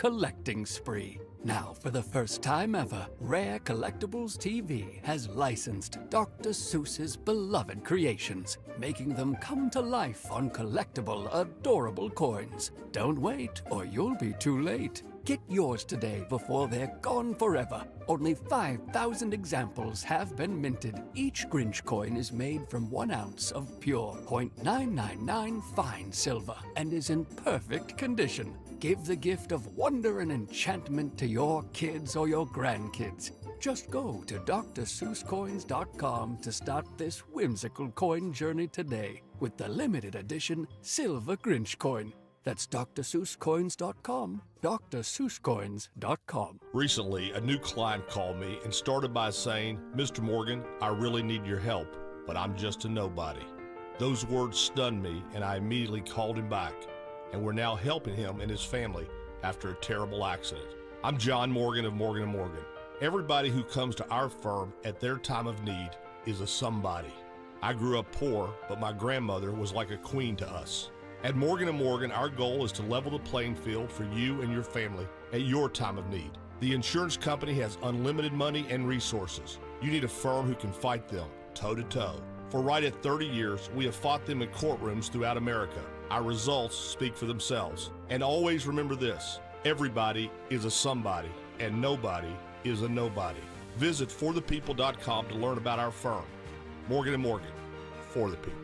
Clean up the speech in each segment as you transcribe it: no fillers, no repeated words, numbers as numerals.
collecting spree. Now, for the first time ever, Rare Collectibles TV has licensed Dr. Seuss's beloved creations, making them come to life on collectible, adorable coins. Don't wait, or you'll be too late. Get yours today before they're gone forever. Only 5,000 examples have been minted. Each Grinch coin is made from 1 ounce of pure .999 fine silver and is in perfect condition. Give the gift of wonder and enchantment to your kids or your grandkids. Just go to drseusscoins.com to start this whimsical coin journey today with the limited edition Silver Grinch coin. That's drseusscoins.com, drseusscoins.com. Recently, a new client called me and started by saying, "Mr. Morgan, I really need your help, but I'm just a nobody." Those words stunned me, and I immediately called him back, and we're now helping him and his family after a terrible accident. I'm John Morgan of Morgan & Morgan. Everybody who comes to our firm at their time of need is a somebody. I grew up poor, but my grandmother was like a queen to us. At Morgan & Morgan, our goal is to level the playing field for you and your family at your time of need. The insurance company has unlimited money and resources. You need a firm who can fight them toe-to-toe. For right at 30 years, we have fought them in courtrooms throughout America. Our results speak for themselves. And always remember this: everybody is a somebody, and nobody is a nobody. Visit forthepeople.com to learn about our firm. Morgan & Morgan, for the people.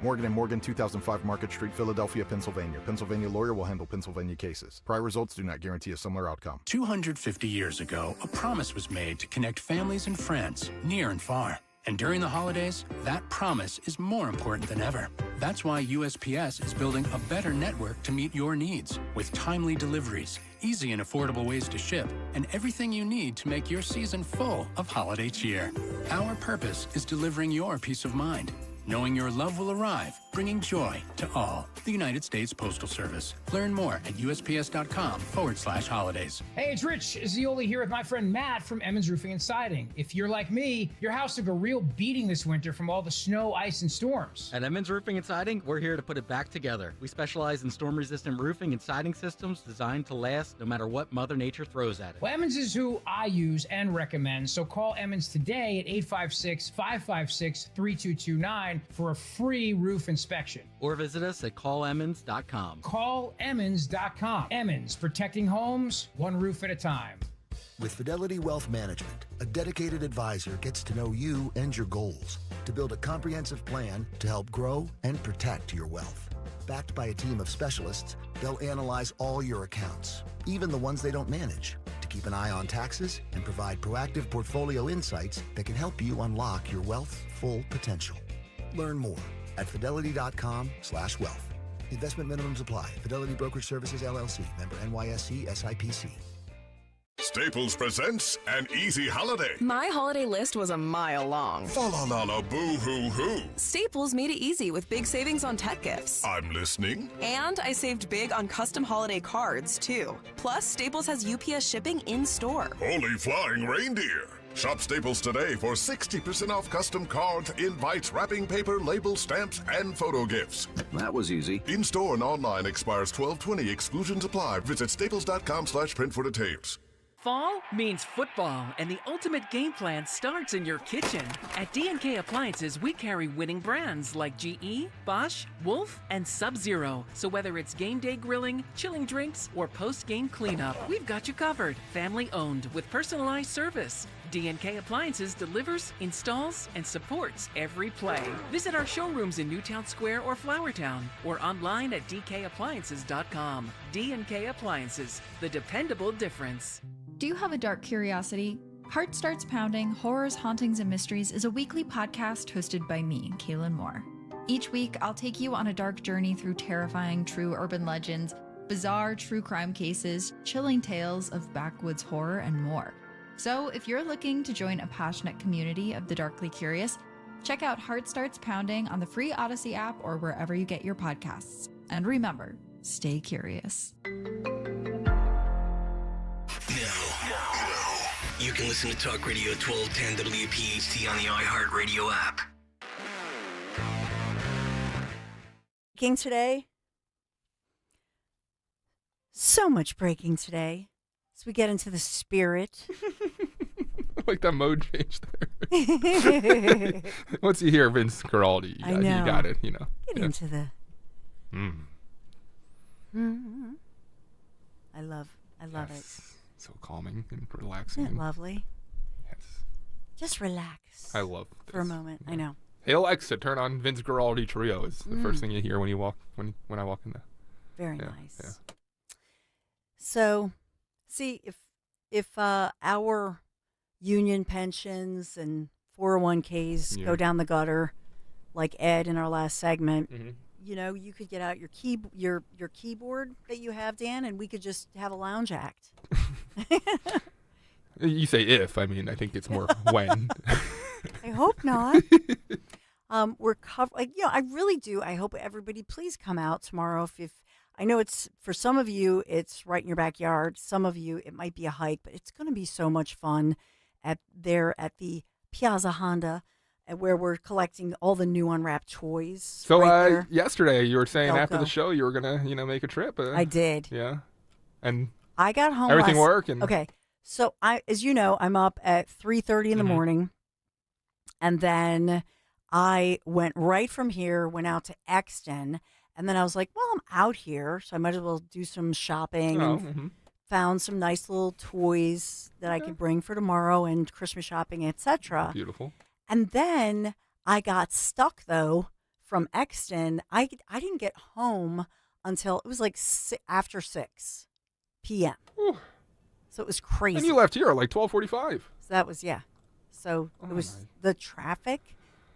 Morgan & Morgan, 2005 Market Street, Philadelphia, Pennsylvania. Pennsylvania lawyer will handle Pennsylvania cases. Prior results do not guarantee a similar outcome. 250 years ago, a promise was made to connect families and friends, near and far. And during the holidays, that promise is more important than ever. That's why USPS is building a better network to meet your needs, with timely deliveries, easy and affordable ways to ship, and everything you need to make your season full of holiday cheer. Our purpose is delivering your peace of mind, knowing your love will arrive, bringing joy to all. The United States Postal Service. Learn more at usps.com/holidays. Hey, it's Rich Zioli here with my friend Matt from Emmons Roofing and Siding. If you're like me, your house took a real beating this winter from all the snow, ice, and storms. At Emmons Roofing and Siding, we're here to put it back together. We specialize in storm-resistant roofing and siding systems designed to last no matter what Mother Nature throws at it. Well, Emmons is who I use and recommend, so call Emmons today at 856-556-3229 for a free roof inspection. Or visit us at callemmons.com. Callemmons.com. Emmons, protecting homes, one roof at a time. With Fidelity Wealth Management, a dedicated advisor gets to know you and your goals to build a comprehensive plan to help grow and protect your wealth. Backed by a team of specialists, they'll analyze all your accounts, even the ones they don't manage, to keep an eye on taxes and provide proactive portfolio insights that can help you unlock your wealth's full potential. Learn more at fidelity.com/wealth. Investment minimums apply. Fidelity Brokerage Services, LLC. Member NYSE SIPC. Staples presents An Easy Holiday. My holiday list was a mile long. Fa la la la boo hoo hoo. Staples made it easy with big savings on tech gifts. I'm listening. And I saved big on custom holiday cards, too. Plus, Staples has UPS shipping in store. Holy flying reindeer. Shop Staples today for 60% off custom cards, invites, wrapping paper, labels, stamps, and photo gifts. That was easy. In-store and online expires 12/20. Exclusions apply. Visit staples.com/print for details. Fall means football, and the ultimate game plan starts in your kitchen. At D&K Appliances, we carry winning brands like GE, Bosch, Wolf, and Sub-Zero. So whether it's game day grilling, chilling drinks, or post-game cleanup, we've got you covered. Family owned with personalized service. D&K Appliances delivers, installs, and supports every play. Visit our showrooms in Newtown Square or Flowertown, or online at dkappliances.com. D&K Appliances, the dependable difference. Do you have a dark curiosity? Heart Starts Pounding, Horrors, Hauntings, and Mysteries is a weekly podcast hosted by me, Kaylin Moore. Each week, I'll take you on a dark journey through terrifying true urban legends, bizarre true crime cases, chilling tales of backwoods horror, and more. So if you're looking to join a passionate community of the darkly curious, check out Heart Starts Pounding on the free Odyssey app or wherever you get your podcasts. And remember, stay curious. You can listen to Talk Radio 1210 WPHT on the iHeartRadio app. King today. So much breaking today as we get into the spirit. Like that mode change there. Once you hear Vince Guaraldi, you got it, Get into the... I love it. So calming and relaxing. Isn't it lovely? Yes. Just relax. I love this. For a moment. I know. Hey Alexa, turn on Vince Guaraldi Trio is the first thing you hear when you walk when I walk in there. Very nice. Yeah. So, see, if our union pensions and 401ks go down the gutter, like Ed in our last segment, you could get out your keyboard that you have, Dan, and we could just have a lounge act. You say if, I mean, I think it's more when. I hope not. We're covering, I really do. I hope everybody please come out tomorrow. If I know it's, for some of you, it's right in your backyard. Some of you, it might be a hike, but it's going to be so much fun at the Piazza Honda, where we're collecting all the new unwrapped toys. So right yesterday you were saying after Delco. the show you were going to, make a trip. I did. Yeah. And I got home. Everything worked? Okay. So as you know, I'm up at 3:30 in the morning. And then I went right from here, went out to Exton. And then I was like, well, I'm out here, so I might as well do some shopping and found some nice little toys that I could bring for tomorrow and Christmas shopping, etc. Beautiful. And then I got stuck, though, from Exton. I didn't get home until it was like after 6 p.m. Ooh. So it was crazy. And you left here at like 12:45. So that was, So it was, the traffic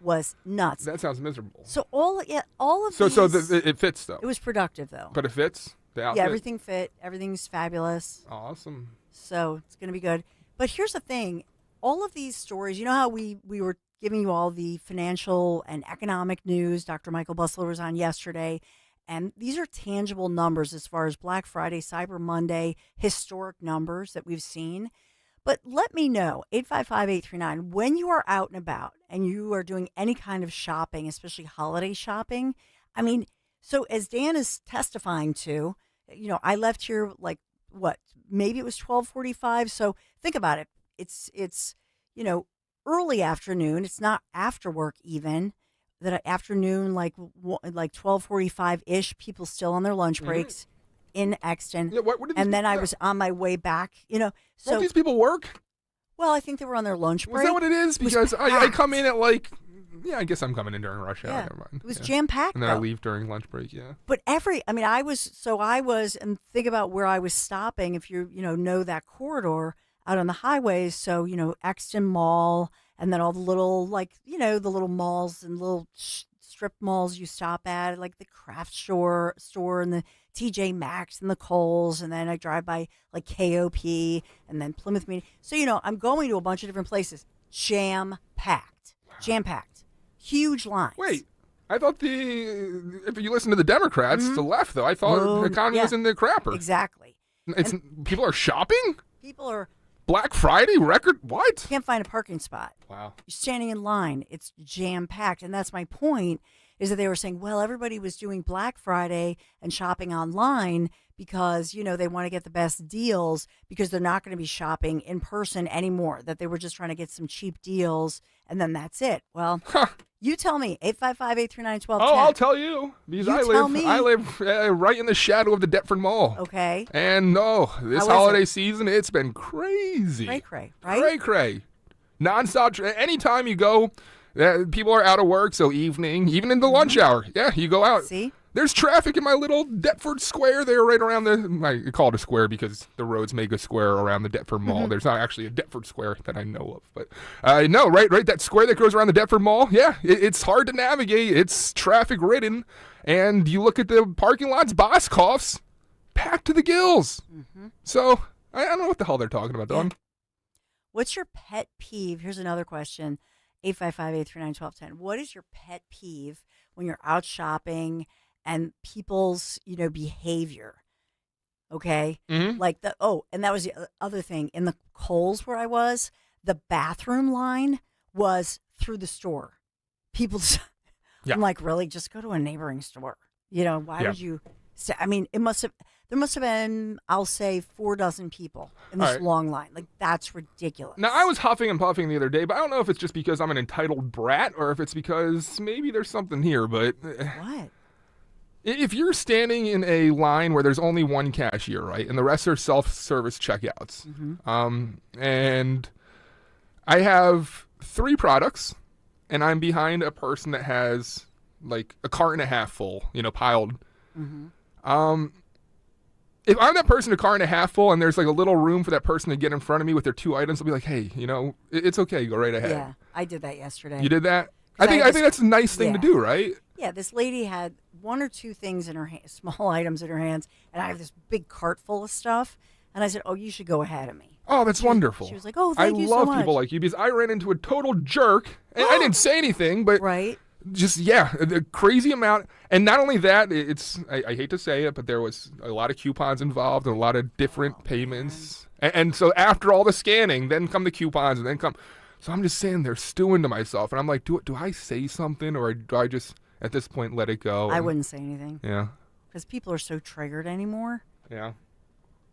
was nuts. That sounds miserable. So all of these. So it fits, though. It was productive, though. But it fits? The outfit? Yeah, everything fit. Everything's fabulous. Awesome. So it's going to be good. But here's the thing. All of these stories, you know how we were giving you all the financial and economic news. Dr. Michael Bustler was on yesterday. And these are tangible numbers as far as Black Friday, Cyber Monday, historic numbers that we've seen. But let me know, 855-839, when you are out and about and you are doing any kind of shopping, especially holiday shopping. I mean, so as Dan is testifying to, I left here like, maybe it was 12:45. So think about it. It's early afternoon. It's not after work even. That afternoon, like 12:45-ish, people still on their lunch breaks in Exton. Yeah, and then I was on my way back, So don't these people work? Well, I think they were on their lunch break. Was that what it is? Because I come in at I guess I'm coming in during rush hour. Yeah. Never mind. It was jam-packed, And then I though. leave during lunch break, yeah. But I was, and think about where I was stopping, if you know that corridor out on the highways. So, Exton Mall, and then all the little, the little malls and little strip malls you stop at, like the craft store and the TJ Maxx and the Kohl's, and then I drive by like KOP and then Plymouth Meeting. So, I'm going to a bunch of different places. Jam-packed. Huge lines. Wait, I thought if you listen to the Democrats, the left, though, I thought the economy was in the crapper. Exactly. People are shopping? People are... Black Friday record? What? Can't find a parking spot. Wow. You're standing in line. It's jam-packed. And that's my point, is that they were saying, well, everybody was doing Black Friday and shopping online because, they want to get the best deals because they're not going to be shopping in person anymore, that they were just trying to get some cheap deals, and then that's it. Well, you tell me, 855-839-1210. Oh, I'll tell you. Because I live right in the shadow of the Deptford Mall. Okay. And this holiday season, it's been crazy. Cray-cray, right? Cray-cray. Non-stop. Anytime you go, people are out of work, so evening, even in the lunch hour. Yeah, you go out. See? There's traffic in my little Deptford Square there, right around I call it a square because the roads make a square around the Deptford Mall. There's not actually a Deptford Square that I know of. But no, right, that square that goes around the Deptford Mall, yeah, it's hard to navigate. It's traffic-ridden. And you look at the parking lots, Boscoff's, packed to the gills. So I don't know what the hell they're talking about, though. Yeah. What's your pet peeve? Here's another question, 855-839-1210. What is your pet peeve when you're out shopping and people's, behavior? Okay. Like and that was the other thing. In the Kohl's where I was, the bathroom line was through the store. People, I'm like, really? Just go to a neighboring store. Why would you? I mean, it must have, There must have been, I'll say, 4 dozen people in this right. long line. Like, that's ridiculous. Now, I was huffing and puffing the other day, but I don't know if it's just because I'm an entitled brat or if it's because maybe there's something here, but... What? If you're standing in a line where there's only one cashier, right, and the rest are self-service checkouts, and I have 3 products, and I'm behind a person that has, like, a cart and a half full, piled. If I'm that person, a car and a half full, and there's like a little room for that person to get in front of me with their 2 items, I'll be like, hey, it's okay. Go right ahead. Yeah, I did that yesterday. You did that? I think that's a nice thing to do, right? Yeah, this lady had 1 or 2 things in her small items in her hands, and I have this big cart full of stuff. And I said, oh, you should go ahead of me. Oh, that's wonderful. She was like, oh, thank you so much. I love people like you because I ran into a total jerk, and I didn't say anything, but just, a crazy amount. And not only that, I hate to say it, but there was a lot of coupons involved and a lot of different payments. And so after all the scanning, then come the coupons and then come. So I'm just sitting there stewing to myself. And I'm like, do I say something or do I just, at this point, let it go? I wouldn't say anything. Yeah. Because people are so triggered anymore. Yeah.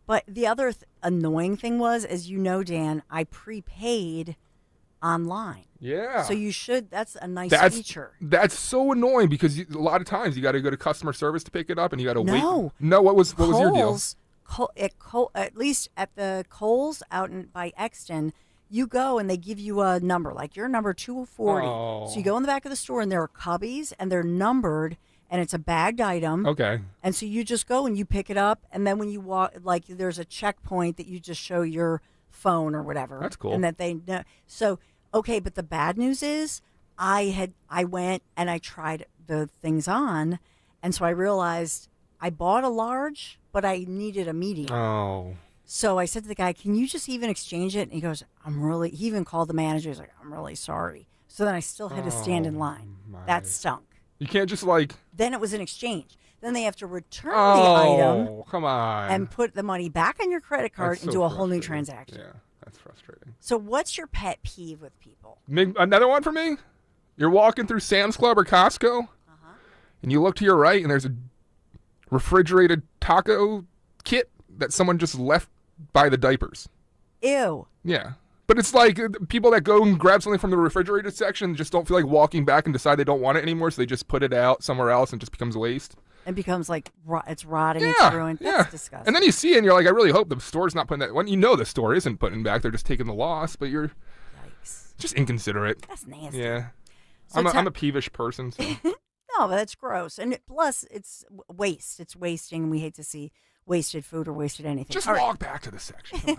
But the other annoying thing was, as you know, Dan, I prepaid online. Yeah. So you should, that's a nice feature. That's so annoying because a lot of times you got to go to customer service to pick it up and you got to wait. No, what was your deal? At least at the Kohl's out by Exton, you go and they give you a number, like your number 240. Oh. So you go in the back of the store and there are cubbies and they're numbered and it's a bagged item. Okay. And so you just go and you pick it up. And then when you walk, like there's a checkpoint that you just show your phone or whatever. That's cool. And that they know. So, okay, but the bad news is I went and I tried the things on. And so I realized I bought a large, but I needed a medium. Oh. So I said to the guy, can you just even exchange it? And he goes, he even called the manager. He's like, I'm really sorry. So then I still had to stand in line. That stunk. You can't just Then it was an exchange. Then they have to return the item. Oh, come on. And put the money back on your credit card That's and so do a whole new frustrating. transaction. Yeah, that's frustrating. So what's your pet peeve with people? Another one for me? You're walking through Sam's Club or Costco, and you look to your right, and there's a refrigerated taco kit that someone just left by the diapers. Ew. Yeah. But it's like people that go and grab something from the refrigerated section just don't feel like walking back and decide they don't want it anymore, so they just put it out somewhere else and it just becomes waste. It becomes like it's rotting, it's ruined. That's disgusting. And then you see it and you're like, I really hope the store's not putting that one. You know the store isn't putting back, they're just taking the loss, but you're just inconsiderate. That's nasty. Yeah. So I'm a peevish person. So. No, but that's gross. And plus, it's waste. It's wasting. We hate to see wasted food or wasted anything. Just walk back to the section.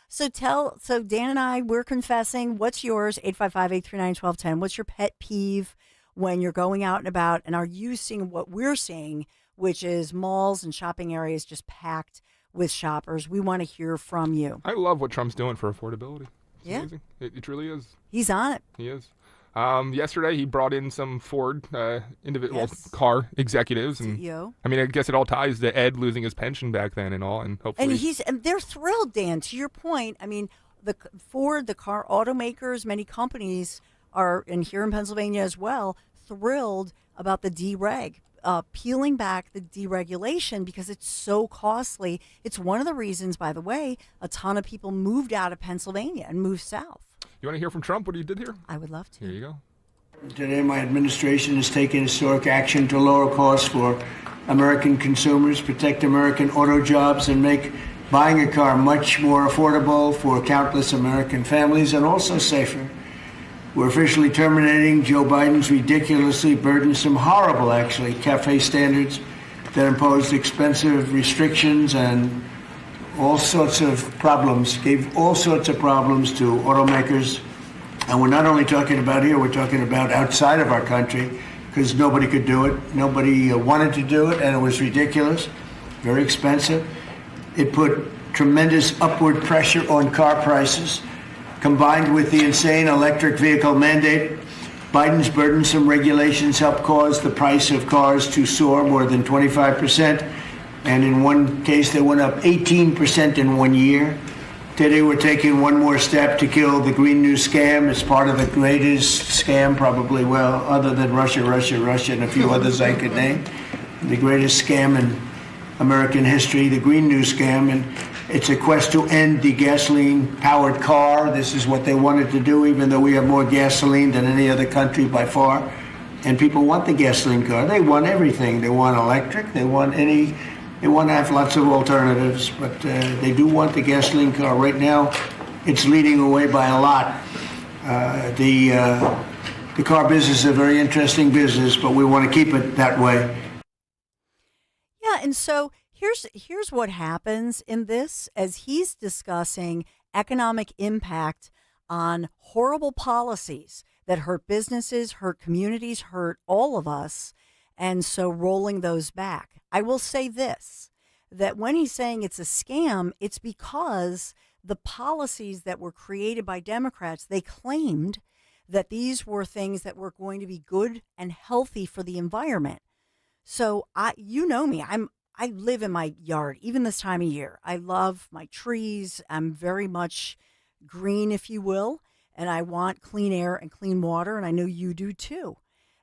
So Dan and I, we're confessing. What's yours? 855-839-1210. What's your pet peeve when you're going out and about? And are you seeing what we're seeing, which is malls and shopping areas just packed with shoppers? We want to hear from you. I love what Trump's doing for affordability. It's amazing. It truly is. He's on it. He is. Yesterday, he brought in some Ford individual car executives, and CEO. I mean, I guess it all ties to Ed losing his pension back then and all, and hopefully. And they're thrilled, Dan. To your point, I mean, the Ford, the car automakers, many companies are, and here in Pennsylvania as well, thrilled about the dereg, peeling back the deregulation because it's so costly. It's one of the reasons, by the way, a ton of people moved out of Pennsylvania and moved south. You want to hear from Trump what he did here? I would love to. Here you go. Today, my administration has taken historic action to lower costs for American consumers, protect American auto jobs, and make buying a car much more affordable for countless American families and also safer. We're officially terminating Joe Biden's ridiculously burdensome, horrible, actually, CAFE standards that imposed expensive restrictions and all sorts of problems, gave all sorts of problems to automakers. And we're not only talking about here, we're talking about outside of our country, because nobody could do it. Nobody wanted to do it, and it was ridiculous, very expensive. It put tremendous upward pressure on car prices. Combined with the insane electric vehicle mandate, Biden's burdensome regulations helped cause the price of cars to soar more than 25%. And in one case, they went up 18% in 1 year. Today, we're taking one more step to kill the Green New scam. It's part of the greatest scam, probably, other than Russia, and a few others I could name. The greatest scam in American history, the Green New scam, and it's a quest to end the gasoline-powered car. This is what they wanted to do, even though we have more gasoline than any other country by far. And people want the gasoline car. They want everything. They want electric. They want to have lots of alternatives, but they do want the gasoline car. Right now, it's leading away by a lot. The car business is a very interesting business, but we want to keep it that way. Yeah, and so here's what happens in this as he's discussing economic impact on horrible policies that hurt businesses, hurt communities, hurt all of us, and so rolling those back. I will say this, that when he's saying it's a scam, it's because the policies that were created by Democrats, they claimed that these were things that were going to be good and healthy for the environment. So you know me, I live in my yard, even this time of year. I love my trees. I'm very much green, if you will, and I want clean air and clean water, and I know you do too.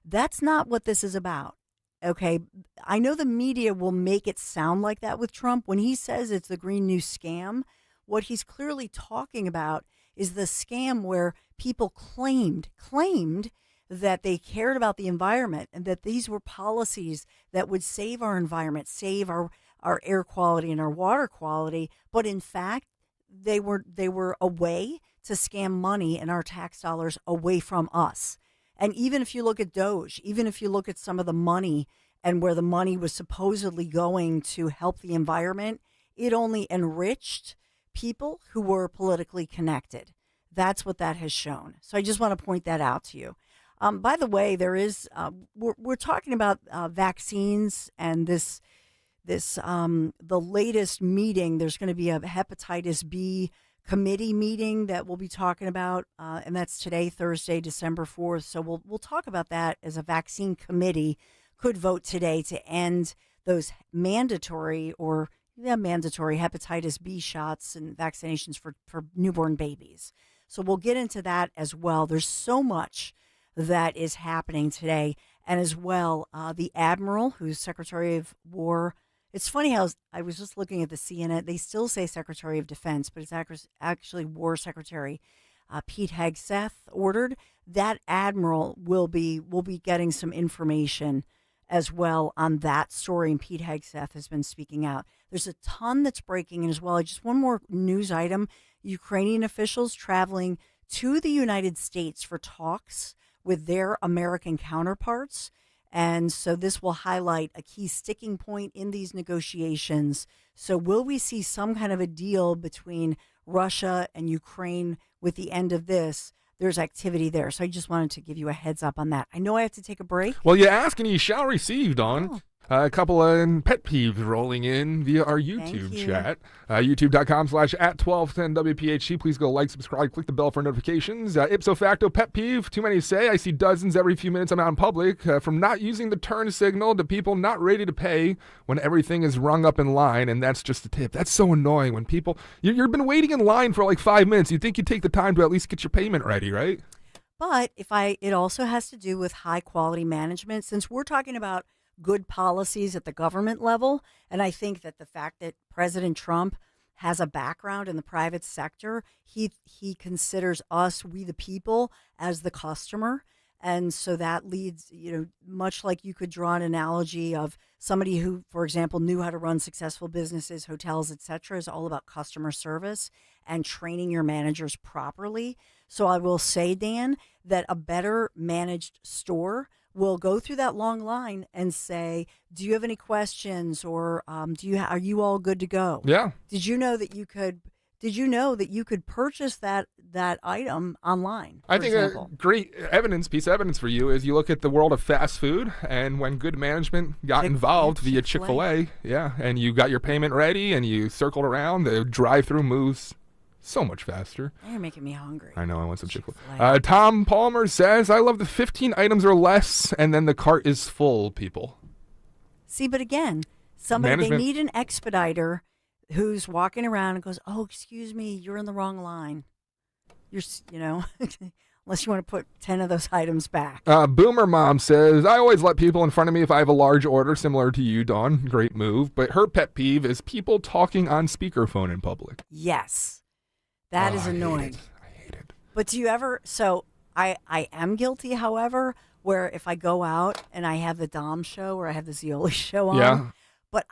That's not what this is about. Okay, I know the media will make it sound like that with Trump. When he says it's the Green New scam, what he's clearly talking about is the scam where people claimed that they cared about the environment and that these were policies that would save our environment, save our air quality and our water quality. But in fact, they were a way to scam money and our tax dollars away from us. And even if you look at Doge, even if you look at some of the money and where the money was supposedly going to help the environment, it only enriched people who were politically connected. That's what that has shown. So I just want to point that out to you. By the way, there is we're talking about vaccines and the latest meeting. There's going to be a hepatitis B committee meeting that we'll be talking about, and that's today, Thursday, December 4th. So we'll talk about that as a vaccine committee could vote today to end those mandatory hepatitis B shots and vaccinations for newborn babies. So we'll get into that as well. There's so much that is happening today. And as well, the Admiral, who's Secretary of War. It's funny how I was just looking at the CNN. They still say Secretary of Defense, but it's actually War Secretary Pete Hegseth ordered. That Admiral will be getting some information as well on that story, and Pete Hegseth has been speaking out. There's a ton that's breaking in as well. Just one more news item. Ukrainian officials traveling to the United States for talks with their American counterparts. And so this will highlight a key sticking point in these negotiations. So will we see some kind of a deal between Russia and Ukraine with the end of this? There's activity there. So I just wanted to give you a heads up on that. I know I have to take a break. Well, you ask and you shall receive, Dawn. A couple of pet peeves rolling in via our YouTube chat. YouTube.com/@1210WPHT. Please go like, subscribe, click the bell for notifications. Ipso facto pet peeve. Too many say. I see dozens every few minutes I'm out in public. From not using the turn signal to people not ready to pay when everything is rung up in line, and that's just a tip. That's so annoying when people... You've been waiting in line for like 5 minutes. You'd think you'd take the time to at least get your payment ready, right? But it also has to do with high quality management. Since we're talking about good policies at the government level. And I think that the fact that President Trump has a background in the private sector, he considers us, we the people, as the customer. And so that leads, much like you could draw an analogy of somebody who, for example, knew how to run successful businesses, hotels, etc., is all about customer service and training your managers properly. So I will say, Dan, that a better managed store will go through that long line and say, do you have any questions, or are you all good to go? Yeah. Did you know that you could purchase that item online? I think a great piece of evidence for you is you look at the world of fast food, and when good management got involved via Chick-fil-A, and you got your payment ready and you circled around, the drive-through moves so much faster. Now you're making me hungry. I know, I want some Chick-fil-A. Tom Palmer says, I love the 15 items or less, and then the cart is full, people. See, but again, they need an expediter who's walking around and goes, oh, excuse me, you're in the wrong line. unless you want to put 10 of those items back. Boomer Mom says, I always let people in front of me if I have a large order, similar to you, Dawn. Great move. But her pet peeve is people talking on speakerphone in public. Yes. That is annoying. I hate it. But do you ever, so I am guilty, however, where if I go out and I have the Dom show or I have the Zioli show on. Yeah. But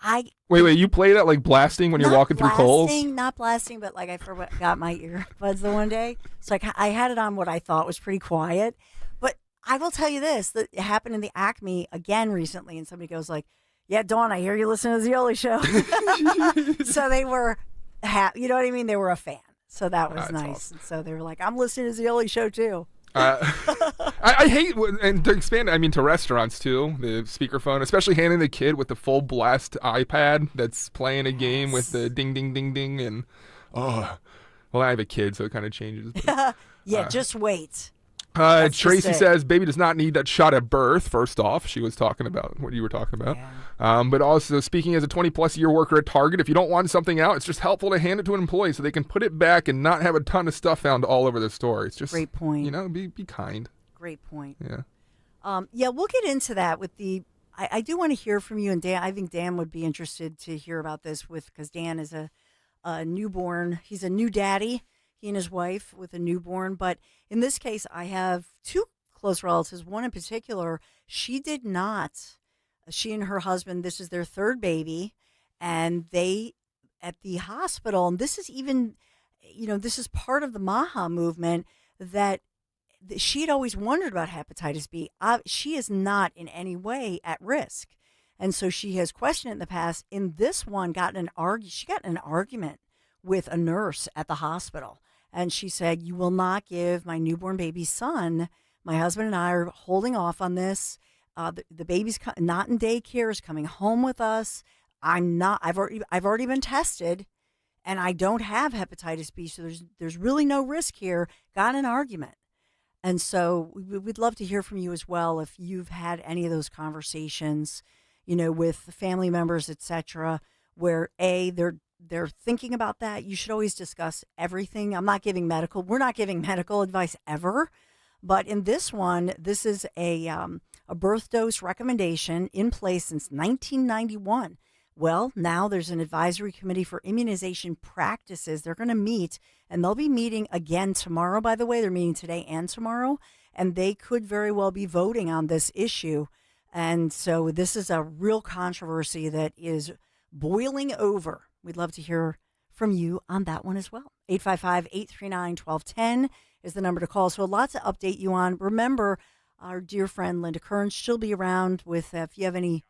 Wait, you play that like blasting when you're walking through Kohl's? Not blasting, but like I forgot my earbuds the one day. So I had it on what I thought was pretty quiet. But I will tell you this, that it happened in the Acme again recently, and somebody goes like, yeah, Dawn, I hear you listen to the Zioli show. So they were, you know what I mean? They were a fan. So that was nice. Awesome. And so they were like, I'm listening to the Zioli show too. I hate, and to expand, I mean to restaurants too, the speakerphone, especially handing the kid with the full blast iPad that's playing a game with the ding, ding, ding, ding, and well, I have a kid, so it kind of changes. But, just wait. Tracy says, baby does not need that shot at birth. First off, she was talking about what you were talking about. Yeah. But also, speaking as a 20-plus year worker at Target, if you don't want something out, it's just helpful to hand it to an employee so they can put it back and not have a ton of stuff found all over the store. It's just, great point. You know, be kind. Great point. Yeah. We'll get into that with the. I do want to hear from you, and Dan. I think Dan would be interested to hear about this because Dan is a newborn. He's a new daddy. He and his wife with a newborn. But in this case, I have two close relatives. One in particular, she and her husband, this is their third baby, and they at the hospital, and this is even, this is part of the MAHA movement that she had always wondered about hepatitis B. She is not in any way at risk. And so she has questioned it in the past. In this one, she got in an argument with a nurse at the hospital. And she said, you will not give my newborn baby's son. My husband and I are holding off on this. The baby's not in daycare, is coming home with us. I'm not. I've already been tested, and I don't have hepatitis B. So there's really no risk here. Got an argument, and so we'd love to hear from you as well if you've had any of those conversations, with family members, etc., where they're thinking about that. You should always discuss everything. We're not giving medical advice ever. But in this one, this is a birth dose recommendation in place since 1991. Well, now there's an advisory committee for immunization practices. They're going to meet, and they'll be meeting again tomorrow, by the way. They're meeting today and tomorrow, and they could very well be voting on this issue. And so this is a real controversy that is boiling over. We'd love to hear from you on that one as well. 855-839-1210 is the number to call. So a lot to update you on. Remember, our dear friend Linda Kearns, she'll be around with if you have any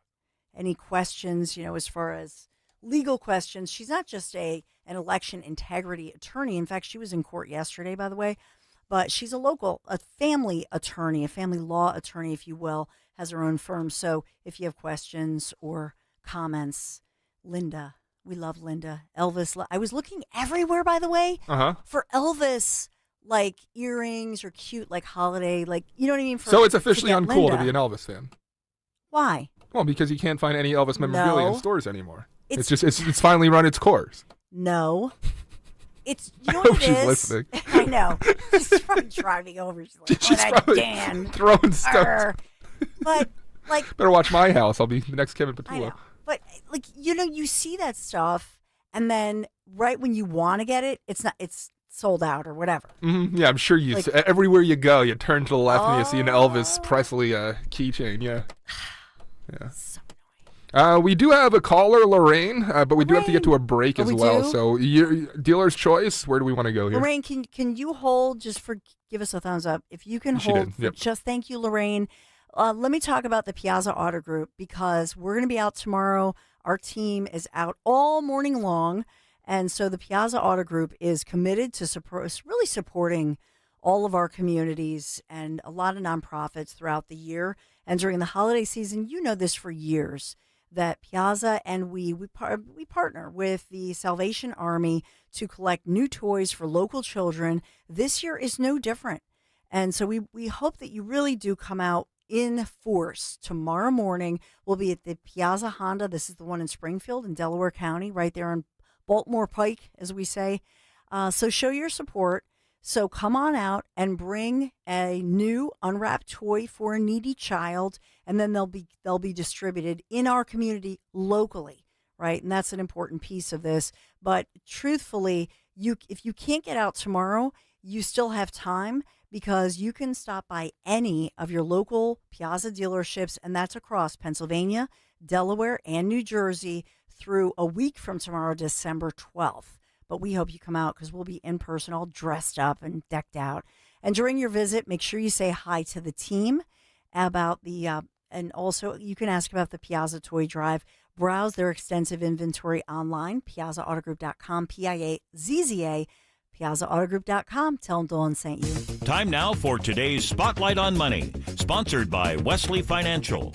questions, as far as legal questions. She's not just an election integrity attorney. In fact, she was in court yesterday, by the way. But she's a family attorney, a family law attorney, if you will, has her own firm. So if you have questions or comments, Linda. We love Linda. Elvis. I was looking everywhere, by the way, for Elvis, like earrings or cute, like holiday, like, you know what I mean? So it's officially uncool to be an Elvis fan. Why? Well, because you can't find any Elvis memorabilia in stores anymore. It's finally run its course. No. It's, you know I hope what it she's is? listening. I know. She's probably driving over. She's like, she's probably Dan. throwing stuff. But, like. Better watch My House. I'll be the next Kevin Petullo. I know. But, like, you see that stuff, and then right when you want to get it, it's sold out or whatever. Mm-hmm. Yeah, I'm sure everywhere you go, you turn to the left and you see an Elvis Presley keychain. Yeah. So annoying. We do have a caller, Lorraine, but we do have to get to a break as well. Do? So, dealer's choice, where do we want to go here? Lorraine, can you hold give us a thumbs up? If you can hold, just thank you, Lorraine. Let me talk about the Piazza Auto Group because we're going to be out tomorrow. Our team is out all morning long. And so the Piazza Auto Group is committed to really supporting all of our communities and a lot of nonprofits throughout the year. And during the holiday season, you know this for years, that Piazza and we partner with the Salvation Army to collect new toys for local children. This year is no different. And so we hope that you really do come out in force. Tomorrow morning, we'll be at the Piazza Honda. This is the one in Springfield in Delaware County, right there on Baltimore Pike, as we say. So show your support. So come on out and bring a new unwrapped toy for a needy child, and then they'll be distributed in our community locally, right? And that's an important piece of this. But truthfully, if you can't get out tomorrow, you still have time, because you can stop by any of your local Piazza dealerships, and that's across Pennsylvania, Delaware, and New Jersey through a week from tomorrow, December 12th. But we hope you come out, because we'll be in person, all dressed up and decked out. And during your visit, make sure you say hi to the team about and also you can ask about the Piazza Toy Drive. Browse their extensive inventory online, piazzaautogroup.com, Piazza, piazzaautogroup.com. Tell them Dawn sent you. Time now for today's Spotlight on Money, sponsored by Wesley Financial.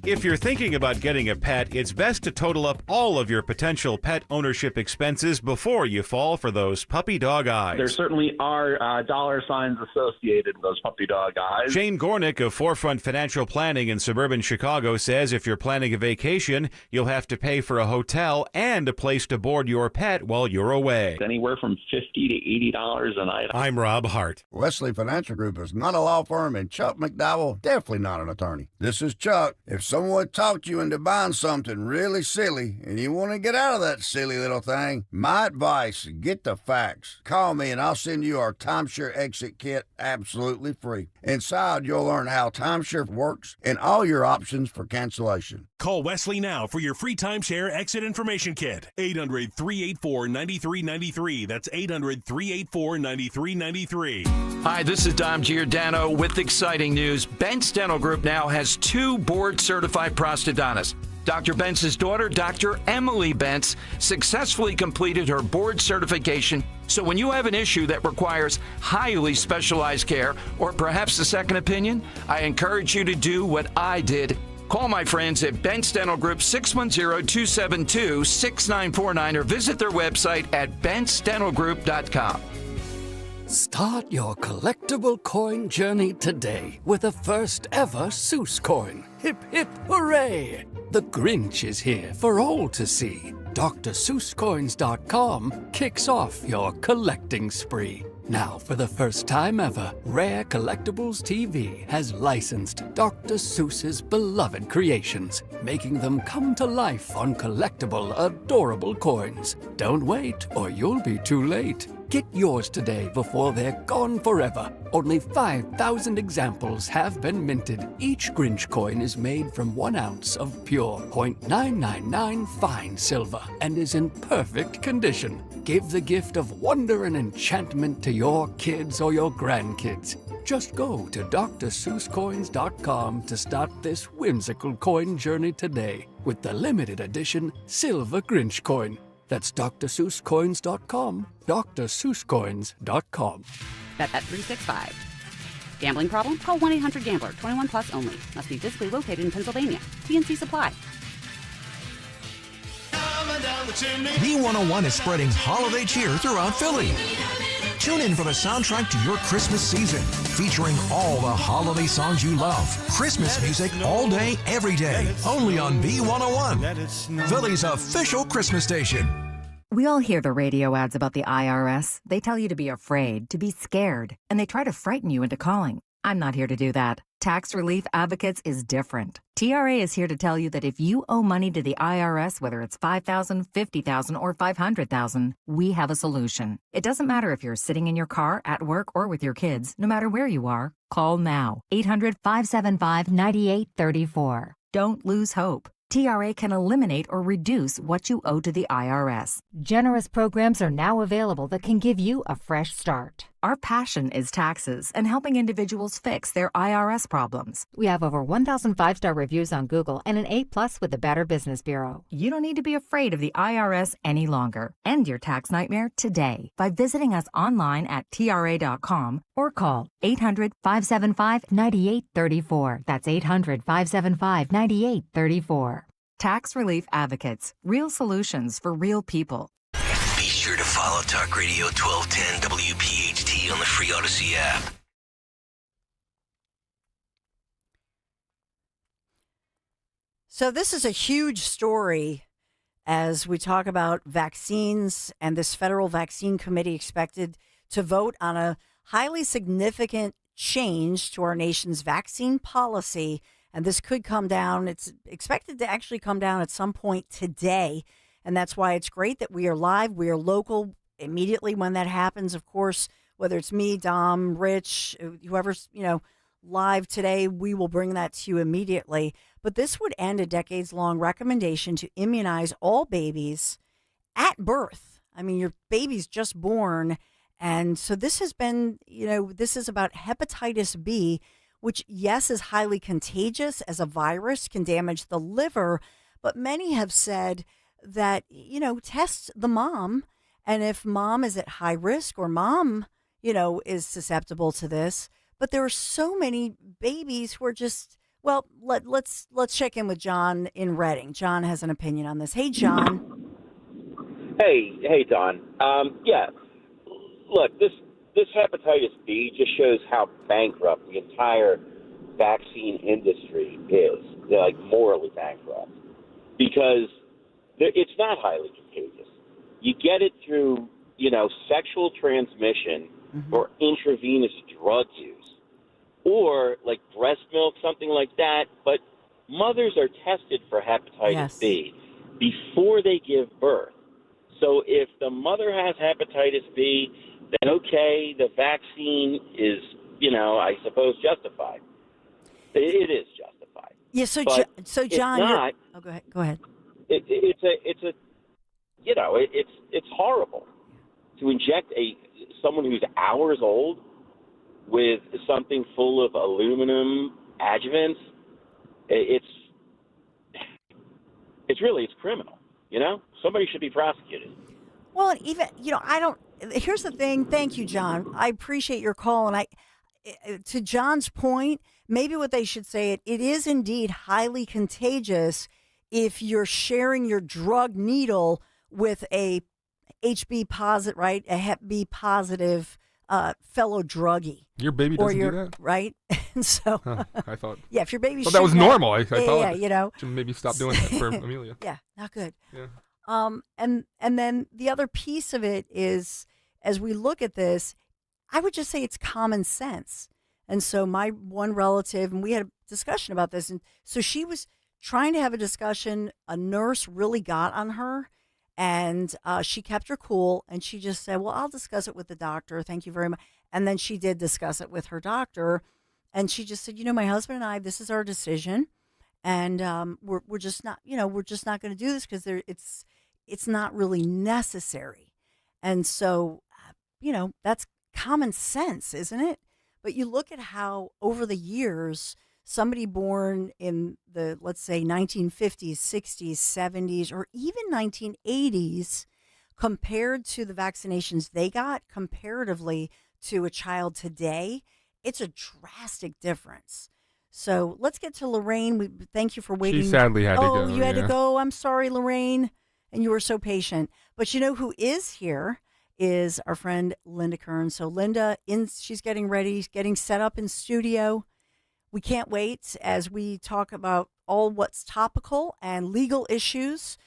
If you're thinking about getting a pet, it's best to total up all of your potential pet ownership expenses before you fall for those puppy dog eyes. There certainly are dollar signs associated with those puppy dog eyes. Shane Gornick of Forefront Financial Planning in suburban Chicago says if you're planning a vacation, you'll have to pay for a hotel and a place to board your pet while you're away. Anywhere from $50 to $80 a night. I'm Rob Hart. Wesley Financial Group is not a law firm, and Chuck McDowell definitely not an attorney. This is Chuck. If someone talked you into buying something really silly and you want to get out of that silly little thing, my advice, get the facts. Call me and I'll send you our timeshare exit kit absolutely free. Inside, you'll learn how timeshare works and all your options for cancellation. Call Wesley now for your free timeshare exit information kit. 800-384-9393. That's 800-384-9393. Hi, this is Dom Giordano with exciting news. Bentz Dental Group now has 2 board-certified prosthodontists. Dr. Bentz's daughter, Dr. Emily Bentz, successfully completed her board certification. So when you have an issue that requires highly specialized care or perhaps a second opinion, I encourage you to do what I did. Call my friends at Bentz Dental Group 610-272-6949 or visit their website at bentzdentalgroup.com. Start your collectible coin journey today with the first ever Seuss coin. Hip, hip, hooray! The Grinch is here for all to see. DrSeussCoins.com kicks off your collecting spree. Now, for the first time ever, Rare Collectibles TV has licensed Dr. Seuss's beloved creations, making them come to life on collectible, adorable coins. Don't wait, or you'll be too late. Get yours today before they're gone forever. Only 5,000 examples have been minted. Each Grinch coin is made from 1 ounce of pure .999 fine silver and is in perfect condition. Give the gift of wonder and enchantment to your kids or your grandkids. Just go to DrSeussCoins.com to start this whimsical coin journey today with the limited edition Silver Grinch coin. That's DrSeussCoins.com, DrSeussCoins.com. Bet365. Gambling problem? Call 1-800-GAMBLER. 21 plus only. Must be physically located in Pennsylvania. TNC Supply. B101 is spreading holiday cheer throughout Philly. Tune in for the soundtrack to your Christmas season, featuring all the holiday songs you love. Christmas music all day, every day, only on B101, Philly's official Christmas station. We all hear the radio ads about the IRS. They tell you to be afraid, to be scared, and they try to frighten you into calling. I'm not here to do that. Tax Relief Advocates is different. TRA is here to tell you that if you owe money to the IRS, whether it's $5,000, $50,000, or $500,000, we have a solution. It doesn't matter if you're sitting in your car, at work, or with your kids. No matter where you are, call now. 800-575-9834. Don't lose hope. TRA can eliminate or reduce what you owe to the IRS. Generous programs are now available that can give you a fresh start. Our passion is taxes and helping individuals fix their IRS problems. We have over 1,000 5-star reviews on Google and an A+ with the Better Business Bureau. You don't need to be afraid of the IRS any longer. End your tax nightmare today by visiting us online at TRA.com or call 800-575-9834. That's 800-575-9834. Tax Relief Advocates. Real solutions for real people. Be sure to follow Talk Radio 1210 WPHT on the free Odyssey app. So this is a huge story as we talk about vaccines and this federal vaccine committee expected to vote on a highly significant change to our nation's vaccine policy. And this could come down. It's expected to actually come down at some point today. And that's why it's great that we are live. We are local immediately when that happens. Of course, whether it's me, Dom, Rich, whoever's, live today, we will bring that to you immediately. But this would end a decades-long recommendation to immunize all babies at birth. I mean, your baby's just born. And so this has been, this is about hepatitis B, which, yes, is highly contagious as a virus, can damage the liver. But many have said that, test the mom. And if mom is at high risk or mom, is susceptible to this. But there are so many babies who are just, well, let's check in with John in Reading. John has an opinion on this. Hey, John. Hey, Don. Yeah, look, this hepatitis B just shows how bankrupt the entire vaccine industry is. They're like morally bankrupt because it's not highly contagious. You get it through, sexual transmission or intravenous drug use or like breast milk, something like that. But mothers are tested for hepatitis B before they give birth. So if the mother has hepatitis B, then okay, the vaccine is, I suppose justified. It is justified. Yeah. So, but John, it's not, go ahead. It's horrible to inject someone who's hours old with something full of aluminum adjuvants. It's criminal. Somebody should be prosecuted. Well, even, here's the thing. Thank you, John. I appreciate your call. And to John's point, maybe what they should say, it is indeed highly contagious if you're sharing your drug needle with a HB positive, right? A Hep B positive fellow druggie. Your baby doesn't do that? Right? And so, I thought. Yeah, if your baby's that was normal. I thought. Yeah, should maybe stop doing that for Amelia. Yeah, not good. Yeah. And then the other piece of it is, as we look at this, I would just say it's common sense. And so my one relative, and we had a discussion about this, and so she was trying to have a discussion. A nurse really got on her, and she kept her cool, and she just said, well, I'll discuss it with the doctor. Thank you very much. And then she did discuss it with her doctor, and she just said, my husband and I, this is our decision, and we're just not, we're just not going to do this because it's not really necessary. And so, that's common sense, isn't it? But you look at how over the years, somebody born in the, let's say, 1950s, 60s, 70s, or even 1980s, compared to the vaccinations they got comparatively to a child today, it's a drastic difference. So let's get to Lorraine. Thank you for waiting. She sadly had to go. Oh, you had to go. I'm sorry, Lorraine. And you were so patient. But who is here is our friend Linda Kern. So Linda, she's getting ready, getting set up in studio. We can't wait as we talk about all what's topical and legal issues.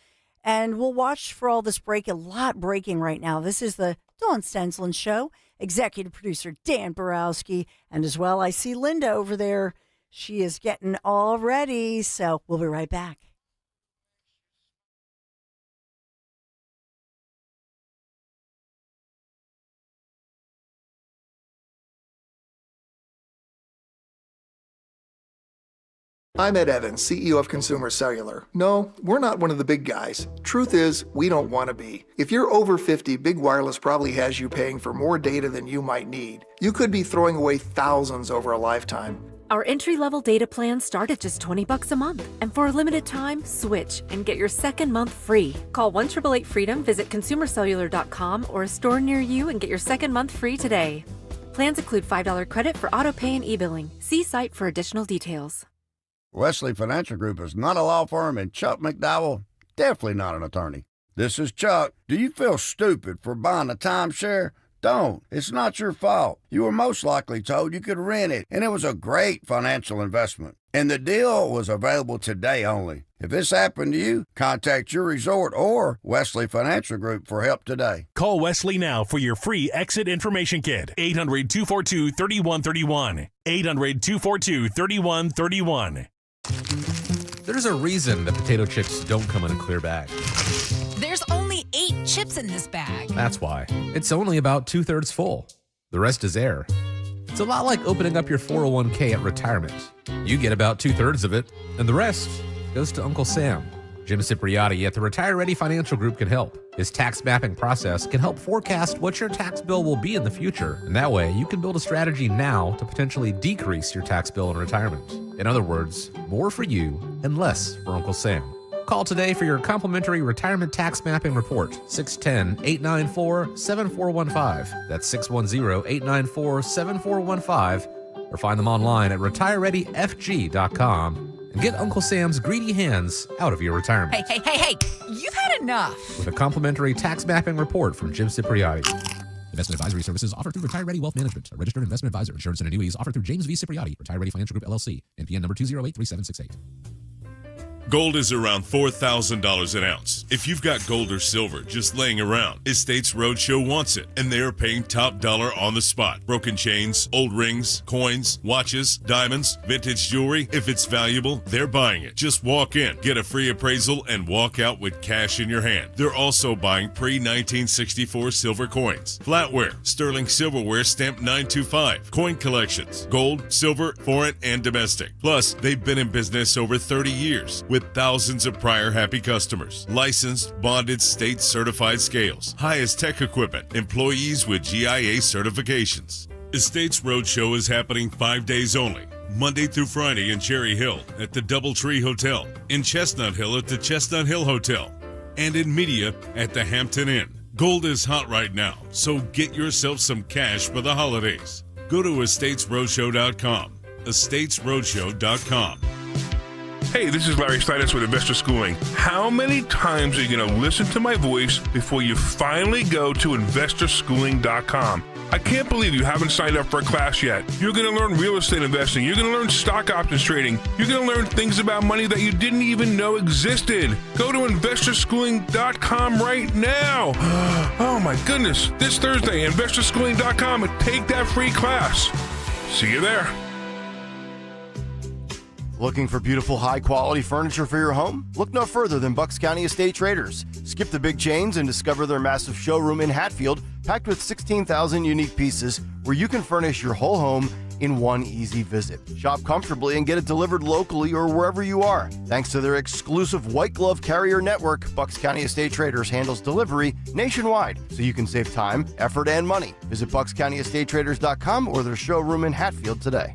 And we'll watch for all this a lot breaking right now. This is the Dawn Stenslin Show. Executive producer Dan Borowski. And as well, I see Linda over there. She is getting all ready. So we'll be right back. I'm Ed Evans, CEO of Consumer Cellular. No, we're not one of the big guys. Truth is, we don't want to be. If you're over 50, Big Wireless probably has you paying for more data than you might need. You could be throwing away thousands over a lifetime. Our entry-level data plans start at just $20 a month. And for a limited time, switch and get your second month free. Call 1-888-FREEDOM, visit consumercellular.com or a store near you and get your second month free today. Plans include $5 credit for auto pay and e-billing. See site for additional details. Wesley Financial Group is not a law firm, and Chuck McDowell, definitely not an attorney. This is Chuck. Do you feel stupid for buying a timeshare? Don't. It's not your fault. You were most likely told you could rent it, and it was a great financial investment. And the deal was available today only. If this happened to you, contact your resort or Wesley Financial Group for help today. Call Wesley now for your free exit information kit. 800-242-3131. 800-242-3131. There's a reason that potato chips don't come in a clear bag. There's only 8 chips in this bag. That's why. It's only about 2/3 full. The rest is air. It's a lot like opening up your 401k at retirement. You get about 2/3 of it, and the rest goes to Uncle Sam. Jim Cipriotti at the Retire Ready Financial Group can help. His tax mapping process can help forecast what your tax bill will be in the future, and that way you can build a strategy now to potentially decrease your tax bill in retirement. In other words, more for you and less for Uncle Sam. Call today for your complimentary retirement tax mapping report, 610-894-7415. That's 610-894-7415. Or find them online at retirereadyfg.com and get Uncle Sam's greedy hands out of your retirement. Hey, you've had enough. With a complimentary tax mapping report from Jim Cipriotti. Investment advisory services offered through Retire Ready Wealth Management, a registered investment advisor. Insurance and annuities offered through James V. Cipriotti, Retire Ready Financial Group, LLC, NPN number 2083768. Gold is around $4,000 an ounce. If you've got gold or silver just laying around, Estates Roadshow wants it, and they are paying top dollar on the spot. Broken chains, old rings, coins, watches, diamonds, vintage jewelry. If it's valuable, they're buying it. Just walk in, get a free appraisal, and walk out with cash in your hand. They're also buying pre-1964 silver coins, flatware, sterling silverware stamped 925, coin collections, gold, silver, foreign, and domestic. Plus, they've been in business over 30 years with thousands of prior happy customers. Licensed, bonded, state-certified scales, highest tech equipment, employees with GIA certifications. Estates Roadshow is happening 5 days only, Monday through Friday in Cherry Hill at the Doubletree Hotel, in Chestnut Hill at the Chestnut Hill Hotel, and in Media at the Hampton Inn. Gold is hot right now, so get yourself some cash for the holidays. Go to estatesroadshow.com. estatesroadshow.com. Hey, this is Larry Steinitz with Investor Schooling. How many times are you going to listen to my voice before you finally go to investorschooling.com? I can't believe you haven't signed up for a class yet. You're going to learn real estate investing. You're going to learn stock options trading. You're going to learn things about money that you didn't even know existed. Go to investorschooling.com right now. Oh my goodness. This Thursday, investorschooling.com, and take that free class. See you there. Looking for beautiful, high-quality furniture for your home? Look no further than Bucks County Estate Traders. Skip the big chains and discover their massive showroom in Hatfield, packed with 16,000 unique pieces, where you can furnish your whole home in one easy visit. Shop comfortably and get it delivered locally or wherever you are. Thanks to their exclusive white glove carrier network, Bucks County Estate Traders handles delivery nationwide, so you can save time, effort, and money. Visit buckscountyestatetraders.com or their showroom in Hatfield today.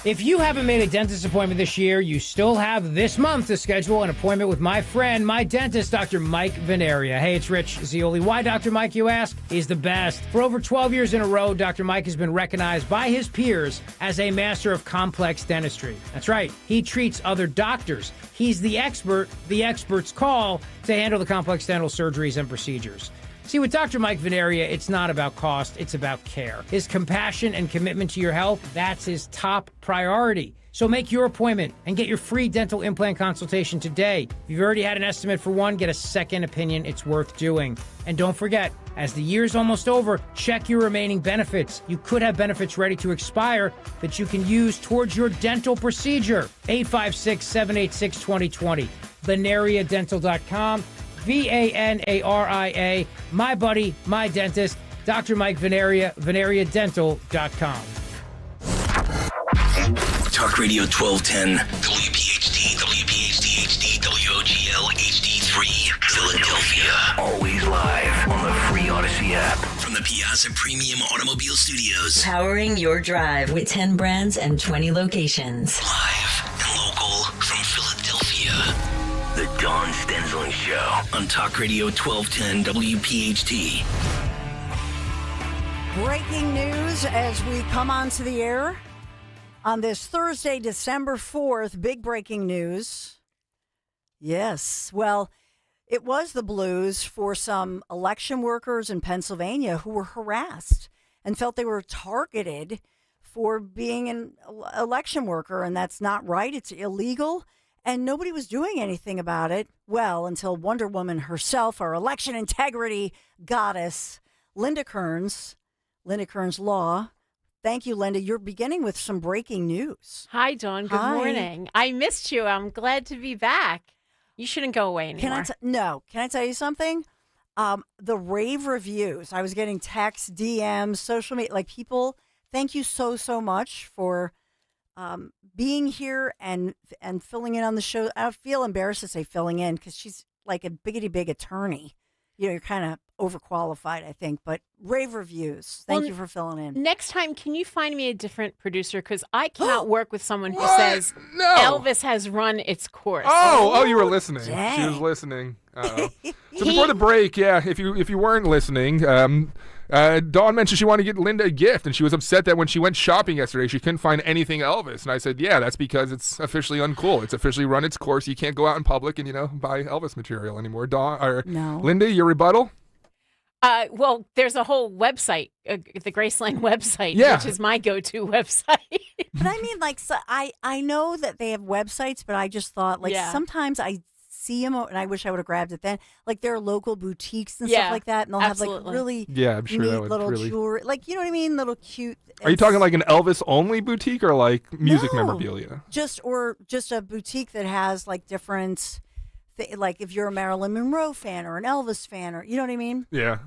If you haven't made a dentist appointment this year, you still have this month to schedule an appointment with my friend, my dentist, Dr. Mike Veneria. Hey, it's Rich Zioli. Why Dr. Mike, you ask? He's the best. For over 12 years in a row, Dr. Mike has been recognized by his peers as a master of complex dentistry. That's right. He treats other doctors. He's the expert the experts call to handle the complex dental surgeries and procedures. See, with Dr. Mike Veneria, it's not about cost, it's about care. His compassion and commitment to your health, that's his top priority. So make your appointment and get your free dental implant consultation today. If you've already had an estimate for one, get a second opinion. It's worth doing. And don't forget, as the year's almost over, check your remaining benefits. You could have benefits ready to expire that you can use towards your dental procedure. 856-786-2020. VeneriaDental.com. Venaria, my buddy, my dentist, Dr. Mike Veneria, VeneriaDental.com. Talk Radio 1210, WPHT, WPHT HD, WOGL HD3, Philadelphia. Always live on the free Odyssey app. From the Piazza Premium Automobile Studios. Powering your drive with 10 brands and 20 locations. Live and local from Philadelphia. The Dawn Stenzelin Show on Talk Radio 1210 WPHT. Breaking news as we come onto the air on this Thursday, December 4th. Big breaking news. Yes, well, it was the blues for some election workers in Pennsylvania who were harassed and felt they were targeted for being an election worker, and that's not right. It's illegal, and nobody was doing anything about it. Well, until Wonder Woman herself, our election integrity goddess, Linda Kearns Law. Thank you, Linda. You're beginning with some breaking news. Hi, Dawn. Good morning. I missed you. I'm glad to be back. You shouldn't go away anymore. Can I tell you something? The rave reviews. I was getting texts, DMs, social media, like people. Thank you so much for being here and filling in on the show. I feel embarrassed to say filling in because she's like a biggity big attorney. You know, you're kind of overqualified, I think. But rave reviews. Thank you for filling in. Next time, can you find me a different producer? Because I cannot work with someone who says Elvis has run its course. Oh, you were listening. Dang. She was listening. So before the break, if you weren't listening, Dawn mentioned she wanted to get Linda a gift, and she was upset that when she went shopping yesterday, she couldn't find anything Elvis. And I said, yeah, that's because it's officially uncool. It's officially run its course. You can't go out in public and, buy Elvis material anymore. Linda, your rebuttal? Well, there's a whole website, the Graceland website, which is my go-to website. But I mean, I know that they have websites, but I just thought, sometimes I see them, and I wish I would have grabbed it then. Like, there are local boutiques and stuff like that, and they'll have, really I'm sure neat that would little really... jewelry. Like, you know what I mean? Little cute... Are you talking like an Elvis-only boutique or like music memorabilia? Just a boutique that has, like, different... like, if you're a Marilyn Monroe fan or an Elvis fan, or... You know what I mean? Yeah.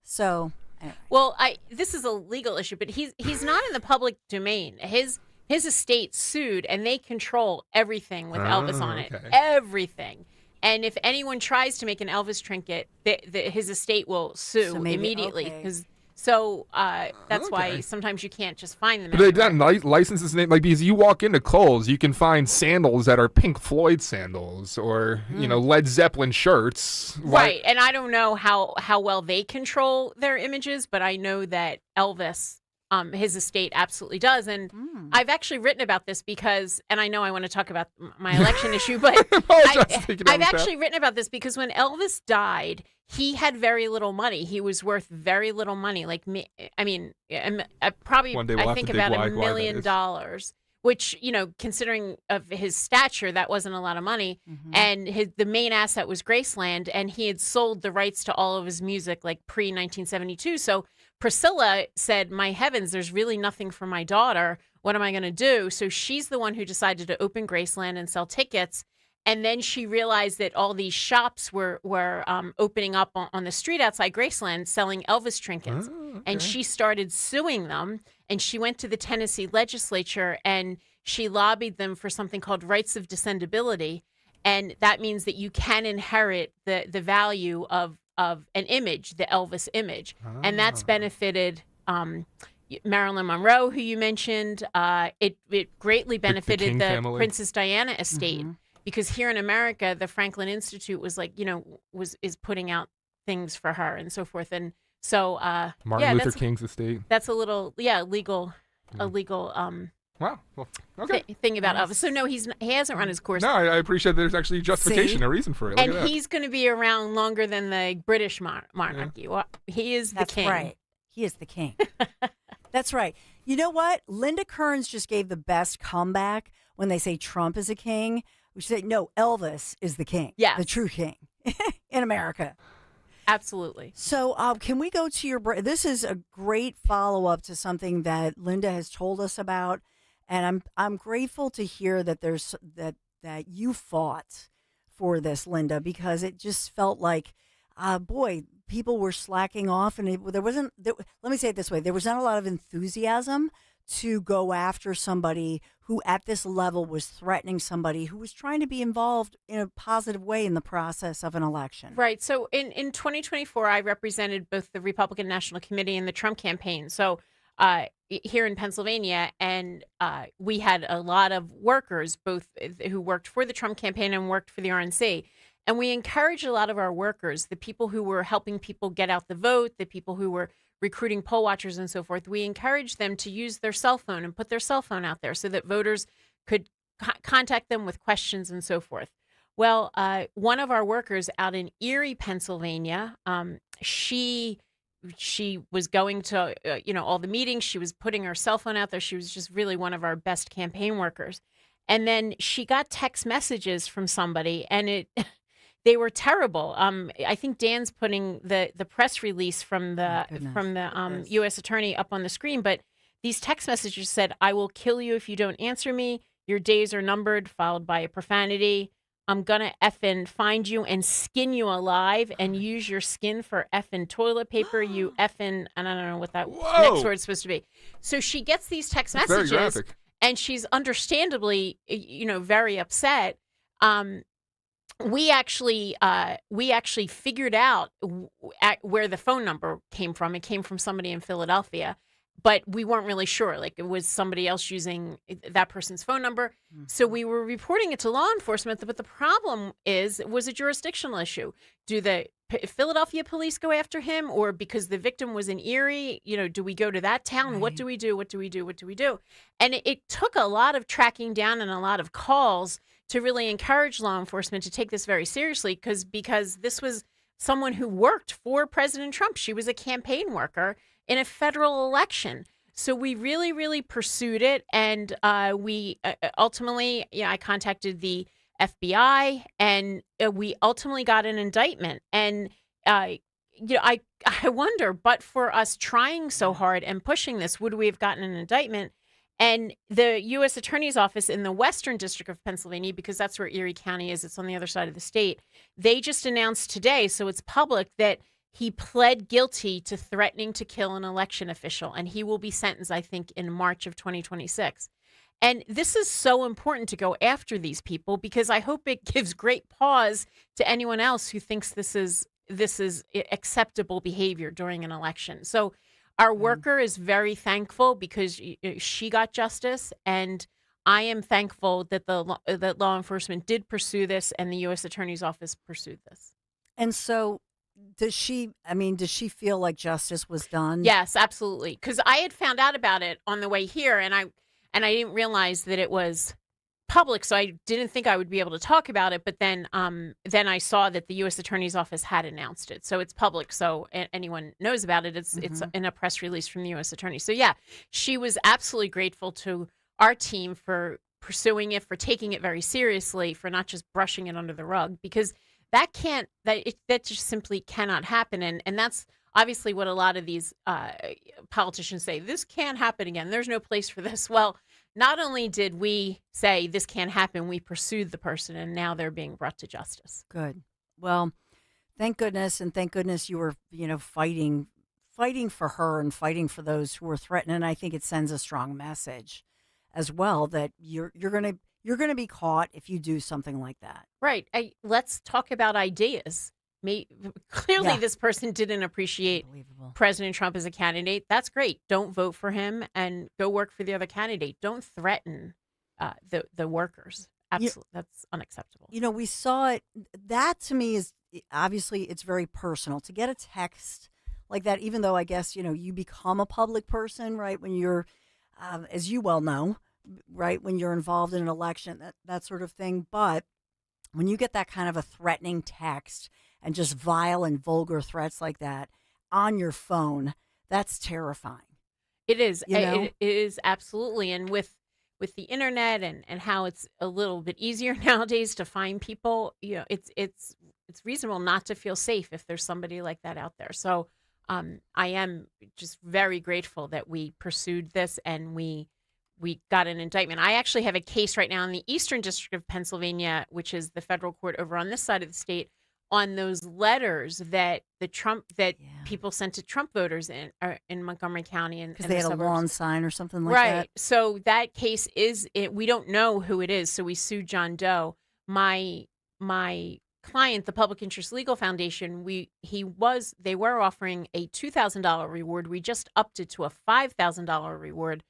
So... Anyway. Well, this is a legal issue, but he's not in the public domain. His estate sued, and they control everything with Elvis on it. Everything. And if anyone tries to make an Elvis trinket, his estate will sue immediately. That's why sometimes you can't just find them. But they don't license his name, because you walk into Kohl's, you can find sandals that are Pink Floyd sandals or Led Zeppelin shirts. Right, and I don't know how well they control their images, but I know that Elvis, his estate absolutely does. And I've actually written about this because, and I know I want to talk about my election issue, but I've actually written about this because when Elvis died, he had very little money. He was worth very little money. Like, I think about $1 million, which, considering of his stature, that wasn't a lot of money. And the main asset was Graceland, and he had sold the rights to all of his music like pre-1972. So Priscilla said, my heavens, there's really nothing for my daughter. What am I going to do? So she's the one who decided to open Graceland and sell tickets. And then she realized that all these shops were opening up on the street outside Graceland selling Elvis trinkets. And she started suing them. And she went to the Tennessee legislature and she lobbied them for something called rights of descendability. And that means that you can inherit the value of an image, the Elvis image. And that's benefited Marilyn Monroe, who you mentioned. It greatly benefited the Princess Diana estate. Because here in America, the Franklin Institute was is putting out things for her and so forth. And so Martin Luther King's estate. That's a little legal wow. Well, okay. Thing about Elvis. So no, he hasn't run his course. No, I appreciate there's actually justification, a reason for it. And he's going to be around longer than the British monarchy. Yeah. Well, he is the king. That's right. He is the king. That's right. You know what? Linda Kearns just gave the best comeback when they say Trump is a king. We should say, no, Elvis is the king. Yeah. The true king in America. Absolutely. So can we go to your this is a great follow-up to something that Linda has told us about. And I'm grateful to hear that there's that you fought for this, Linda, because it just felt like, people were slacking off, and let me say it this way. There was not a lot of enthusiasm to go after somebody who at this level was threatening somebody who was trying to be involved in a positive way in the process of an election. Right. So in 2024, I represented both the Republican National Committee and the Trump campaign. So here in Pennsylvania, and we had a lot of workers, both who worked for the Trump campaign and worked for the RNC. And we encouraged a lot of our workers, the people who were helping people get out the vote, the people who were recruiting poll watchers and so forth, we encouraged them to use their cell phone and put their cell phone out there so that voters could contact them with questions and so forth. Well, one of our workers out in Erie, Pennsylvania, she she was going to, all the meetings. She was putting her cell phone out there. She was just really one of our best campaign workers. And then she got text messages from somebody, and they were terrible. I think Dan's putting the press release from the U.S. attorney up on the screen, but these text messages said, "I will kill you if you don't answer me. Your days are numbered," followed by a profanity. "I'm gonna effing find you and skin you alive and use your skin for effing toilet paper. You effing," and I don't know what that next word's supposed to be. So she gets these text messages, very graphic. And she's understandably, very upset. We actually figured out where the phone number came from. It came from somebody in Philadelphia, but we weren't really sure. Like, it was somebody else using that person's phone number. So we were reporting it to law enforcement. But the problem was a jurisdictional issue. Do the Philadelphia police go after him, or because the victim was in Erie, do we go to that town? Right. What do we do? What do we do? What do we do? And it took a lot of tracking down and a lot of calls to really encourage law enforcement to take this very seriously, because this was someone who worked for President Trump. She was a campaign worker in a federal election. So we really, really pursued it. And we ultimately, I contacted the FBI, and we ultimately got an indictment. And, I wonder, but for us trying so hard and pushing this, would we have gotten an indictment? And the U.S. Attorney's Office in the Western District of Pennsylvania, because that's where Erie County is, it's on the other side of the state, they just announced today, so it's public, that he pled guilty to threatening to kill an election official, and he will be sentenced, I think, in March of 2026. And this is so important to go after these people, because I hope it gives great pause to anyone else who thinks this is acceptable behavior during an election. So our worker is very thankful because she got justice, and I am thankful that that law enforcement did pursue this, and the U.S. Attorney's Office pursued this. And so, does she feel like justice was done? Yes, absolutely. Because I had found out about it on the way here, and I didn't realize that it was public, so I didn't think I would be able to talk about it. But then I saw that the U.S. Attorney's Office had announced it, so it's public, so anyone knows about it. It's in a press release from the U.S. Attorney. So yeah, she was absolutely grateful to our team for pursuing it, for taking it very seriously, for not just brushing it under the rug, because that just simply cannot happen, and that's obviously what a lot of these politicians say. This can't happen again. There's no place for this. Well, not only did we say this can't happen, we pursued the person, and now they're being brought to justice. Good. Well, thank goodness, and thank goodness you were, fighting for her and fighting for those who were threatened. And I think it sends a strong message as well that you're gonna be caught if you do something like that. Right. Let's talk about ideas. Clearly, this person didn't appreciate President Trump as a candidate. That's great. Don't vote for him and go work for the other candidate. Don't threaten the workers. Absolutely, that's unacceptable. We saw it. That to me is obviously it's very personal to get a text like that. Even though I guess you become a public person, right? When you're, as you well know, right, when you're involved in an election, that sort of thing. But when you get that kind of a threatening text and just vile and vulgar threats like that on your phone, that's terrifying. It is. It is absolutely. And with the internet and how it's a little bit easier nowadays to find people, it's reasonable not to feel safe if there's somebody like that out there. So I am just very grateful that we pursued this and we got an indictment. I actually have a case right now in the Eastern District of Pennsylvania, which is the federal court over on this side of the state, on those letters that people sent to Trump voters in Montgomery County and because they had a lawn sign or something like that. Right. So that case we don't know who it is. So we sued John Doe. My client, the Public Interest Legal Foundation, they were offering a $2,000 reward. We just upped it to a $5,000 reward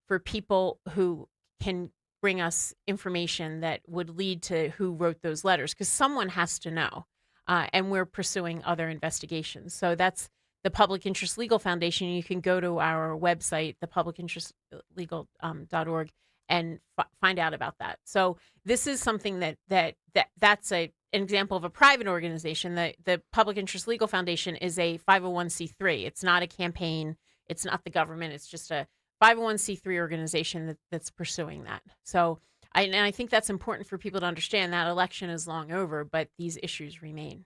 for people who can bring us information that would lead to who wrote those letters, because someone has to know. And we're pursuing other investigations. So that's the Public Interest Legal Foundation. You can go to our website, thepublicinterestlegal.org, and find out about that. So this is something that's a an example of a private organization. The Public Interest Legal Foundation is a 501c3. It's not a campaign. It's not the government. It's just a 501c3 organization that's pursuing that. So I think that's important for people to understand. That election is long over, but these issues remain.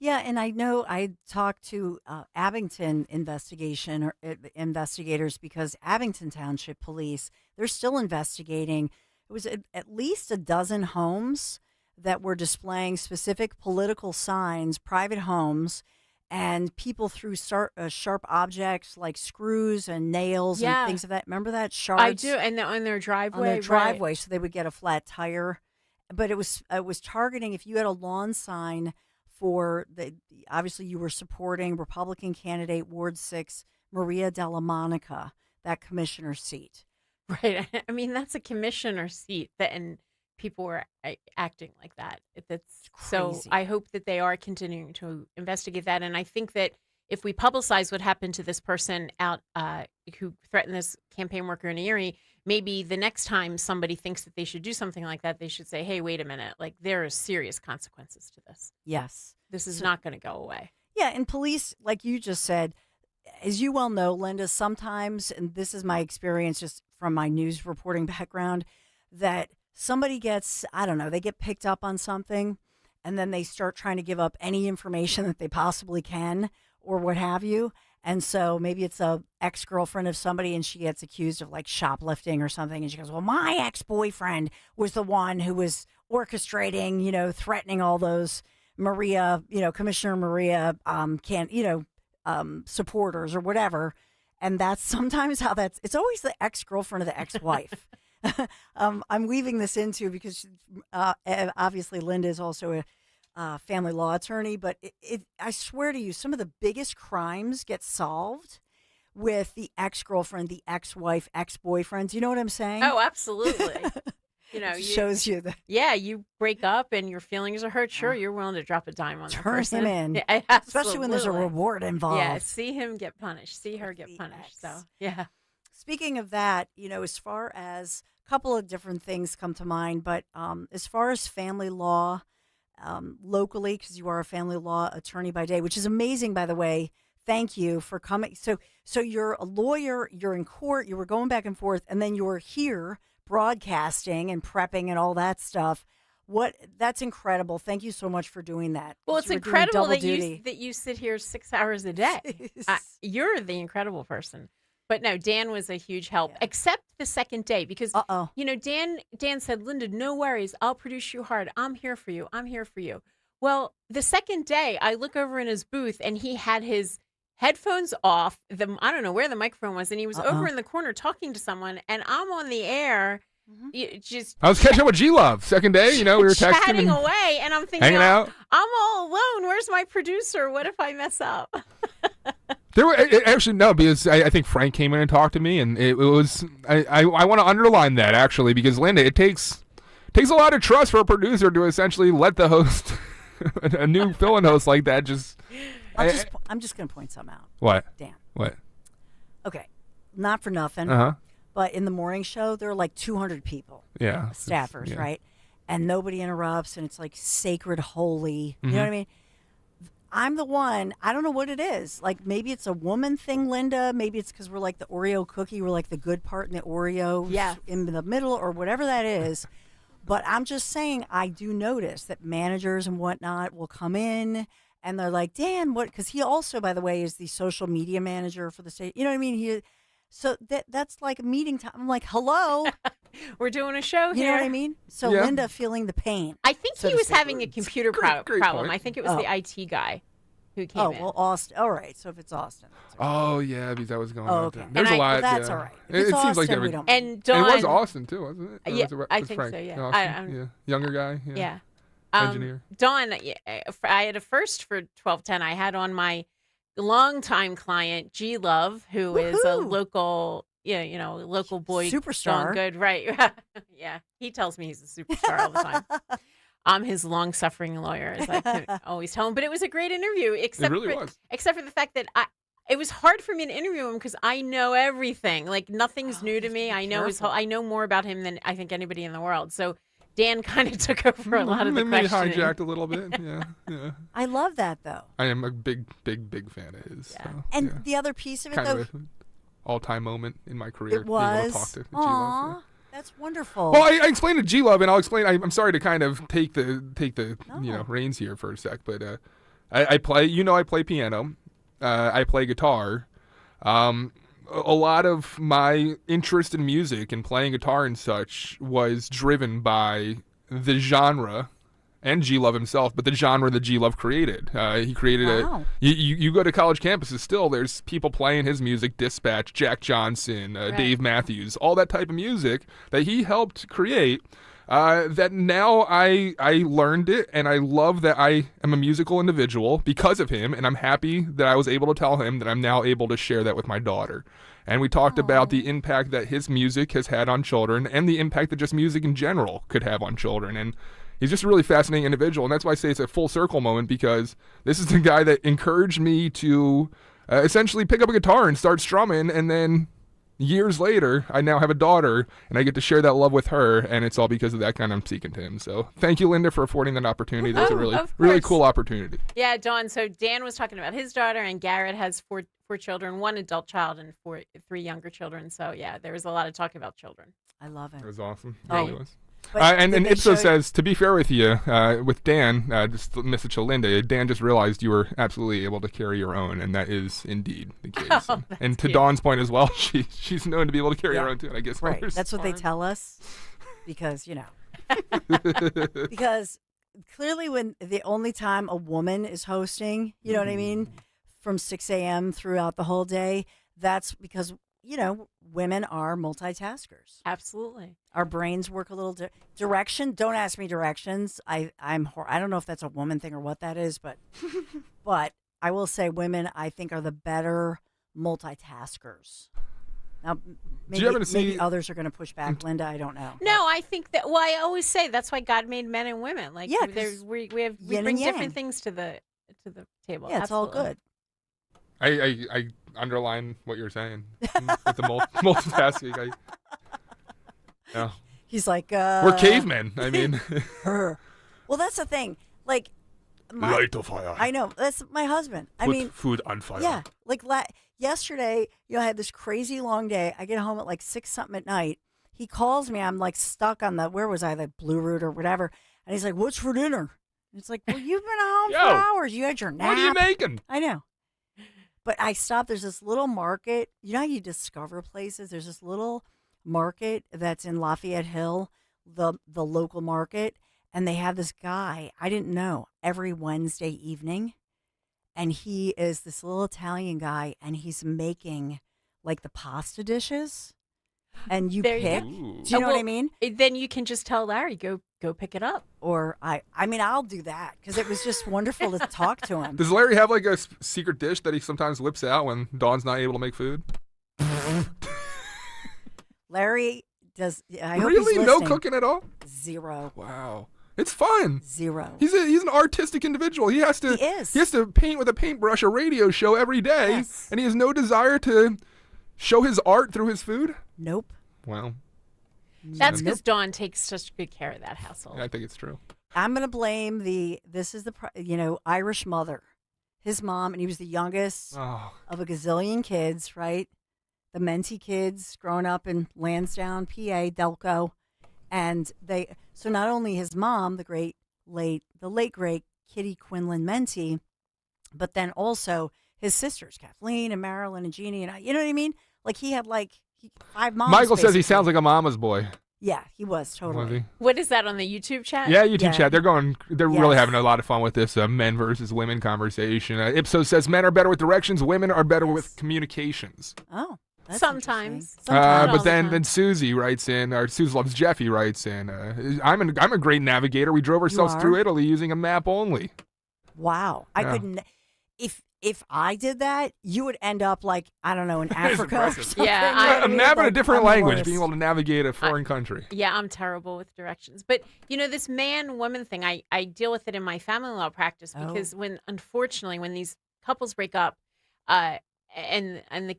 Yeah, and I know I talked to Abington investigators because Abington Township Police, they're still investigating. It was at least a dozen homes that were displaying specific political signs, private homes, and people threw sharp objects like screws and nails and things of that. Remember that? Shards? I do, and on their driveway. On their driveway, right. So they would get a flat tire. But it was targeting, if you had a lawn sign for obviously you were supporting Republican candidate Ward 6, Maria Della Monica, that commissioner seat. Right. I mean, that's a commissioner seat, and people were acting like that. That's crazy. So I hope that they are continuing to investigate that. And I think that if we publicize what happened to this person out who threatened this campaign worker in Erie, maybe the next time somebody thinks that they should do something like that, they should say, hey, wait a minute, like there are serious consequences to this. Yes. This is not going to go away. Yeah, and police, like you just said, as you well know, Linda, sometimes, and this is my experience just from my news reporting background, that somebody gets, I don't know, they get picked up on something, and then they start trying to give up any information that they possibly can or what have you. And so maybe it's a ex-girlfriend of somebody and she gets accused of like shoplifting or something. And she goes, well, my ex-boyfriend was the one who was orchestrating, threatening all those Maria, Commissioner Maria, supporters or whatever. And that's sometimes how it's always the ex-girlfriend of the ex-wife. I'm weaving this into because obviously Linda is also a family law attorney, but I swear to you, some of the biggest crimes get solved with the ex-girlfriend, the ex-wife, ex-boyfriends. You know what I'm saying? Oh, absolutely. Shows you that. Yeah, you break up and your feelings are hurt. Sure, you're willing to drop a dime on that person. Turn him in. Yeah, especially when there's a reward involved. Yeah, see him get punished. See her get punished. So, yeah. Speaking of that, as far as a couple of different things come to mind, but as far as family law, locally, because you are a family law attorney by day, which is amazing, by the way. Thank you for coming. So you're a lawyer, you're in court, you were going back and forth, and then you're here broadcasting and prepping and all that stuff. That's incredible. Thank you so much for doing that. Well, it's incredible that you sit here 6 hours a day. You're the incredible person. But no, Dan was a huge help, except the second day, because Dan said, Linda, no worries. I'll produce you hard. I'm here for you. I'm here for you. Well, the second day, I look over in his booth, and he had his headphones off. I don't know where the microphone was, and he was over in the corner talking to someone, and I'm on the air. I was catching up with G-Love. Second day, we were texting chatting away, and I'm thinking, hanging out. I'm all alone. Where's my producer? What if I mess up? Actually, no, because I think Frank came in and talked to me, and it was I want to underline that, actually, because, Linda, it takes a lot of trust for a producer to essentially let the host, a new fill-in host like that, just... I'm just going to point something out. What? Dan. What? Okay, not for nothing, but in the morning show, there are like 200 people. Yeah. Staffers, right? And nobody interrupts, and it's like sacred, holy. You know what I mean? I'm the one, I don't know what it is. Like, maybe it's a woman thing, Linda. Maybe it's because we're like the Oreo cookie. We're like the good part in the Oreo in the middle or whatever that is. But I'm just saying, I do notice that managers and whatnot will come in and they're like, Dan, what? Because he also, by the way, is the social media manager for the state. You know what I mean? So that's like a meeting time. I'm like, hello. We're doing a show here. You know what I mean? So Linda feeling the pain. I think he was having a computer problem. Point. I think it was the IT guy who came in. Oh, well, Austin. All right. So if it's Austin. Oh, yeah, because that was going on. Okay. There's a lot. Well, that's all right. It seems like there. And Dawn, it was Austin, too, wasn't it? Yeah, I think Frank? So, yeah. Austin, younger guy. Yeah. Engineer. Dawn, I had a first for 1210. I had on my longtime client, G Love, who is a local... local boy. Superstar. Good, right. Yeah, he tells me he's a superstar all the time. I'm his long-suffering lawyer, as I could always tell him. But it was a great interview, except for the fact that it was hard for me to interview him because I know everything. Like, nothing's new to me. I know more about him than I think anybody in the world. So Dan kind of took over a lot of the Maybe questioning. hijacked a little bit. Yeah, yeah. I love that though. I am a big fan of his. Yeah. So, And yeah. the other piece of it, kind though, of an all-time moment in my career. it was. Being able to talk to Aw, G-Love. Yeah. that's wonderful. Well, I explained to G-Love, and I'll explain. I'm sorry to kind of take the reins here for a sec, but I play. I play piano. I play guitar. A lot of my interest in music and playing guitar and such was driven by the genre and G-Love himself, but the genre that G-Love created. He created you go to college campuses still, there's people playing his music, Dispatch, Jack Johnson, Dave Matthews, all that type of music that he helped create. That now I learned it, and I love that I am a musical individual because of him, and I'm happy that I was able to tell him that I'm now able to share that with my daughter. And we talked about the impact that his music has had on children and the impact that just music in general could have on children. And he's just a really fascinating individual, and that's why I say it's a full circle moment, because this is the guy that encouraged me to essentially pick up a guitar and start strumming, and then years later, I now have a daughter, and I get to share that love with her, and it's all because of that kind of seeking to him. So thank you, Linda, for affording that opportunity. That's a really cool opportunity. Yeah, Dawn. So Dan was talking about his daughter, and Garrett has four children, one adult child and three younger children. So yeah, there was a lot of talk about children. I love it. It was awesome. It Oh. really was. But and did they Ipso show- says, to be fair with you, with Dan, just a message to Linda, Dan just realized you were absolutely able to carry your own, and that is indeed the case. Oh, and to cute. Dawn's point as well, she's known to be able to carry her own too, and I guess Right. others. That's what they tell us because, because clearly when the only time a woman is hosting, you know what I mean, from 6 a.m. throughout the whole day, that's because, women are multitaskers. Absolutely. Our brains work a little direction. Don't ask me directions. I don't know if that's a woman thing or what that is, but I will say women, I think, are the better multitaskers. Now, maybe others are going to push back. Linda, I don't know. No, I think that. Well, I always say that's why God made men and women. Like, Yeah, we yin bring and different yang. things to the table. Yeah, it's all Absolutely. good. I underline what you're saying with the multitasking. Yeah. He's like, we're cavemen. I mean, well, that's the thing. Like, light a fire. I know that's my husband. I Put mean, food on fire. yeah. Like yesterday, I had this crazy long day. I get home at like 6 something at night. He calls me. I'm like stuck on where was I? The Blue Route or whatever. And he's like, "What's for dinner?" And it's like, "Well, you've been home for hours. You had your nap. What are you making?" I know. But I stopped. There's this little market. You know how you discover places? There's this little market that's in Lafayette Hill, the local market, and they have this guy I didn't know every Wednesday evening, and he is this little Italian guy, and he's making like the pasta dishes, and you There pick. you go. Do you know what I mean? Then you can just tell Larry, go pick it up. Or I mean, I'll do that because it was just wonderful to talk to him. Does Larry have like a secret dish that he sometimes whips out when Dawn's not able to make food? Larry does. I hope Really? he's No listening. cooking at all? Zero. Wow. It's fun. Zero. He's an artistic individual. He has to paint with a paintbrush a radio show every day, and he has no desire to show his art through his food. Nope. Wow. That's because Dawn takes such good care of that household. I think it's true. I'm going to blame Irish mother, his mom, and he was the youngest of a gazillion kids, right? The Menti kids growing up in Lansdowne, PA, Delco. And so not only his mom, the late great Kitty Quinlan Menti, but then also his sisters, Kathleen and Marilyn and Jeannie. And you know what I mean? Like he had 5 moms. Michael says he basically. sounds like a mama's boy. Yeah, he was totally. Was he? What is that on the YouTube chat? Yeah, YouTube chat. They're really Yes. having a lot of fun with this men versus women conversation. Ipsos says men are better with directions, women are better with communications. Oh, that's Sometimes. But then Susie writes in, or Susie Loves Jeffy writes in, I'm a great navigator. We drove ourselves are? through Italy using a map only. Wow. I Yeah. couldn't. If I did that, you would end up in Africa or impressive. something. Yeah, You know what A mean? map in a Like, different I'm the language, worst. being able to navigate a foreign country. Yeah, I'm terrible with directions. But this man-woman thing, I deal with it in my family law practice because unfortunately, when these couples break up, and the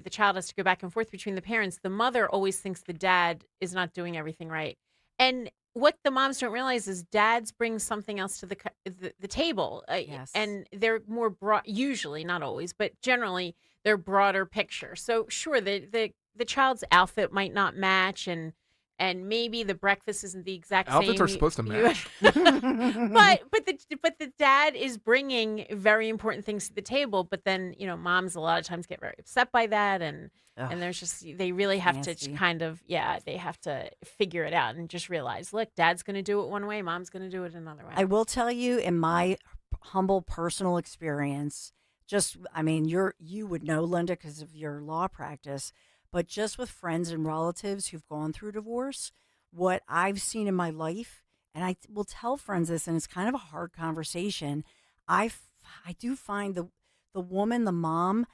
child has to go back and forth between the parents, the mother always thinks the dad is not doing everything right. And what the moms don't realize is dads bring something else to the table. Yes. And they're more broad, usually, not always, but generally they're broader picture. So sure, the child's outfit might not match, and maybe the breakfast isn't the exact Outfits same. are supposed to match. but the dad is bringing very important things to the table. But then moms a lot of times get very upset by that, and there's just they really have to kind of they have to figure it out and just realize, look, dad's going to do it one way, mom's going to do it another way. I will tell you, in my humble personal experience, you would know, Linda, because of your law practice. But just with friends and relatives who've gone through divorce, what I've seen in my life, and I will tell friends this, and it's kind of a hard conversation, I do find the woman, the mom,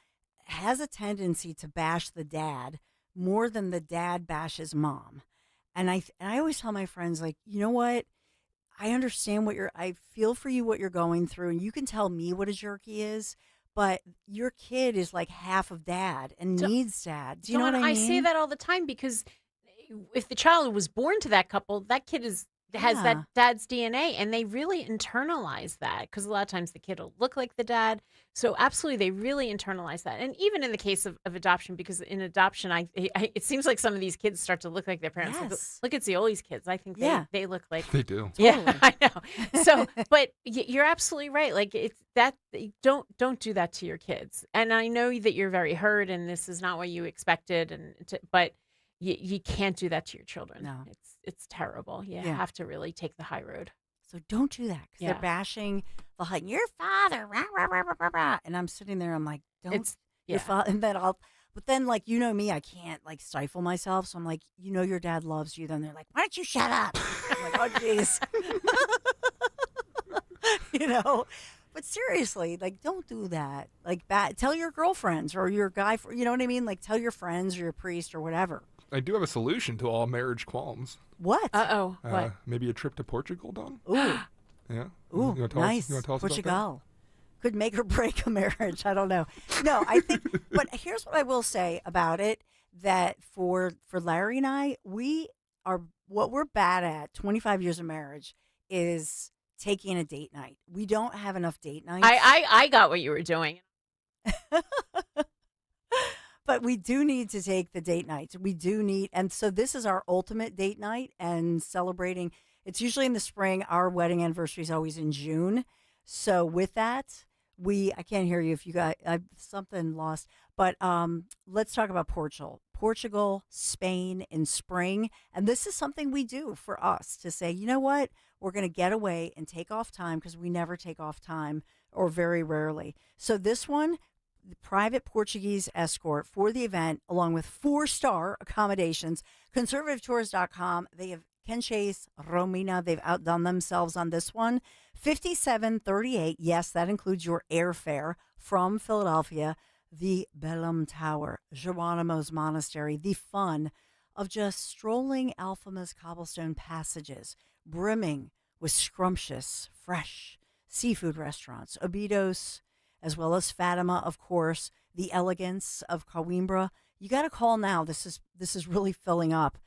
has a tendency to bash the dad more than the dad bashes mom. And I always tell my friends, like, you know what? I understand I feel for you, what you're going through, and you can tell me what a jerky is. But your kid is like half of dad and needs dad. Do you know what I mean? I say that all the time, because if the child was born to that couple, that kid has that dad's DNA, and they really internalize that, because a lot of times the kid will look like the dad. So absolutely, they really internalize that. And even in the case of adoption, because in adoption, it seems like some of these kids start to look like their parents. Yes. Look at Zioli's kids. I think they look like they do. Yeah, I know. So, but you're absolutely right. Like, it's that don't do that to your kids. And I know that you're very hurt, and this is not what you expected, but you can't do that to your children. No. It's terrible. You have to really take the high road. So don't do that, because they're bashing the high. Your father, rah, rah, rah, rah, rah. And I'm sitting there. I'm like, don't. Your father, and then But then, like, me, I can't like stifle myself. So I'm like, your dad loves you. Then they're like, why don't you shut up? I'm like, oh, jeez. But seriously, like, don't do that. Like, tell your girlfriends or your guy, you know what I mean? Like, tell your friends or your priest or whatever. I do have a solution to all marriage qualms. What? What? Maybe a trip to Portugal, Don? Ooh. Yeah. Ooh, you nice. You want to tell us Portugal. about Could make or break a marriage. I don't know. No, I think, but here's what I will say about it, that for Larry and I, what we're bad at, 25 years of marriage, is taking a date night. We don't have enough date nights. I got what you were doing. But we do need to take the date nights. We do need, and so this is our ultimate date night, and celebrating. It's usually in the spring. Our wedding anniversary is always in June. So with that, I can't hear you if you got something lost. But let's talk about Portugal, Spain in spring. And this is something we do for us to say, you know what? We're going to get away and take off time, because we never take off time, or very rarely. So this one, the private Portuguese escort for the event, along with 4-star accommodations. Conservativetours.com. They have Ken Chase, Romina. They've outdone themselves on this one. $57.38. Yes, that includes your airfare from Philadelphia, the Bellum Tower, Geronimo's Monastery, the fun of just strolling Alfama's cobblestone passages, brimming with scrumptious, fresh seafood restaurants, Obidos, as well as Fatima, of course, the elegance of Coimbra. You got to call now. This is really filling up.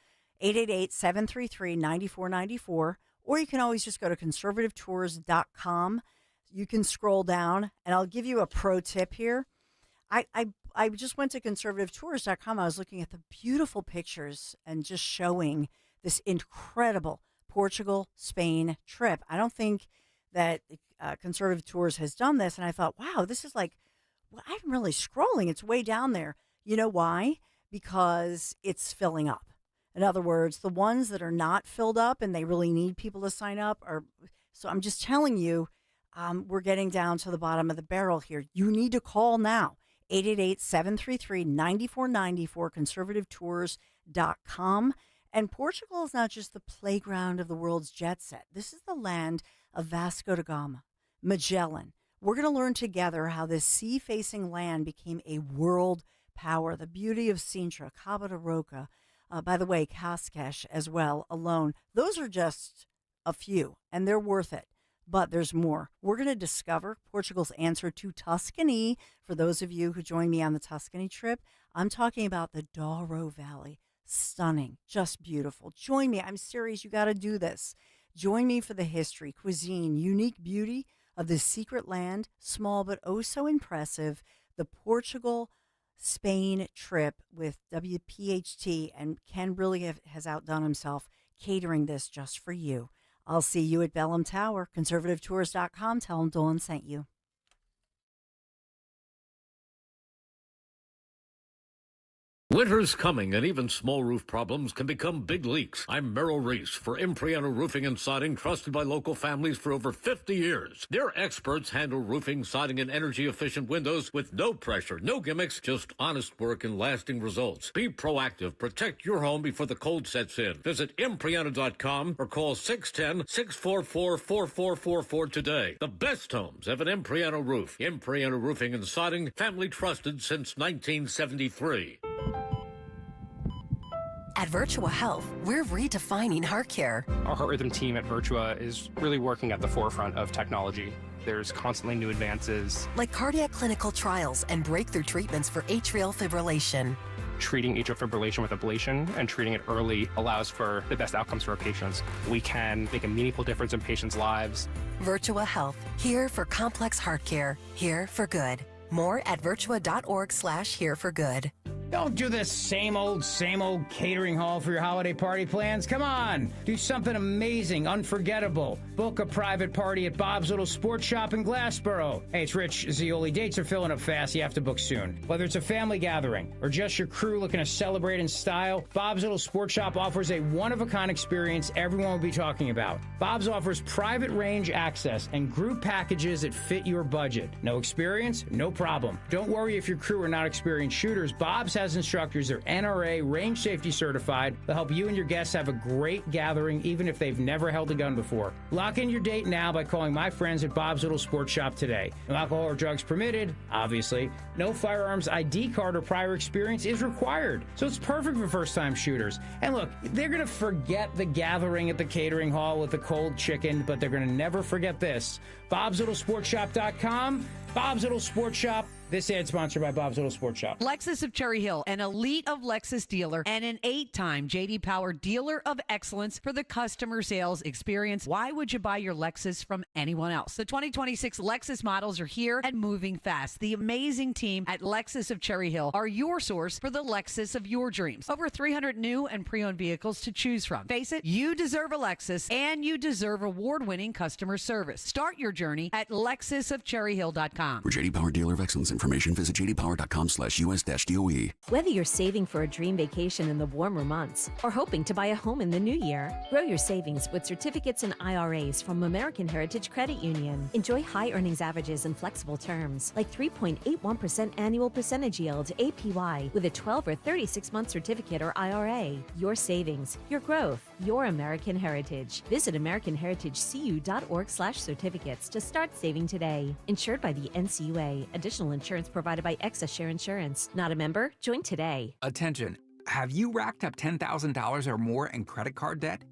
888-733-9494. Or you can always just go to conservativetours.com. You can scroll down, and I'll give you a pro tip here. I just went to conservativetours.com. I was looking at the beautiful pictures and just showing this incredible Portugal, Spain trip. I don't think that Conservative Tours has done this, and I thought, wow, this is like, well, I'm really scrolling. It's way down there. You know why? Because it's filling up. In other words, the ones that are not filled up and they really need people to sign up are. So I'm just telling you, we're getting down to the bottom of the barrel here. You need to call now. 888-733-9494, conservativetours.com. And Portugal is not just the playground of the world's jet set. This is the land of Vasco da Gama, Magellan. We're going to learn together how this sea-facing land became a world power. The beauty of Sintra, Cabo da Roca, by the way, Cascais as well, alone. Those are just a few, and they're worth it. But there's more. We're going to discover Portugal's answer to Tuscany. For those of you who joined me on the Tuscany trip, I'm talking about the Douro Valley, stunning, just beautiful. Join me. I'm serious. You got to do this. Join me for the history, cuisine, unique beauty of the secret land, small but oh so impressive, the Portugal, Spain trip with WPHT, and Ken really has outdone himself catering this just for you. I'll see you at Bellum Tower, conservativetours.com. Tell them Dawn sent you. Winter's coming, and even small roof problems can become big leaks. I'm Merrill Reese for Impriano Roofing and Siding, trusted by local families for over 50 years. Their experts handle roofing, siding, and energy-efficient windows with no pressure, no gimmicks, just honest work and lasting results. Be proactive. Protect your home before the cold sets in. Visit Impriano.com or call 610-644-4444 today. The best homes have an Impriano roof. Impriano Roofing and Siding, family trusted since 1973. At Virtua Health, we're redefining heart care. Our heart rhythm team at Virtua is really working at the forefront of technology. There's constantly new advances. Like cardiac clinical trials and breakthrough treatments for atrial fibrillation. Treating atrial fibrillation with ablation and treating it early allows for the best outcomes for our patients. We can make a meaningful difference in patients' lives. Virtua Health, here for complex heart care, here for good. More at virtua.org/hereforgood. Don't do this same old catering hall for your holiday party plans. Come on, do something amazing, unforgettable. Book a private party at Bob's Little Sports Shop in Glassboro. Hey, it's Rich Zioli. Dates are filling up fast. You have to book soon. Whether it's a family gathering or just your crew looking to celebrate in style, Bob's Little Sports Shop offers a one-of-a-kind experience everyone will be talking about. Bob's offers private range access and group packages that fit your budget. No experience? No problem. Don't worry if your crew are not experienced shooters. Bob's has instructors. They're NRA range safety certified. They'll help you and your guests have a great gathering even if they've never held a gun before. Lock in your date now by calling my friends at Bob's Little Sports Shop today. No alcohol or drugs permitted, obviously. No firearms ID card or prior experience is required. So it's perfect for first-time shooters. And look, they're going to forget the gathering at the catering hall with the cold chicken, but they're going to never forget this. Bob'sLittleSportsShop.com. Bob's Little Sports Shop. This ad sponsored by Bob's Little Sports Shop. Lexus of Cherry Hill, an elite of Lexus dealer and an 8-time J.D. Power Dealer of Excellence for the customer sales experience. Why would you buy your Lexus from anyone else? The 2026 Lexus models are here and moving fast. The amazing team at Lexus of Cherry Hill are your source for the Lexus of your dreams. Over 300 new and pre-owned vehicles to choose from. Face it, you deserve a Lexus and you deserve award-winning customer service. Start your journey at LexusofCherryHill.com. For J.D. Power Dealer of Excellence information, visit jdpower.com/US-DOE. Whether you're saving for a dream vacation in the warmer months or hoping to buy a home in the new year, grow your savings with certificates and IRAs from American Heritage Credit Union. Enjoy high earnings averages and flexible terms, like 3.81% annual percentage yield APY with a 12 or 36-month certificate or IRA. Your savings, your growth, your American Heritage. Visit AmericanHeritageCU.org/certificates to start saving today. Insured by the NCUA. Additional insurance provided by Excess Share Insurance. Not a member? Join today. Attention. Have you racked up $10,000 or more in credit card debt?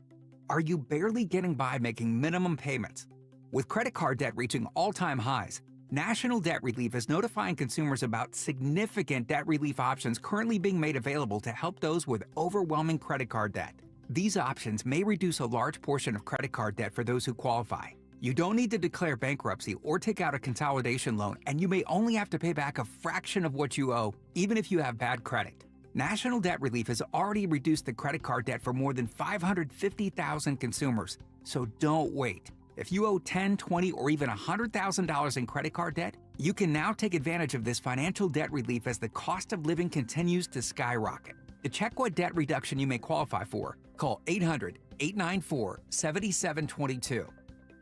Are you barely getting by making minimum payments? With credit card debt reaching all-time highs, National Debt Relief is notifying consumers about significant debt relief options currently being made available to help those with overwhelming credit card debt. These options may reduce a large portion of credit card debt for those who qualify. You don't need to declare bankruptcy or take out a consolidation loan, and you may only have to pay back a fraction of what you owe, even if you have bad credit. National Debt Relief has already reduced the credit card debt for more than 550,000 consumers, so don't wait. If you owe $10,000, $20,000, or even $100,000 in credit card debt, you can now take advantage of this financial debt relief as the cost of living continues to skyrocket. To check what debt reduction you may qualify for, call 800-894-7722.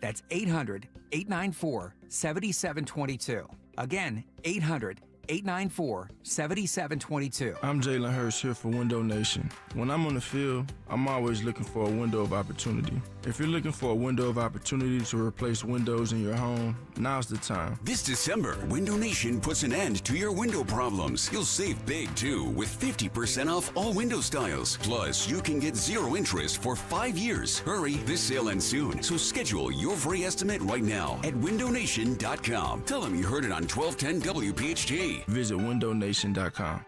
That's 800-894-7722. Again, 800-894-7722. I'm Jalen Hurst here for Window Nation. When I'm on the field, I'm always looking for a window of opportunity. If you're looking for a window of opportunity to replace windows in your home, now's the time. This December, Window Nation puts an end to your window problems. You'll save big, too, with 50% off all window styles. Plus, you can get 0 interest for 5 years. Hurry, this sale ends soon, so schedule your free estimate right now at windownation.com. Tell them you heard it on 1210 WPHT. Visit windownation.com.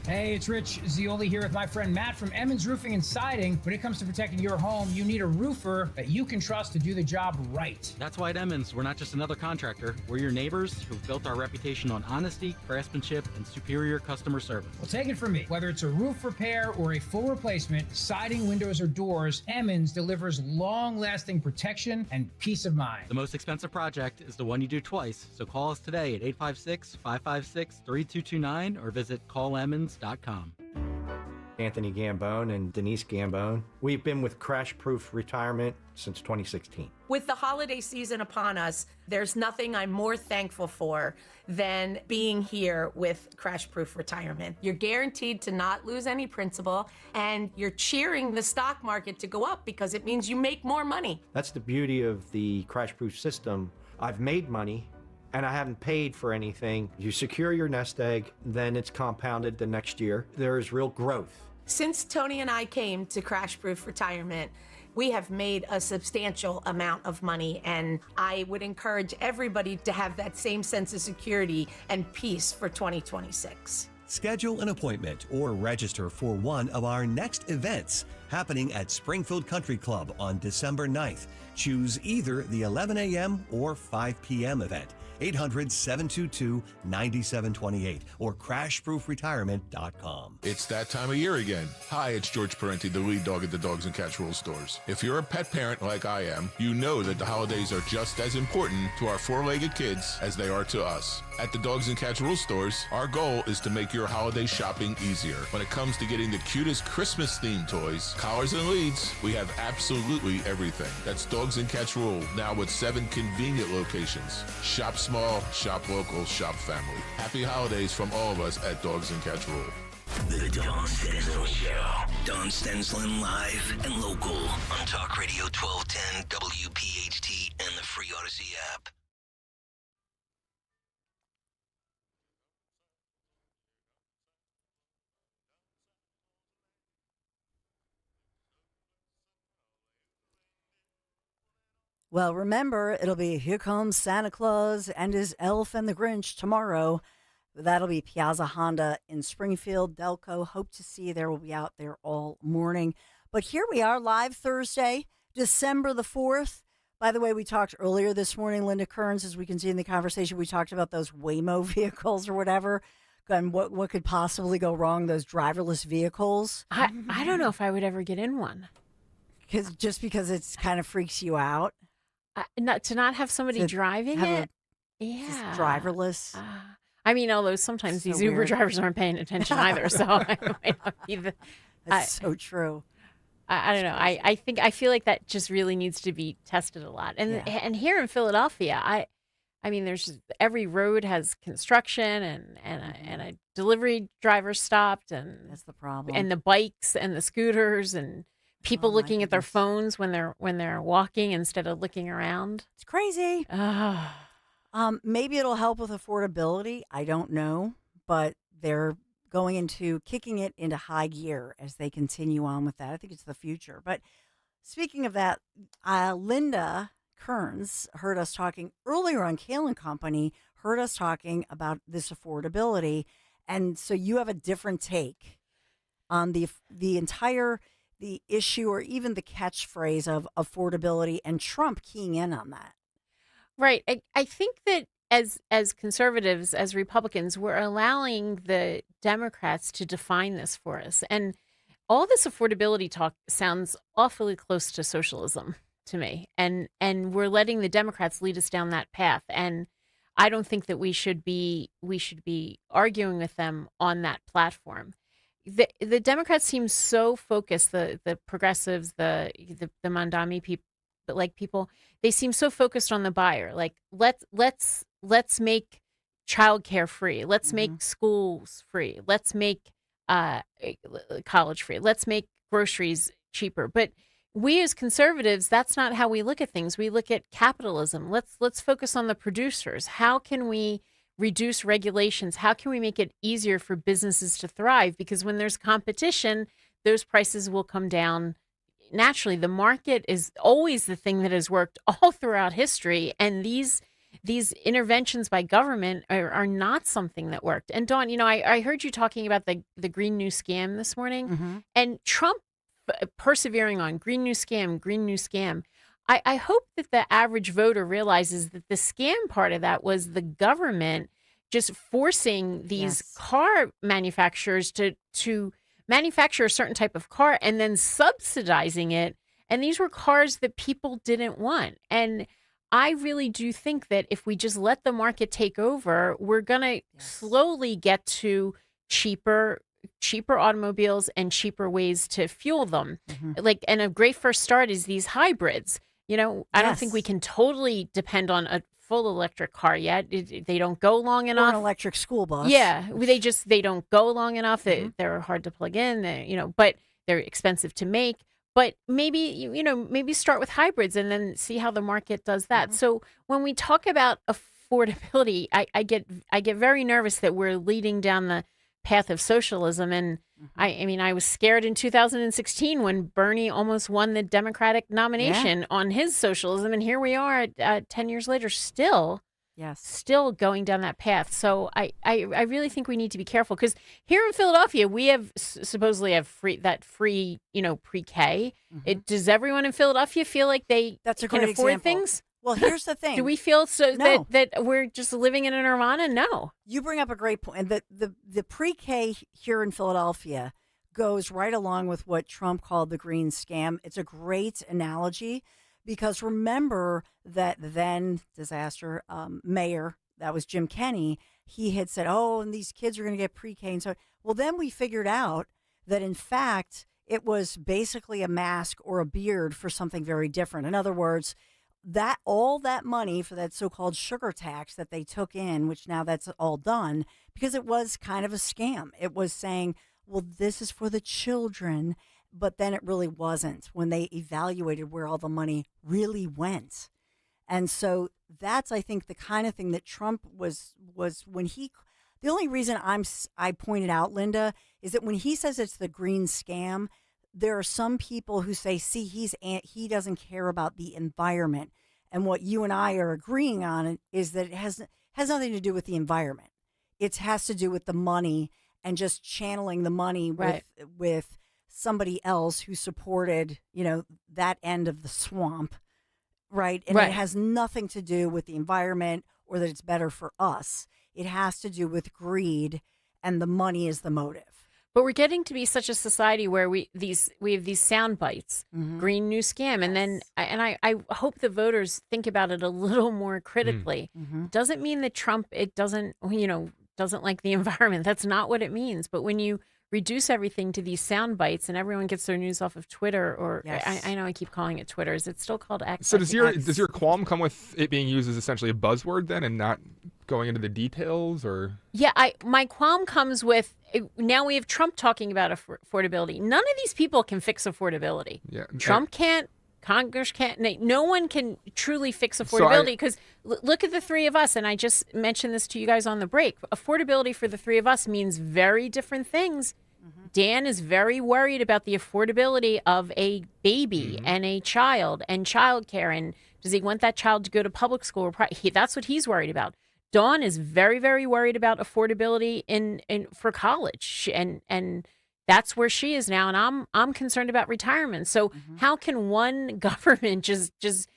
Hey, it's Rich Zioli here with my friend Matt from Emmons Roofing and Siding. When it comes to protecting your home, you need a roofer that you can trust to do the job right. That's why at Emmons, we're not just another contractor. We're your neighbors who've built our reputation on honesty, craftsmanship, and superior customer service. Well, take it from me. Whether it's a roof repair or a full replacement, siding, windows, or doors, Emmons delivers long-lasting protection and peace of mind. The most expensive project is the one you do twice, so call us today at 856-556-3229 or visit callemmons.com. Anthony Gambone and Denise Gambone. We've been with Crash Proof Retirement since 2016. With the holiday season upon us, there's nothing I'm more thankful for than being here with Crash Proof Retirement. You're guaranteed to not lose any principal, and you're cheering the stock market to go up because it means you make more money. That's the beauty of the Crash Proof system. I've made money and I haven't paid for anything. You secure your nest egg, then it's compounded the next year. There is real growth. Since Tony and I came to Crash Proof Retirement, we have made a substantial amount of money, and I would encourage everybody to have that same sense of security and peace for 2026. Schedule an appointment or register for one of our next events happening at Springfield Country Club on December 9th. Choose either the 11 a.m. or 5 p.m. event. 800-722-9728 or crashproofretirement.com. It's that time of year again. Hi, it's George Parenti, the lead dog at the Dogs and Cats Rules stores. If you're a pet parent like I am, you know that the holidays are just as important to our four-legged kids as they are to us. At the Dogs and Cats Rules stores, our goal is to make your holiday shopping easier. When it comes to getting the cutest Christmas-themed toys, collars, and leads, we have absolutely everything. That's Dogs and Cats Rule, now with 7 convenient locations. Shop small, shop local, shop family. Happy holidays from all of us at Dogs and Cats Rule. The Dawn Stenslin Show. Dawn Stenslin live and local on Talk Radio 1210 WPHT and the free Odyssey app. Well, remember, it'll be Here Comes Santa Claus and His Elf and the Grinch tomorrow. That'll be Piazza Honda in Springfield, Delco. Hope to see you there. We'll be out there all morning. But here we are, live Thursday, December the 4th. By the way, we talked earlier this morning, Linda Kearns, as we can see in the conversation, we talked about those Waymo vehicles or whatever, and what could possibly go wrong, those driverless vehicles. I don't know if I would ever get in one. Because it kind of freaks you out. To not have somebody driving it? Yeah. Driverless. I mean, although sometimes So these Uber weird. drivers aren't paying attention either, so I might not be the... That's so true. I don't know. I feel like that just really needs to be tested a lot. And here in Philadelphia, I mean, there's every road has construction and a delivery driver stopped, and that's the problem. And the bikes and the scooters and people looking at their phones when they're walking instead of looking around. It's crazy. Maybe it'll help with affordability. I don't know, but they're kicking it into high gear as they continue on with that. I think it's the future. But speaking of that, Linda Kearns heard us talking earlier on Kale & Company, heard us talking about this affordability. And so you have a different take on the issue or even the catchphrase of affordability and Trump keying in on that. Right. I think that as conservatives, as Republicans, we're allowing the Democrats to define this for us. And all this affordability talk sounds awfully close to socialism to me. And we're letting the Democrats lead us down that path. And I don't think that we should be arguing with them on that platform. The Democrats seem so focused, the progressives, the Mandami people, they seem so focused on the buyer. Like let's make childcare free. Let's make schools free. Let's make college free. Let's make groceries cheaper. But we as conservatives, that's not how we look at things. We look at capitalism. Let's focus on the producers. How can we reduce regulations? How can we make it easier for businesses to thrive? Because when there's competition, those prices will come down naturally. The market is always the thing that has worked all throughout history. And these these interventions by government are not something that worked. And Dawn, I heard you talking about the Green New Scam this morning, and Trump persevering on Green New Scam, Green New Scam. I hope that the average voter realizes that the scam part of that was the government just forcing these car manufacturers to manufacture a certain type of car and then subsidizing it. And these were cars that people didn't want. And I really do think that if we just let the market take over, we're going to slowly get to cheaper automobiles and cheaper ways to fuel them. And a great first start is these hybrids. I don't think we can totally depend on a full electric car yet. They don't go long enough. Or an electric school bus. Yeah, they don't go long enough. They're hard to plug in. But they're expensive to make. But maybe start with hybrids and then see how the market does that. So when we talk about affordability, I get very nervous that we're leading down the path of socialism. And I was scared in 2016 when Bernie almost won the Democratic nomination on his socialism. And here we are 10 years later, still going down that path. So I really think we need to be careful, because here in Philadelphia, we have supposedly have free pre-K. Does everyone in Philadelphia feel like they can afford things? Well, here's the thing. Do we feel that we're just living in a nirvana? No. You bring up a great point. The pre-K here in Philadelphia goes right along with what Trump called the green scam. It's a great analogy, because remember that then disaster mayor, that was Jim Kenney, he had said, and these kids are going to get pre-K. And so, well, then we figured out that, in fact, it was basically a mask or a beard for something very different. In other words, that all that money for that so-called sugar tax that they took in, which now that's all done, because it was kind of a scam. It was saying, well, this is for the children, but then it really wasn't when they evaluated where all the money really went. And so that's, I think, the kind of thing that Trump was when he, the only reason I pointed out, Linda, is that when he says it's the green scam, there are some people who say, see, he doesn't care about the environment. And what you and I are agreeing on is that it has nothing to do with the environment. It has to do with the money and just channeling the money with somebody else who supported, that end of the swamp, right? And it has nothing to do with the environment or that it's better for us. It has to do with greed, and the money is the motive. But we're getting to be such a society where we have these sound bites, Green New Scam, and then I hope the voters think about it a little more critically. Doesn't mean that Trump doesn't like the environment. That's not what it means. But when you reduce everything to these sound bites and everyone gets their news off of Twitter, or I know I keep calling it Twitter. Is it still called X? So does your qualm come with it being used as essentially a buzzword then, and not going into the details, or? Yeah, my qualm comes with, now we have Trump talking about affordability. None of these people can fix affordability. Yeah, Trump can't. Congress can't. No one can truly fix affordability, because look at the three of us, and I just mentioned this to you guys on the break. Affordability for the three of us means very different things. Dan is very worried about the affordability of a baby and a child and childcare, and does he want that child to go to public school or private? That's what he's worried about. Dawn is very, very worried about affordability for college, and that's where she is now, and I'm concerned about retirement. So how can one government just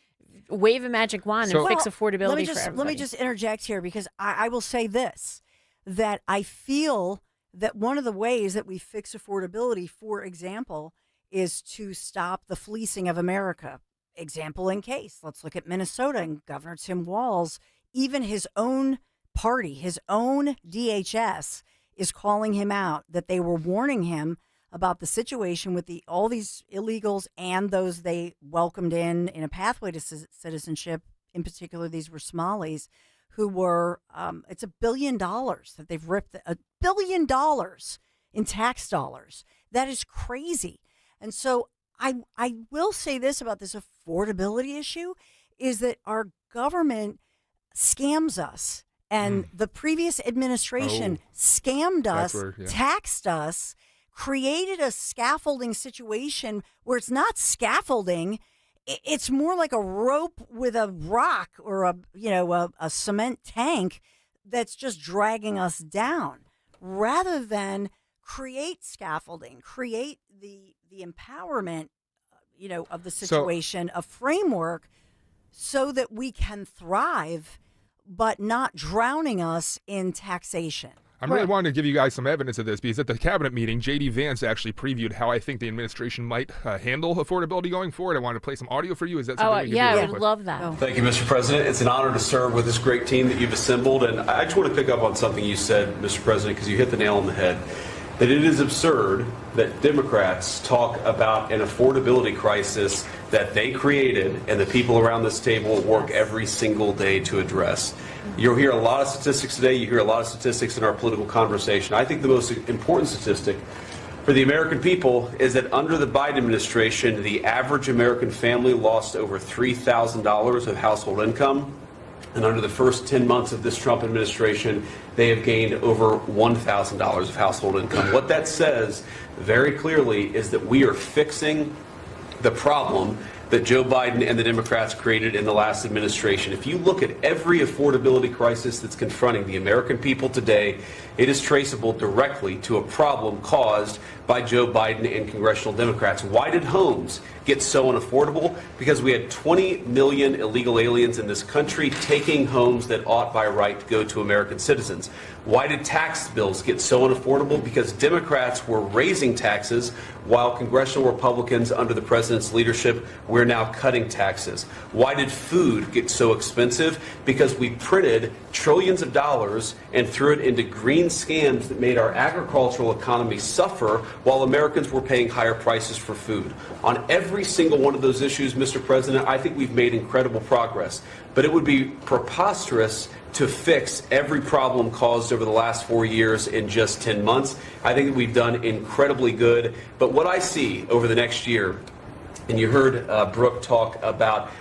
wave a magic wand and fix affordability for everybody? Let me just interject here, because I will say this, that I feel that one of the ways that we fix affordability, for example, is to stop the fleecing of America. Example in case, let's look at Minnesota and Governor Tim Walz. Even his own party, his own DHS, is calling him out, that they were warning him about the situation with all these illegals and those they welcomed in a pathway to citizenship. In particular, these were Somalis who were, it's $1 billion that they've ripped, $1 billion in tax dollars. That is crazy. And so I will say this about this affordability issue, is that our government scams us. And the previous administration scammed us, taxed us, created a scaffolding situation where it's not scaffolding. it's more like a rope with a rock or a cement tank that's just dragging us down, rather than create scaffolding, create the empowerment, of the situation, a framework, so that we can thrive, but not drowning us in taxation. I really wanted to give you guys some evidence of this because at the cabinet meeting, J.D. Vance actually previewed how I think the administration might handle affordability going forward. I wanted to play some audio for you. Is that something we can do? I real would quick? love that. Thank you, Mr. President. It's an honor to serve with this great team that you've assembled. And I just want to pick up on something you said, Mr. President, because you hit the nail on the head. That it is absurd that Democrats talk about an affordability crisis that they created and the people around this table work every single day to address. You'll hear a lot of statistics today. You hear a lot of statistics in our political conversation. I think the most important statistic for the American people is that under the Biden administration, the average American family lost over $3,000 of household income. And under the first 10 months of this Trump administration, they have gained over $1,000 of household income. What that says very clearly is that we are fixing the problem that Joe Biden and the Democrats created in the last administration. If you look at every affordability crisis that's confronting the American people today, it is traceable directly to a problem caused by Joe Biden and congressional Democrats. Why did homes get so unaffordable? Because we had 20 million illegal aliens in this country taking homes that ought by right to go to American citizens. Why did tax bills get so unaffordable? Because Democrats were raising taxes while congressional Republicans under the president's leadership we're now cutting taxes. Why did food get so expensive? Because we printed trillions of dollars and threw it into green scams that made our agricultural economy suffer while Americans were paying higher prices for food. On every single one of those issues, Mr. President, I think we've made incredible progress. But it would be preposterous to fix every problem caused over the last 4 years in just 10 months. I think that we've done incredibly good. But what I see over the next year, and you heard Brooke talk about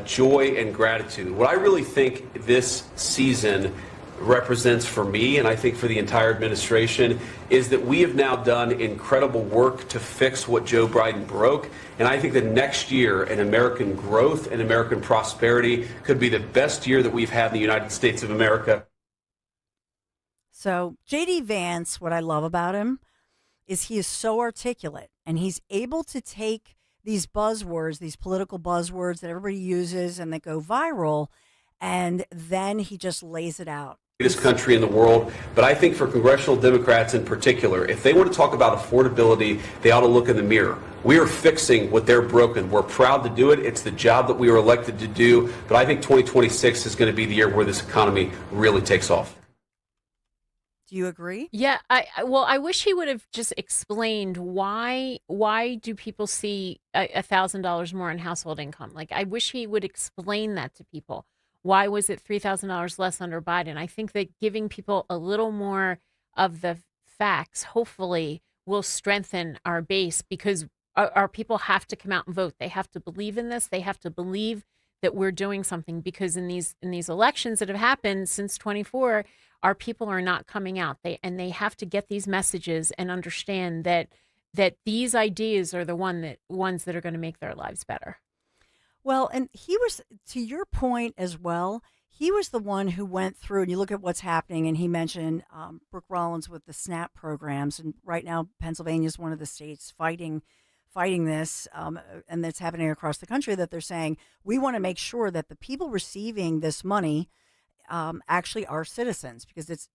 joy and gratitude, what I really think this season represents for me, and I think for the entire administration, is that we have now done incredible work to fix what Joe Biden broke. And I think that next year, in American growth and American prosperity, could be the best year that we've had in the United States of America. So J.D. Vance, what I love about him is he is so articulate, and he's able to take these buzzwords, these political buzzwords that everybody uses and that go viral, and then he just lays it out. Greatest country in the world. But I think for congressional Democrats in particular, if they want to talk about affordability, they ought to look in the mirror. We are fixing what they're broken. We're proud to do it. It's the job that we were elected to do. But I think 2026 is going to be the year where this economy really takes off. Do you agree? Yeah, I wish he would have just explained why do people see $1,000 more in household income? Like, I wish he would explain that to people. Why was it $3,000 less under Biden? I think that giving people a little more of the facts, hopefully, will strengthen our base, because our people have to come out and vote. They have to believe in this. They have to believe that we're doing something, because in these elections that have happened since 24, our people are not coming out. They have to get these messages and understand that these ideas are the ones that are going to make their lives better. Well, and he was, to your point as well, he was the one who went through, and you look at what's happening, and he mentioned Brooke Rollins with the SNAP programs, and right now Pennsylvania is one of the states fighting this, and that's happening across the country, that they're saying, we want to make sure that the people receiving this money actually are citizens, because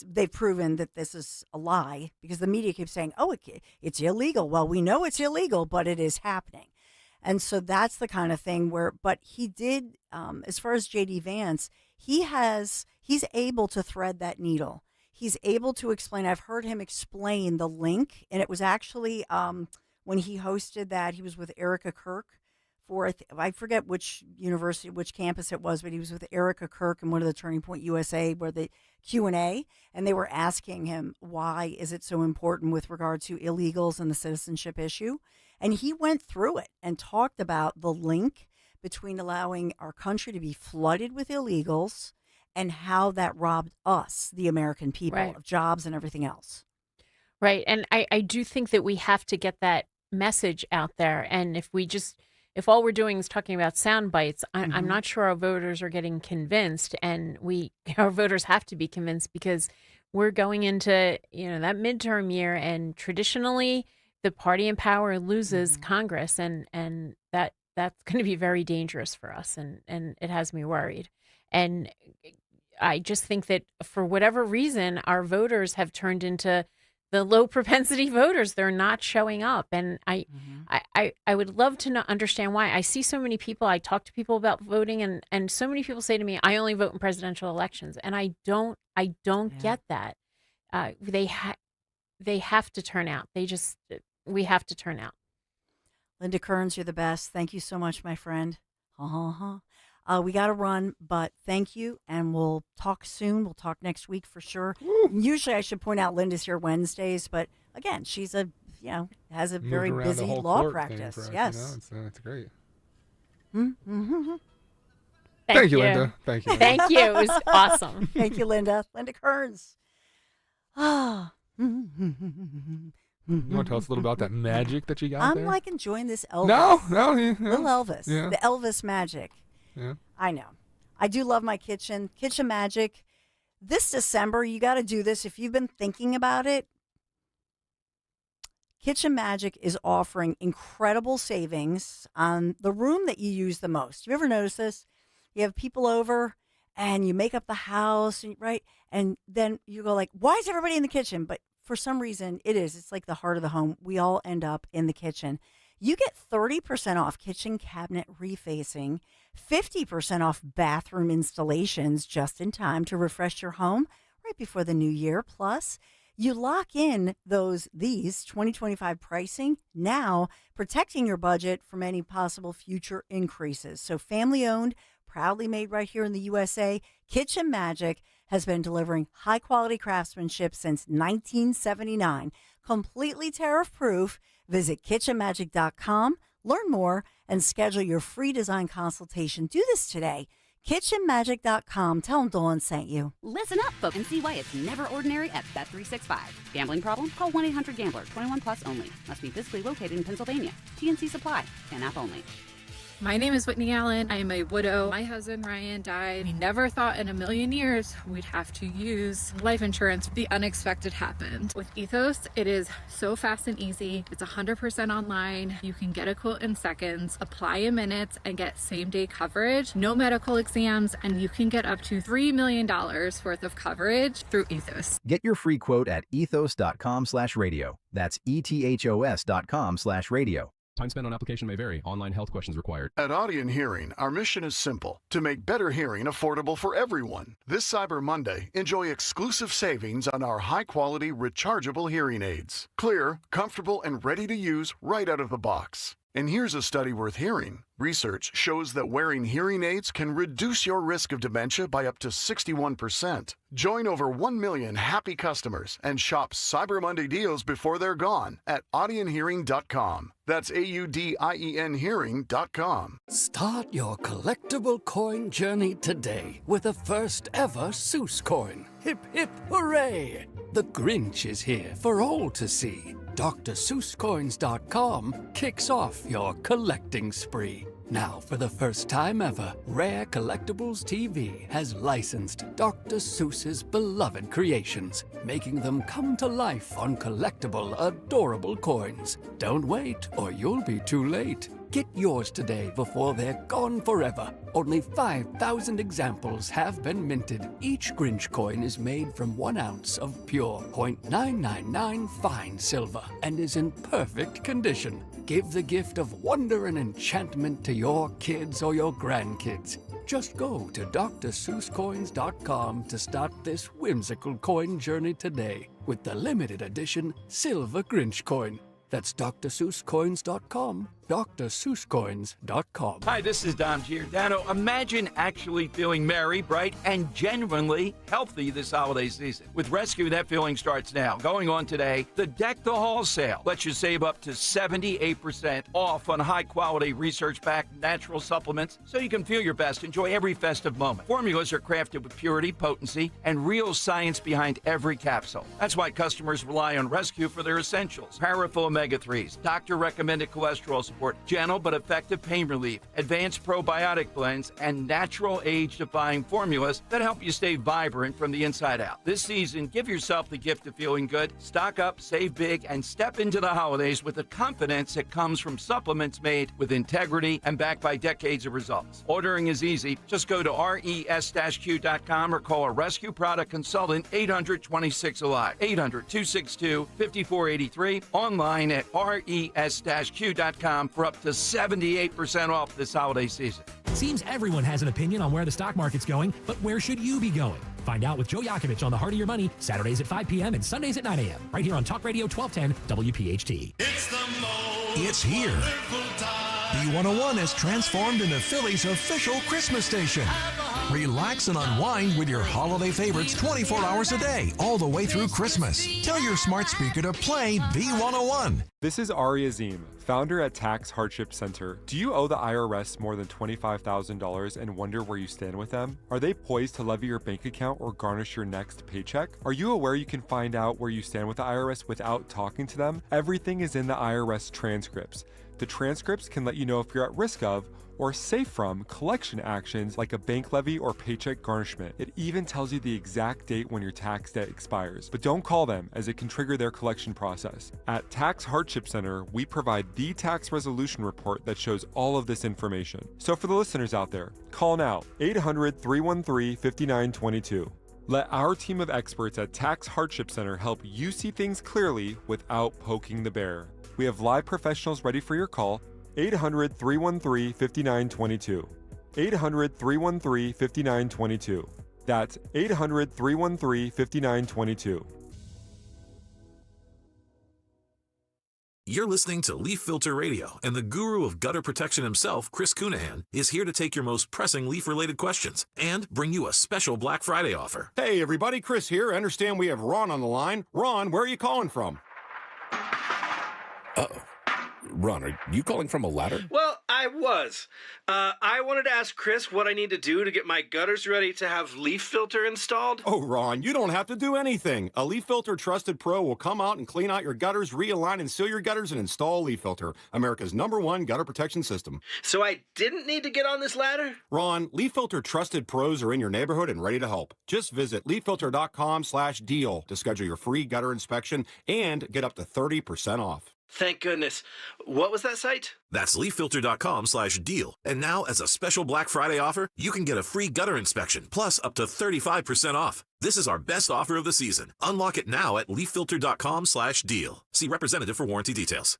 they've proven that this is a lie, because the media keeps saying, oh, it's illegal. Well, we know it's illegal, but it is happening. And so that's the kind of thing but he did, as far as J.D. Vance, he's able to thread that needle. He's able to explain. I've heard him explain the link, and it was actually when he hosted that, he was with Erica Kirk for, I forget which university, which campus it was, but he was with Erica Kirk and one of the Turning Point USA, where the Q&A, and they were asking him, why is it so important with regard to illegals and the citizenship issue? And he went through it and talked about the link between allowing our country to be flooded with illegals and how that robbed us, the American people, Right. of jobs and everything else. Right. And I do think that we have to get that message out there. And if we just if all we're doing is talking about sound bites, I'm not sure our voters are getting convinced, and our voters have to be convinced because we're going into that midterm year, and traditionally the party in power loses Congress, and that's going to be very dangerous for us, and it has me worried. And I just think that for whatever reason, our voters have turned into the low propensity voters. They're not showing up. And I would love to understand why. I see so many people, I talk to people about voting, and so many people say to me, I only vote in presidential elections. And I don't get that. They have to turn out. We have to turn out. Linda Kearns, you're the best. Thank you so much, my friend. We got to run, but thank you, and we'll talk soon. We'll talk next week for sure. Usually, I should point out Linda's here Wednesdays, but again, she's has a very busy law practice. Yes, it's great. Thank you, Linda. Thank you. Thank you. It was awesome. Thank you, Linda. Linda Kearns. You want to tell us a little about that magic that you got there? I'm like enjoying this Elvis. No. Little Elvis. Yeah. The Elvis magic. Yeah. I know. I do love my kitchen. Kitchen magic. This December, you got to do this. If you've been thinking about it, Kitchen Magic is offering incredible savings on the room that you use the most. You ever notice this? You have people over and you make up the house, right? And then you go like, why is everybody in the kitchen? But for some reason, it's like the heart of the home. We all end up in the kitchen. You get 30% off kitchen cabinet refacing, 50% off bathroom installations just in time to refresh your home right before the new year. Plus, you lock in these 2025 pricing now, protecting your budget from any possible future increases. So family-owned, proudly made right here in the USA, Kitchen Magic has been delivering high-quality craftsmanship since 1979. Completely tariff-proof. Visit kitchenmagic.com, learn more, and schedule your free design consultation. Do this today. kitchenmagic.com. Tell them Dawn sent you. Listen up, folks, and see why it's never ordinary at Bet365. Gambling problem? Call 1-800-GAMBLER. 21 plus only. Must be physically located in Pennsylvania. TNC Supply. An app only. My name is Whitney Allen. I am a widow. My husband, Ryan, died. We never thought in a million years we'd have to use life insurance. The unexpected happened. With Ethos, it is so fast and easy. It's 100% online. You can get a quote in seconds, apply in minutes, and get same-day coverage. No medical exams, and you can get up to $3 million worth of coverage through Ethos. Get your free quote at ethos.com/radio. That's ethos.com/radio. Time spent on application may vary. Online health questions required. At Audion Hearing, our mission is simple: to make better hearing affordable for everyone. This Cyber Monday, enjoy exclusive savings on our high-quality rechargeable hearing aids. Clear, comfortable, and ready to use right out of the box. And here's a study worth hearing. Research shows that wearing hearing aids can reduce your risk of dementia by up to 61%. Join over 1 million happy customers and shop Cyber Monday deals before they're gone at audionhearing.com. That's AUDIEN hearing.com. Start your collectible coin journey today with the first ever Seuss coin. Hip, hip, hooray! The Grinch is here for all to see. DrSeussCoins.com kicks off your collecting spree. Now, for the first time ever, Rare Collectibles TV has licensed Dr. Seuss's beloved creations, making them come to life on collectible, adorable coins. Don't wait, or you'll be too late. Get yours today before they're gone forever. Only 5,000 examples have been minted. Each Grinch coin is made from 1 ounce of pure .999 fine silver and is in perfect condition. Give the gift of wonder and enchantment to your kids or your grandkids. Just go to DrSeussCoins.com to start this whimsical coin journey today with the limited edition Silver Grinch coin. That's DrSeussCoins.com, DrSeussCoins.com. Hi, this is Dom Giordano. Imagine actually feeling merry, bright, and genuinely healthy this holiday season. With Rescue, that feeling starts now. Going on today, the Deck the Hall sale lets you save up to 78% off on high-quality, research-backed natural supplements so you can feel your best, enjoy every festive moment. Formulas are crafted with purity, potency, and real science behind every capsule. That's why customers rely on Rescue for their essentials. Powerful omega-3s, doctor-recommended cholesterol support, gentle but effective pain relief, advanced probiotic blends, and natural age-defying formulas that help you stay vibrant from the inside out. This season, give yourself the gift of feeling good. Stock up, save big, and step into the holidays with the confidence that comes from supplements made with integrity and backed by decades of results. Ordering is easy. Just go to res-q.com or call a rescue product consultant 800-26-ALIVE, 800-262-5483, online at res-q.com for up to 78% off this holiday season. Seems everyone has an opinion on where the stock market's going, but where should you be going? Find out with Joe Yakovich on The Heart of Your Money, Saturdays at 5 p.m. and Sundays at 9 a.m. right here on Talk Radio 1210 WPHT. It's here. B101 has transformed into Philly's official Christmas station. Relax and unwind with your holiday favorites 24 hours a day, all the way through Christmas. Tell your smart speaker to play B101. This is Ari Azim, founder at Tax Hardship Center. Do you owe the IRS more than $25,000 and wonder where you stand with them? Are they poised to levy your bank account or garnish your next paycheck? Are you aware you can find out where you stand with the IRS without talking to them? Everything is in the IRS transcripts. The transcripts can let you know if you're at risk of or safe from collection actions like a bank levy or paycheck garnishment. It even tells you the exact date when your tax debt expires. But don't call them, as it can trigger their collection process. At Tax Hardship Center, we provide the tax resolution report that shows all of this information. So for the listeners out there, call now, 800-313-5922. Let our team of experts at Tax Hardship Center help you see things clearly without poking the bear. We have live professionals ready for your call, 800-313-5922. 800-313-5922. That's 800-313-5922. You're listening to Leaf Filter Radio, and the guru of gutter protection himself, Chris Cunahan, is here to take your most pressing leaf-related questions and bring you a special Black Friday offer. Hey, everybody, Chris here. I understand we have Ron on the line. Ron, where are you calling from? Uh-oh. Ron, are you calling from a ladder? Well, I was. I wanted to ask Chris what I need to do to get my gutters ready to have leaf filter installed. Oh, Ron, you don't have to do anything. A Leaf Filter Trusted Pro will come out and clean out your gutters, realign and seal your gutters, and install a Leaf Filter, America's #1 gutter protection system. So I didn't need to get on this ladder? Ron, Leaf Filter Trusted Pros are in your neighborhood and ready to help. Just visit leaffilter.com/deal to schedule your free gutter inspection and get up to 30% off. Thank goodness. What was that site? That's leaffilter.com/deal. And now, as a special Black Friday offer, you can get a free gutter inspection, plus up to 35% off. This is our best offer of the season. Unlock it now at leaffilter.com/deal. See representative for warranty details.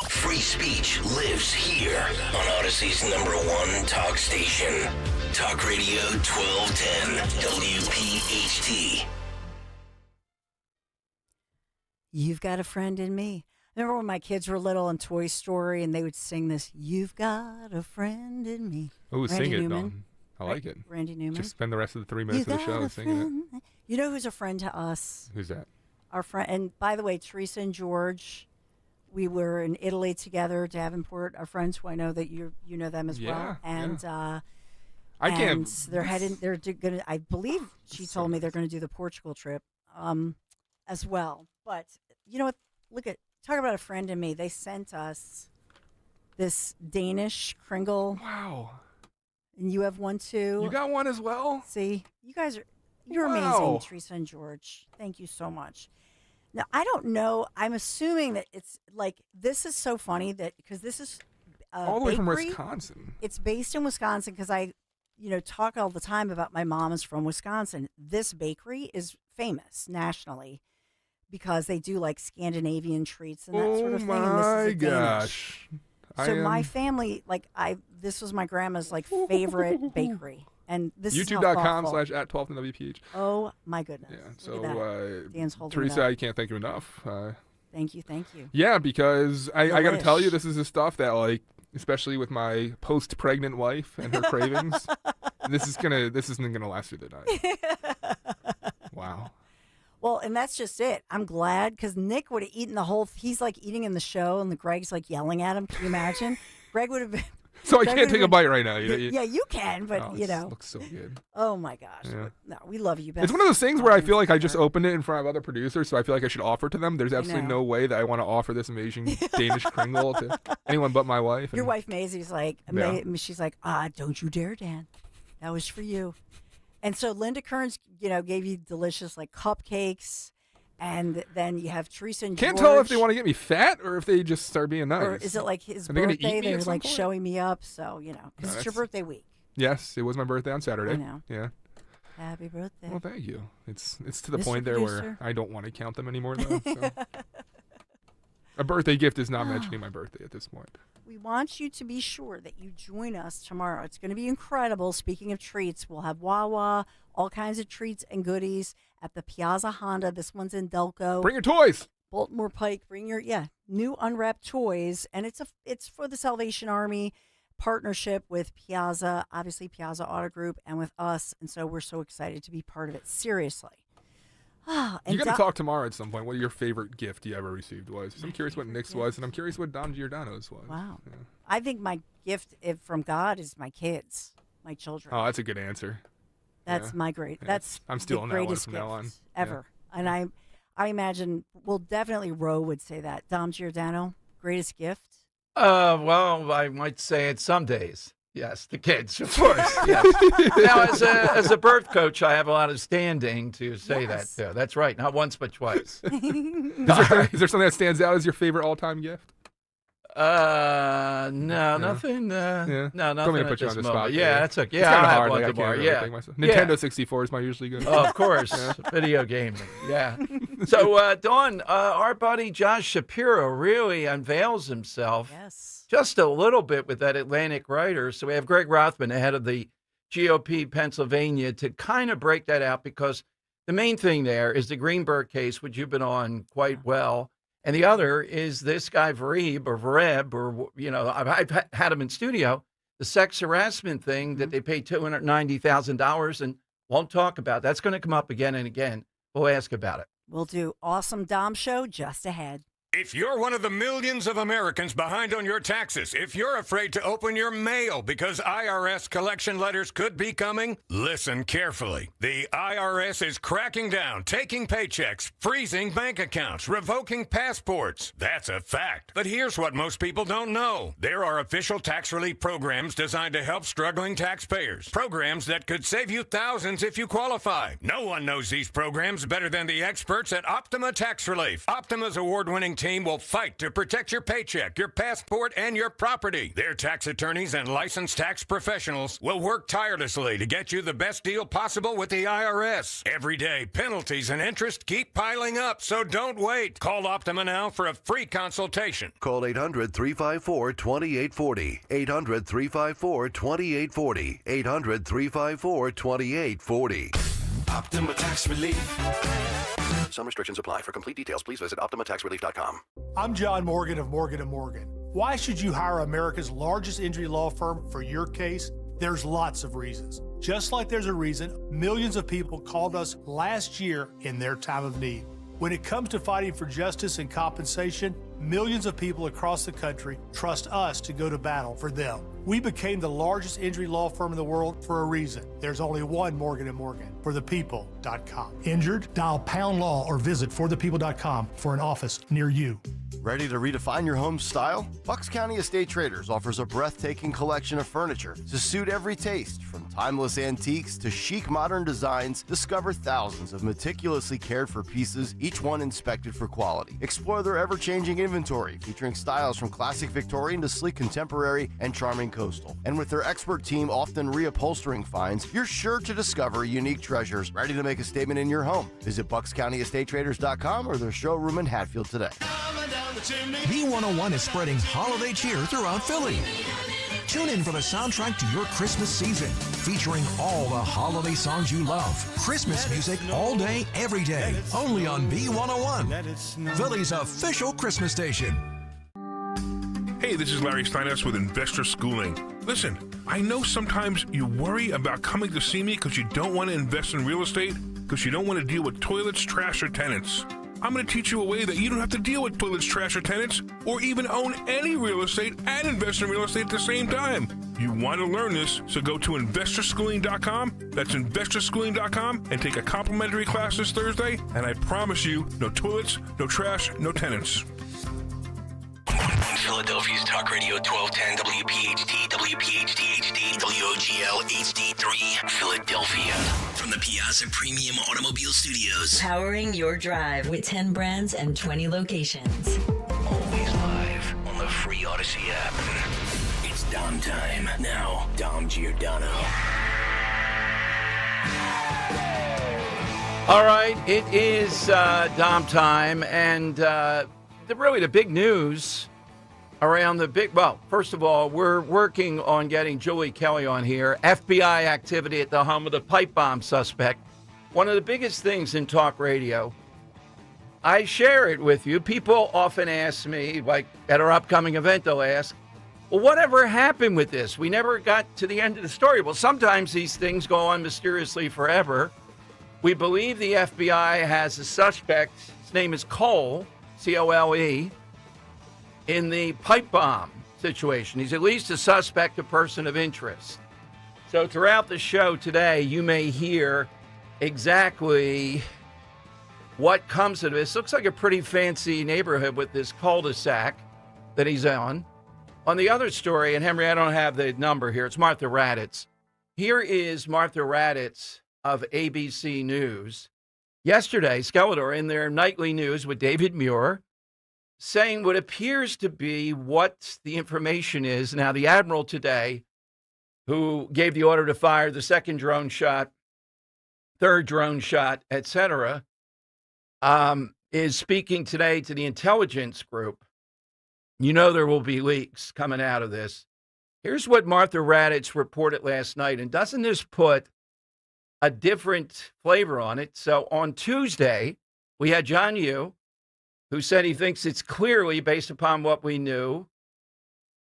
Free speech lives here on Odyssey's #1 talk station. Talk Radio 1210 WPHT. You've got a friend in me. Remember when my kids were little in Toy Story and they would sing this, "You've got a friend in me." Oh, sing it, Newman. Dawn. I like it. Randy Newman. Just spend the rest of the 3 minutes of the show singing it. You know who's a friend to us? Who's that? Our friend, and by the way, Teresa and George, we were in Italy together, Davenport, our friends who I know that you know them as well. And I can't. They're heading. They're going to. I believe she told me they're going to do the Portugal trip, as well. But you know what? Talk about a friend in me. They sent us this Danish Kringle. Wow. And you have one too. You got one as well? See, you're amazing, Teresa and George. Thank you so much. Now, I don't know. I'm assuming that it's like, this is so funny that, because this is all the way from bakery. Wisconsin. It's based in Wisconsin because I, talk all the time about my mom is from Wisconsin. This bakery is famous nationally because they do like Scandinavian treats and that sort of thing. And this is a gosh. So my family, this was my grandma's favorite bakery. And this is YouTube.com/@12WPH. Oh my goodness. Yeah. Look at that. Dan's holding Teresa, it up. I can't thank you enough. Thank you. Yeah, because I got to tell you, this is the stuff that especially with my post-pregnant wife and her cravings, this isn't gonna last through the night. Wow. Well, and that's just it. I'm glad because Nick would have eaten he's eating in the show and Greg's yelling at him. Can you imagine? Greg would have been, So I can't take a bite right now. Yeah, you can, but looks so good. Oh my gosh. Yeah. No, we love you, Beth. It's one of those things where I feel like I just opened it in front of other producers, so I feel like I should offer to them. There's absolutely no way that I want to offer this amazing Danish Kringle to anyone but my wife. Your wife Maisie's like, she's like, don't you dare, Dan. That was for you. And so Linda Kearns, gave you delicious like cupcakes. And then you have Teresa and Can't George. tell if they want to get me fat or if they just start being nice. Or is it like his Are they gonna birthday? eat me They're at some like point? showing me up. So, because it's your birthday week. Yes, it was my birthday on Saturday. I know. Yeah. Happy birthday. Well, thank you. It's to the Mr. point there Producer. where I don't want to count them anymore, though. So. A birthday gift is not mentioning my birthday at this point. We want you to be sure that you join us tomorrow. It's going to be incredible. Speaking of treats, we'll have Wawa, all kinds of treats and goodies at the Piazza Honda. This one's in Delco. Bring your toys. Baltimore Pike. Bring your new unwrapped toys, and it's for the Salvation Army partnership with Piazza, obviously Piazza Auto Group, and with us. And so we're so excited to be part of it. Seriously. You got to talk tomorrow at some point. What your favorite gift you ever received was? I'm curious what Nick's was, and I'm curious what Don Giordano's was. Wow. Yeah. I think my gift from God is my kids, my children. Oh, that's a good answer. That's my great. Yeah. That's I'm stealing the that one greatest from gift now on. ever. And I imagine, well, definitely Roe would say that. Dom Giordano, greatest gift. Well, I might say it some days. Yes, the kids, of course. Yes. Now, as a birth coach, I have a lot of standing to say that. Yeah, that's right. Not once, but twice. Is there something that stands out as your favorite all-time gift? No, nothing. No, nothing. Don't mean to at put you this on the moment. spot. Yeah, that's okay. It's Yeah, kind of I'll have hard. one Like, I tomorrow. can't Yeah. really think myself. Nintendo 64 is my usually good. Oh, of course, video gaming. Yeah. So, Dawn, our buddy Josh Shapiro really unveils himself. Yes. Just a little bit with that Atlantic writer. So we have Greg Rothman, the head of the GOP Pennsylvania, to kind of break that out, because the main thing there is the Greenberg case, which you've been on quite well. And the other is this guy, Vereb, I've had him in studio, the sex harassment thing that they paid $290,000 and won't talk about. That's going to come up again and again. We'll ask about it. We'll do Awesome Dom Show just ahead. If you're one of the millions of Americans behind on your taxes, if you're afraid to open your mail because IRS collection letters could be coming, listen carefully. The IRS is cracking down, taking paychecks, freezing bank accounts, revoking passports. That's a fact. But here's what most people don't know. There are official tax relief programs designed to help struggling taxpayers. Programs that could save you thousands if you qualify. No one knows these programs better than the experts at Optima Tax Relief. Optima's award-winning team will fight to protect your paycheck, your passport, and your property. Their tax attorneys and licensed tax professionals will work tirelessly to get you the best deal possible with the IRS. Every day, penalties and interest keep piling up, so don't wait. Call Optima now for a free consultation. Call 800-354-2840. 800-354-2840. 800-354-2840. Optima Tax Relief. Some restrictions apply. For complete details, please visit OptimaTaxRelief.com. I'm John Morgan of Morgan & Morgan. Why should you hire America's largest injury law firm for your case? There's lots of reasons. Just like there's a reason millions of people called us last year in their time of need. When it comes to fighting for justice and compensation, millions of people across the country trust us to go to battle for them. We became the largest injury law firm in the world for a reason. There's only one Morgan & Morgan, forthepeople.com. Injured? Dial #law or visit forthepeople.com for an office near you. Ready to redefine your home style? Bucks County Estate Traders offers a breathtaking collection of furniture to suit every taste. From timeless antiques to chic modern designs, discover thousands of meticulously cared for pieces, each one inspected for quality. Explore their ever-changing inventory, featuring styles from classic Victorian to sleek contemporary and charming coastal. And with their expert team often reupholstering finds, you're sure to discover unique treasures ready to make a statement in your home. Visit BucksCountyEstateTraders.com or their showroom in Hatfield today. B101 is spreading holiday cheer throughout Philly. Tune in for the soundtrack to your Christmas season, featuring all the holiday songs you love. Christmas music all day, every day, only on B101, Philly's official Christmas station. Hey, this is Larry Steiness with Investor Schooling. Listen, I know sometimes you worry about coming to see me because you don't want to invest in real estate, because you don't want to deal with toilets, trash, or tenants. I'm going to teach you a way that you don't have to deal with toilets, trash, or tenants, or even own any real estate and invest in real estate at the same time. You want to learn this, so go to investorschooling.com. That's investorschooling.com and take a complimentary class this Thursday. And I promise you, no toilets, no trash, no tenants. Philadelphia's Talk Radio 1210 WPHT, WPHT HD, WOGL HD3, Philadelphia. From the Piazza Premium Automobile Studios. Powering your drive with 10 brands and 20 locations. Always live on the free Odyssey app. It's Dom time. Now, Dom Giordano. All right, it is Dom time, and really the big news around first of all, we're working on getting Julie Kelly on here. FBI activity at the home of the pipe bomb suspect. One of the biggest things in talk radio. I share it with you. People often ask me, like at our upcoming event, they'll ask, well, whatever happened with this? We never got to the end of the story. Well, sometimes these things go on mysteriously forever. We believe the FBI has a suspect. His name is Cole, C-O-L-E, in the pipe bomb situation. He's at least a suspect, a person of interest. So throughout the show today, you may hear exactly what comes of this. Looks like a pretty fancy neighborhood with this cul-de-sac that he's on. On the other story, and Henry, I don't have the number here, it's Martha Raddatz. Here is Martha Raddatz of ABC News. Yesterday, Skeletor in their nightly news with David Muir, saying what appears to be what the information is. Now, the admiral today, who gave the order to fire the second drone shot, third drone shot, etc., is speaking today to the intelligence group. You know there will be leaks coming out of this. Here's what Martha Raddatz reported last night, and doesn't this put a different flavor on it? So on Tuesday, we had John Yoo, who said he thinks it's clearly, based upon what we knew,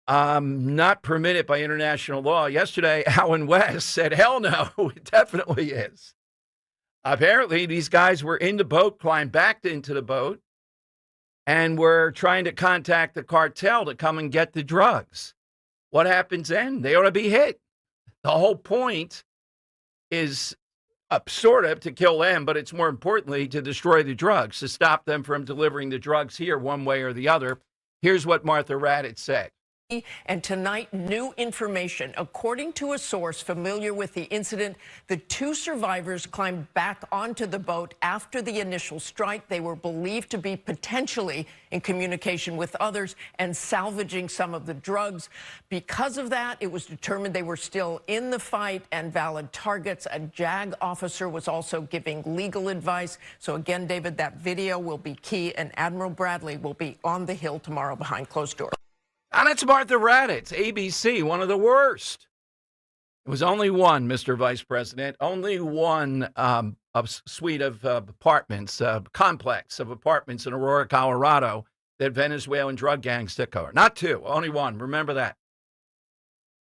not permitted by international law. Yesterday, Alan West said, hell no, it definitely is. Apparently, these guys were in the boat, climbed back into the boat, and were trying to contact the cartel to come and get the drugs. What happens then? They ought to be hit. The whole point is sort of to kill them, but it's more importantly to destroy the drugs, to stop them from delivering the drugs here one way or the other. Here's what Martha Raddatz said. And tonight, new information. According to a source familiar with the incident, the two survivors climbed back onto the boat after the initial strike. They were believed to be potentially in communication with others and salvaging some of the drugs. Because of that, it was determined they were still in the fight and valid targets. A JAG officer was also giving legal advice. So again, David, that video will be key, and Admiral Bradley will be on the Hill tomorrow behind closed doors. And it's Martha Raddatz, ABC, one of the worst. It was only one, Mr. Vice President, only one suite of apartments, complex of apartments in Aurora, Colorado, that Venezuelan drug gangs took over. Not two, only one. Remember that.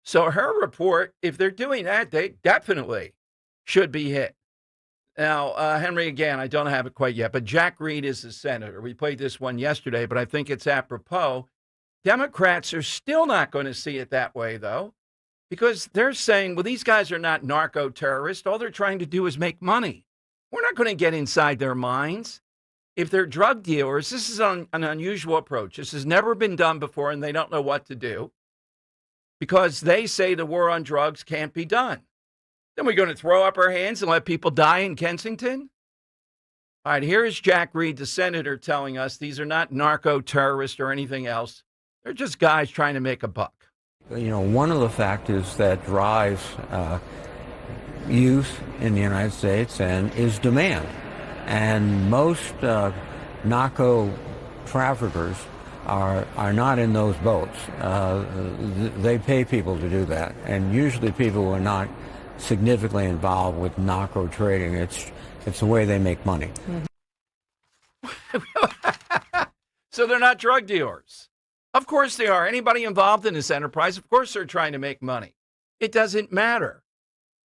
So her report, if they're doing that, they definitely should be hit. Now, Henry, again, I don't have it quite yet, but Jack Reed is the senator. We played this one yesterday, but I think it's apropos. Democrats are still not going to see it that way, though, because they're saying, well, these guys are not narco-terrorists. All they're trying to do is make money. We're not going to get inside their minds. If they're drug dealers, this is an unusual approach. This has never been done before, and they don't know what to do because they say the war on drugs can't be done. Then we're going to throw up our hands and let people die in Kensington? All right, here is Jack Reed, the senator, telling us these are not narco-terrorists or anything else. They're just guys trying to make a buck. You know, one of the factors that drives use in the United States is demand. And most narco traffickers are not in those boats. They pay people to do that. And usually people who are not significantly involved with narco trading, it's the way they make money. So they're not drug dealers. Of course they are. Anybody involved in this enterprise, of course they're trying to make money. It doesn't matter.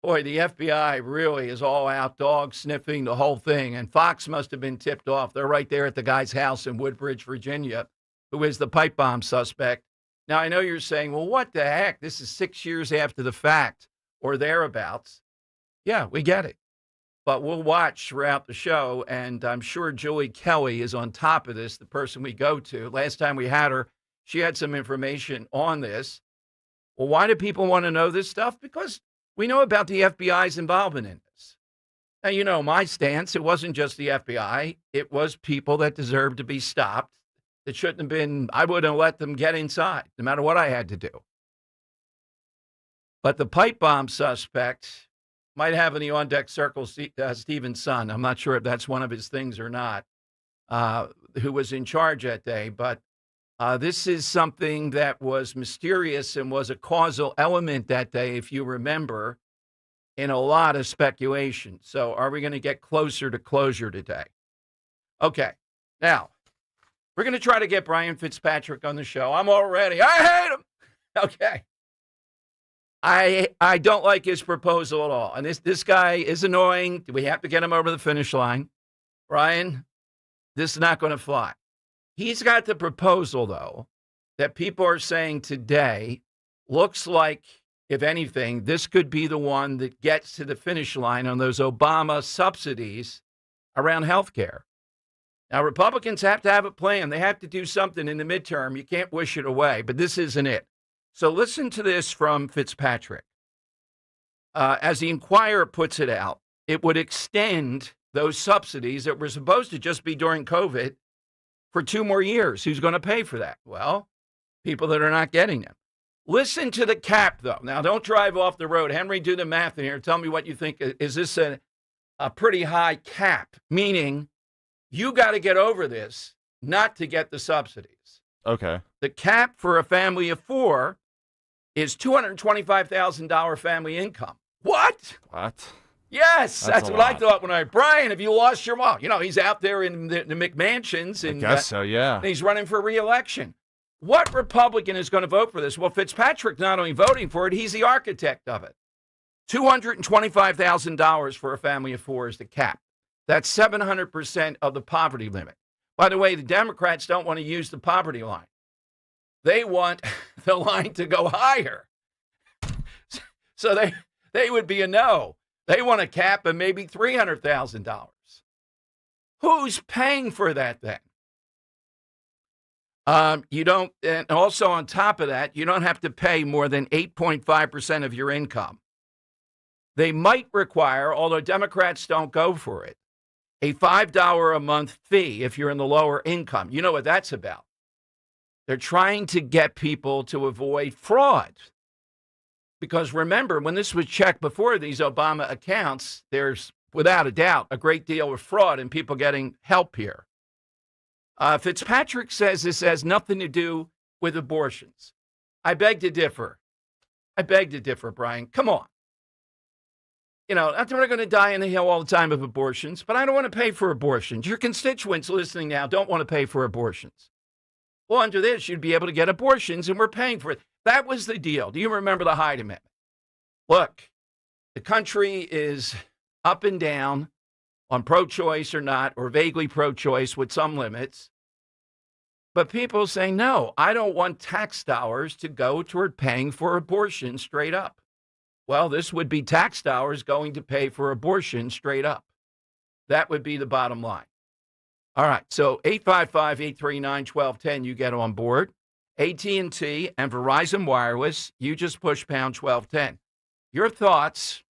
Boy, the FBI really is all out dog sniffing the whole thing. And Fox must have been tipped off. They're right there at the guy's house in Woodbridge, Virginia, who is the pipe bomb suspect. Now, I know you're saying, well, what the heck? This is 6 years after the fact or thereabouts. Yeah, we get it. But we'll watch throughout the show. And I'm sure Julie Kelly is on top of this, the person we go to. Last time we had her, she had some information on this. Well, why do people want to know this stuff? Because we know about the FBI's involvement in this. Now, you know, my stance, it wasn't just the FBI. It was people that deserved to be stopped. That shouldn't have been, I wouldn't have let them get inside, no matter what I had to do. But the pipe bomb suspect might have in the on-deck circle Stephen's son. I'm not sure if that's one of his things or not, who was in charge that day. But this is something that was mysterious and was a causal element that day, if you remember, in a lot of speculation. So are we going to get closer to closure today? Okay. Now, we're going to try to get Brian Fitzpatrick on the show. I hate him. Okay. I don't like his proposal at all. And this guy is annoying. We have to get him over the finish line. Brian, this is not going to fly. He's got the proposal, though, that people are saying today looks like, if anything, this could be the one that gets to the finish line on those Obama subsidies around health care. Now, Republicans have to have a plan. They have to do something in the midterm. You can't wish it away, but this isn't it. So listen to this from Fitzpatrick. As the Inquirer puts it out, it would extend those subsidies that were supposed to just be during COVID for 2 more years. Who's going to pay for that? Well, people that are not getting them. Listen to the cap, though. Now, don't drive off the road. Henry, do the math in here. Tell me what you think. Is this a pretty high cap? Meaning, you got to get over this not to get the subsidies. Okay. The cap for a family of 4 is $225,000 family income. What? What? Yes, that's what I thought when Brian, have you lost your mom? You know, he's out there in the McMansions. And, I guess so, yeah. And he's running for re-election. What Republican is going to vote for this? Well, Fitzpatrick's not only voting for it, he's the architect of it. $225,000 for a family of 4 is the cap. That's 700% of the poverty limit. By the way, the Democrats don't want to use the poverty line. They want the line to go higher. So they would be a no. They want a cap of maybe $300,000. Who's paying for that then? You don't, and also on top of that, you don't have to pay more than 8.5% of your income. They might require, although Democrats don't go for it, a $5 a month fee if you're in the lower income. You know what that's about. They're trying to get people to avoid fraud. Because remember, when this was checked before these Obama accounts, there's, without a doubt, a great deal of fraud and people getting help here. Fitzpatrick says this has nothing to do with abortions. I beg to differ. Brian. Come on. You know, not that we're going to die in the hill all the time of abortions, but I don't want to pay for abortions. Your constituents listening now don't want to pay for abortions. Well, under this, you'd be able to get abortions, and we're paying for it. That was the deal. Do you remember the Hyde Amendment? Look, the country is up and down on pro-choice or not, or vaguely pro-choice with some limits. But people say, no, I don't want tax dollars to go toward paying for abortion straight up. Well, this would be tax dollars going to pay for abortion straight up. That would be the bottom line. All right, so 855-839-1210, you get on board. AT&T and Verizon Wireless, you just push pound 1210. Your thoughts,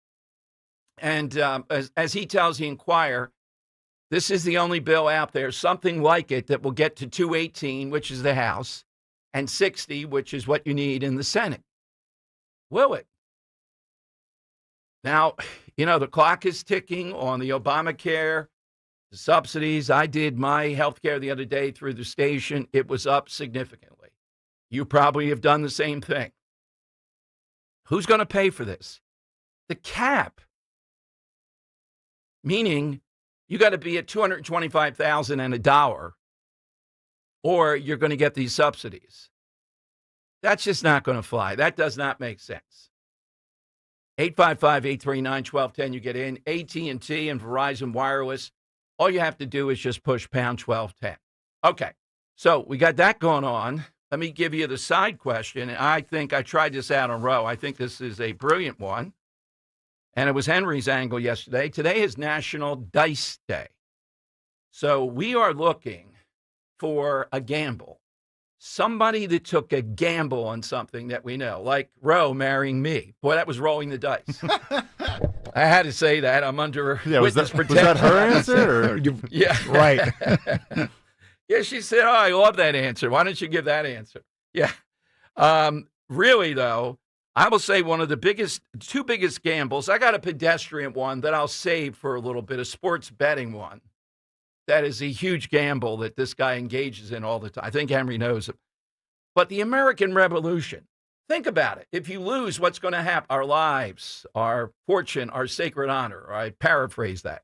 and as he tells the Inquirer, this is the only bill out there, something like it, that will get to 218, which is the House, and 60, which is what you need in the Senate. Will it? Now, you know, the clock is ticking on the Obamacare, the subsidies. I did my health care the other day through the station. It was up significantly. You probably have done the same thing. Who's going to pay for this? The cap. Meaning you got to be at $225,000 and $1, or you're going to get these subsidies. That's just not going to fly. That does not make sense. 855-839-1210. You get in. AT&T and Verizon Wireless. All you have to do is just push pound 1210. Okay, so we got that going on. Let me give you the side question. I think I tried this out on Roe. I think this is a brilliant one. And it was Henry's angle yesterday. Today is National Dice Day. So we are looking for a gamble. Somebody that took a gamble on something that we know, like Roe marrying me. Boy, that was rolling the dice. I had to say that. I'm under witness protection. Was that her answer? Or? Yeah. Right. Yeah, she said, oh, I love that answer. Why don't you give that answer? Yeah. Really, though, I will say one of the two biggest gambles. I got a pedestrian one that I'll save for a little bit, a sports betting one. That is a huge gamble that this guy engages in all the time. I think Henry knows it. But the American Revolution, think about it. If you lose, what's going to happen? Our lives, our fortune, our sacred honor. I paraphrase that.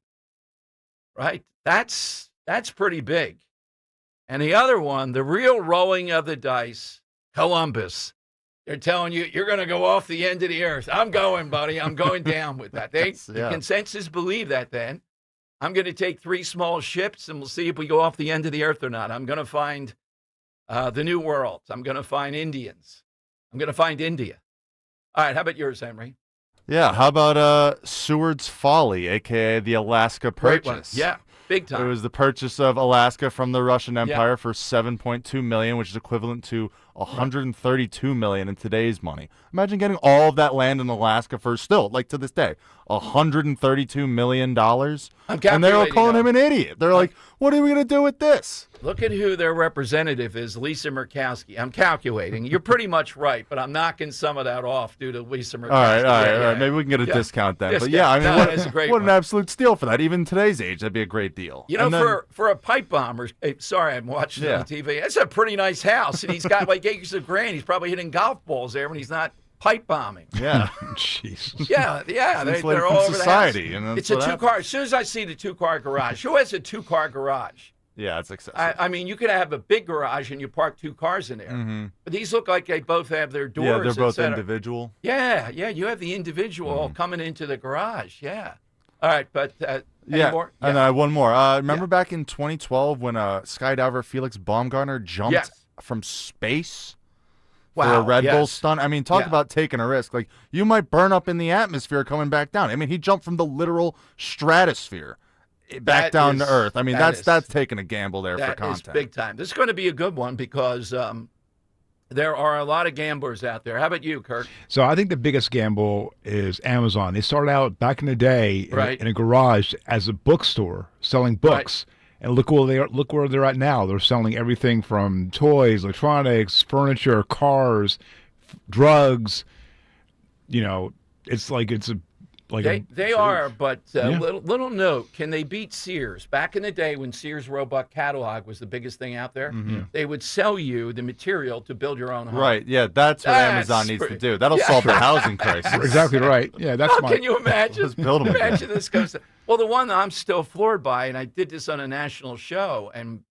Right? That's pretty big. And the other one, the real rolling of the dice, Columbus. They're telling you, you're going to go off the end of the earth. I'm going, buddy. I'm going down with that. The consensus believe that then. I'm going to take 3 small ships, and we'll see if we go off the end of the earth or not. I'm going to find the New World. I'm going to find Indians. I'm going to find India. All right, how about yours, Henry? Yeah, how about Seward's Folly, a.k.a. the Alaska Great one. Purchase? Yeah, big time. It was the purchase of Alaska from the Russian Empire for $7.2 million, which is equivalent to $132 million in today's money. Imagine getting all of that land in Alaska for still, like to this day, $132 million. And they were calling him an idiot. They're like, what are we going to do with this? Look at who their representative is, Lisa Murkowski. I'm calculating. You're pretty much right, but I'm knocking some of that off due to Lisa Murkowski. All right. Maybe we can get a discount then. But yeah, I mean, what an absolute steal for that. Even in today's age, that'd be a great deal. You know, for a pipe bomber, sorry, I'm watching it on TV. It's a pretty nice house, and he's got like acres of ground. He's probably hitting golf balls there when he's not pipe bombing. Yeah. Jeez. Yeah. They're all over society, the house. And it's a 2-car. As soon as I see the 2-car garage, who has a 2-car garage? Yeah, it's excessive. I mean, you could have a big garage and you park 2 cars in there. Mm-hmm. But these look like they both have their doors. Yeah, they're both individual. Yeah. You have the individual coming into the garage. Yeah. All right, but more? And one more. Remember back in 2012 when skydiver Felix Baumgartner jumped from space? For a Red Bull stunt. I mean, talk about taking a risk. Like, you might burn up in the atmosphere coming back down. I mean, he jumped from the literal stratosphere back down to Earth. I mean, that's taking a gamble there for content. That is big time. This is going to be a good one because there are a lot of gamblers out there. How about you, Kurt? So I think the biggest gamble is Amazon. They started out back in the day in a garage as a bookstore selling books. Right. And look where they're at now. They're selling everything from toys, electronics, furniture, cars, drugs. You know, it's like they are. But little note: can they beat Sears? Back in the day, when Sears Roebuck catalog was the biggest thing out there, they would sell you the material to build your own home. Right? Yeah, that's what Amazon needs to do. That'll solve the housing crisis. Exactly right. Yeah, that's. Can you imagine? Let's build them. Imagine this goes. Well, the one that I'm still floored by, and I did this on a national show, and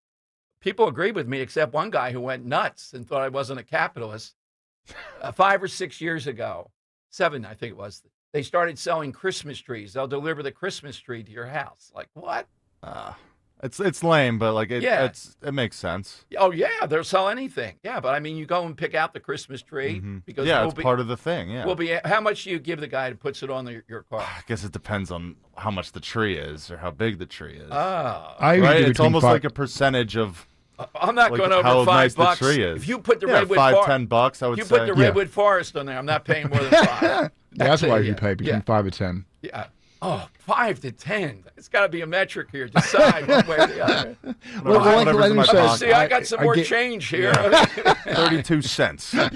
people agreed with me, except one guy who went nuts and thought I wasn't a capitalist. 5 or 6 years ago, 7, I think it was, they started selling Christmas trees. They'll deliver the Christmas tree to your house. Like, what? It's lame, but like it makes sense. Oh yeah, they'll sell anything. Yeah, but I mean, you go and pick out the Christmas tree because it's part of the thing. Yeah, how much do you give the guy that puts it on your car? I guess it depends on how much the tree is or how big the tree is. It's almost like a percentage of. I'm not going over $5. Nice the tree is. If you put the redwood $5-10, I would say. You put the redwood forest on there. I'm not paying more than $5. That's why you pay between 5 and 10. Yeah. Oh, 5 to 10. It's got to be a metric here. Decide one way or the other. I got some more change here. Yeah. 32 cents. All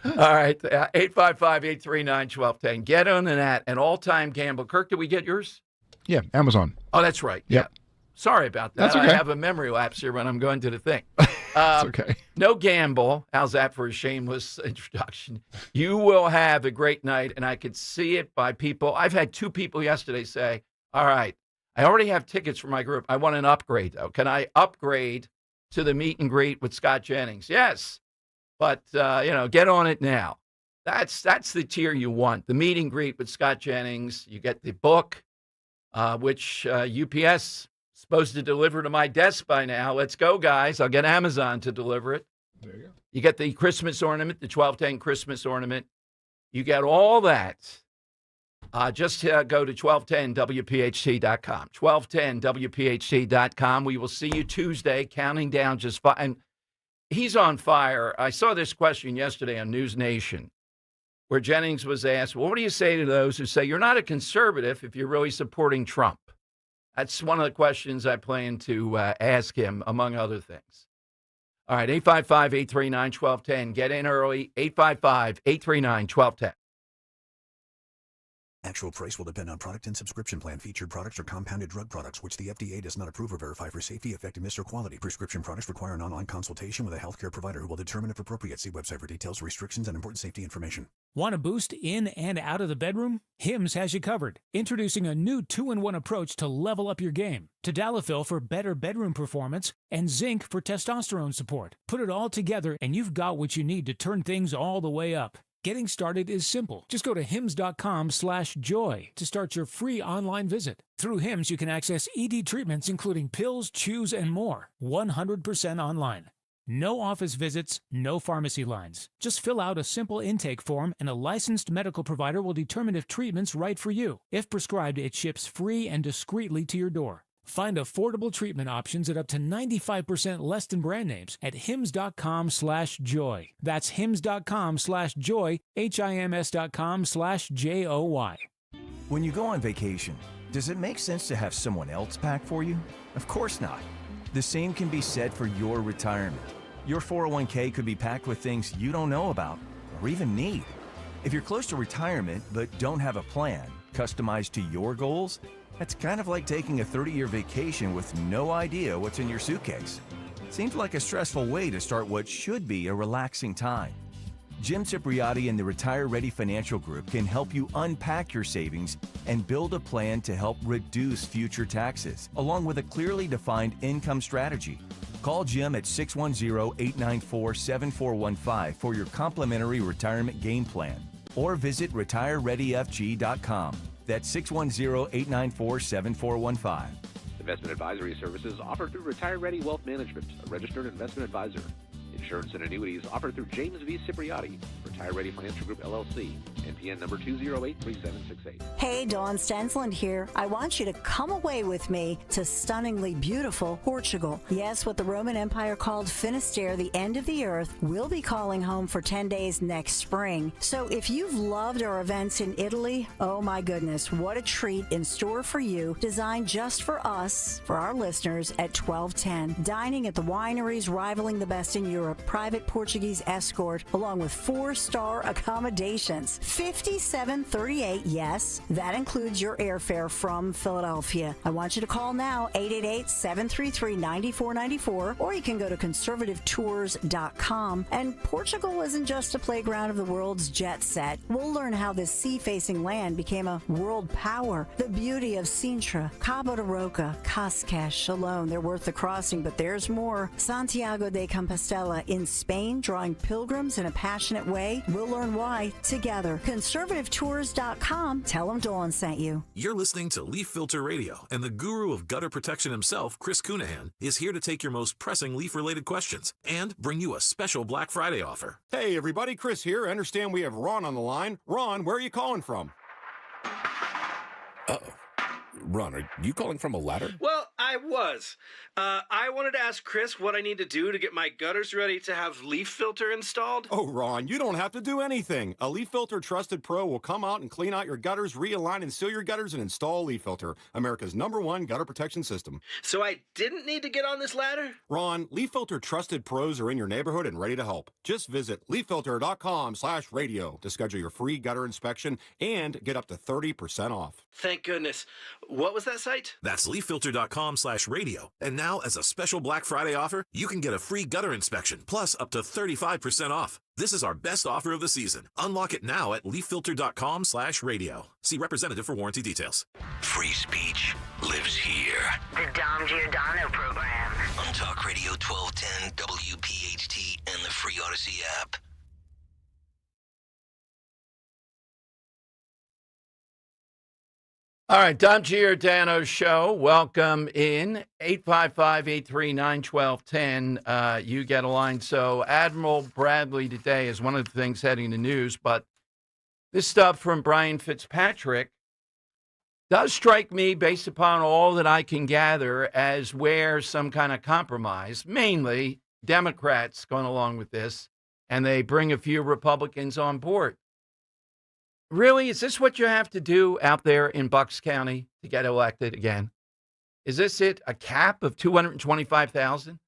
right. 855-839-1210. Get on that. An all-time gamble. Kirk, did we get yours? Yeah, Amazon. Oh, that's right. Yep. Yeah. Sorry about that. That's okay. I have a memory lapse here when I'm going to the thing. It's okay. No gamble. How's that for a shameless introduction? You will have a great night, and I could see it by people. I've had 2 people yesterday say, all right, I already have tickets for my group. I want an upgrade, though. Can I upgrade to the meet and greet with Scott Jennings? Yes. But, get on it now. That's the tier you want. The meet and greet with Scott Jennings. You get the book, which UPS is supposed to deliver to my desk by now. Let's go, guys. I'll get Amazon to deliver it. There you go. You get the Christmas ornament, the 1210 Christmas ornament. You get all that. Just go to 1210WPHT.com. 1210WPHT.com. We will see you Tuesday, counting down just fine. And he's on fire. I saw this question yesterday on News Nation, where Jennings was asked, well, what do you say to those who say you're not a conservative if you're really supporting Trump? That's one of the questions I plan to ask him, among other things. All right, 855-839-1210. Get in early, 855-839-1210. Actual price will depend on product and subscription plan. Featured products are compounded drug products, which the FDA does not approve or verify for safety, effectiveness, or quality. Prescription products require an online consultation with a healthcare provider who will determine if appropriate. See website for details, restrictions, and important safety information. Want a boost in and out of the bedroom? Hims has you covered. Introducing a new 2-in-1 approach to level up your game. Tadalafil for better bedroom performance and zinc for testosterone support. Put it all together and you've got what you need to turn things all the way up. Getting started is simple. Just go to hims.com/joy to start your free online visit. Through Hims, you can access ED treatments including pills, chews, and more. 100% online. No office visits, no pharmacy lines. Just fill out a simple intake form and a licensed medical provider will determine if treatment's right for you. If prescribed, it ships free and discreetly to your door. Find affordable treatment options at up to 95% less than brand names at hims.com/joy. That's hims.com/joy, HIMS.com/JOY. When you go on vacation, does it make sense to have someone else pack for you? Of course not. The same can be said for your retirement. Your 401k could be packed with things you don't know about or even need. If you're close to retirement but don't have a plan customized to your goals, that's kind of like taking a 30-year vacation with no idea what's in your suitcase. Seems like a stressful way to start what should be a relaxing time. Jim Cipriotti and the Retire Ready Financial Group can help you unpack your savings and build a plan to help reduce future taxes, along with a clearly defined income strategy. Call Jim at 610-894-7415 for your complimentary retirement game plan, or visit retirereadyfg.com. That's 610-894-7415. Investment advisory services offered through Retire Ready Wealth Management, a registered investment advisor. Insurance and annuities offered through James V. Cipriotti, Retire Ready Financial Group, LLC, NPN number 2083768. Hey, Dawn Stensland here. I want you to come away with me to stunningly beautiful Portugal. Yes, what the Roman Empire called Finisterre, the end of the earth, we'll be calling home for 10 days next spring. So if you've loved our events in Italy, oh my goodness, what a treat in store for you, designed just for us, for our listeners at 1210. Dining at the wineries rivaling the best in Europe, private Portuguese escort, along with 4-star accommodations. $57.38, yes, that includes your airfare from Philadelphia. I want you to call now, 888-733-9494, or you can go to conservativetours.com. And Portugal isn't just a playground of the world's jet set. We'll learn how this sea-facing land became a world power. The beauty of Sintra, Cabo de Roca, Cascais alone, they're worth the crossing, but there's more. Santiago de Compostela in Spain, drawing pilgrims in a passionate way. We'll learn why together. conservativetours.com. Tell them Dawn sent you. You're listening to Leaf Filter Radio, and the guru of gutter protection himself, Chris Cunahan, is here to take your most pressing leaf-related questions and bring you a special Black Friday offer. Hey, everybody, Chris here. I understand we have Ron on the line. Ron, where are you calling from? Uh-oh. Ron, are you calling from a ladder? Well, I was. I wanted to ask Chris what I need to do to get my gutters ready to have leaf filter installed. Oh, Ron, you don't have to do anything. A Leaf Filter Trusted Pro will come out and clean out your gutters, realign and seal your gutters, and install Leaf Filter, America's #1 gutter protection system. So I didn't need to get on this ladder? Ron, Leaf Filter Trusted Pros are in your neighborhood and ready to help. Just visit leaffilter.com/radio to schedule your free gutter inspection and get up to 30% off. Thank goodness. What was that site? That's leaffilter.com/radio. And now, as a special Black Friday offer, you can get a free gutter inspection, plus up to 35% off. This is our best offer of the season. Unlock it now at leaffilter.com/radio. See representative for warranty details. Free speech lives here. The Dom Giordano program. On Talk Radio 1210, WPHT, and the free Odyssey app. All right, Dom Giordano Show. Welcome in. 855-839-1210. You get a line. So Admiral Bradley today is one of the things heading the news, but this stuff from Brian Fitzpatrick does strike me, based upon all that I can gather, as where some kind of compromise, mainly Democrats going along with this, and they bring a few Republicans on board. Really, is this what you have to do out there in Bucks County to get elected again? Is this it? A cap of $225,000?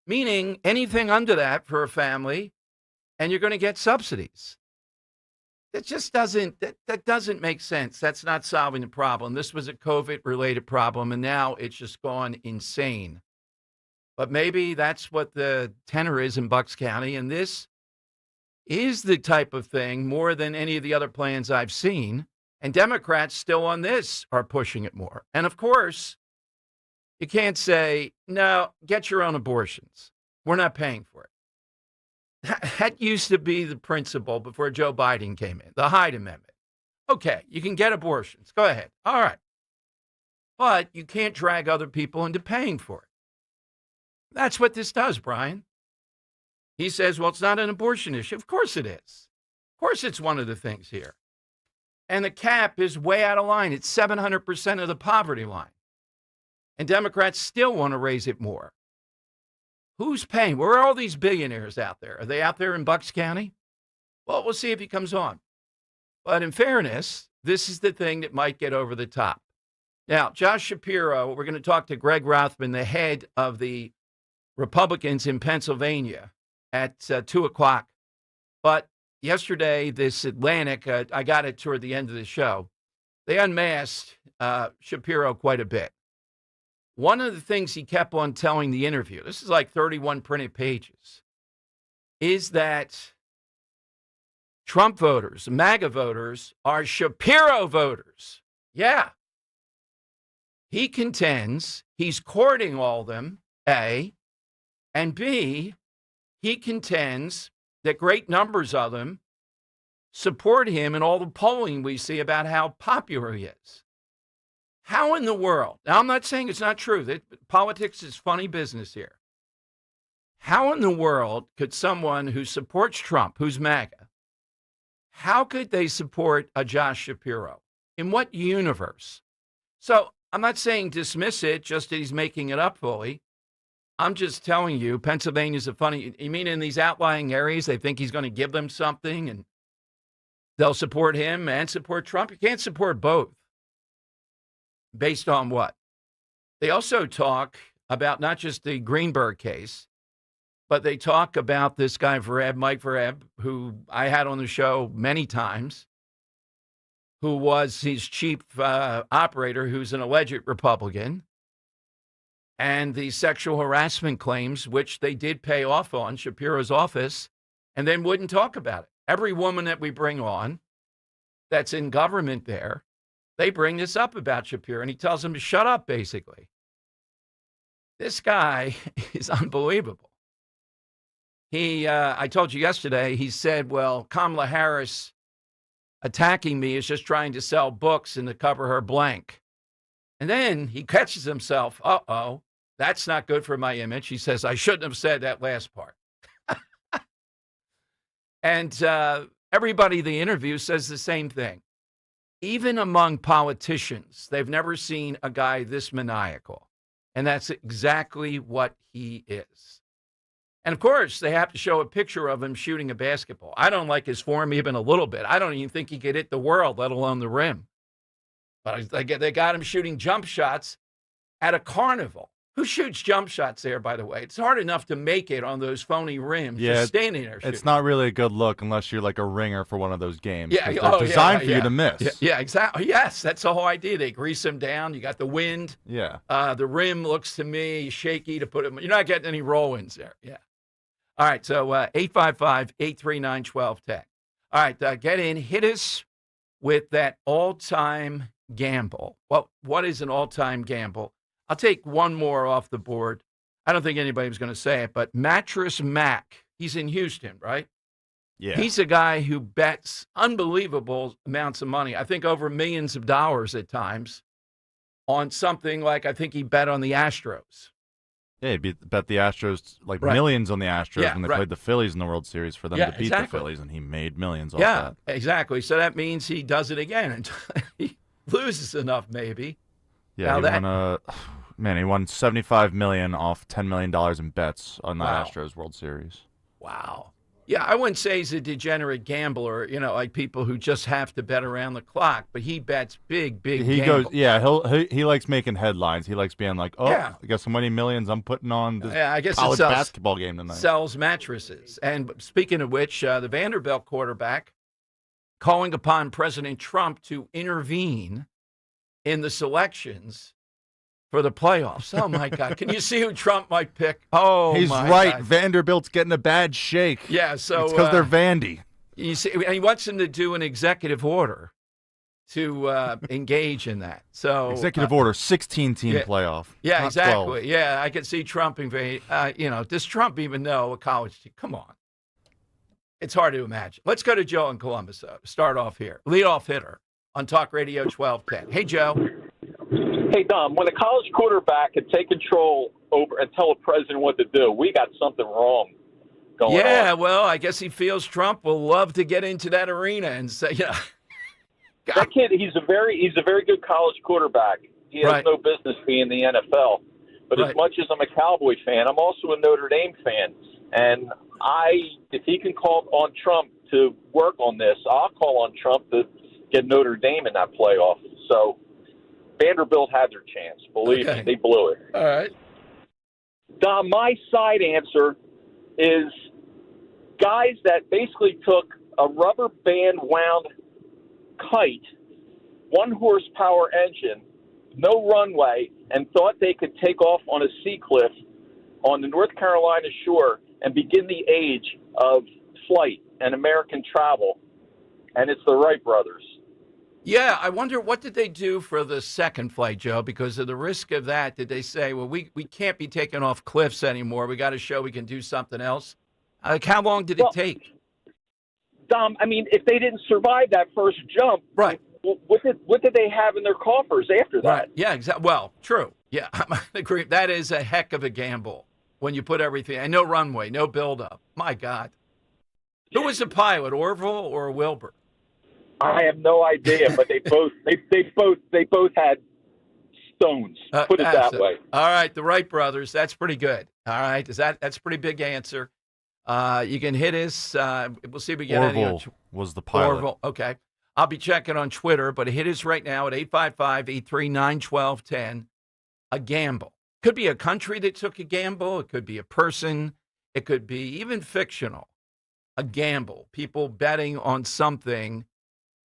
Meaning anything under that for a family, and you're going to get subsidies. That just doesn't, that doesn't make sense. That's not solving the problem. This was a COVID-related problem, and now it's just gone insane. But maybe that's what the tenor is in Bucks County, and this is the type of thing, more than any of the other plans I've seen, and Democrats still on this are pushing it more. And of course, you can't say, no, get your own abortions. We're not paying for it. That used to be the principle before Joe Biden came in, the Hyde Amendment. Okay, you can get abortions. Go ahead. All right. But you can't drag other people into paying for it. That's what this does, Brian. He says, well, it's not an abortion issue. Of course it is. Of course it's one of the things here. And the cap is way out of line. It's 700% of the poverty line. And Democrats still want to raise it more. Who's paying? Where are all these billionaires out there? Are they out there in Bucks County? Well, we'll see if he comes on. But in fairness, this is the thing that might get over the top. Now, Josh Shapiro, we're going to talk to Greg Rothman, the head of the Republicans in Pennsylvania, at 2 o'clock. But yesterday, this Atlantic, I got it toward the end of the show, they unmasked Shapiro quite a bit. One of the things he kept on telling the interview, this is like 31 printed pages, is that Trump voters, MAGA voters, are Shapiro voters. Yeah. He contends he's courting all of them, A, and B, he contends that great numbers of them support him in all the polling we see about how popular he is. How in the world? Now, I'm not saying it's not true. That politics is funny business here. How in the world could someone who supports Trump, who's MAGA, how could they support a Josh Shapiro? In what universe? So I'm not saying dismiss it, just that he's making it up fully. I'm just telling you, Pennsylvania's a funny, you mean in these outlying areas, they think he's going to give them something and they'll support him and support Trump? You can't support both. Based on what? They also talk about not just the Greenberg case, but they talk about this guy, Mike Vereb, who I had on the show many times, who was his chief operator, who's an alleged Republican, and the sexual harassment claims, which they did pay off on Shapiro's office, and then wouldn't talk about it. Every woman that we bring on that's in government there, they bring this up about Shapiro, and he tells them to shut up, basically. This guy is unbelievable. I told you yesterday, he said, well, Kamala Harris attacking me is just trying to sell books and to cover her blank. And then he catches himself, uh-oh, that's not good for my image. He says, I shouldn't have said that last part. And everybody they interview says the same thing. Even among politicians, they've never seen a guy this maniacal. And that's exactly what he is. And of course, they have to show a picture of him shooting a basketball. I don't like his form even a little bit. I don't even think he could hit the world, let alone the rim. But they got him shooting jump shots at a carnival. Who shoots jump shots there, by the way? It's hard enough to make it on those phony rims. Yeah, just standing there shooting. It's not really a good look unless you're like a ringer for one of those games. Yeah, they're designed for you to miss. Yeah, exactly. Yes, that's the whole idea. They grease them down. You got the wind. Yeah. The rim looks to me shaky to put it. You're not getting any roll-ins there. Yeah. All right, so 855-839-1210. All right, get in. Hit us with that all-time gamble. Well, what is an all-time gamble? I'll take one more off the board. I don't think anybody was going to say it, but Mattress Mac. He's in Houston, right? Yeah. He's a guy who bets unbelievable amounts of money. I think over millions of dollars at times on something like I think he bet on the Astros. Yeah, he bet the Astros like Right. millions on the Astros Yeah, when they right. played the Phillies in the World Series for them Yeah, to beat exactly. the Phillies, and he made millions off Yeah, that. exactly. So that means he does it again until he loses enough, maybe. Yeah, Now he won $75 million off $10 million in bets on the Wow. Astros World Series. Wow. Yeah, I wouldn't say he's a degenerate gambler, like people who just have to bet around the clock, but he bets big He gambles. goes, yeah, he likes making headlines. He likes being like, Yeah. I guess how many millions I'm putting on this Yeah, I guess college it sells, basketball game tonight. Sells mattresses. And speaking of which, the Vanderbilt quarterback calling upon President Trump to intervene in the selections for the playoffs. Oh, my God. Can you see who Trump might pick? Oh, He's my right. God. Vanderbilt's getting a bad shake. Yeah, so it's because they're Vandy. You see, and he wants him to do an executive order to engage in that. So Executive order, 16-team yeah. playoff. Yeah, not exactly. 12. Yeah, I could see Trump invade. Does Trump even know a college team? Come on. It's hard to imagine. Let's go to Joe in Columbus, though. Start off here. Leadoff hitter on Talk Radio 1210. Hey, Joe. Hey, Dom, when a college quarterback can take control over and tell a president what to do, we got something wrong going on. Yeah, well, I guess he feels Trump will love to get into that arena and say, That kid, he's a very good college quarterback. He has Right. no business being in the NFL. But as much as I'm a Cowboy fan, I'm also a Notre Dame fan. And if he can call on Trump to work on this, I'll call on Trump to get Notre Dame in that playoff. So Vanderbilt had their chance. Believe me, they blew it. All right. Dom, my side answer is guys that basically took a rubber band wound kite, 1 horsepower engine, no runway, and thought they could take off on a sea cliff on the North Carolina shore and begin the age of flight and American travel. And it's the Wright brothers. Yeah, I wonder what did they do for the second flight, Joe? Because of the risk of that, did they say, well, we can't be taking off cliffs anymore. We got to show we can do something else. Like, how long did it take? Dom, I mean, if they didn't survive that first jump, right? What did they have in their coffers after that? Right. Yeah, exactly. Well, true. Yeah, I agree. That is a heck of a gamble when you put everything and no runway, no buildup. My God, who was the pilot, Orville or Wilbur? I have no idea, but they both had stones. Put it that way. All right, the Wright brothers. That's pretty good. All right, that's a pretty big answer. You can hit us. We'll see if we get any. Orville was the pilot. Orville. Okay. I'll be checking on Twitter, but hit us right now at 855-839-1210. A gamble. Could be a country that took a gamble. It could be a person. It could be even fictional. A gamble. People betting on something,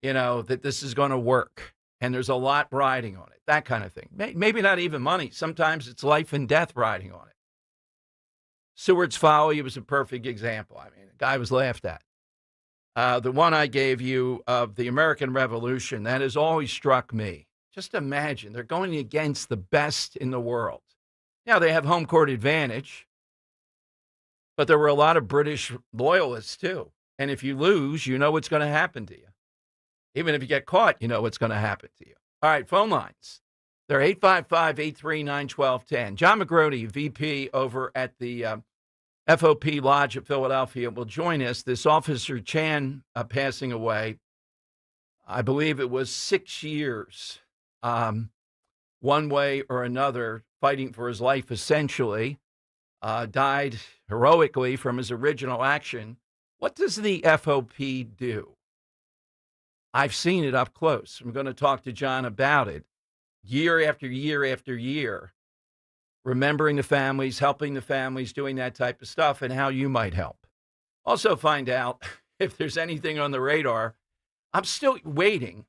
that this is going to work. And there's a lot riding on it. That kind of thing. Maybe not even money. Sometimes it's life and death riding on it. Seward's Folly was a perfect example. I mean, the guy was laughed at. The one I gave you of the American Revolution, that has always struck me. Just imagine, they're going against the best in the world. Now, they have home court advantage, but there were a lot of British loyalists, too. And if you lose, you know what's going to happen to you. Even if you get caught, you know what's going to happen to you. All right, phone lines. They're 855-839-1210. John McGrody, VP over at the FOP Lodge at Philadelphia, will join us. This Officer Chan passing away, I believe it was 6 years, one way or another, fighting for his life, essentially. Died heroically from his original action. What does the FOP do? I've seen it up close. I'm going to talk to John about it. Year after year after year, remembering the families, helping the families, doing that type of stuff, and how you might help. Also find out if there's anything on the radar. I'm still waiting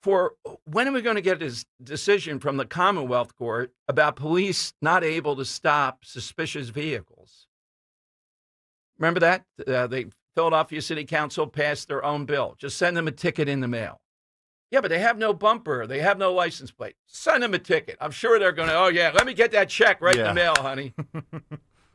for when are we going to get this decision from the Commonwealth Court about police not able to stop suspicious vehicles. Remember that? The Philadelphia City Council passed their own bill. Just send them a ticket in the mail. Yeah, but they have no bumper. They have no license plate. Send them a ticket. I'm sure they're going to, oh, yeah, let me get that check right in the mail, honey.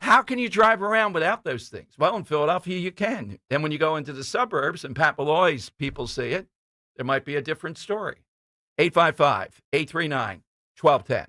How can you drive around without those things? Well, in Philadelphia, you can. Then when you go into the suburbs and Pat Malloy's people see it, there might be a different story. 855-839-1210.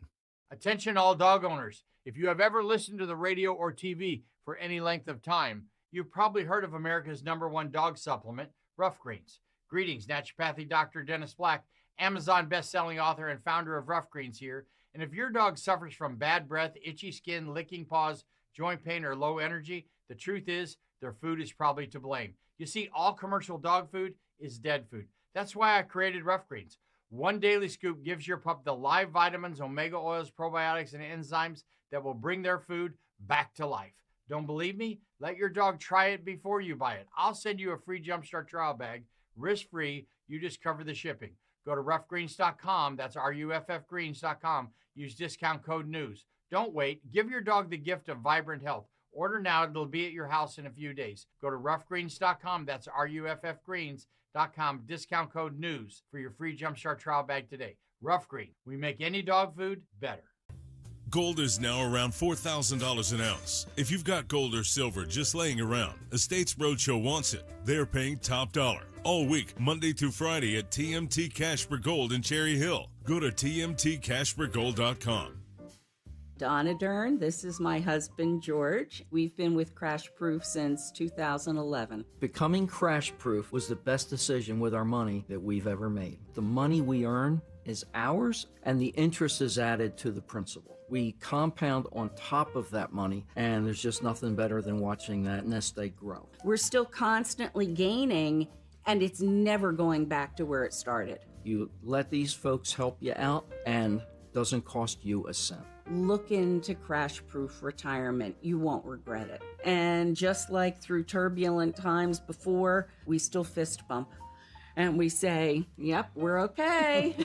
Attention all dog owners. If you have ever listened to the radio or TV for any length of time, you've probably heard of America's #1 dog supplement, Rough Greens. Greetings, naturopathy Dr. Dennis Black, Amazon best-selling author and founder of Rough Greens here. And if your dog suffers from bad breath, itchy skin, licking paws, joint pain, or low energy, the truth is their food is probably to blame. You see, all commercial dog food is dead food. That's why I created Rough Greens. One daily scoop gives your pup the live vitamins, omega oils, probiotics, and enzymes that will bring their food back to life. Don't believe me? Let your dog try it before you buy it. I'll send you a free Jumpstart trial bag, risk-free. You just cover the shipping. Go to roughgreens.com. That's RUFFgreens.com. Use discount code NEWS. Don't wait. Give your dog the gift of vibrant health. Order now. It'll be at your house in a few days. Go to roughgreens.com. That's RUFFgreens.com. Discount code NEWS for your free Jumpstart trial bag today. Rough Green. We make any dog food better. Gold is now around $4,000 an ounce. If you've got gold or silver just laying around, Estates Roadshow wants it. They're paying top dollar all week, Monday through Friday at TMT Casper Gold in Cherry Hill. Go to tmtcaspergold.com. Donna Dern, this is my husband, George. We've been with Crash Proof since 2011. Becoming Crash Proof was the best decision with our money that we've ever made. The money we earn is ours, and the interest is added to the principal. We compound on top of that money, and there's just nothing better than watching that nest egg grow. We're still constantly gaining, and it's never going back to where it started. You let these folks help you out, and it doesn't cost you a cent. Look into Crash Proof Retirement. You won't regret it. And just like through turbulent times before, we still fist bump. And we say, yep, we're okay.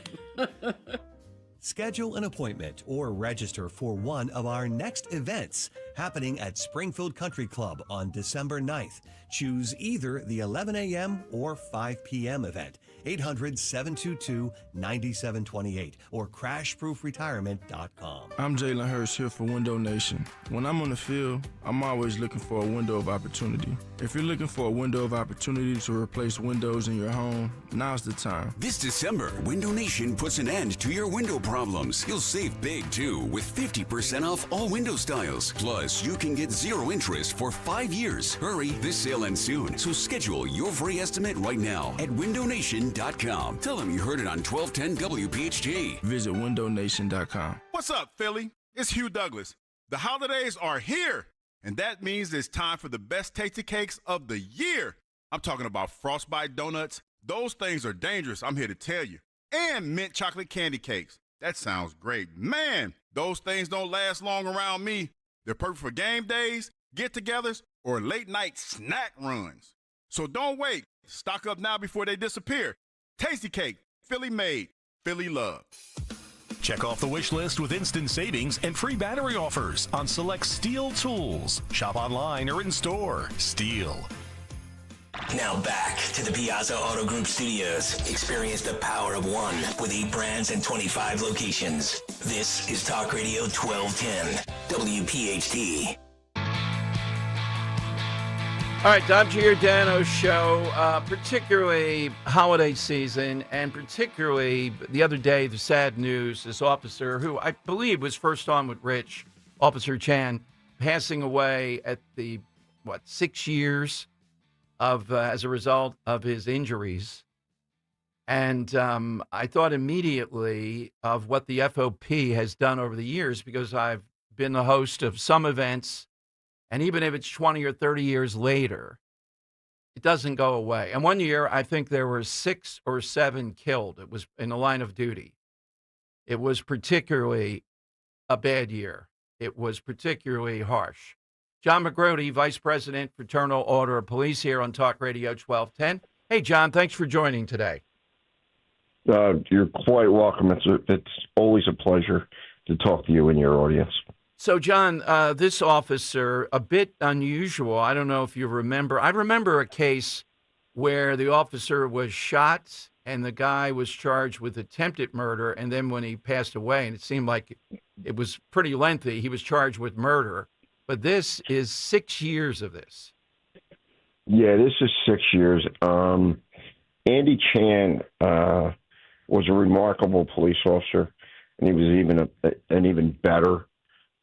Schedule an appointment or register for one of our next events happening at Springfield Country Club on December 9th. Choose either the 11 a.m. or 5 p.m. event. 800-722-9728 or crashproofretirement.com. I'm Jalen Hurst here for Window Nation. When I'm on the field, I'm always looking for a window of opportunity. If you're looking for a window of opportunity to replace windows in your home, now's the time. This December, Window Nation puts an end to your window problems. You'll save big too with 50% off all window styles. Plus, you can get 0 interest for 5 years. Hurry, this sale ends soon, so schedule your free estimate right now at windownation.com. Tell them you heard it on 1210 WPHT. Visit windownation.com. What's up, Philly? It's Hugh Douglas. The holidays are here, and that means it's time for the best tasty cakes of the year. I'm talking about Frostbite donuts. Those things are dangerous, I'm here to tell you. And mint chocolate candy cakes. That sounds great. Man, those things don't last long around me. They're perfect for game days, get-togethers, or late-night snack runs. So don't wait. Stock up now before they disappear. Tasty Cake, Philly made, Philly loved. Check off the wish list with instant savings and free battery offers on select Steel tools. Shop online or in store. Steel. Now back to the Piazza Auto Group studios. Experience the power of one with 8 brands and 25 locations. This is Talk Radio 1210, WPHT. All right, Dom Giordano show, particularly holiday season, and particularly the other day, the sad news, this officer who I believe was first on with Rich, Officer Chan, passing away at the, 6 years of as a result of his injuries. And I thought immediately of what the FOP has done over the years, because I've been the host of some events. And even if it's 20 or 30 years later, it doesn't go away. And one year, I think there were 6 or 7 killed. It was in the line of duty. It was particularly a bad year. It was particularly harsh. John McGrody, Vice President, Fraternal Order of Police here on Talk Radio 1210. Hey, John, thanks for joining today. You're quite welcome. It's always a pleasure to talk to you and your audience. So, John, this officer, a bit unusual. I don't know if you remember. I remember a case where the officer was shot and the guy was charged with attempted murder. And then when he passed away, and it seemed like it was pretty lengthy, he was charged with murder. But this is 6 years of this. Yeah, this is 6 years. Andy Chan was a remarkable police officer, and he was an even better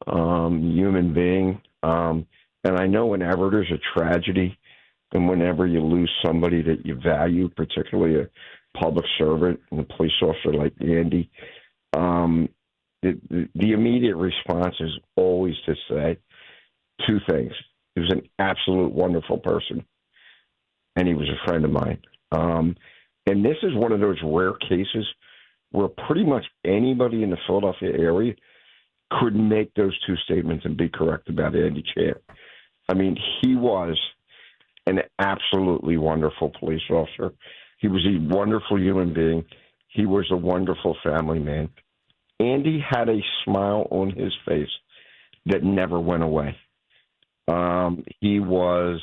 human being. And I know whenever there's a tragedy and whenever you lose somebody that you value, particularly a public servant and a police officer like Andy, the immediate response is always to say two things. He was an absolute wonderful person, and he was a friend of mine. And this is one of those rare cases where pretty much anybody in the Philadelphia area could make those two statements and be correct about Andy Chan. I mean, he was an absolutely wonderful police officer. He was a wonderful human being. He was a wonderful family man. Andy had a smile on his face that never went away. He was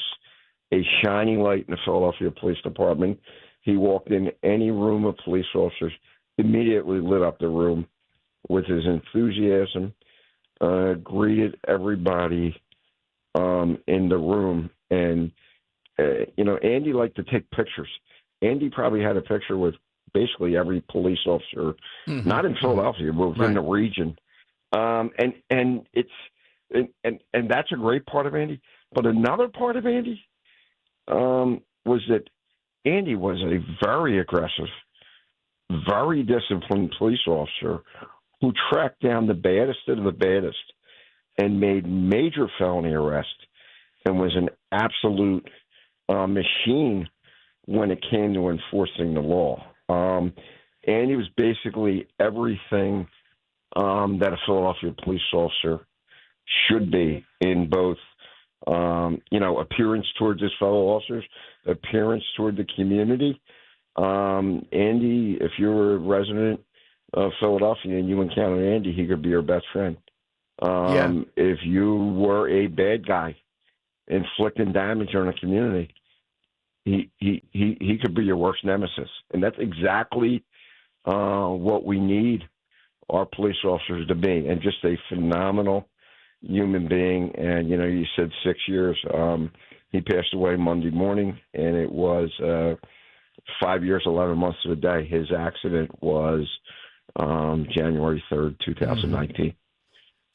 a shining light in the Philadelphia Police Department. He walked in any room of police officers, immediately lit up the room with his enthusiasm, greeted everybody in the room. And, Andy liked to take pictures. Andy probably had a picture with basically every police officer, not in Philadelphia, but within the region. And that's a great part of Andy. But another part of Andy was that Andy was a very aggressive, very disciplined police officer who tracked down the baddest of the baddest and made major felony arrests and was an absolute machine when it came to enforcing the law. Andy was basically everything that a Philadelphia police officer should be in both, appearance towards his fellow officers, appearance toward the community. Andy, if you're a resident of Philadelphia and you encounter Andy, he could be your best friend. If you were a bad guy inflicting damage on a community, he could be your worst nemesis. And that's exactly what we need our police officers to be, and just a phenomenal human being. And, you said 6 years. He passed away Monday morning, and it was 5 years, 11 months to the day. His accident was January 3rd, 2019.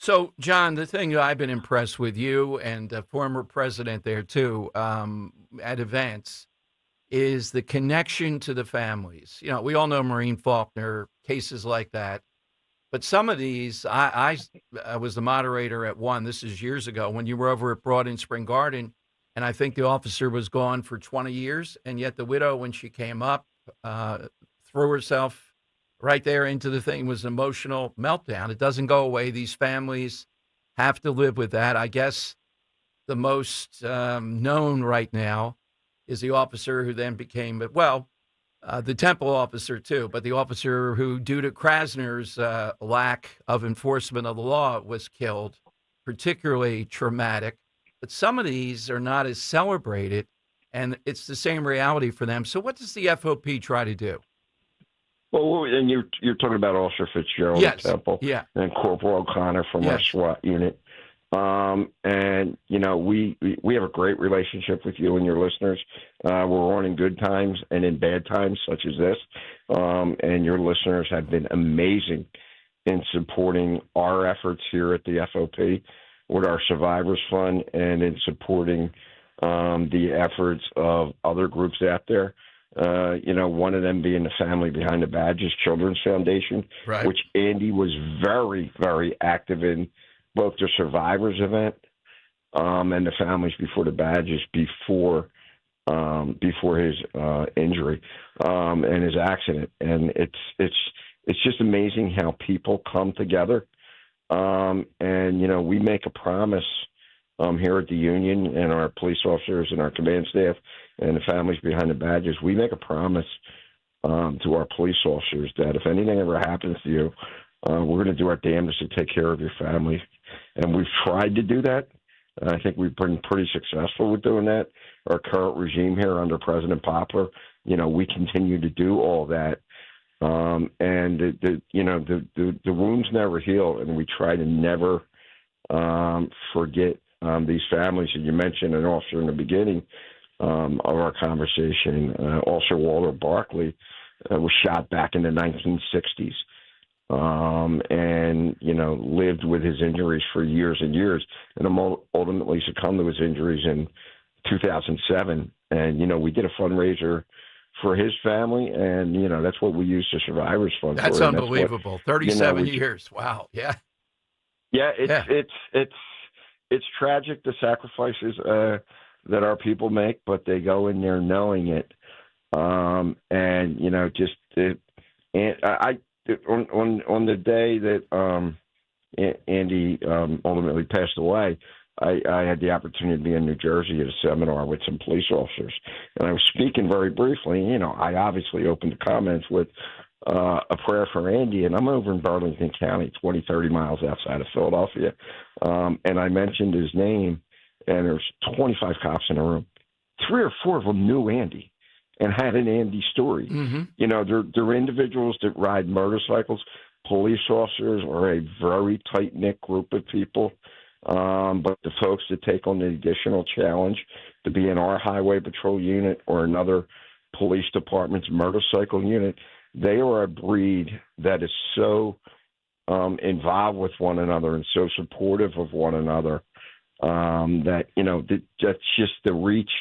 So, John, the thing I've been impressed with you and the former president there, too, at events, is the connection to the families. We all know Maureen Faulkner, cases like that. But some of these, I was the moderator at one, this is years ago, when you were over at Broad and Spring Garden, and I think the officer was gone for 20 years, and yet the widow, when she came up, threw herself right there into the thing. It was an emotional meltdown. It doesn't go away. These families have to live with that. I guess the most known right now is the officer who then became, the Temple officer too, but the officer who, due to Krasner's lack of enforcement of the law, was killed. Particularly traumatic. But some of these are not as celebrated, and it's the same reality for them. So what does the FOP try to do? Well, and you're talking about Officer Fitzgerald at Temple, and Corporal O'Connor from our SWAT unit. And we have a great relationship with you and your listeners. We're on in good times and in bad times, such as this. And your listeners have been amazing in supporting our efforts here at the FOP with our Survivors Fund, and in supporting the efforts of other groups out there. One of them being the Family Behind the Badges Children's Foundation, which Andy was very, very active in, both the Survivors event and the Families Before the Badges before his injury and his accident. And it's just amazing how people come together. And we make a promise here at the union, and our police officers and our command staff and the Families Behind the Badges, we make a promise to our police officers that if anything ever happens to you, we're going to do our damnedest to take care of your family. And we've tried to do that. And I think we've been pretty successful with doing that. Our current regime here under President Poplar, we continue to do all that. And the wounds never heal, and we try to never forget these families. And you mentioned an officer in the beginning of our conversation, Officer Walter Barkley, was shot back in the 1960s. And, lived with his injuries for years and years, and ultimately succumbed to his injuries in 2007. And, we did a fundraiser for his family, and, that's what we use the Survivors Fund for. That's unbelievable. 37 years. Wow. Yeah. Yeah. It's tragic, the sacrifices that our people make, but they go in there knowing it. On the day that Andy ultimately passed away, I had the opportunity to be in New Jersey at a seminar with some police officers, and I was speaking very briefly. I obviously opened the comments with a prayer for Andy, and I'm over in Burlington County, 20, 30 miles outside of Philadelphia, and I mentioned his name, and there's 25 cops in the room. 3 or 4 of them knew Andy and had an Andy story. Mm-hmm. They're individuals that ride motorcycles. Police officers are a very tight-knit group of people. But the folks that take on the additional challenge to be in our highway patrol unit or another police department's motorcycle unit, they are a breed that is so involved with one another and so supportive of one another that's just the reach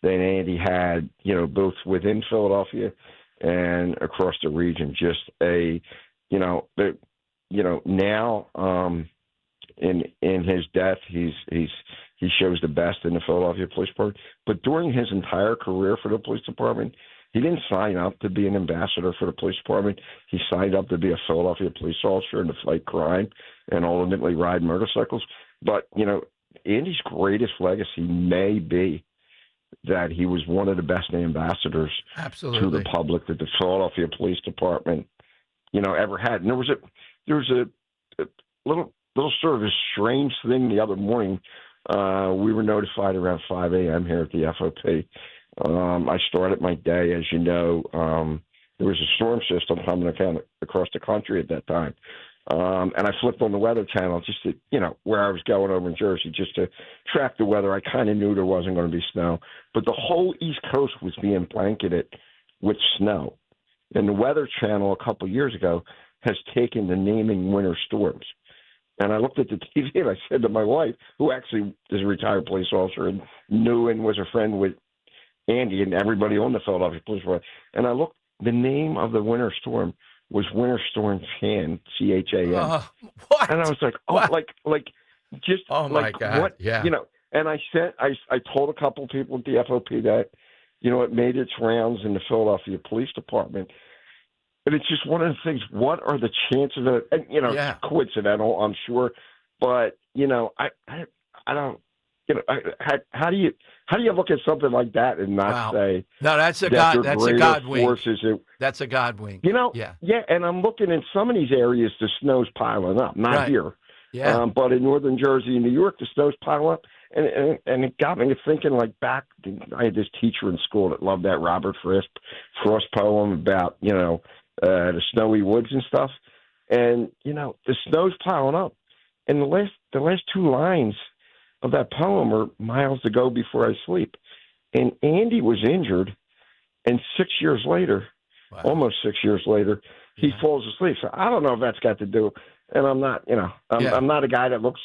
that Andy had, both within Philadelphia and across the region. Just now in his death, he shows the best in the Philadelphia Police Department. But during his entire career for the police department, he didn't sign up to be an ambassador for the police department. He signed up to be a Philadelphia police officer and to fight crime and ultimately ride motorcycles. But, Andy's greatest legacy may be that he was one of the best ambassadors to the public that the Philadelphia Police Department, ever had. And there was a little sort of a strange thing the other morning. We were notified around 5 a.m. here at the FOP. I started my day, as you know, there was a storm system coming across the country at that time. And I flipped on the Weather Channel just to, where I was going over in Jersey, just to track the weather. I kind of knew there wasn't going to be snow. But the whole East Coast was being blanketed with snow. And the Weather Channel a couple of years ago has taken to naming winter storms. And I looked at the TV and I said to my wife, who actually is a retired police officer and knew and was a friend with Andy and everybody on the Philadelphia Police Department, and I looked, the name of the winter storm was Winter Storm Chan, CHAN. What? And I was like, my God. What? Yeah. And I told a couple of people at the FOP that, it made its rounds in the Philadelphia Police Department. And it's just one of the things, what are the chances of it? And, it's coincidental, I'm sure. But, I don't, how do you look at something like that and not say, no, that's a God wink. That's a God wink. Yeah. And I'm looking in some of these areas, the snow's piling up, not here. Yeah. But in northern Jersey and New York, the snow's piling up. And it got me to thinking, like, back, I had this teacher in school that loved that Robert Frost poem about, the snowy woods and stuff. And, the snow's piling up. And the last 2 lines of that poem are miles to go before I sleep. And Andy was injured, and 6 years later, almost 6 years later, he falls asleep. So I don't know if that's got to do, and I'm not, I'm not a guy that looks,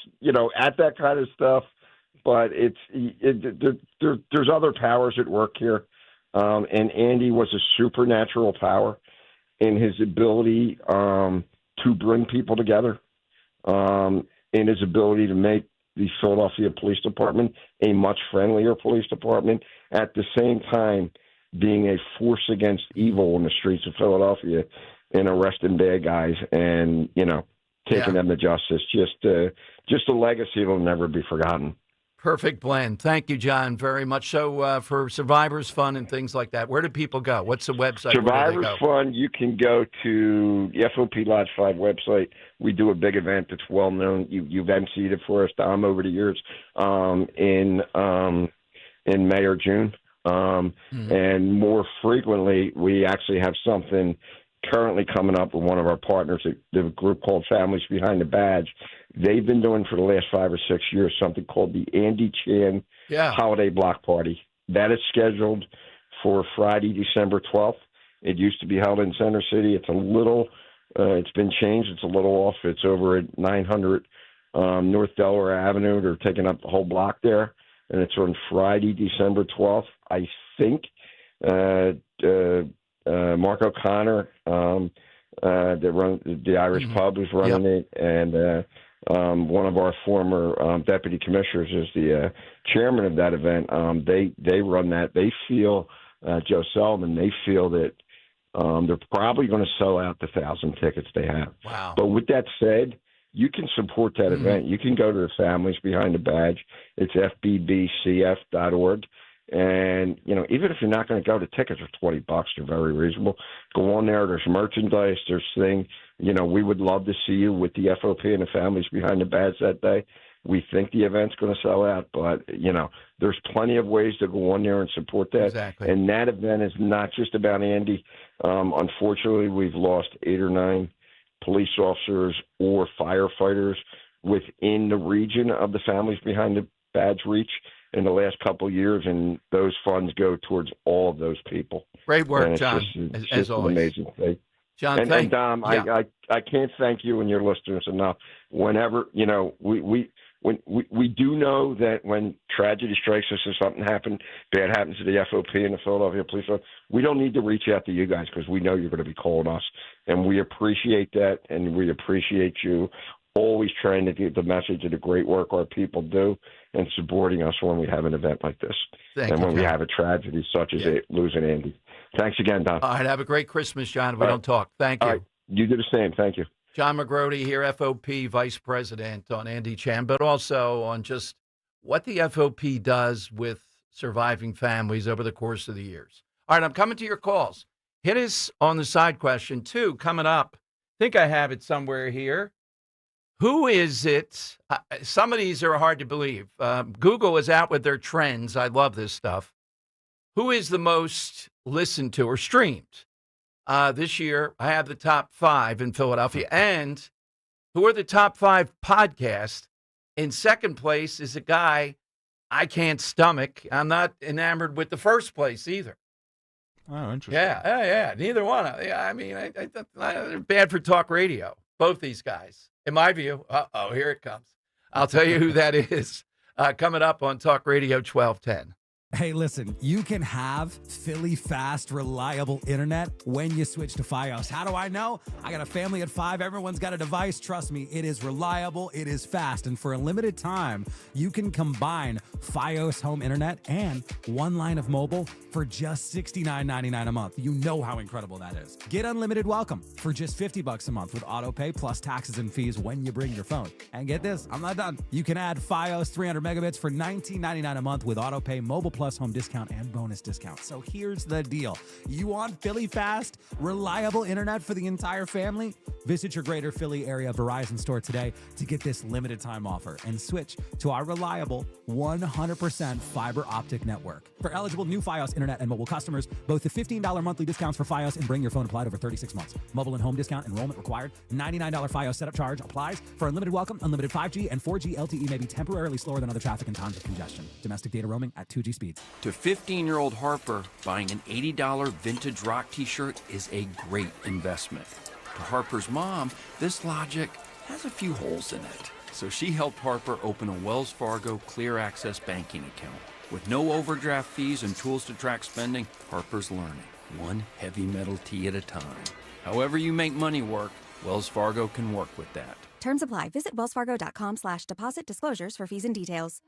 at that kind of stuff, but there's other powers at work here. And Andy was a supernatural power in his ability to bring people together, in his ability to make the Philadelphia Police Department a much friendlier police department, at the same time being a force against evil in the streets of Philadelphia and arresting bad guys and, taking them to justice. Just a legacy that will never be forgotten. Perfect blend. Thank you, John, very much. So for Survivors Fund and things like that, where do people go? What's the website? Survivors Fund, you can go to the FOP Lodge 5 website. We do a big event that's well known. You've emceed it for us, Dom, over the years, in May or June. And more frequently, we actually have something currently coming up with one of our partners, the group called Families Behind the Badge. They've been doing for the last 5 or 6 years something called the Andy Chan Holiday Block Party. That is scheduled for Friday, December 12th. It used to be held in Center City. It's a little, it's been changed. It's a little off. It's over at 900 North Delaware Avenue. They're taking up the whole block there, and it's on Friday, December 12th. I think Mark O'Connor, that runs the Irish Pub, is running it, and one of our former deputy commissioners is the chairman of that event. They run that. They feel, Joe Sullivan, they feel that they're probably going to sell out the 1,000 tickets they have. Wow. But with that said, you can support that event. You can go to the Families Behind the Badge. It's fbbcf.org. And, even if you're not going to go, the tickets are $20. They're very reasonable. Go on there. There's merchandise. There's things. We would love to see you with the FOP and the Families Behind the Badge that day. We think the event's going to sell out, but, there's plenty of ways to go on there and support that. Exactly. And that event is not just about Andy. Unfortunately, we've lost 8 or 9 police officers or firefighters within the region of the Families Behind the Badge reach in the last couple of years, and those funds go towards all of those people. Great work, John, as always. An amazing thing. John, and Dom, I can't thank you and your listeners enough. Whenever, we do know that when tragedy strikes us or something bad happens to the FOP and the Philadelphia Police Force, we don't need to reach out to you guys because we know you're going to be calling us. And we appreciate that, and we appreciate you always trying to get the message of the great work our people do and supporting us when we have an event like this. When we have a tragedy such as losing Andy. Thanks again, Don. All right, have a great Christmas, John, if we don't talk. Thank you. All right. You do the same. Thank you. John McGrody here, FOP Vice President, on Andy Chan, but also on just what the FOP does with surviving families over the course of the years. All right, I'm coming to your calls. Hit us on the side question, too, coming up. I think I have it somewhere here. Who is it? Some of these are hard to believe. Google is out with their trends. I love this stuff. Who is the most listened to or streamed? This year, I have the top 5 in Philadelphia. And who are the top 5 podcasts? In second place is a guy I can't stomach. I'm not enamored with the first place either. Oh, interesting. Yeah. Neither one. They're bad for talk radio, both these guys. In my view, here it comes. I'll tell you who that is coming up on Talk Radio 1210. Hey, listen, you can have Philly fast, reliable internet when you switch to Fios. How do I know? I got a family at 5. Everyone's got a device. Trust me, it is reliable. It is fast. And for a limited time, you can combine Fios home internet and 1 line of mobile for just $69.99 a month. You know how incredible that is. Get unlimited welcome for just $50 a month with auto pay plus taxes and fees when you bring your phone. And get this, I'm not done. You can add Fios 300 megabits for $19.99 a month with auto pay, mobile plus home discount and bonus discount. So here's the deal. You want Philly fast, reliable internet for the entire family? Visit your greater Philly area Verizon store today to get this limited time offer and switch to our reliable 100% fiber optic network. For eligible new Fios internet and mobile customers, both the $15 monthly discounts for Fios and bring your phone applied over 36 months. Mobile and home discount enrollment required. $99 Fios setup charge applies. For unlimited welcome, unlimited 5G and 4G LTE may be temporarily slower than other traffic and times of congestion. Domestic data roaming at 2G speeds. To 15-year-old Harper, buying an $80 vintage rock t-shirt is a great investment. To Harper's mom, this logic has a few holes in it. So she helped Harper open a Wells Fargo Clear Access banking account. With no overdraft fees and tools to track spending, Harper's learning, one heavy metal tee at a time. However you make money work, Wells Fargo can work with that. Terms apply. Visit wellsfargo.com/deposit disclosures for fees and details.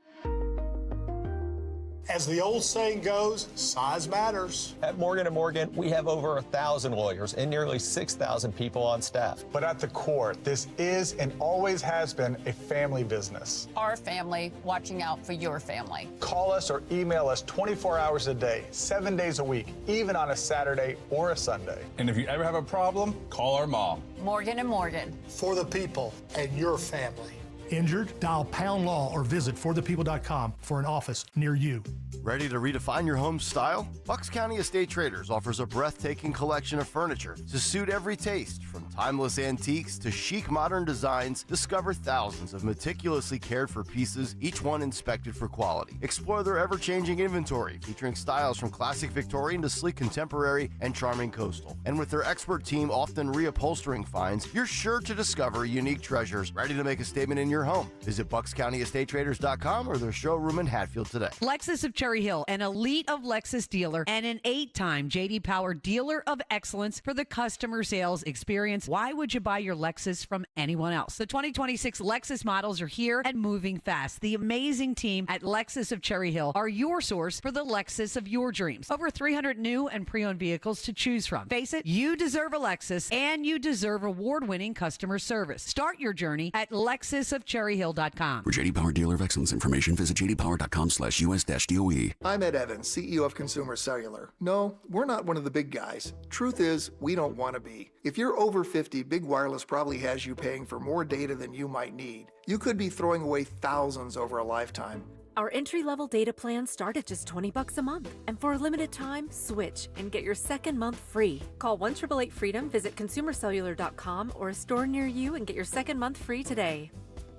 As the old saying goes, size matters. At Morgan & Morgan, we have over 1,000 lawyers and nearly 6,000 people on staff. But at the core, this is and always has been a family business. Our family watching out for your family. Call us or email us 24 hours a day, 7 days a week, even on a Saturday or a Sunday. And if you ever have a problem, call our mom. Morgan & Morgan. For the people and your family. Injured? Dial Pound Law or visit forthepeople.com for an office near you. Ready to redefine your home style? Bucks County Estate Traders offers a breathtaking collection of furniture to suit every taste. From timeless antiques to chic modern designs, discover thousands of meticulously cared for pieces, each one inspected for quality. Explore their ever-changing inventory, featuring styles from classic Victorian to sleek contemporary and charming coastal. And with their expert team often reupholstering finds, you're sure to discover unique treasures. Ready to make a statement in your home? Visit BucksCountyEstateTraders.com or their showroom in Hatfield today. Lexus of Cherry Hill, an elite of Lexus dealer and an 8-time J.D. Power Dealer of Excellence for the customer sales experience. Why would you buy your Lexus from anyone else? The 2026 Lexus models are here and moving fast. The amazing team at Lexus of Cherry Hill are your source for the Lexus of your dreams. Over 300 new and pre-owned vehicles to choose from. Face it, you deserve a Lexus and you deserve award-winning customer service. Start your journey at LexusofCherryHill.com. For J.D. Power Dealer of Excellence information, visit jdpower.com/US-DOE. I'm Ed Evans, CEO of Consumer Cellular. No, we're not one of the big guys. Truth is, we don't want to be. If you're over 50, Big Wireless probably has you paying for more data than you might need. You could be throwing away thousands over a lifetime. Our entry-level data plans start at just $20 a month. And for a limited time, switch and get your second month free. Call 1-888-FREEDOM, visit consumercellular.com or a store near you and get your second month free today.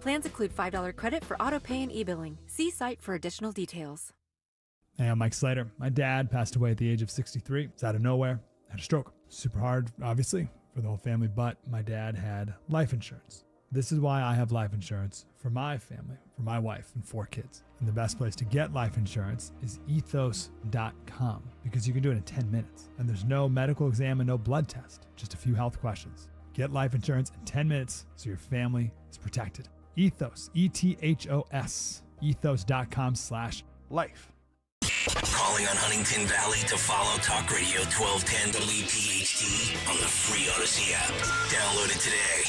Plans include $5 credit for auto pay and e-billing. See site for additional details. Hey, I'm Mike Slater. My dad passed away at the age of 63. It's out of nowhere. Had a stroke. Super hard, obviously, for the whole family, but my dad had life insurance. This is why I have life insurance for my family, for my wife and 4 kids. And the best place to get life insurance is ethos.com because you can do it in 10 minutes. And there's no medical exam and no blood test, just a few health questions. Get life insurance in 10 minutes so your family is protected. Ethos, E-T-H-O-S, ethos.com/life. Calling on Huntington Valley to follow Talk Radio 1210 WPHT on the free Odyssey app. Download it today.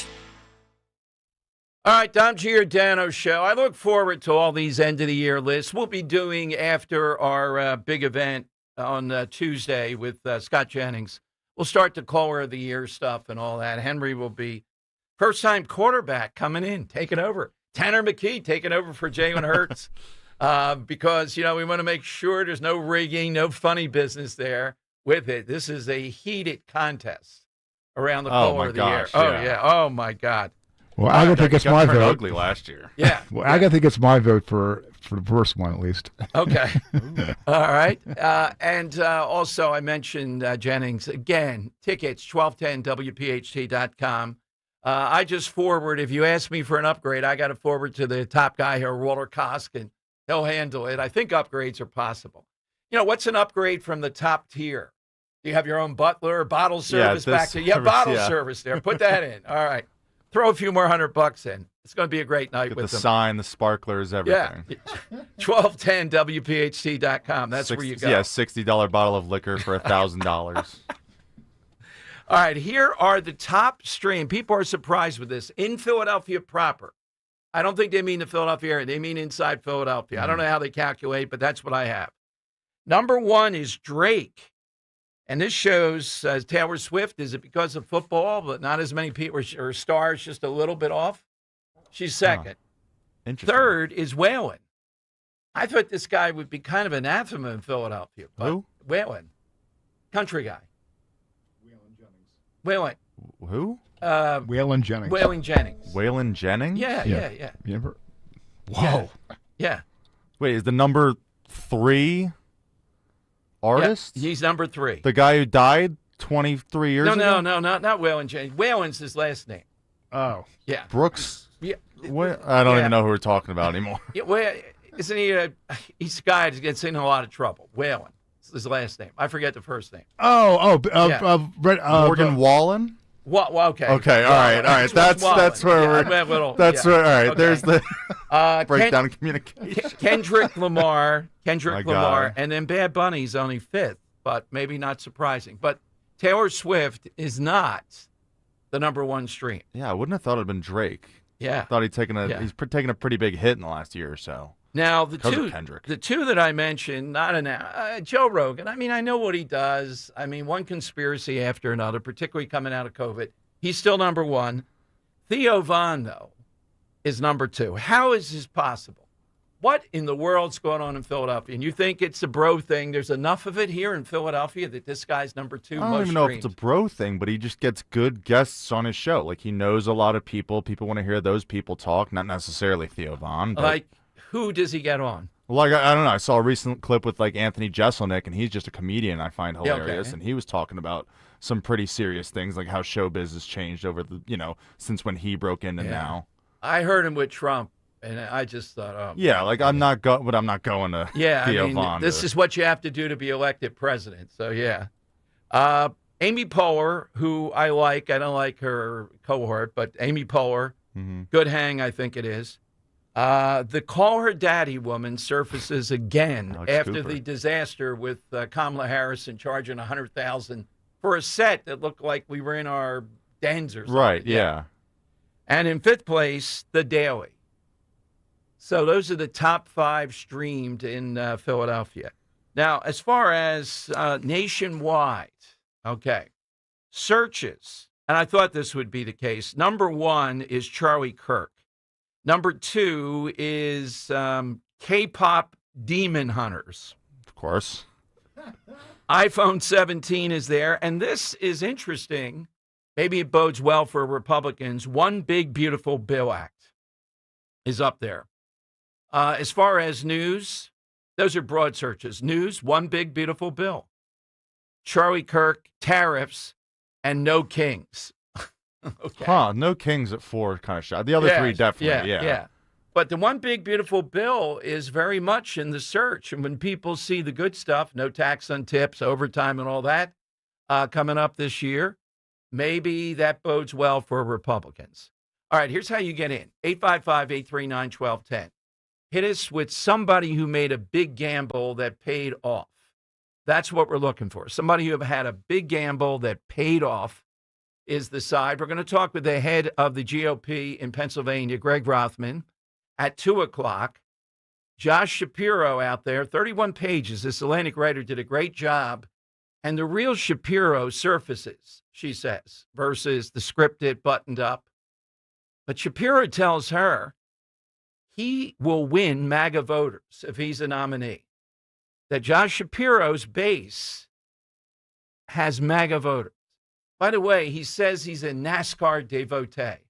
All right, Dom Giordano Show. I look forward to all these end-of-the-year lists. We'll be doing after our big event on Tuesday with Scott Jennings. We'll start the caller of the year stuff and all that. Henry will be first-time quarterback coming in, taking over. Tanner McKee taking over for Jalen Hurts because, we want to make sure there's no rigging, no funny business there with it. This is a heated contest around the caller of the year. Oh, yeah. Oh, my God. Well, I don't think it's my vote. Ugly last year. Yeah. Well, I think it's my vote for the first one at least. Okay. All right. And also I mentioned Jennings again. Tickets 1210wpht.com. I just forward. If you ask me for an upgrade, I got to forward to the top guy here, Walter Kosk, and he'll handle it. I think upgrades are possible. What's an upgrade from the top tier? Do you have your own butler, bottle service back to you? Yeah, bottle service there. Put that in. All right. Throw a few more $100 in. It's going to be a great night with the sign, the sparklers, everything. Yeah. 1210wpht.com. That's where you go. Yeah, $60 bottle of liquor for $1,000. All right, here are the top stream. People are surprised with this. In Philadelphia proper. I don't think they mean the Philadelphia area. They mean inside Philadelphia. I don't know how they calculate, but that's what I have. Number 1 is Drake. And this shows Taylor Swift. Is it because of football, but not as many people, or stars just a little bit off? She's second. Interesting. Third is Waylon. I thought this guy would be kind of anathema in Philadelphia. But Who? Waylon. Country guy. Waylon. Who? Waylon Jennings. Waylon Jennings. Waylon Jennings? Yeah. You ever? Whoa. Yeah. Wait, is the number 3 artist? Yeah, he's number 3. The guy who died 23 years ago? No, not Waylon Jennings. Waylon's his last name. Oh. Yeah. Brooks? Yeah. I don't even know who we're talking about anymore. Yeah, well, isn't he he's a guy that gets in a lot of trouble. Waylon. It's his last name. I forget the first name. Morgan Wallen? Well, okay. Okay, all right. That's where we're. All right. Okay. There's the breakdown of communication. Kendrick Lamar, and then Bad Bunny's only 5th, but maybe not surprising. But Taylor Swift is not the number 1 stream. Yeah, I wouldn't have thought it'd been Drake. Yeah, I thought he's taken a pretty big hit in the last year or so. Now the two that I mentioned, Joe Rogan. I mean, I know what he does. I mean, one conspiracy after another, particularly coming out of COVID. He's still number 1. Theo Von, though, is number 2. How is this possible? What in the world's going on in Philadelphia? And you think it's a bro thing. There's enough of it here in Philadelphia that this guy's number 2 most I don't even know if streamed. it's a bro thing, but he just gets good guests on his show. Like, he knows a lot of people. People want to hear those people talk, not necessarily Theo Von. But, Like, who does he get on? like, I don't know. I saw a recent clip with, like, Anthony Jeselnik, and he's just a comedian I find hilarious. okay. And he was talking about some pretty serious things, like how showbiz has changed over the, since when he broke in and now. I heard him with Trump, and I just thought, oh. Yeah, like, I'm not going to Yeah, Theo I mean, Von. this is what you have to do to be elected president. So, yeah. Amy Poehler, who I like. I don't like her cohort, but Amy Poehler, good hang, I think it is. The Call Her Daddy woman surfaces again after Cooper. the disaster with Kamala Harris and charging $100,000 for a set that looked like we were in our dens or something. Right, yeah. And in 5th place, The Daily. So those are the top 5 streamed in Philadelphia. Now, as far as nationwide, okay, searches, and I thought this would be the case. Number 1 is Charlie Kirk. Number 2 is K-pop Demon Hunters. Of course. iPhone 17 is there, and this is interesting. Maybe it bodes well for Republicans. One Big Beautiful Bill Act is up there. As far as news, those are broad searches. News, One Big Beautiful Bill. Charlie Kirk, tariffs, and No Kings. Okay. Huh, No Kings at 4 kind of shot. The other 3 definitely, yeah. But the One Big Beautiful Bill is very much in the search. And when people see the good stuff, no tax on tips, overtime, and all that coming up this year, maybe that bodes well for Republicans. All right, here's how you get in. 855-839-1210. Hit us with somebody who made a big gamble that paid off. That's what we're looking for. Somebody who had a big gamble that paid off is the side. We're going to talk with the head of the GOP in Pennsylvania, Greg Rothman, at 2 o'clock. Josh Shapiro out there, 31 pages. This Atlantic writer did a great job. And the real Shapiro surfaces, she says, versus the scripted, buttoned up. But Shapiro tells her he will win MAGA voters if he's a nominee. That Josh Shapiro's base has MAGA voters. By the way, he says he's a NASCAR devotee.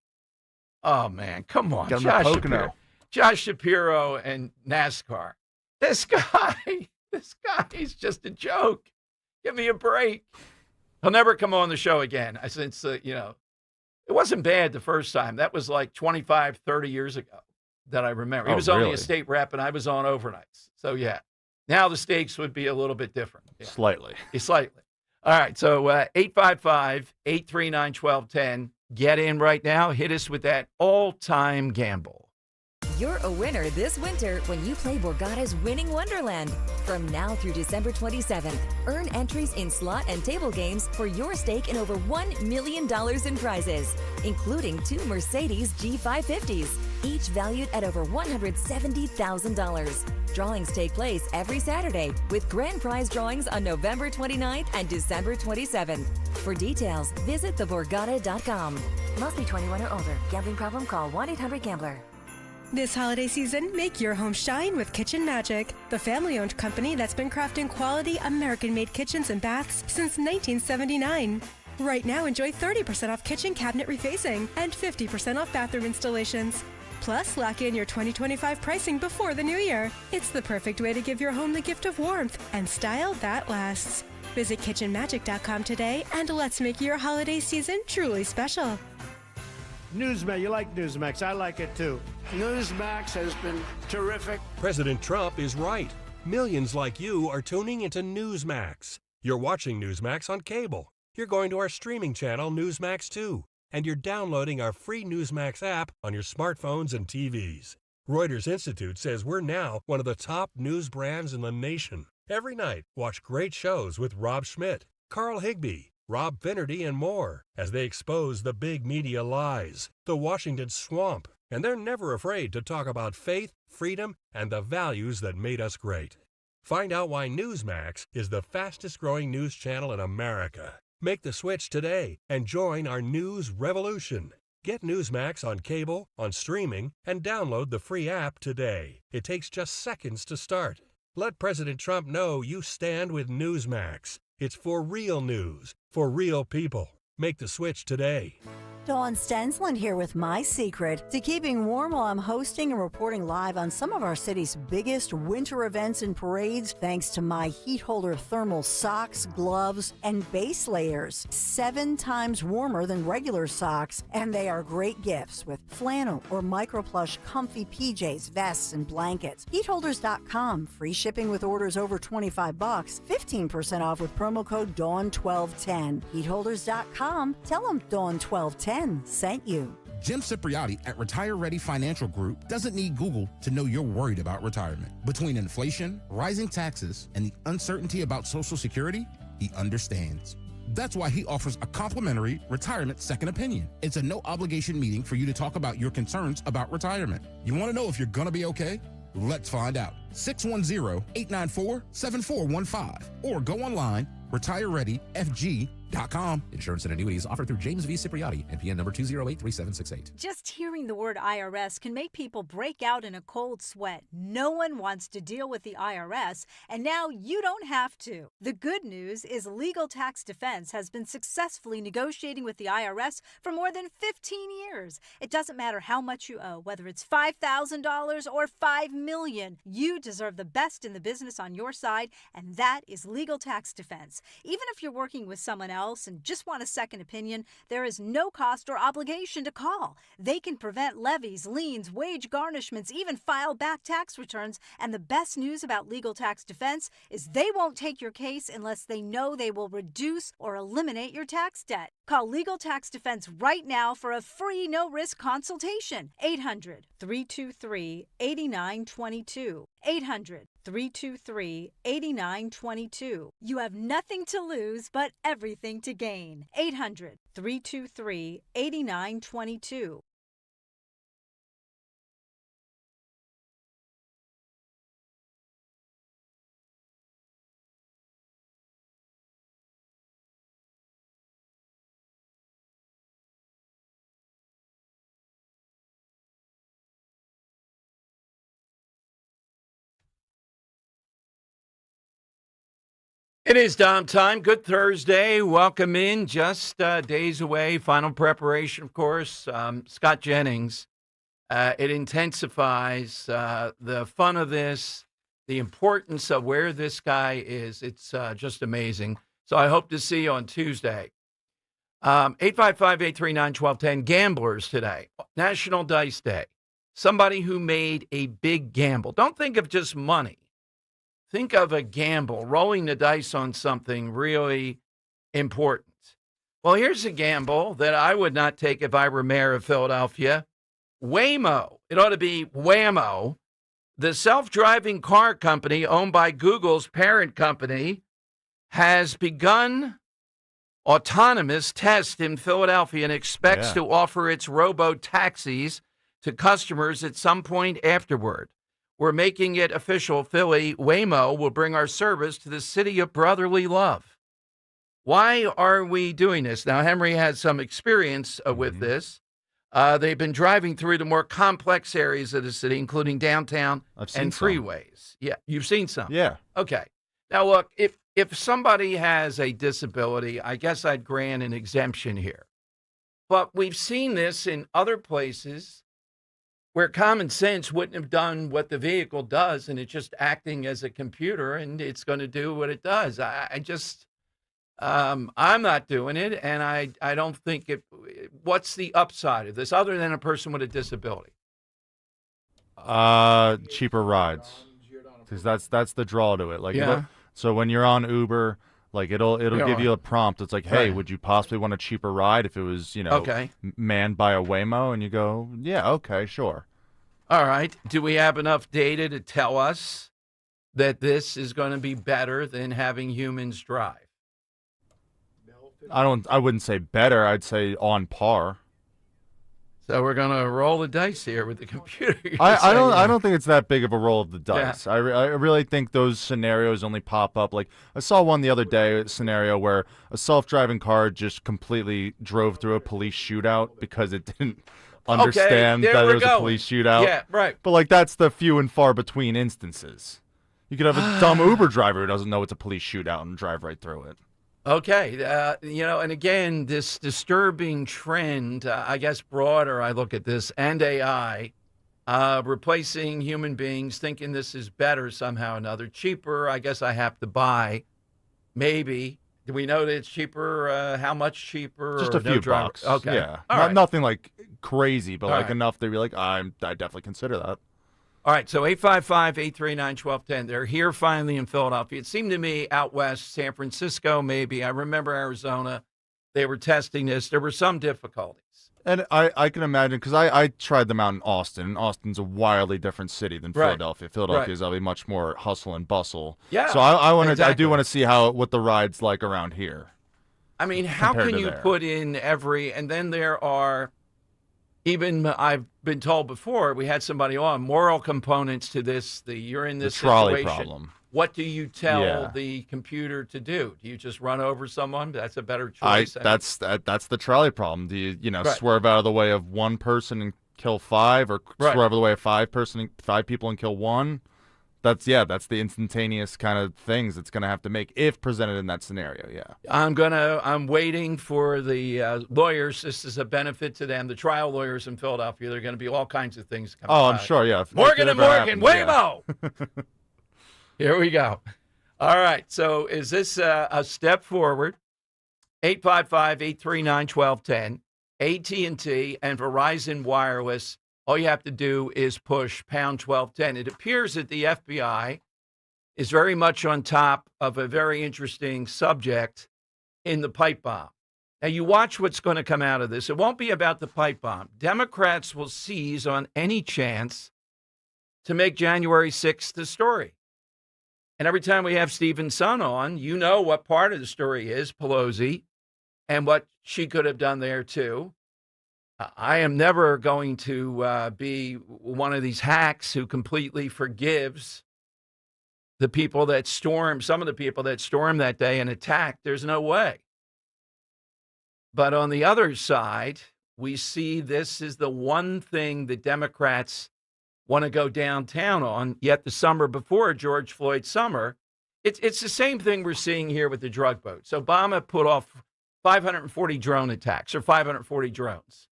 Oh, man, come on. Josh Shapiro and NASCAR. This guy's just a joke. Give me a break. He'll never come on the show again. Since, it wasn't bad the first time. That was like 25, 30 years ago that I remember. He was only a state rep, and I was on overnights. So, yeah. Now the stakes would be a little bit different. Yeah. Slightly. Slightly. All right, so 855-839-1210. Get in right now. Hit us with that all-time gamble. You're a winner this winter when you play Borgata's Winning Wonderland. From now through December 27th, earn entries in slot and table games for your stake in over $1 million in prizes, including 2 Mercedes G550s, each valued at over $170,000. Drawings take place every Saturday with grand prize drawings on November 29th and December 27th. For details, visit theborgata.com. Must be 21 or older. Gambling problem? Call 1-800-GAMBLER. This holiday season, make your home shine with Kitchen Magic, the family-owned company that's been crafting quality American-made kitchens and baths since 1979. Right now, enjoy 30% off kitchen cabinet refacing and 50% off bathroom installations. Plus, lock in your 2025 pricing before the new year. It's the perfect way to give your home the gift of warmth and style that lasts. Visit kitchenmagic.com today and let's make your holiday season truly special. Newsmax, you like Newsmax. I like it too. Newsmax has been terrific. President Trump is right. Millions like you are tuning into Newsmax. You're watching Newsmax on cable. You're going to our streaming channel, Newsmax 2. And you're downloading our free Newsmax app on your smartphones and TVs. Reuters Institute says we're now one of the top news brands in the nation. Every night, watch great shows with Rob Schmidt, Carl Higbie, Rob Finnerty, and more as they expose the big media lies, the Washington swamp, and they're never afraid to talk about faith, freedom, and the values that made us great. Find out why Newsmax is the fastest-growing news channel in America. Make the switch today and join our news revolution. Get Newsmax on cable, on streaming, and download the free app today. It takes just seconds to start. Let President Trump know you stand with Newsmax. It's for real news, for real people. Make the switch today. Dawn Stensland here with my secret to keeping warm while I'm hosting and reporting live on some of our city's biggest winter events and parades, thanks to my heat holder thermal socks, gloves, and base layers. 7 times warmer than regular socks, and they are great gifts with flannel or microplush comfy PJs, vests, and blankets. Heatholders.com. Free shipping with orders over $25. 15% off with promo code DAWN1210. Heatholders.com. Tell them Dawn1210 sent you. Jim Cipriotti at Retire Ready Financial Group doesn't need Google to know you're worried about retirement. Between inflation, rising taxes, and the uncertainty about Social Security, he understands. That's why he offers a complimentary retirement second opinion. It's a no-obligation meeting for you to talk about your concerns about retirement. You want to know if you're going to be okay? Let's find out. 610-894-7415 or go online, retirereadyfg.com. Insurance and annuities offered through James V. Cipriotti, NPN number 2083768. Just hearing the word IRS can make people break out in a cold sweat. No one wants to deal with the IRS, and now you don't have to. The good news is Legal Tax Defense has been successfully negotiating with the IRS for more than 15 years. It doesn't matter how much you owe, whether it's $5,000 or $5 million. You deserve the best in the business on your side, and that is Legal Tax Defense. Even if you're working with someone else and just want a second opinion, there is no cost or obligation to call. They can prevent levies, liens, wage garnishments, even file back tax returns. And the best news about Legal Tax Defense is they won't take your case unless they know they will reduce or eliminate your tax debt. Call Legal Tax Defense right now for a free no-risk consultation. 800-323-8922. 800-323-8922. You have nothing to lose but everything to gain. 800-323-8922. It is Dom time. Good Thursday. Welcome in. Just days away. Final preparation, of course. Scott Jennings. It intensifies the fun of this, the importance of where this guy is. It's just amazing. So I hope to see you on Tuesday. 855-839-1210. Gamblers today. National Dice Day. Somebody who made a big gamble. Don't think of just money. Think of a gamble, rolling the dice on something really important. Well, here's a gamble that I would not take if I were mayor of Philadelphia. Waymo. It ought to be Whammo. The self-driving car company owned by Google's parent company has begun autonomous tests in Philadelphia and expects to offer its robo-taxis to customers at some point afterward. We're making it official. Philly, Waymo will bring our service to the city of brotherly love. Why are we doing this? Now, Henry has some experience with this. They've been driving through the more complex areas of the city, including downtown and freeways. Yeah, you've seen some? Yeah. Okay. Now, look, if somebody has a disability, I guess I'd grant an exemption here. But we've seen this in other places where common sense wouldn't have done what the vehicle does, and it's just acting as a computer, and it's going to do what it does. I'm not doing it, and I don't think it. What's the upside of this, other than a person with a disability? Cheaper rides, because that's the draw to it. Like, Yeah. So when you're on Uber, like it'll give you a prompt. It's like, hey, would you possibly want a cheaper ride if it was, manned by a Waymo? And you go, yeah, okay, sure. All right. Do we have enough data to tell us that this is going to be better than having humans drive? I wouldn't say better. I'd say on par. So we're going to roll the dice here with the computer. I don't think it's that big of a roll of the dice. Yeah. I really think those scenarios only pop up. Like I saw one the other day, a scenario where a self-driving car just completely drove through a police shootout because it didn't understand that it was a police shootout. Yeah, right. But like that's the few and far between instances. You could have a dumb Uber driver who doesn't know it's a police shootout and drive right through it. Okay, and again, this disturbing trend, I guess broader, I look at this, and AI, replacing human beings, thinking this is better somehow or another, cheaper, I guess I have to buy, maybe. Do we know that it's cheaper? How much cheaper? Just a few bucks. Okay. Yeah. Nothing like crazy, but like enough that you're like, I definitely consider that. All right, so 855-839-1210. They're here finally in Philadelphia. It seemed to me out west, San Francisco maybe. I remember Arizona. They were testing this. There were some difficulties. And I can imagine, because I tried them out in Austin, and Austin's a wildly different city than Philadelphia. Philadelphia is obviously much more hustle and bustle. Yeah, so I do want to see what the ride's like around here. I mean, how can you put in and then there are, even I've been told before, we had somebody on, moral components to this, you're in this trolley situation. Problem. What do you tell the computer to do? Do you just run over someone? That's a better choice. That's the trolley problem. Do you swerve out of the way of one person and kill five, or swerve out of the way of five people and kill one? That's the instantaneous kind of things it's gonna have to make if presented in that scenario. Yeah, I'm waiting for the lawyers. This is a benefit to them. The trial lawyers in Philadelphia. There are going to be all kinds of things coming. Oh, I'm sure. Yeah, Morgan and Morgan, Waymo. Yeah. Here we go. All right. So is this a step forward? 855-839-1210. AT&T and Verizon Wireless. All you have to do is push pound 1210. It appears that the FBI is very much on top of a very interesting subject in the pipe bomb. Now, you watch what's going to come out of this. It won't be about the pipe bomb. Democrats will seize on any chance to make January 6th the story. And every time we have Stephen Son on, you know what part of the story is, Pelosi, and what she could have done there, too. I am never going to be one of these hacks who completely forgives the people that some of the people that stormed that day and attacked. There's no way. But on the other side, we see this is the one thing the Democrats want to go downtown on, yet the summer before George Floyd's summer, it's the same thing we're seeing here with the drug boats. Obama put off 540 drone attacks, or 540 drones.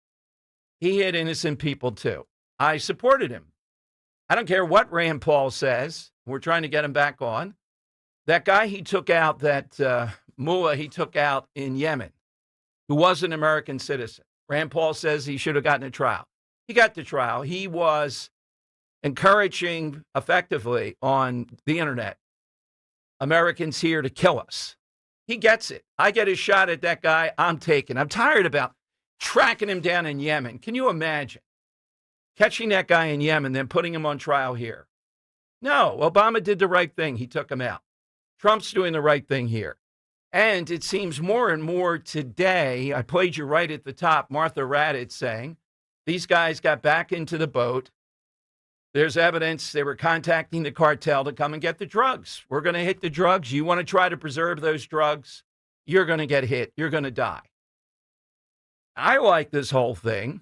He hit innocent people, too. I supported him. I don't care what Rand Paul says. We're trying to get him back on. That guy he took out, that mullah he took out in Yemen, who was an American citizen. Rand Paul says he should have gotten a trial. He got the trial. He was encouraging effectively on the internet Americans here to kill us. He gets it. I get a shot at that guy, I'm taking. I'm tired about tracking him down in Yemen. Can you imagine catching that guy in Yemen, then putting him on trial here? No, Obama did the right thing. He took him out. Trump's doing the right thing here. And it seems more and more today, I played you right at the top, Martha Raddatz saying, these guys got back into the boat. There's evidence they were contacting the cartel to come and get the drugs. We're going to hit the drugs. You want to try to preserve those drugs, you're going to get hit. You're going to die. I like this whole thing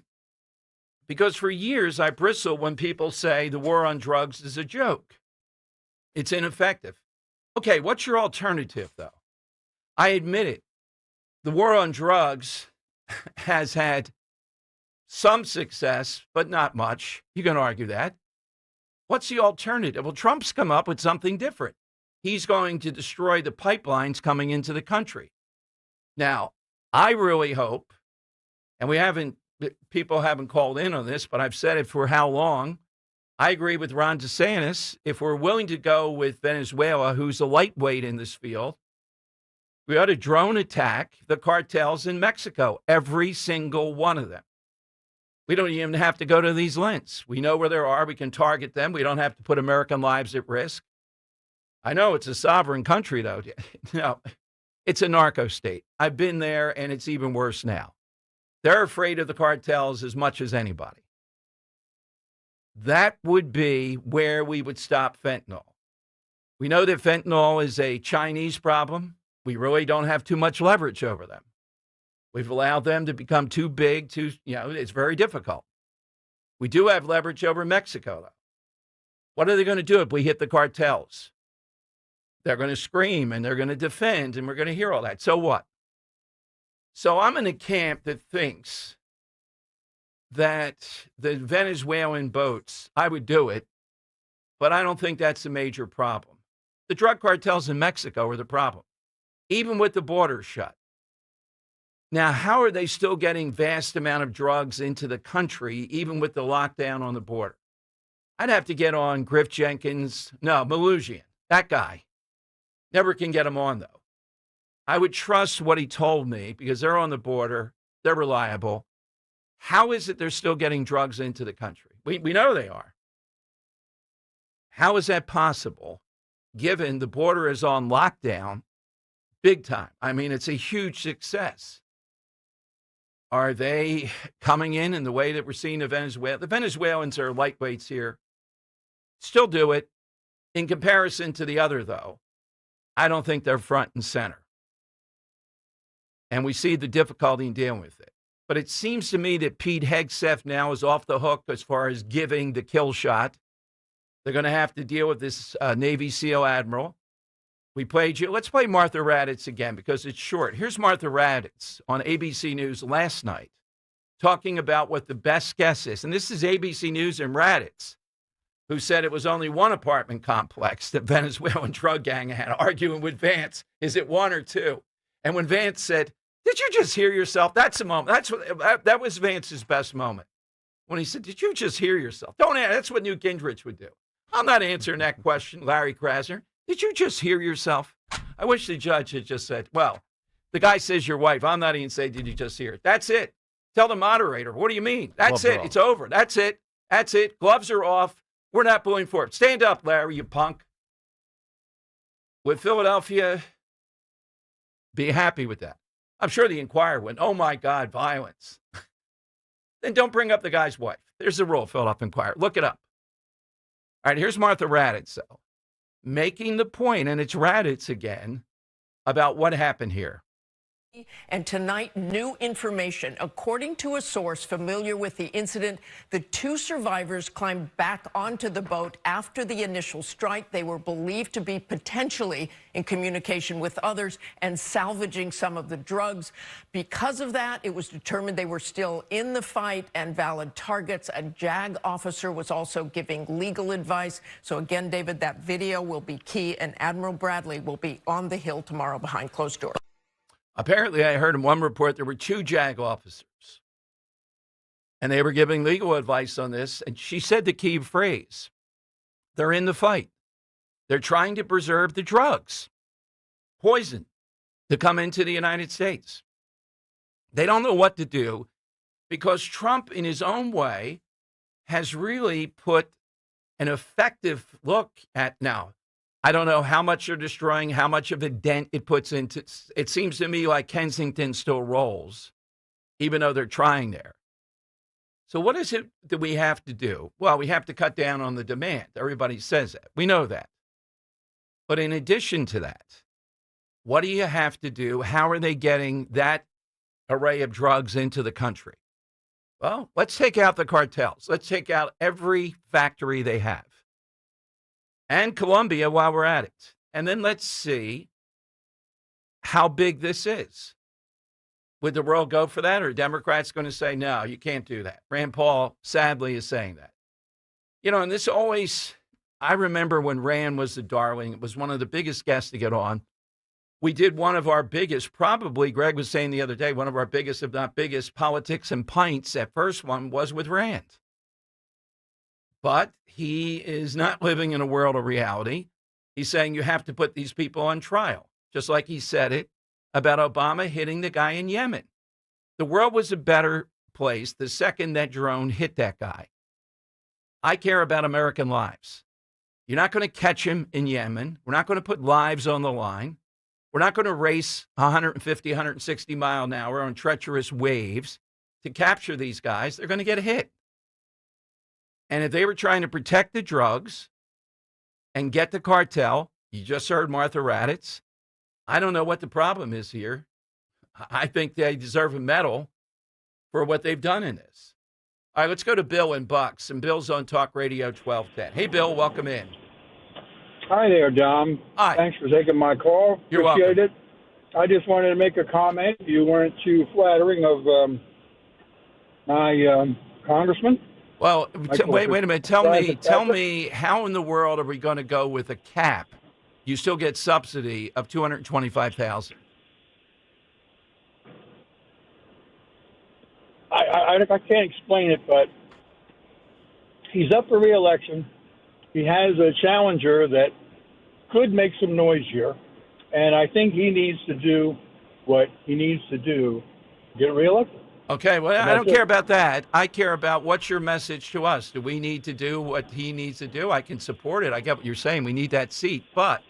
because for years I bristle when people say the war on drugs is a joke. It's ineffective. Okay, what's your alternative, though? I admit it. The war on drugs has had some success, but not much. You can argue that. What's the alternative? Well, Trump's come up with something different. He's going to destroy the pipelines coming into the country. Now, I really hope, and people haven't called in on this, but I've said it for how long. I agree with Ron DeSantis. If we're willing to go with Venezuela, who's a lightweight in this field, we ought to drone attack the cartels in Mexico, every single one of them. We don't even have to go to these lengths. We know where they are. We can target them. We don't have to put American lives at risk. I know it's a sovereign country, though. No, it's a narco state. I've been there, and it's even worse now. They're afraid of the cartels as much as anybody. That would be where we would stop fentanyl. We know that fentanyl is a Chinese problem. We really don't have too much leverage over them. We've allowed them to become too big, it's very difficult. We do have leverage over Mexico, though. What are they going to do if we hit the cartels? They're going to scream and they're going to defend, and we're going to hear all that. So what? So I'm in a camp that thinks that the Venezuelan boats, I would do it, but I don't think that's a major problem. The drug cartels in Mexico are the problem, even with the border shut. Now, how are they still getting vast amount of drugs into the country, even with the lockdown on the border? I'd have to get on Griff Jenkins. No, Malusian, that guy. Never can get him on, though. I would trust what he told me because they're on the border. They're reliable. How is it they're still getting drugs into the country? We know they are. How is that possible, given the border is on lockdown big time? I mean, it's a huge success. Are they coming in the way that we're seeing in Venezuela? The Venezuelans are lightweights here. Still do it. In comparison to the other, though, I don't think they're front and center. And we see the difficulty in dealing with it. But it seems to me that Pete Hegseth now is off the hook as far as giving the kill shot. They're going to have to deal with this Navy SEAL admiral. We played you. Let's play Martha Raddatz again because it's short. Here's Martha Raddatz on ABC News last night talking about what the best guess is. And this is ABC News and Raddatz, who said it was only one apartment complex that Venezuelan drug gang had, arguing with Vance. Is it one or two? And when Vance said, "Did you just hear yourself?" That's a moment. That was Vance's best moment. When he said, "Did you just hear yourself?" Don't answer. That's what Newt Gingrich would do. I'm not answering that question, Larry Krasner. Did you just hear yourself? I wish the judge had just said, well, the guy says your wife. I'm not even saying, did you just hear it? That's it. Tell the moderator. What do you mean? That's it. It's over. That's it. That's it. Gloves are off. We're not pulling for it. Stand up, Larry, you punk. With Philadelphia, be happy with that. I'm sure the Inquirer went, oh, my God, violence. Then don't bring up the guy's wife. There's the rule, Philadelphia Inquirer. Look it up. All right, here's Martha Raddatz, though, making the point, and it's Raddatz again, about what happened here. And tonight, new information. According to a source familiar with the incident, the two survivors climbed back onto the boat after the initial strike. They were believed to be potentially in communication with others and salvaging some of the drugs. Because of that, it was determined they were still in the fight and valid targets. A JAG officer was also giving legal advice. So again, David, that video will be key, and Admiral Bradley will be on the Hill tomorrow behind closed doors. Apparently, I heard in one report there were two JAG officers, and they were giving legal advice on this. And she said the key phrase, they're in the fight. They're trying to preserve the drugs, poison, to come into the United States. They don't know what to do because Trump, in his own way, has really put an effective look at now. I don't know how much they're destroying, how much of a dent it puts into. It seems to me like Kensington still rolls, even though they're trying there. So what is it that we have to do? Well, we have to cut down on the demand. Everybody says that. We know that. But in addition to that, what do you have to do? How are they getting that array of drugs into the country? Well, let's take out the cartels. Let's take out every factory they have. And Colombia while we're at it. And then let's see how big this is. Would the world go for that, or are Democrats going to say, no, you can't do that? Rand Paul, sadly, is saying that. You know, and this always, I remember when Rand was the darling, it was one of the biggest guests to get on. We did one of our biggest, probably, Greg was saying the other day, one of our biggest, if not biggest, Politics and Pints. That first one was with Rand. But he is not living in a world of reality. He's saying you have to put these people on trial, just like he said it about Obama hitting the guy in Yemen. The world was a better place the second that drone hit that guy. I care about American lives. You're not going to catch him in Yemen. We're not going to put lives on the line. We're not going to race 150, 160 mile an hour on treacherous waves. to capture these guys, they're going to get hit. And if they were trying to protect the drugs and get the cartel, you just heard Martha Raddatz, I don't know what the problem is here. I think they deserve a medal for what they've done in this. All right, let's go to Bill in Bucks. And Bill's on Talk Radio 1210. Hey, Bill, welcome in. Hi there, Dom. Hi. Thanks for taking my call. You're Appreciate welcome. it. I just wanted to make a comment. You weren't too flattering of my congressman. Well, wait a minute. Tell me, how in the world are we going to go with a cap? You still get subsidy of $225,000. I can't explain it, but he's up for re-election. He has a challenger that could make some noise here, and I think he needs to do what he needs to do to get reelected. Okay, well, I don't care about that. I care about what's your message to us. Do we need to do what he needs to do? I can support it. I get what you're saying. We need that seat, but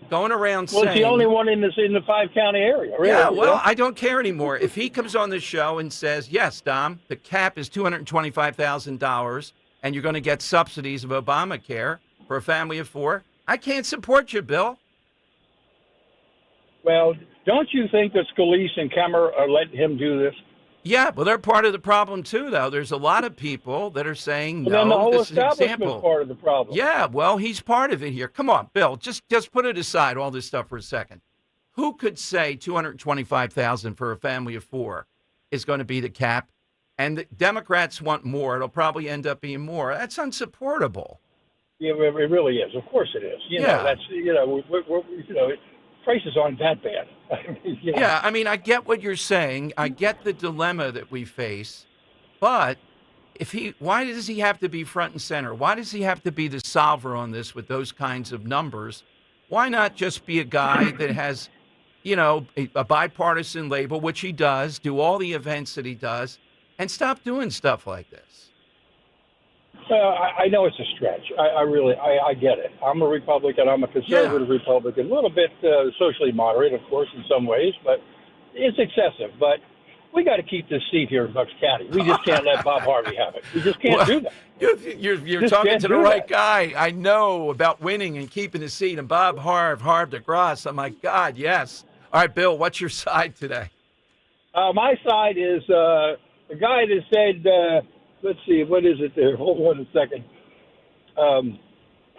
going around saying... Well, it's the only one in the 5-county area. Really, yeah, well, I don't care anymore. If he comes on the show and says, yes, Dom, the cap is $225,000 and you're going to get subsidies of Obamacare for a family of 4, I can't support you, Bill. Well, don't you think that Scalise and Kemmer are letting him do this? Yeah, well, they're part of the problem, too, though. There's a lot of people that are saying, well, then the whole this is an establishment's example. part of the problem. Yeah, well, he's part of it here. Come on, Bill, just put it aside, all this stuff for a second. Who could say $225,000 for a family of 4 is going to be the cap? And the Democrats want more. It'll probably end up being more. That's unsupportable. Yeah, it really is. Of course it is. You know, that's, prices aren't that bad. Yeah, I mean, I get what you're saying. I get the dilemma that we face. But why does he have to be front and center? Why does he have to be the solver on this with those kinds of numbers? Why not just be a guy that has, a bipartisan label, which he does, do all the events that he does, and stop doing stuff like this? I know it's a stretch. I get it. I'm a Republican. I'm a conservative Republican. A little bit socially moderate, of course, in some ways, but it's excessive. But we got to keep this seat here in Bucks County. We just can't let Bob Harvey have it. We just can't do that. You're talking to the right guy. I know about winning and keeping the seat. And Bob Harv de Grasse. Oh, my God, yes. All right, Bill, what's your side today? My side is the guy that said, let's see, what is it there? Hold on a second.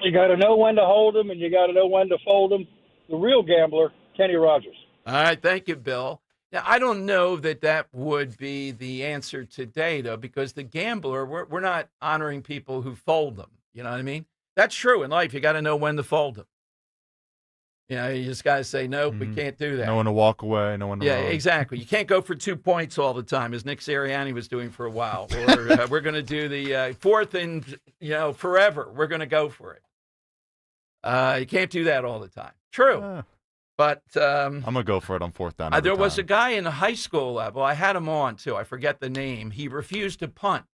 You got to know when to hold them and you got to know when to fold them. The real gambler, Kenny Rogers. All right, thank you, Bill. Now, I don't know that would be the answer today, though, because the gambler, we're not honoring people who fold them. You know what I mean? That's true in life. You got to know when to fold them. You just got to say, nope, we can't do that. No one to walk away, no one to run. Exactly. You can't go for 2 points all the time, as Nick Sirianni was doing for a while. Or we're going to do the fourth and, forever. We're going to go for it. You can't do that all the time. True. But I'm going to go for it on 4th down. There was a guy in the high school level. I had him on, too. I forget the name. He refused to punt.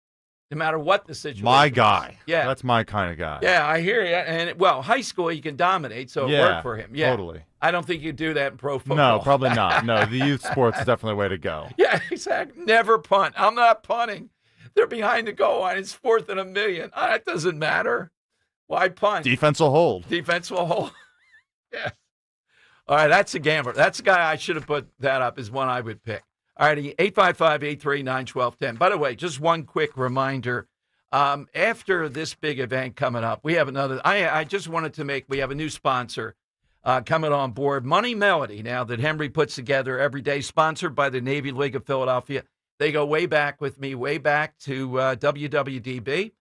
No matter what the situation My guy. Was. Yeah. That's my kind of guy. Yeah, I hear you. And, high school, you can dominate, so it worked for him. Yeah, totally. I don't think you'd do that in pro football. No, probably not. No, the youth sport's definitely the way to go. Yeah, exactly. Never punt. I'm not punting. They're behind the goal line. It's 4th and 1,000,000. That doesn't matter. Why punt? Defense will hold. Defense will hold. Yeah. All right, that's a gambler. That's a guy I should have put that up as one I would pick. All right, 855-839-1210. By the way, just one quick reminder. After this big event coming up, we have another. I just wanted to we have a new sponsor coming on board, Money Melody, now that Henry puts together every day, sponsored by the Navy League of Philadelphia. They go way back with me, way back to WWDB.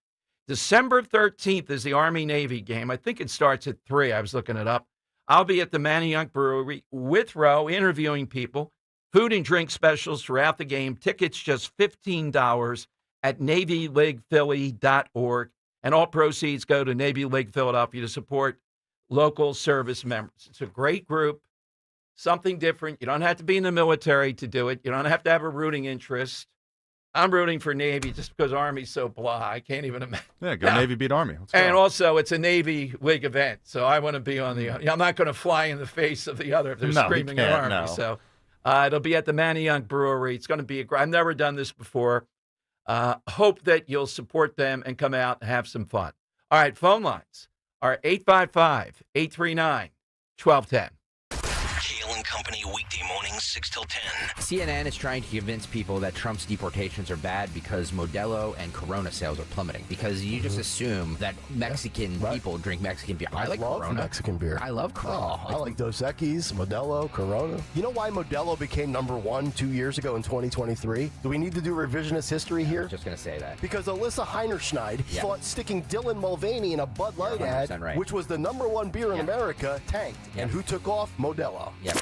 December 13th is the Army-Navy game. I think it starts at 3. I was looking it up. I'll be at the Manayunk Brewery with Roe interviewing people, food and drink specials throughout the game. Tickets just $15 at NavyLeaguePhilly.org. And all proceeds go to Navy League Philadelphia to support local service members. It's a great group, something different. You don't have to be in the military to do it. You don't have to have a rooting interest. I'm rooting for Navy just because Army's so blah. I can't even imagine. Yeah, go Navy beat Army. Let's go. And also, it's a Navy League event, so I want to be on the. I'm not going to fly in the face of the other if they're screaming at Army. No. So It'll be at the Manayunk Brewery. It's going to be I've never done this before. Hope that you'll support them and come out and have some fun. All right, phone lines are 855-839-1210. Kale and Company weekday mornings 6 till 10. CNN is trying to convince people that Trump's deportations are bad because Modelo and Corona sales are plummeting. Because you just assume that Mexican people drink Mexican beer. I like love Corona. Mexican beer. I love Corona. I like Dos Equis, Modelo, Corona. You know why Modelo became #1 2 years ago in 2023? Do we need to do revisionist history here? Just going to say that. Because Alyssa Heinerschneid thought sticking Dylan Mulvaney in a Bud Light ad, right. which was the #1 beer in America, tanked. And who took off? Modelo. Yep.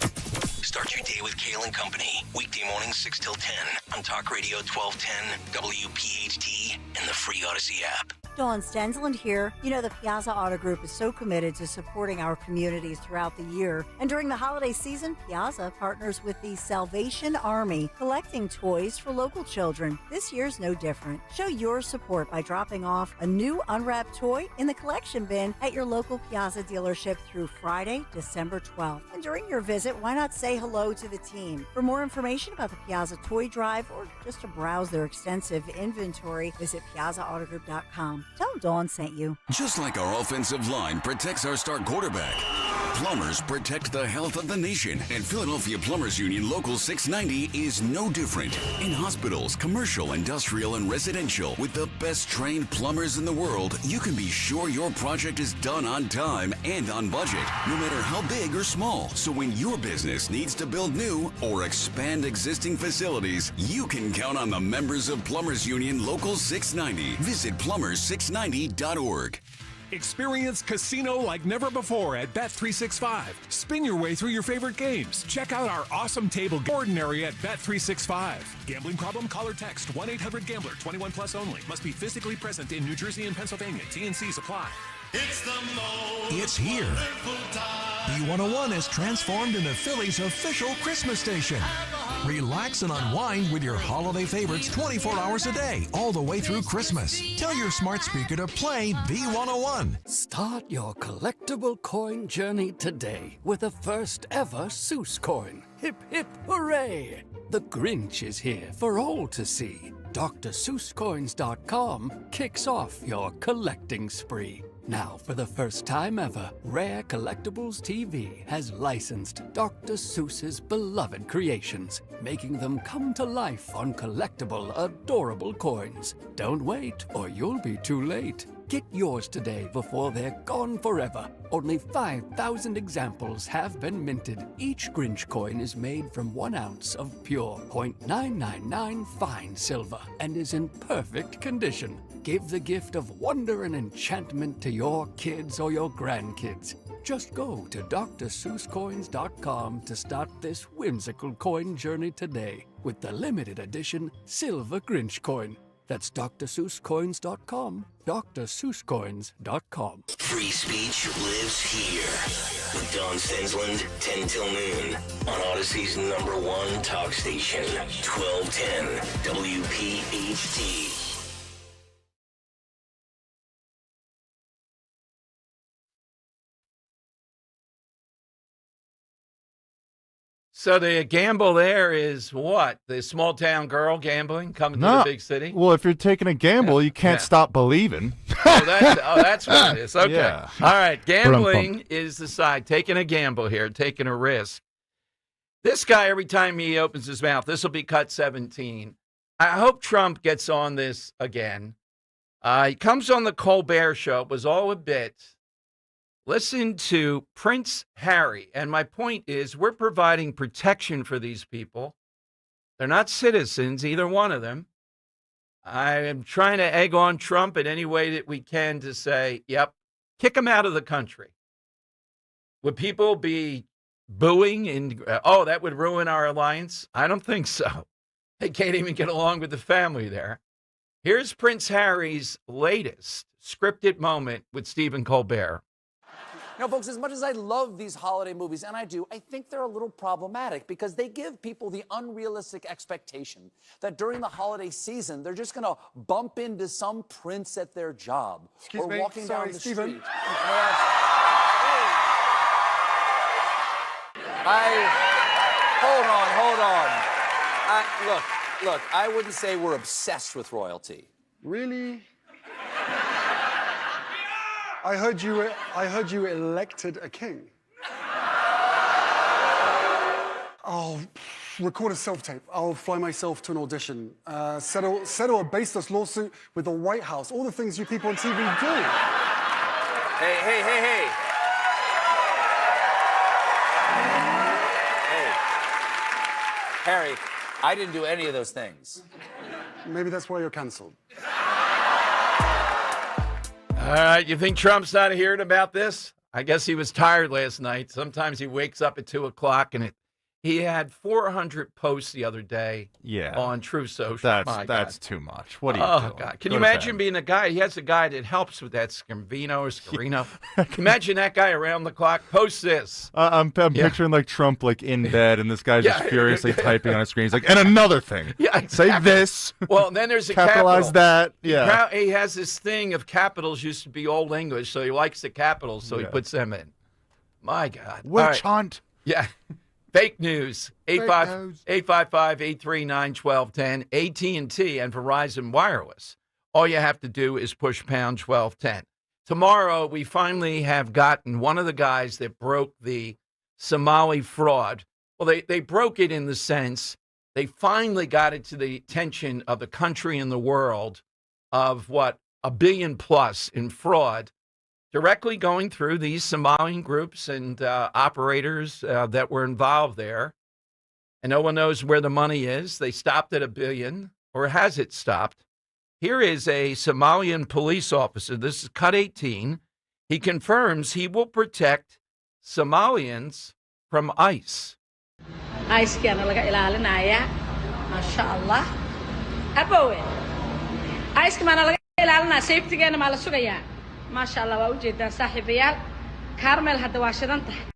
Start your day with Kale and Company. Weekday mornings 6 till 10 on Talk Radio 1210, WPHT, and the free Odyssey app. Dawn Stensland here. You know, the Piazza Auto Group is so committed to supporting our communities throughout the year. And during the holiday season, Piazza partners with the Salvation Army, collecting toys for local children. This year's no different. Show your support by dropping off a new unwrapped toy in the collection bin at your local Piazza dealership through Friday, December 12th. And during your visit, why not say hello to the team? For more information about the Piazza Toy Drive or just to browse their extensive inventory, visit PiazzaAutogroup.com. Tell them Dawn sent you. Just like our offensive line protects our star quarterback, plumbers protect the health of the nation. And Philadelphia Plumbers Union Local 690 is no different. In hospitals, commercial, industrial, and residential, with the best trained plumbers in the world, you can be sure your project is done on time and on budget, no matter how big or small. So when your business needs to build new or expand existing facilities, you can count on the members of Plumbers Union Local 690. Visit plumbers690.org. Experience casino like never before at Bet365. Spin your way through your favorite games. Check out our awesome table ordinary at Bet365. Gambling problem? Call or text 1-800-GAMBLER. 21 plus only. Must be physically present in New Jersey and Pennsylvania. T&Cs apply. It's here. B101 is transformed into Philly's official Christmas station. Relax and unwind with your holiday favorites 24 hours a day, all the way through Christmas. Tell your smart speaker to play B101. Start your collectible coin journey today with the first ever Seuss coin. Hip, hip, hooray! The Grinch is here for all to see. DrSeussCoins.com kicks off your collecting spree. Now, for the first time ever, Rare Collectibles TV has licensed Dr. Seuss's beloved creations, making them come to life on collectible, adorable coins. Don't wait, or you'll be too late. Get yours today before they're gone forever. Only 5,000 examples have been minted. Each Grinch coin is made from 1 ounce of pure .999 fine silver and is in perfect condition. Give the gift of wonder and enchantment to your kids or your grandkids. Just go to DrSeussCoins.com to start this whimsical coin journey today with the limited edition Silver Grinch coin. That's DrSeussCoins.com, DrSeussCoins.com. Free speech lives here. With Dawn Stensland, 10 till noon. On Odyssey's #1 talk station, 1210 WPHT. So the gamble there is what? The small town girl gambling coming to the big city? Well, if you're taking a gamble, you can't stop believing. That's what it is. Okay. Yeah. All right. Gambling is the side. Taking a gamble here, taking a risk. This guy, every time he opens his mouth, this will be cut 17. I hope Trump gets on this again. He comes on the Colbert Show. It was all a bit. Listen to Prince Harry. And my point is, we're providing protection for these people. They're not citizens, either one of them. I am trying to egg on Trump in any way that we can to say, yep, kick him out of the country. Would people be booing and, oh, that would ruin our alliance? I don't think so. They can't even get along with the family there. Here's Prince Harry's latest scripted moment with Stephen Colbert. You know, folks, as much as I love these holiday movies, and I do, I think they're a little problematic because they give people the unrealistic expectation that during the holiday season, they're just going to bump into some prince at their job or walking down the street. Hold on. Look, I wouldn't say we're obsessed with royalty. Really? I heard you elected a king. I'll record a self-tape. I'll fly myself to an audition. Settle a baseless lawsuit with the White House. All the things you people on TV do. Hey. Hey, Harry, I didn't do any of those things. Maybe that's why you're cancelled. All right, you think Trump's not hearing about this? I guess he was tired last night. Sometimes he wakes up at 2 o'clock and he had 400 posts the other day on True Social. That's too much. What are you doing? God. Can you imagine being a guy? He has a guy that helps with that, Scarino. Imagine that guy around the clock. Post this. I'm picturing like Trump like in bed, and this guy's just furiously typing on his screen. He's like, and another thing. Yeah, exactly. Say this. Well, then there's a capitalize capital. that. Yeah. He has this thing of capitals used to be Old English, so he likes the capitals, so he puts them in. My God. Witch hunt. Yeah. Fake news. 855-839-1210. AT&T and Verizon Wireless. All you have to do is push pound 1210. Tomorrow, we finally have gotten one of the guys that broke the Somali fraud. Well, they broke it in the sense they finally got it to the attention of the country and the world of $1 billion plus in fraud, directly going through these Somalian groups and operators that were involved there. And no one knows where the money is. They stopped at $1 billion, or has it stopped? Here is a Somalian police officer. This is Cut 18. He confirms he will protect Somalians from ICE. ICE-kana laga ilaalinaya. Masha Allah. Abowe. ICE-kana laga ilaalinaya. Safety-gana ma la sugaya. MashaAllah, waa ujeedaan saaxiibayaal. Carmel hadda waa shidan tahay.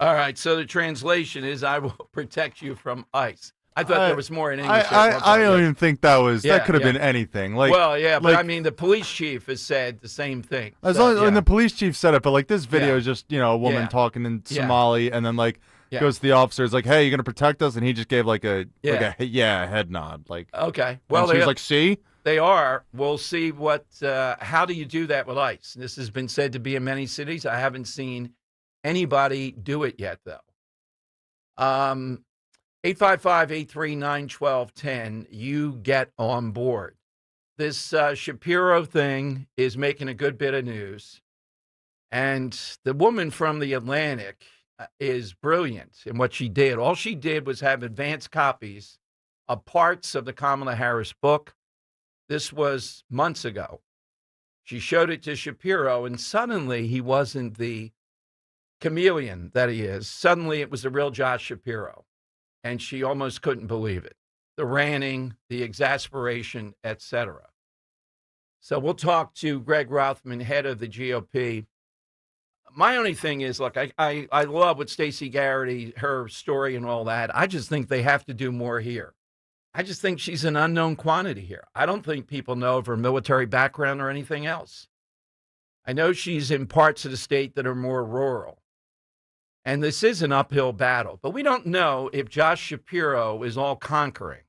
All right, so the translation is, I will protect you from ICE. I thought there was more in English. I don't even think that was, that could have been anything. Like, well, yeah, but I mean, the police chief has said the same thing. As long as, and the police chief said it, but like this video is just, a woman talking in Somali, and then like goes to the officers like, hey, you going to protect us? And he just gave like a head nod. Like, okay. Well, she was like, see? They are. We'll see how do you do that with ICE? This has been said to be in many cities. I haven't seen anybody do it yet, though. 855-839-1210, you get on board. This Shapiro thing is making a good bit of news. And the woman from the Atlantic is brilliant in what she did. All she did was have advanced copies of parts of the Kamala Harris book. This was months ago. She showed it to Shapiro, and suddenly he wasn't the chameleon that he is. Suddenly it was the real Josh Shapiro, and she almost couldn't believe it. The ranting, the exasperation, etc. So we'll talk to Greg Rothman, head of the GOP. My only thing is, look, I love what Stacey Garrity, her story and all that. I just think they have to do more here. I just think she's an unknown quantity here. I don't think people know of her military background or anything else. I know she's in parts of the state that are more rural. And this is an uphill battle. But we don't know if Josh Shapiro is all conquering.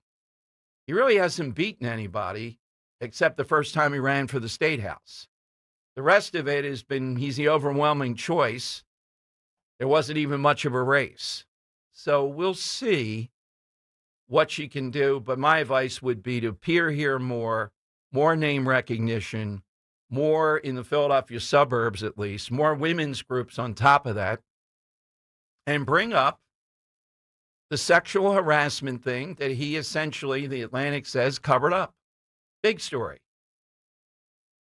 He really hasn't beaten anybody except the first time he ran for the state house. The rest of it has been, he's the overwhelming choice. There wasn't even much of a race. So we'll see what she can do, but my advice would be to appear here more name recognition, more in the Philadelphia suburbs at least, more women's groups on top of that, and bring up the sexual harassment thing that he essentially, the Atlantic says, covered up. Big story.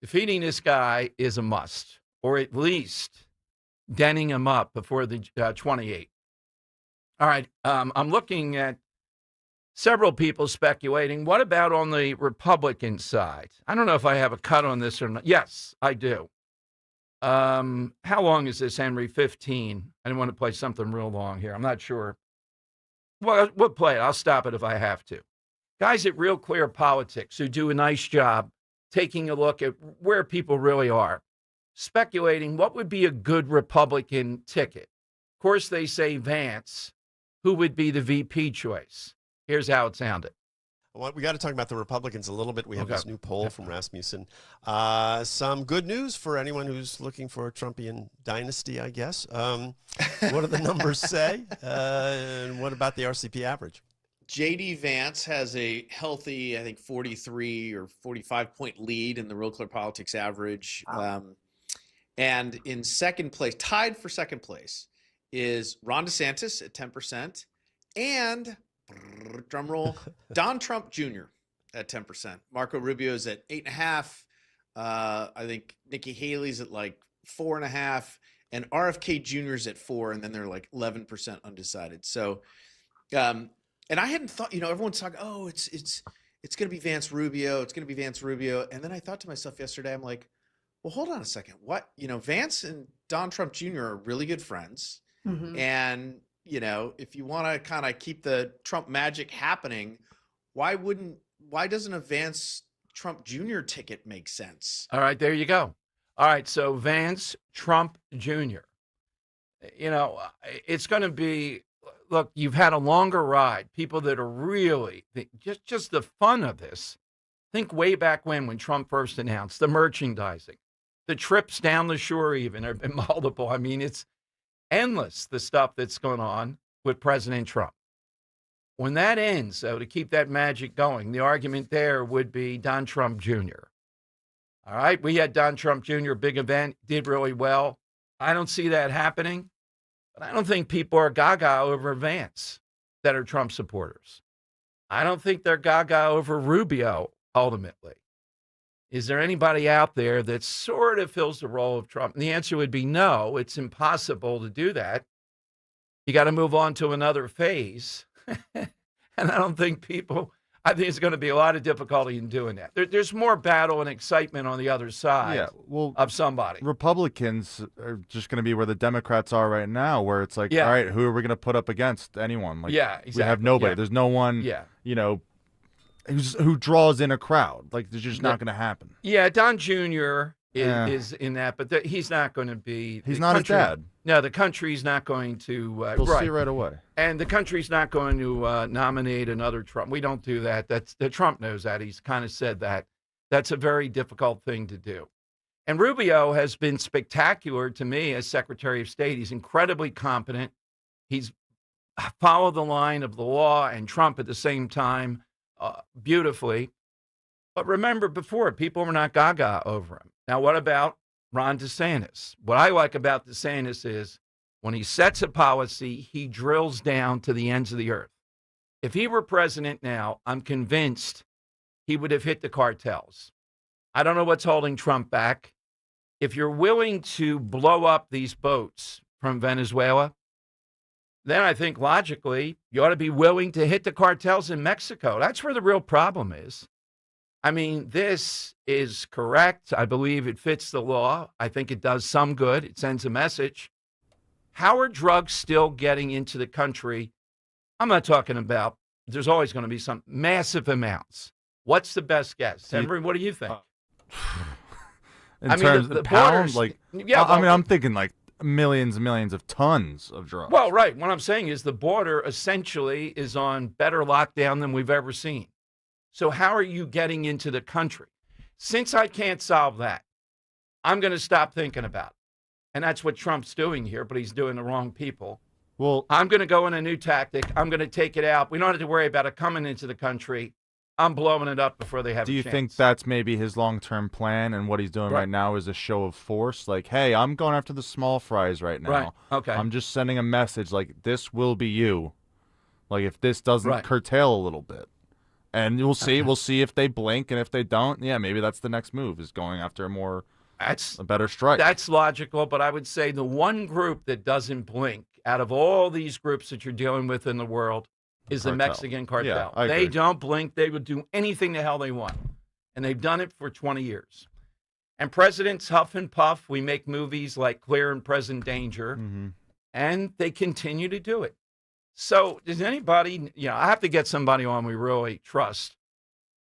Defeating this guy is a must, or at least denning him up before the 28th. All right, I'm looking at several people speculating. What about on the Republican side? I don't know if I have a cut on this or not. Yes, I do. How long is this, Henry? 15. I didn't want to play something real long here. I'm not sure. Well, we'll play it. I'll stop it if I have to. Guys at Real Clear Politics who do a nice job taking a look at where people really are, speculating what would be a good Republican ticket. Of course, they say Vance. who would be the VP choice. Here's how it sounded. Well, we got to talk about the Republicans a little bit. We have this new poll from Rasmussen. Some good news for anyone who's looking for a Trumpian dynasty, I guess. What do the numbers say? And what about the RCP average? J.D. Vance has a healthy, I think, 43 or 45-point lead in the Real Clear Politics average. And in second place, tied for second place, is Ron DeSantis at 10%. And, drum roll, Don Trump Jr. at 10%. Marco Rubio is at 8.5%. I think Nikki Haley's at like 4.5%. And RFK Jr. is at 4%. And then they're like 11% undecided. So, and I hadn't thought, everyone's talking, oh, it's going to be Vance Rubio. It's going to be Vance Rubio. And then I thought to myself yesterday, I'm like, well, hold on a second. What? Vance and Don Trump Jr. are really good friends. Mm-hmm. And, if you want to kind of keep the Trump magic happening, why doesn't a Vance Trump Jr. ticket make sense? All right, there you go. All right, so Vance Trump Jr. It's going to be, look, you've had a longer ride. People that are really, just the fun of this. Think way back when Trump first announced the merchandising, the trips down the shore even, there have been multiple. I mean, it's endless, the stuff that's going on with President Trump. When that ends, though, to keep that magic going, the argument there would be Don Trump Jr. All right, we had Don Trump Jr., big event, did really well. I don't see that happening, but I don't think people are gaga over Vance that are Trump supporters. I don't think they're gaga over Rubio, ultimately. Is there anybody out there that sort of fills the role of Trump? And the answer would be no. It's impossible to do that. You got to move on to another phase. And I don't think I think it's going to be a lot of difficulty in doing that. There's more battle and excitement on the other side of somebody. Republicans are just going to be where the Democrats are right now, where it's like, all right, who are we going to put up against anyone? Like, exactly. We have nobody. There's no one, who draws in a crowd. Like, it's just not going to happen. Yeah, Don Jr. is in that, but he's not going to be. He's not his dad. No, the country's not going to. We'll see right away. And the country's not going to nominate another Trump. We don't do that. Trump knows that. He's kind of said that. That's a very difficult thing to do. And Rubio has been spectacular to me as Secretary of State. He's incredibly competent. He's followed the line of the law and Trump at the same time. Beautifully. But remember before, people were not gaga over him. Now, what about Ron DeSantis? What I like about DeSantis is when he sets a policy, he drills down to the ends of the earth. If he were president now, I'm convinced he would have hit the cartels. I don't know what's holding Trump back. If you're willing to blow up these boats from Venezuela, then I think logically you ought to be willing to hit the cartels in Mexico. That's where the real problem is. I mean, this is correct. I believe it fits the law. I think it does some good. It sends a message. How are drugs still getting into the country? I'm not talking about, there's always going to be some massive amounts. What's the best guess? Henry, what do you think? In terms of the pounds, I'm thinking like millions and millions of tons of drugs. Well, right. What I'm saying is the border essentially is on better lockdown than we've ever seen. So how are you getting into the country? Since I can't solve that, I'm going to stop thinking about it. And that's what Trump's doing here, but he's doing the wrong people. Well, I'm going to go in a new tactic. I'm going to take it out. We don't have to worry about it coming into the country. I'm blowing it up before they have a chance. Do you think that's maybe his long-term plan, and what he's doing right now is a show of force? Like, hey, I'm going after the small fries right now. Right. Okay. I'm just sending a message like, this will be you. Like, if this doesn't curtail a little bit. And we'll see. Okay. We'll see if they blink, and if they don't, yeah, maybe that's the next move, is going after a better strike. That's logical, but I would say the one group that doesn't blink out of all these groups that you're dealing with in the world is the Mexican cartel. Yeah, they don't blink. They would do anything the hell they want. And they've done it for 20 years. And presidents huff and puff. We make movies like Clear and Present Danger, and they continue to do it. So does anybody, I have to get somebody on we really trust.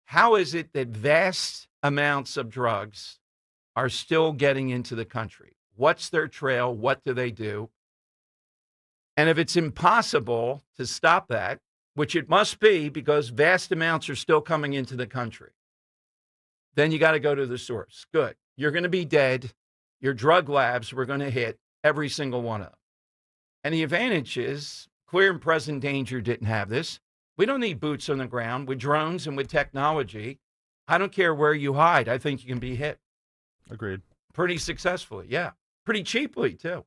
How is it that vast amounts of drugs are still getting into the country? What's their trail? What do they do? And if it's impossible to stop that, which it must be because vast amounts are still coming into the country, then you got to go to the source. Good. You're going to be dead. Your drug labs were going to hit every single one of them. And the advantage is clear and present danger didn't have this. We don't need boots on the ground. With drones and with technology, I don't care where you hide. I think you can be hit. Agreed. Pretty successfully, yeah. Pretty cheaply, too.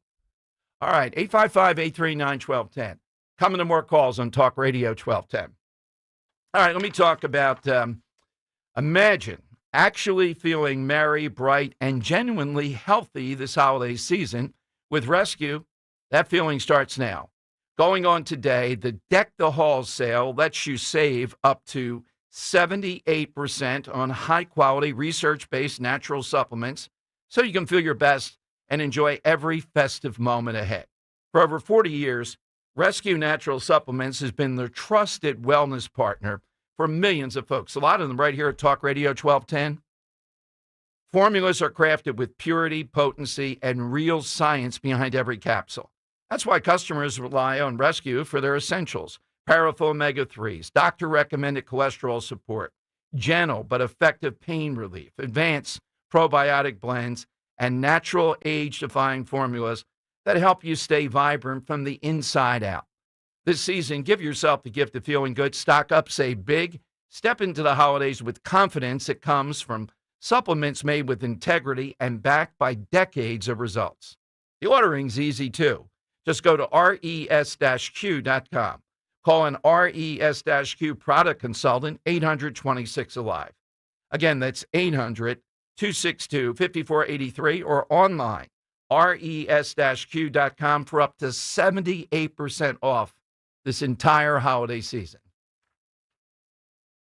All right, 855-839-1210. Coming to more calls on Talk Radio 1210. All right, let me talk about, imagine actually feeling merry, bright, and genuinely healthy this holiday season. With Rescue, that feeling starts now. Going on today, the Deck the Halls sale lets you save up to 78% on high-quality, research-based natural supplements so you can feel your best and enjoy every festive moment ahead. For over 40 years, Rescue Natural Supplements has been the trusted wellness partner for millions of folks, a lot of them right here at Talk Radio 1210. Formulas are crafted with purity, potency, and real science behind every capsule. That's why customers rely on Rescue for their essentials: powerful omega-3s, doctor-recommended cholesterol support, gentle but effective pain relief, advanced probiotic blends, and natural age-defying formulas that help you stay vibrant from the inside out. This season, give yourself the gift of feeling good. Stock up, save big. Step into the holidays with confidence that comes from supplements made with integrity and backed by decades of results. The ordering's easy, too. Just go to res-q.com. Call an RES-Q product consultant, 800-26-ALIVE. Again, that's 800-262-5483 or online, res-q.com, for up to 78% off this entire holiday season.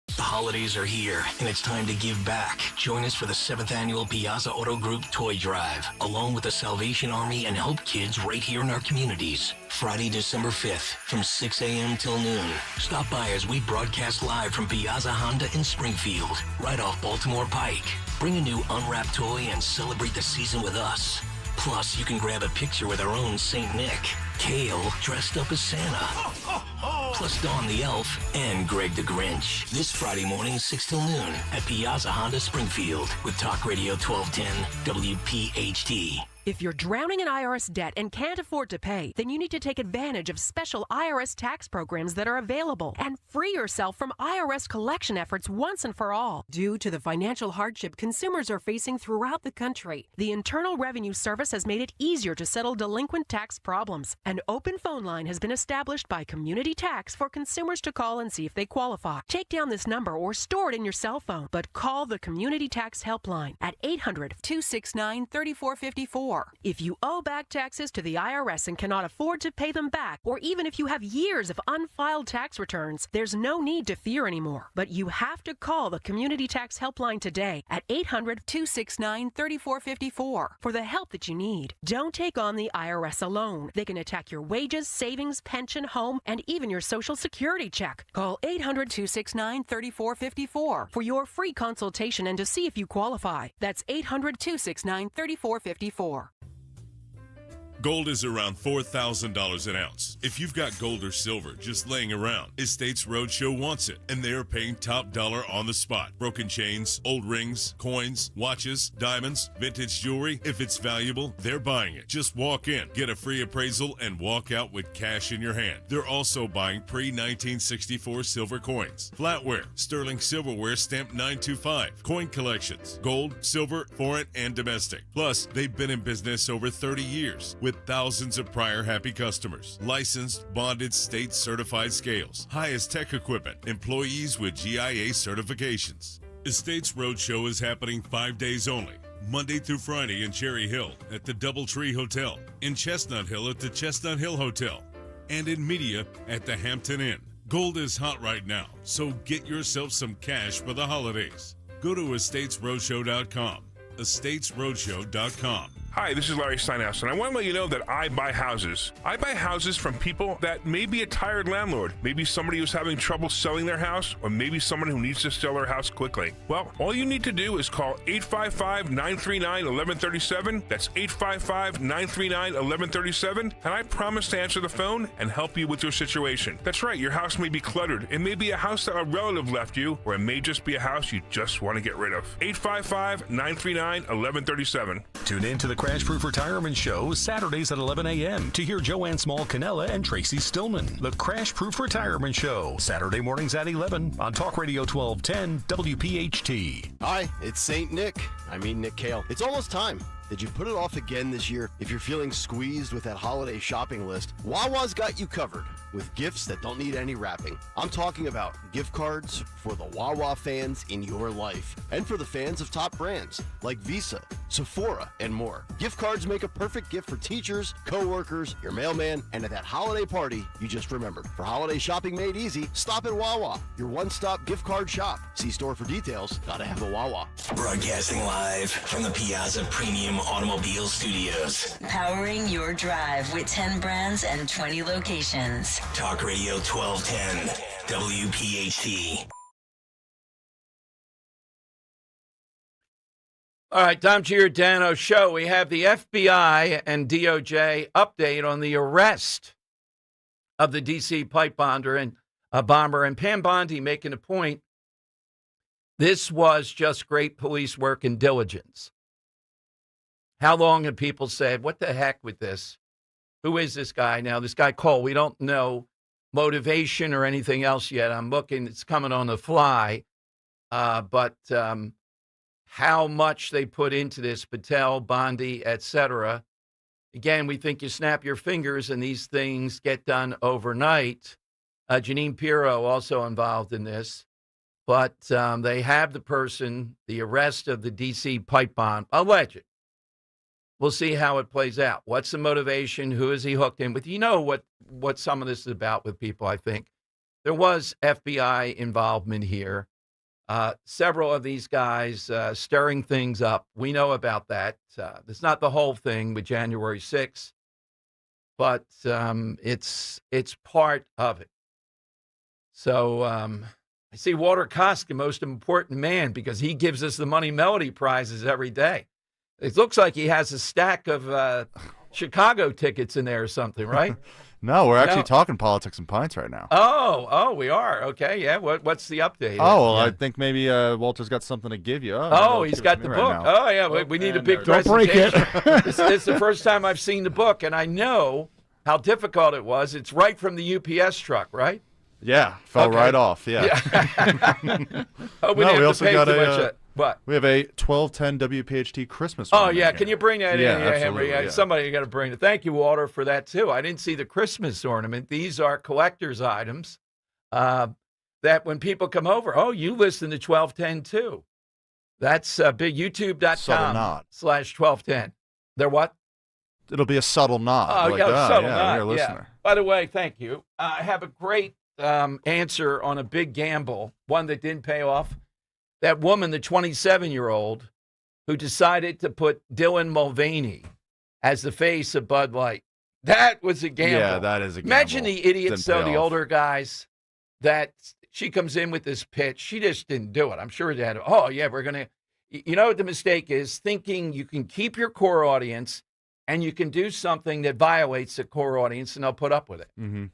The holidays are here, and it's time to give back. Join us for the 7th Annual Piazza Auto Group Toy Drive, along with the Salvation Army and Help Kids right here in our communities. Friday, December 5th, from 6 a.m. till noon. Stop by as we broadcast live from Piazza Honda in Springfield, right off Baltimore Pike. Bring a new unwrapped toy and celebrate the season with us. Plus, you can grab a picture with our own St. Nick, Kale dressed up as Santa, plus Dawn the Elf and Greg the Grinch. This Friday morning, 6 till noon at Piazza Honda Springfield with Talk Radio 1210 WPHT. If you're drowning in IRS debt and can't afford to pay, then you need to take advantage of special IRS tax programs that are available and free yourself from IRS collection efforts once and for all. Due to the financial hardship consumers are facing throughout the country, the Internal Revenue Service has made it easier to settle delinquent tax problems. An open phone line has been established by Community Tax for consumers to call and see if they qualify. Take down this number or store it in your cell phone, but call the Community Tax Helpline at 800-269-3454. If you owe back taxes to the IRS and cannot afford to pay them back, or even if you have years of unfiled tax returns, there's no need to fear anymore. But you have to call the Community Tax Helpline today at 800-269-3454 for the help that you need. Don't take on the IRS alone. They can attack your wages, savings, pension, home, and even your Social Security check. Call 800-269-3454 for your free consultation and to see if you qualify. That's 800-269-3454. Gold is around $4,000 an ounce. If you've got gold or silver just laying around, Estates Roadshow wants it, and they are paying top dollar on the spot. Broken chains, old rings, coins, watches, diamonds, vintage jewelry. If it's valuable, they're buying it. Just walk in, get a free appraisal, and walk out with cash in your hand. They're also buying pre-1964 silver coins, flatware, sterling silverware stamped 925, coin collections, gold, silver, foreign, and domestic. Plus, they've been in business over 30 years. With thousands of prior happy customers, licensed, bonded, state-certified scales, highest tech equipment, employees with GIA certifications. Estates Roadshow is happening 5 days only, Monday through Friday in Cherry Hill at the Doubletree Hotel, in Chestnut Hill at the Chestnut Hill Hotel, and in Media at the Hampton Inn. Gold is hot right now, so get yourself some cash for the holidays. Go to estatesroadshow.com, estatesroadshow.com. Hi, this is Larry Steinhaus, and I want to let you know that I buy houses. I buy houses from people that may be a tired landlord, maybe somebody who's having trouble selling their house, or maybe someone who needs to sell their house quickly. Well, all you need to do is call 855-939-1137. That's 855-939-1137, and I promise to answer the phone and help you with your situation. That's right, your house may be cluttered. It may be a house that a relative left you, or it may just be a house you just want to get rid of. 855-939-1137. Tune in to the Crash Proof Retirement Show Saturdays at 11 a.m. to hear Joanne Small-Canella and Tracy Stillman. The Crash Proof Retirement Show, Saturday mornings at 11 on Talk Radio 1210 WPHT. Hi, it's St. Nick. Nick Kale. It's almost time. Did you put it off again this year? If you're feeling squeezed with that holiday shopping list, Wawa's got you covered with gifts that don't need any wrapping. I'm talking about gift cards for the Wawa fans in your life and for the fans of top brands like Visa, Sephora, and more. Gift cards make a perfect gift for teachers, co-workers, your mailman, and at that holiday party you just remembered. For holiday shopping made easy, stop at Wawa, your one-stop gift card shop. See store for details. Gotta have the Wawa. Broadcasting live from the Piazza Premium Automobile Studios. Powering your drive with 10 brands and 20 locations. Talk Radio 1210, WPHT. All right, Tom Giordano Show. We have the FBI and DOJ update on the arrest of the D.C. pipe bomber and Pam Bondi making a point. This was just great police work and diligence. How long have people said, what the heck with this? Who is this guy now? This guy Cole, we don't know motivation or anything else yet. I'm looking, it's coming on the fly. But how much they put into this, Patel, Bondi, etc. Again, we think you snap your fingers and these things get done overnight. Janine Pirro also involved in this. But they have the person, the arrest of the D.C. pipe bomb, alleged. We'll see how it plays out. What's the motivation? Who is he hooked in with? You know what some of this is about with people, I think. There was FBI involvement here. Several of these guys stirring things up. We know about that. It's not the whole thing with January 6th, but it's part of it. So I see Walter Koska, most important man, because he gives us the Money Melody prizes every day. It looks like he has a stack of Chicago tickets in there or something, right? No, we're actually talking politics and pints right now. Oh, we are. Okay, yeah. What's the update? Oh, well, I think maybe Walter's got something to give you. He's got the book. Right yeah, we need a big presentation. Don't break it. This is the first time I've seen the book, and I know how difficult it was. It's right from the UPS truck, right? Yeah, fell right off. Yeah. We also got what? We have a 1210 WPHT Christmas. Oh, yeah. Can you bring that in? Yeah, Henry. yeah. Somebody got to bring it. Thank you, Walter, for that, too. I didn't see the Christmas ornament. These are collector's items that when people come over, you listen to 1210, too. That's big youtube.com/1210. They're what? It'll be a subtle nod. Subtle nod. You're a listener. By the way, thank you. I have a great answer on a big gamble, one that didn't pay off. That woman, the 27-year-old, who decided to put Dylan Mulvaney as the face of Bud Light. That was a gamble. Yeah, that is a gamble. Imagine the idiots, though, the older guys, that she comes in with this pitch. She just didn't do it. I'm sure they had, we're going to. You know what the mistake is? Thinking you can keep your core audience and you can do something that violates the core audience and they'll put up with it. Mm-hmm.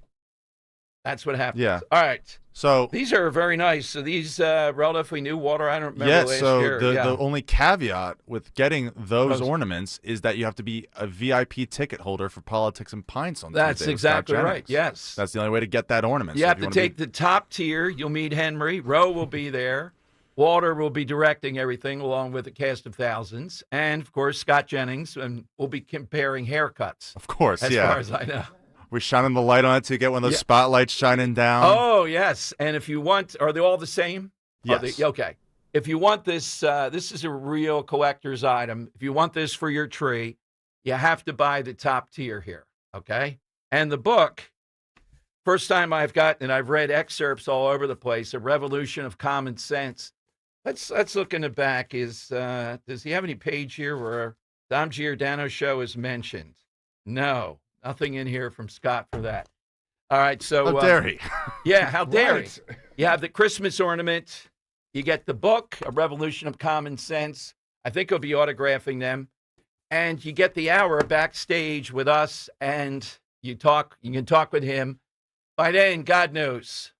That's what happens. Yeah. All right. So these are very nice. So these relatively new, Walter. I don't remember last year. The only caveat with getting those ornaments is that you have to be a VIP ticket holder for Politics and Pints on That's Tuesday. Exactly right. Yes. That's the only way to get that ornament. You have to take the top tier. You'll meet Henry. Roe will be there. Walter will be directing everything along with a cast of thousands. And, of course, Scott Jennings. And we'll be comparing haircuts. Of course, as far as I know. We're shining the light on it to get one of those spotlights shining down. Oh, yes. And if you want, are they all the same? Yes. Okay. If you want this, this is a real collector's item. If you want this for your tree, you have to buy the top tier here, okay? And the book, first time I've read excerpts all over the place, A Revolution of Common Sense. Let's look in the back. Does he have any page here where Dom Giordano show is mentioned. No, nothing in here from Scott for that. All right, so how dare he? Yeah, how dare Right. he? You have the Christmas ornament. You get the book, A Revolution of Common Sense. I think he'll be autographing them. And you get the hour backstage with us, and you can talk with him. By then, God knows,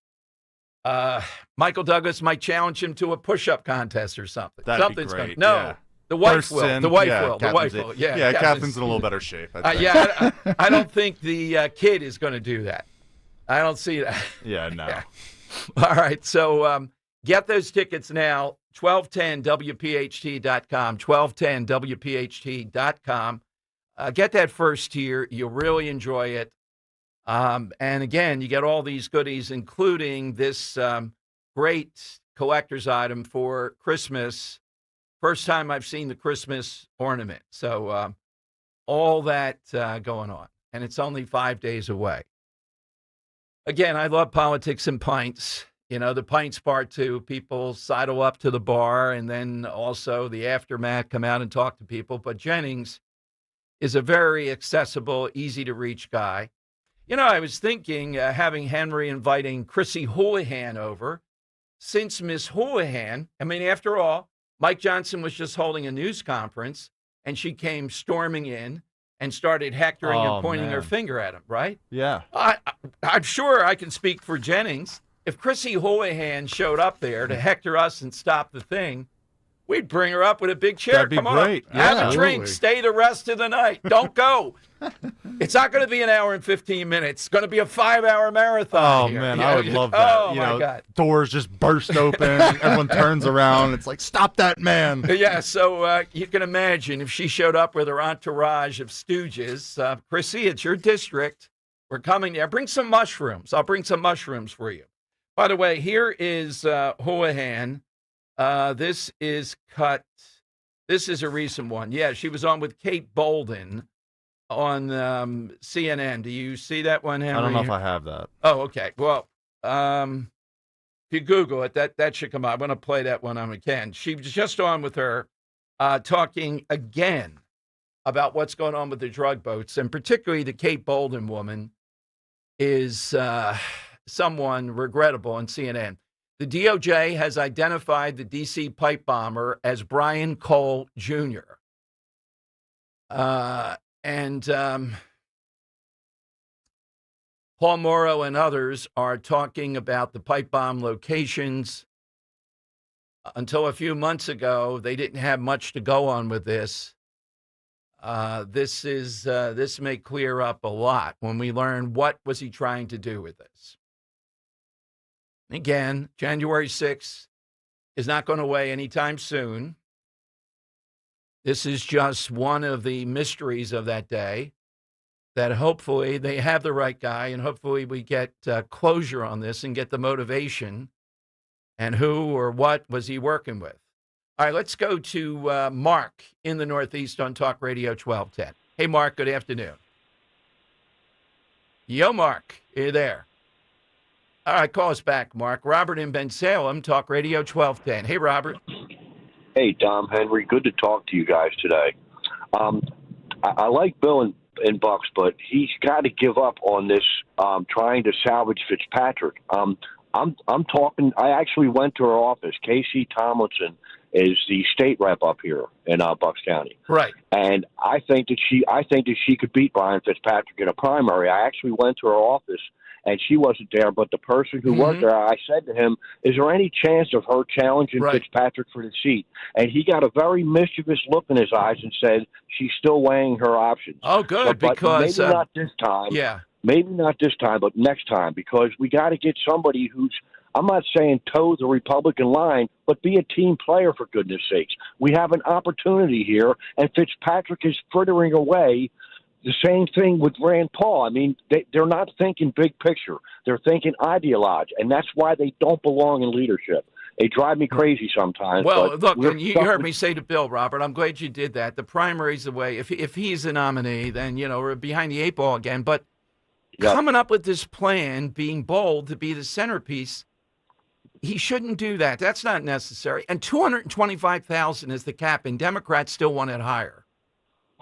Michael Douglas might challenge him to a push-up contest or something. That'd be great. No, yeah. the wife First will. sin, The wife yeah, will. The wife will. Yeah, yeah. Catherine's in a little better shape. I don't think the kid is going to do that. I don't see that. Yeah, no. Yeah. All right, so get those tickets now. 1210WPHT.com. 1210WPHT.com. Get that first tier. You'll really enjoy it. And again, you get all these goodies, including this great collector's item for Christmas. First time I've seen the Christmas ornament. So all that going on. And it's only 5 days away. Again, I love Politics and Pints. You know, the Pints part two, people sidle up to the bar and then also the aftermath, come out and talk to people. But Jennings is a very accessible, easy to reach guy. You know, I was thinking having Henry inviting Chrissy Houlihan over. Since Miss Houlihan, I mean, after all, Mike Johnson was just holding a news conference and she came storming in and started hectoring and pointing her finger at him, right? Yeah. I'm sure I can speak for Jennings. If Chrissy Houlihan showed up there to hector us and stop the thing, we'd bring her up with a big chair. That'd be Come great. on, have Yeah, a drink, stay the rest of the night. Don't go. It's not going to be an hour and 15 minutes. It's going to be a 5-hour marathon. Oh, here. man, Yeah. I would love that. Oh, my God. Doors just burst open. Everyone turns around. It's like, stop that man. Yeah, so you can imagine if she showed up with her entourage of stooges. Chrissy, it's your district. We're coming there. Bring some mushrooms. I'll bring some mushrooms for you. By the way, here is Houlihan. This is cut. This is a recent one. Yeah, she was on with Kate Bolden on CNN. Do you see that one, Henry? I don't know if I have that. Oh, okay. Well, if you Google it, that should come up. I'm going to play that one on again. She was just on with her talking again about what's going on with the drug boats, and particularly the Kate Bolden woman is someone regrettable on CNN. The DOJ has identified the D.C. pipe bomber as Brian Cole Jr. And Paul Morrow and others are talking about the pipe bomb locations. Until a few months ago, they didn't have much to go on with this. This may clear up a lot when we learn what was he trying to do with this. Again, January 6th is not going away anytime soon. This is just one of the mysteries of that day, that hopefully they have the right guy, and hopefully we get closure on this and get the motivation and who or what was he working with. All right, let's go to Mark in the Northeast on Talk Radio 1210. Hey, Mark, good afternoon. Yo, Mark, are you there? All right, call us back, Mark. Robert in Bensalem, Talk Radio 1210. Hey, Robert. Hey, Dom, Henry. Good to talk to you guys today. I like Bill and Bucks, but he's got to give up on this trying to salvage Fitzpatrick. I'm talking. I actually went to her office. Casey Tomlinson is the state rep up here in Bucks County, right? And I think that she could beat Brian Fitzpatrick in a primary. I actually went to her office, and she wasn't there, but the person who was there, I said to him, is there any chance of her challenging Fitzpatrick for the seat? And he got a very mischievous look in his eyes and said she's still weighing her options. Oh, good, but because maybe not this time. Yeah. Maybe not this time, but next time, because we got to get somebody who's, I'm not saying toe the Republican line, but be a team player, for goodness sakes. We have an opportunity here, and Fitzpatrick is frittering away. The same thing with Rand Paul. I mean, they're not thinking big picture. They're thinking ideologue, and that's why they don't belong in leadership. They drive me crazy sometimes. Well, but look, you heard me say to Bill, Robert, I'm glad you did that. The primary's the way. If he's the nominee, then, we're behind the eight ball again. But coming up with this plan, being bold to be the centerpiece, he shouldn't do that. That's not necessary. And $225,000 is the cap, and Democrats still want it higher.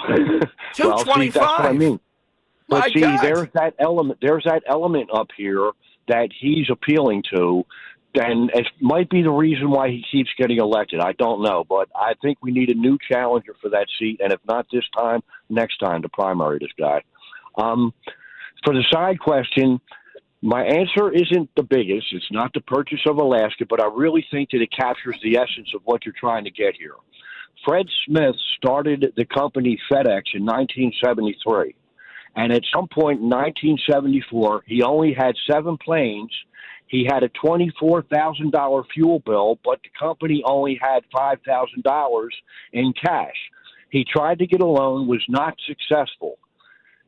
Well, see, that's what I mean. But My see, God. there's that element up here that he's appealing to, and it might be the reason why he keeps getting elected. I don't know, but I think we need a new challenger for that seat, and if not this time, next time to primary this guy. For the side question, my answer isn't the biggest. It's not the purchase of Alaska, but I really think that it captures the essence of what you're trying to get here. Fred Smith started the company FedEx in 1973. And at some point in 1974, he only had 7 planes. He had a $24,000 fuel bill, but the company only had $5,000 in cash. He tried to get a loan, was not successful.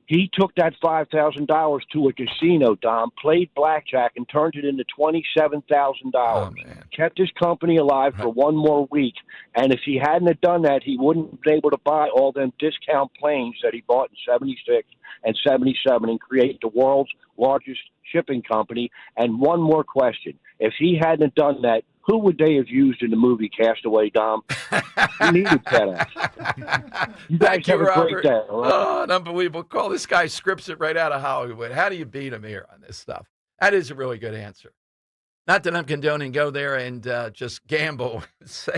He took that $5,000 to a casino, Dom, played blackjack, and turned it into $27,000. Kept his company alive for one more week. And if he hadn't have done that, he wouldn't have been able to buy all them discount planes that he bought in 76 and 77 and create the world's largest shipping company. And one more question. If he hadn't have done that, who would they have used in the movie Castaway, Dom? He needed FedEx. You guys Thank you, have a Robert. great day. All right? Oh, an unbelievable call. This guy scripts it right out of Hollywood. How do you beat him here on this stuff? That is a really good answer. Not that I'm condoning go there and just gamble. It's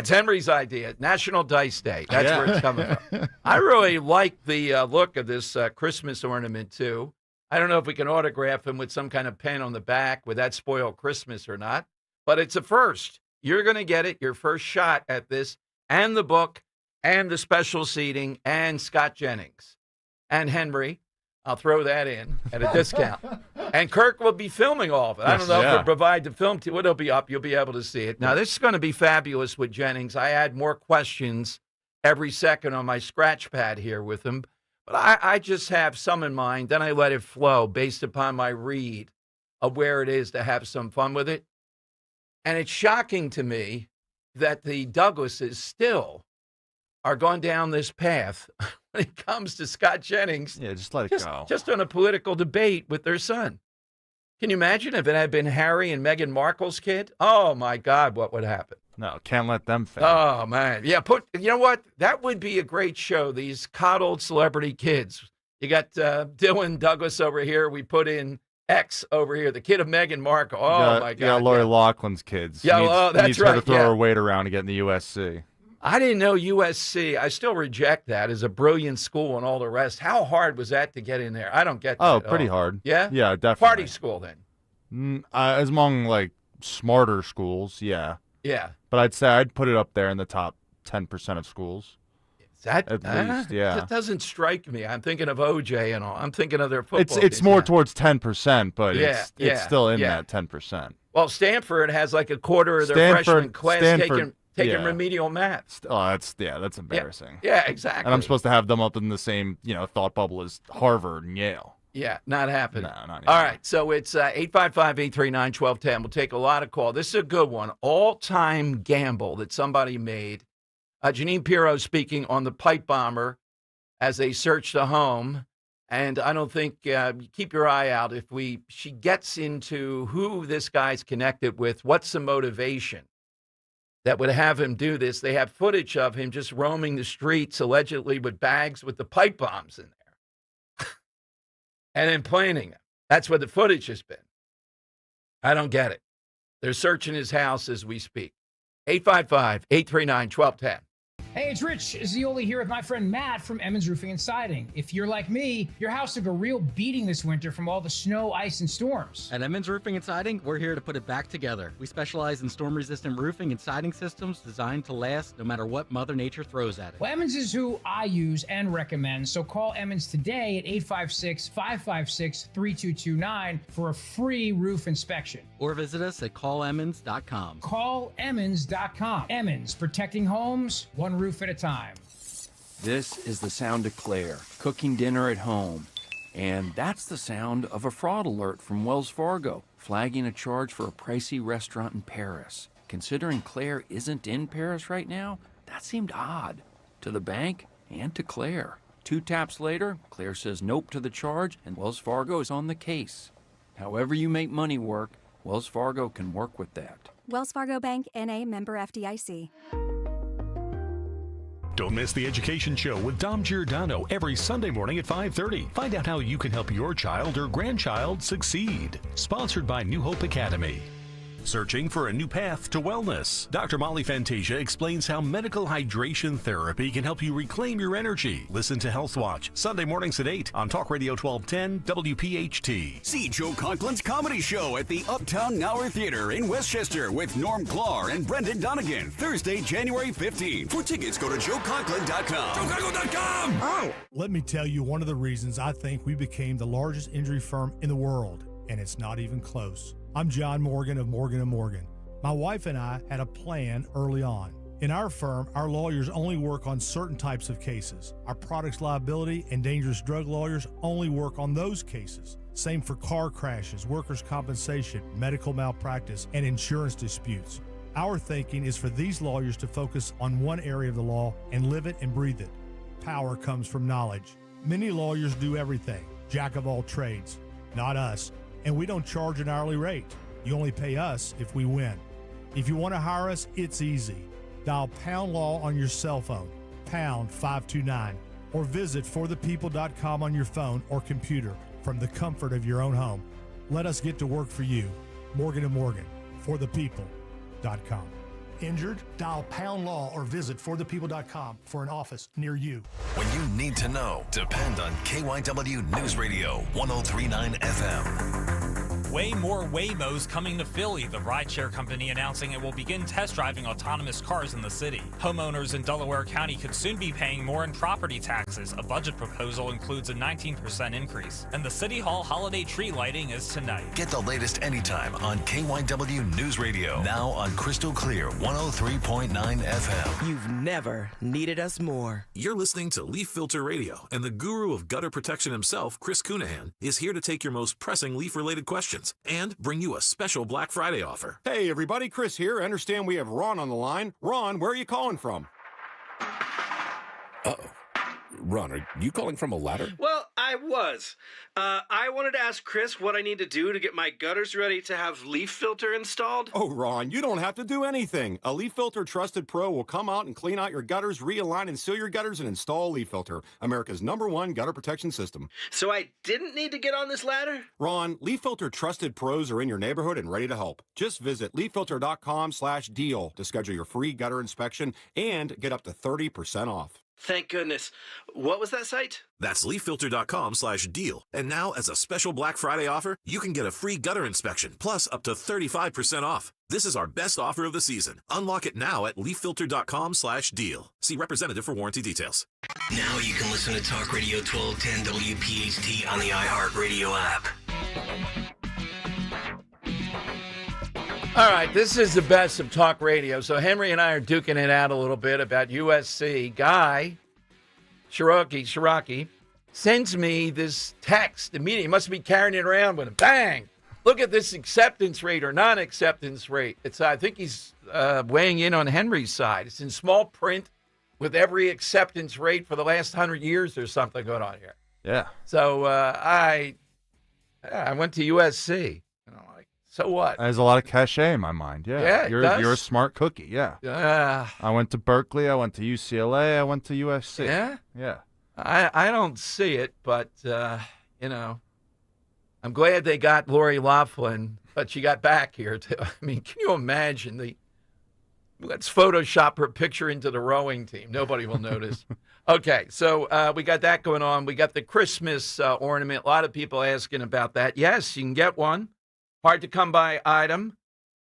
Henry's idea. National Dice Day. That's where it's coming from. I really like the look of this Christmas ornament, too. I don't know if we can autograph him with some kind of pen on the back. Would that spoil Christmas or not? But it's a first. You're going to get it, your first shot at this, and the book, and the special seating, and Scott Jennings. And Henry. I'll throw that in at a discount. And Kirk will be filming all of it. I don't know if he'll provide the film to you. It'll be up. You'll be able to see it. Now, this is going to be fabulous with Jennings. I add more questions every second on my scratch pad here with him. But I just have some in mind. Then I let it flow based upon my read of where it is to have some fun with it. And it's shocking to me that the Douglases still are going down this path when it comes to Scott Jennings. Yeah, just let it go. Just on a political debate with their son. Can you imagine if it had been Harry and Meghan Markle's kid? Oh, my God, what would happen? No, can't let them fail. Oh, man. Yeah, you know what? That would be a great show, these coddled celebrity kids. You got Dylan Douglas over here. We put in X over here, the kid of Meghan Markle. Oh, my God. Yeah, Lori Loughlin's kids. Yeah, that's needs right. Her to throw her weight around to get in the USC. I didn't know USC. I still reject that as a brilliant school and all the rest. How hard was that to get in there? I don't get that. Oh, pretty hard. Yeah? Yeah, definitely. Party school then? As among, like, smarter schools, yeah. Yeah. But I'd say I'd put it up there in the top 10% of schools. Is that? At least, yeah. That doesn't strike me. I'm thinking of OJ and all. I'm thinking of their football. It's team. more towards 10%, but Yeah, it's still in yeah. that 10%. Well, Stanford has like a quarter of their freshman class taking remedial math. Oh, that's embarrassing. Yeah, exactly. And I'm supposed to have them up in the same, thought bubble as Harvard and Yale. Yeah, not happening. No, not All right, so it's 855-839-1210. We'll take a lot of calls. This is a good one. All-time gamble that somebody made. Janine Pirro speaking on the pipe bomber as they search the home. And I don't think, keep your eye out if she gets into who this guy's connected with, what's the motivation that would have him do this. They have footage of him just roaming the streets, allegedly with bags with the pipe bombs in there. And then planning it. That's what the footage has been. I don't get it. They're searching his house as we speak. 855-839-1210. Hey, it's Rich Zioli here with my friend Matt from Emmons Roofing and Siding. If you're like me, your house took a real beating this winter from all the snow, ice, and storms. At Emmons Roofing and Siding, we're here to put it back together. We specialize in storm-resistant roofing and siding systems designed to last no matter what Mother Nature throws at it. Well, Emmons is who I use and recommend, so call Emmons today at 856-556-3229 for a free roof inspection. Or visit us at callemmons.com. Callemmons.com. Emmons, protecting homes, one roof at a time. This is the sound of Claire, cooking dinner at home. And that's the sound of a fraud alert from Wells Fargo, flagging a charge for a pricey restaurant in Paris. Considering Claire isn't in Paris right now, that seemed odd to the bank and to Claire. 2 taps later, Claire says nope to the charge, and Wells Fargo is on the case. However you make money work, Wells Fargo can work with that. Wells Fargo Bank, N.A., member FDIC. Don't miss the Education Show with Dom Giordano every Sunday morning at 5:30. Find out how you can help your child or grandchild succeed. Sponsored by New Hope Academy. Searching for a new path to wellness? Dr. Molly Fantasia explains how medical hydration therapy can help you reclaim your energy. Listen to Health Watch, Sunday mornings at 8 on Talk Radio 1210 WPHT. See Joe Conklin's comedy show at the Uptown Gower Theater in Westchester with Norm Clark and Brendan Donegan, Thursday, January 15th. For tickets, go to joeconklin.com. joeconklin.com! Oh! Let me tell you one of the reasons I think we became the largest injury firm in the world, and it's not even close. I'm John Morgan of Morgan & Morgan. My wife and I had a plan early on. In our firm, our lawyers only work on certain types of cases. Our products liability and dangerous drug lawyers only work on those cases. Same for car crashes, workers' compensation, medical malpractice, and insurance disputes. Our thinking is for these lawyers to focus on one area of the law and live it and breathe it. Power comes from knowledge. Many lawyers do everything, jack of all trades. Not us. And we don't charge an hourly rate. You only pay us if we win. If you want to hire us, it's easy. Dial Pound Law on your cell phone, pound 529, or visit forthepeople.com on your phone or computer from the comfort of your own home. Let us get to work for you. Morgan & Morgan, forthepeople.com. Injured? Dial Pound Law or visit forthepeople.com for an office near you. When you need to know, depend on KYW News Radio 103.9 FM. Way more Waymos coming to Philly, the rideshare company announcing it will begin test driving autonomous cars in the city. Homeowners in Delaware County could soon be paying more in property taxes. A budget proposal includes a 19% increase. And the City Hall holiday tree lighting is tonight. Get the latest anytime on KYW News Radio. Now on Crystal Clear 103.9 FM. You've never needed us more. You're listening to Leaf Filter Radio, and the guru of gutter protection himself, Chris Cunahan, is here to take your most pressing leaf-related questions and bring you a special Black Friday offer. Hey everybody, Chris here. I understand we have Ron on the line. Ron, where are you calling from? Uh-oh. Ron, are you calling from a ladder? Well, I was. I wanted to ask Chris what I need to do to get my gutters ready to have leaf filter installed. Oh, Ron, you don't have to do anything. A Leaf Filter Trusted Pro will come out and clean out your gutters, realign and seal your gutters, and install Leaf Filter, America's #1 gutter protection system. So I didn't need to get on this ladder? Ron, Leaf Filter Trusted Pros are in your neighborhood and ready to help. Just visit leaffilter.com/deal to schedule your free gutter inspection and get up to 30% off. Thank goodness. What was that site? That's leaffilter.com/deal. And now, as a special Black Friday offer, you can get a free gutter inspection, plus up to 35% off. This is our best offer of the season. Unlock it now at leaffilter.com/deal. See representative for warranty details. Now you can listen to Talk Radio 1210 WPHT on the iHeartRadio app. All right, this is the best of talk radio. So Henry and I are duking it out a little bit about USC. Guy Shiraki sends me this text immediately. He must be carrying it around with him. Bang! Look at this acceptance rate or non-acceptance rate. I think he's weighing in on Henry's side. It's in small print with every acceptance rate for the last 100 years. There's something going on here. Yeah. So I went to USC. So what? There's a lot of cachet in my mind. Yeah. You're a smart cookie. Yeah. I went to Berkeley. I went to UCLA. I went to USC. Yeah. Yeah. I don't see it, but I'm glad they got Lori Loughlin, but she got back here too. I mean, can you imagine let's Photoshop her picture into the rowing team. Nobody will notice. Okay, so we got that going on. We got the Christmas ornament. A lot of people asking about that. Yes, you can get one. Hard to come by item,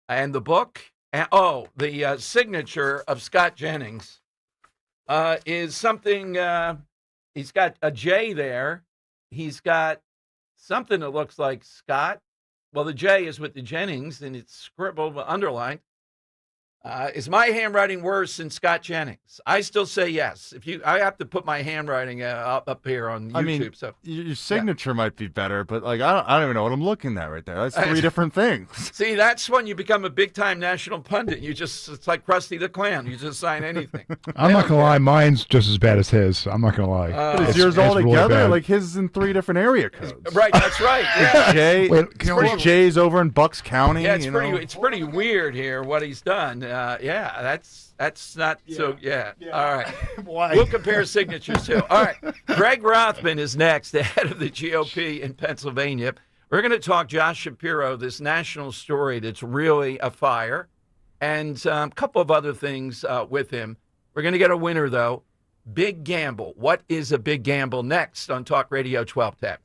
and the book. And, the signature of Scott Jennings is something. He's got a J there. He's got something that looks like Scott. Well, the J is with the Jennings, and it's scribbled, underlined. Is my handwriting worse than Scott Jennings? I still say yes. I have to put my handwriting up here on YouTube. I mean, so your signature might be better, but I don't even know what I'm looking at right there. That's three different things. See, that's when you become a big-time national pundit. It's like Krusty the Clown. You just sign anything. I'm not gonna lie, mine's just as bad as his. I'm not gonna lie. But is yours all together? Really, like his is in 3 different area codes. Right, that's right. Yeah. Jay's over in Bucks County. Yeah, it's pretty weird here what he's done. that's not so. Yeah. All right. Why? We'll compare signatures too. All right. Greg Rothman is next, the head of the GOP in Pennsylvania. We're going to talk Josh Shapiro, this national story that's really afire, and a couple of other things with him. We're going to get a winner, though. Big gamble. What is a big gamble? Next on Talk Radio 1210.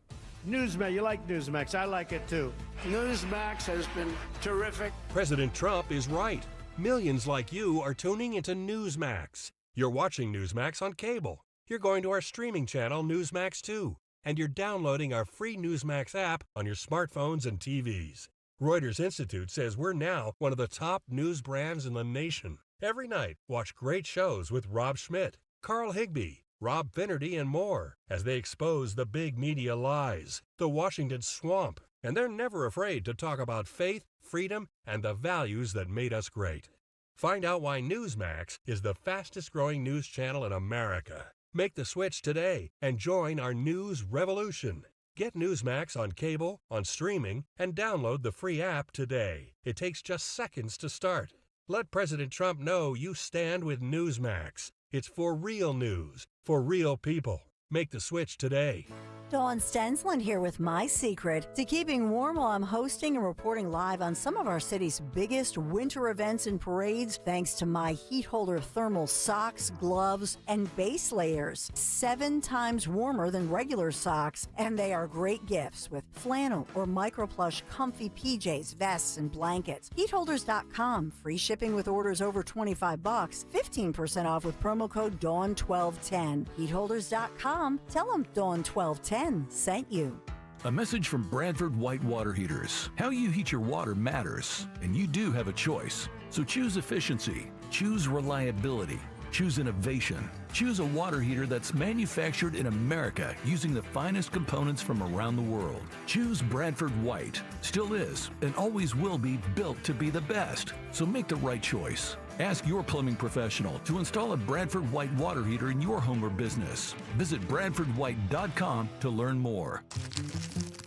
Newsmax, you like Newsmax. I like it too. Newsmax has been terrific. President Trump is right. Millions like you are tuning into Newsmax. You're watching Newsmax on cable. You're going to our streaming channel, Newsmax 2. And you're downloading our free Newsmax app on your smartphones and TVs. Reuters Institute says we're now one of the top news brands in the nation. Every night, watch great shows with Rob Schmidt, Carl Higbie, Rob Finnerty, and more as they expose the big media lies, the Washington swamp, and they're never afraid to talk about faith, freedom, and the values that made us great. Find out why Newsmax is the fastest-growing news channel in America. Make the switch today and join our news revolution. Get Newsmax on cable, on streaming, and download the free app today. It takes just seconds to start. Let President Trump know you stand with Newsmax. It's for real news, for real people. Make the switch today. Dawn Stensland here with my secret to keeping warm while I'm hosting and reporting live on some of our city's biggest winter events and parades, thanks to my heat holder thermal socks, gloves, and base layers. 7 times warmer than regular socks, and they are great gifts with flannel or microplush comfy PJs, vests, and blankets. Heatholders.com. Free shipping with orders over $25. 15% off with promo code DAWN1210. Heatholders.com. Tell them Dawn1210 sent you. A message from Bradford White Water Heaters. How you heat your water matters, and you do have a choice. So choose efficiency, choose reliability, choose innovation, choose a water heater that's manufactured in America using the finest components from around the world. Choose Bradford White. Still is and always will be built to be the best. So make the right choice. Ask your plumbing professional to install a Bradford White water heater in your home or business. Visit BradfordWhite.com to learn more.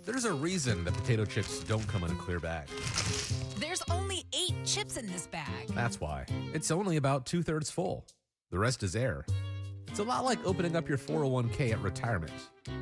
There's a reason that potato chips don't come in a clear bag. There's only 8 chips in this bag. That's why. It's only about 2/3 full. The rest is air. It's a lot like opening up your 401k at retirement.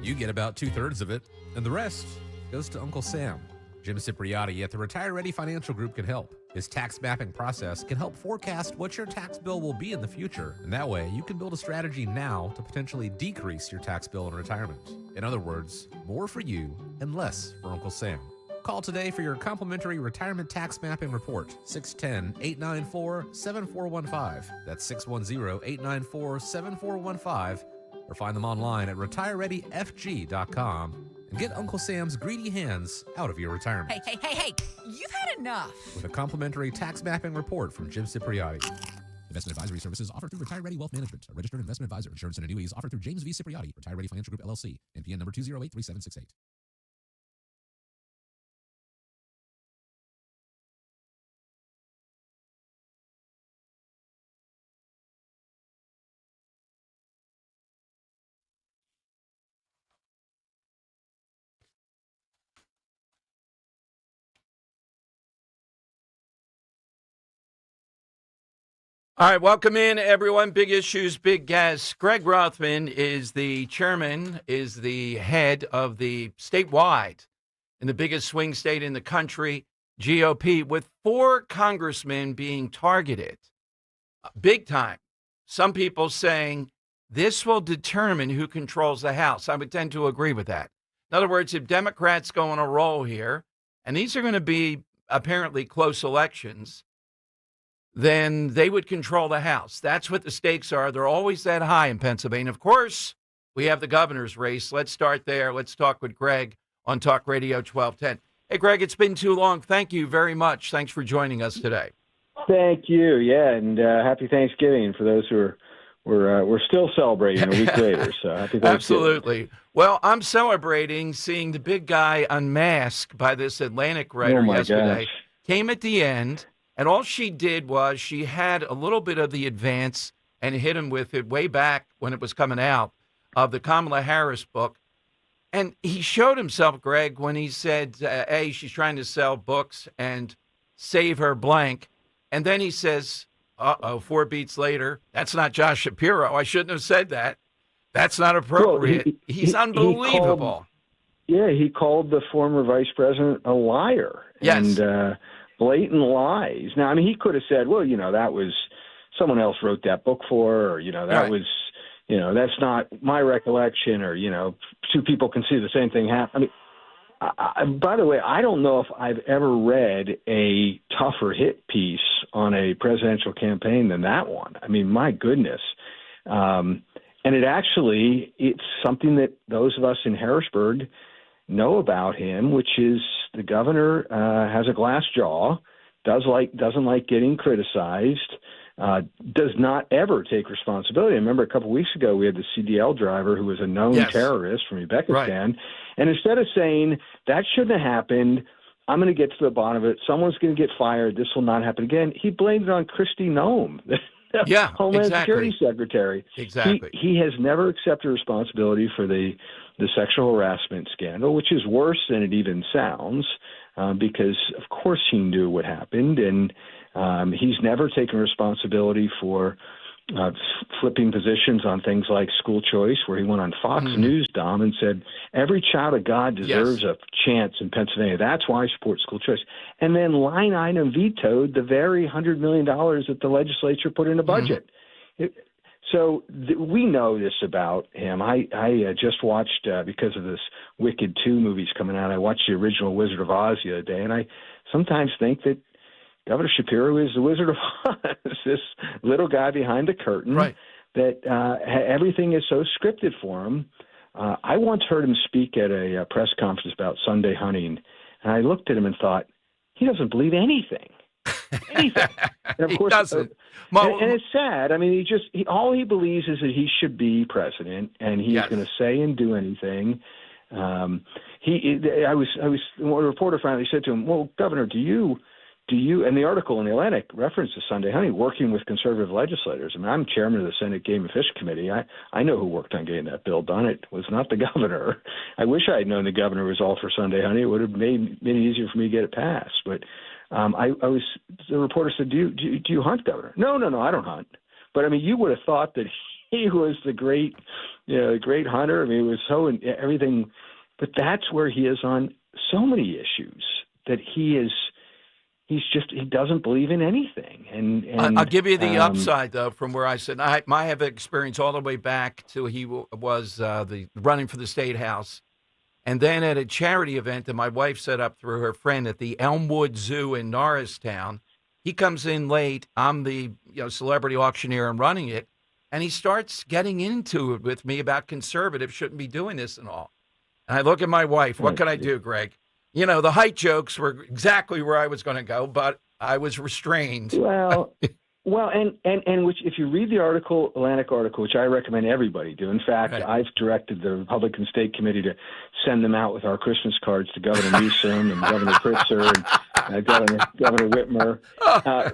You get about 2/3 of it, and the rest goes to Uncle Sam. Jim Cipriotti at the Retire Ready Financial Group can help. His tax mapping process can help forecast what your tax bill will be in the future. And that way, you can build a strategy now to potentially decrease your tax bill in retirement. In other words, more for you and less for Uncle Sam. Call today for your complimentary retirement tax mapping report, 610-894-7415. That's 610-894-7415. Or find them online at retirereadyfg.com. And get Uncle Sam's greedy hands out of your retirement. Hey, you've had enough. With a complimentary tax mapping report from Jim Cipriotti. Investment advisory services offered through Retire Ready Wealth Management, a registered investment advisor. Insurance and annuities offered through James V. Cipriotti, Retire Ready Financial Group, LLC. NPN number 2083768. All right, welcome in, everyone. Big issues, big guests. Greg Rothman is the chairman, is the head of the statewide in the biggest swing state in the country, GOP, with 4 congressmen being targeted big time. Some people saying this will determine who controls the House. I would tend to agree with that. In other words, if Democrats go on a roll here, and these are going to be apparently close elections, then they would control the House. That's what the stakes are. They're always that high in Pennsylvania. Of course, we have the governor's race. Let's start there. Let's talk with Greg on Talk Radio 1210. Hey, Greg, it's been too long. Thank you very much. Thanks for joining us today. Thank you. Yeah, and happy Thanksgiving for those who are we're still celebrating a week later. So happy Thanksgiving. Absolutely. Well, I'm celebrating seeing the big guy unmasked by this Atlantic writer yesterday. Gosh. Came at the end. And all she did was she had a little bit of the advance and hit him with it way back when it was coming out of the Kamala Harris book. And he showed himself, Greg, when he said, hey, she's trying to sell books and save her blank. And then he says, Uh-oh, 4 beats later. That's not Josh Shapiro. I shouldn't have said that. That's not appropriate. Well, He's unbelievable. He called the former vice president a liar. Yes. And blatant lies. Now, I mean, he could have said, well, that was someone else wrote that book for her, or, that was, that's not my recollection, or, 2 people can see the same thing happen. I mean, by the way, I don't know if I've ever read a tougher hit piece on a presidential campaign than that one. I mean, my goodness. And it's something that those of us in Harrisburg know about him, which is the governor has a glass jaw, doesn't like getting criticized, does not ever take responsibility. I remember a couple of weeks ago we had the CDL driver who was a known terrorist from Uzbekistan, and instead of saying that shouldn't have happened, I'm going to get to the bottom of it, someone's going to get fired, this will not happen again, he blamed it on Kristi Noem, Homeland Security Secretary. Exactly. He has never accepted responsibility for the sexual harassment scandal, which is worse than it even sounds, because of course he knew what happened, and he's never taken responsibility for flipping positions on things like school choice, where he went on Fox News, Dom, and said every child of God deserves a chance in Pennsylvania. That's why I support school choice. And then line item vetoed the very $100 million that the legislature put in a budget. We know this about him. I just watched, because of this Wicked 2 movies coming out, I watched the original Wizard of Oz the other day, and I sometimes think that Governor Shapiro is the Wizard of Oz, this little guy behind the curtain, that everything is so scripted for him. I once heard him speak at a press conference about Sunday hunting, and I looked at him and thought, he doesn't believe anything. Anything. And of course, and it's sad. I mean, all he believes is that he should be president, and he's going to say and do anything. I was when a reporter finally said to him, "Well, Governor, do you?" And the article in the Atlantic references Sunday hunting, working with conservative legislators. I mean, I'm chairman of the Senate Game and Fish Committee. I know who worked on getting that bill done. It was not the governor. I wish I had known the governor was all for Sunday hunting. It would have made it easier for me to get it passed. But the reporter said, do you hunt, Governor? No, I don't hunt. But I mean, you would have thought that he was the great hunter. I mean, it was so in everything, but that's where he is on so many issues, that he doesn't believe in anything. And I'll give you the upside, though, from where I sit. I have experience all the way back to he was the running for the State House. And then at a charity event that my wife set up through her friend at the Elmwood Zoo in Norristown, he comes in late. I'm the celebrity auctioneer and running it. And he starts getting into it with me about conservatives shouldn't be doing this and all. And I look at my wife. What can I do, Greg? The height jokes were exactly where I was going to go, but I was restrained. Well, and which, if you read the Atlantic article, which I recommend everybody do. In fact, I've directed the Republican State Committee to send them out with our Christmas cards to Governor Newsom and Governor Pritzker and Governor Whitmer.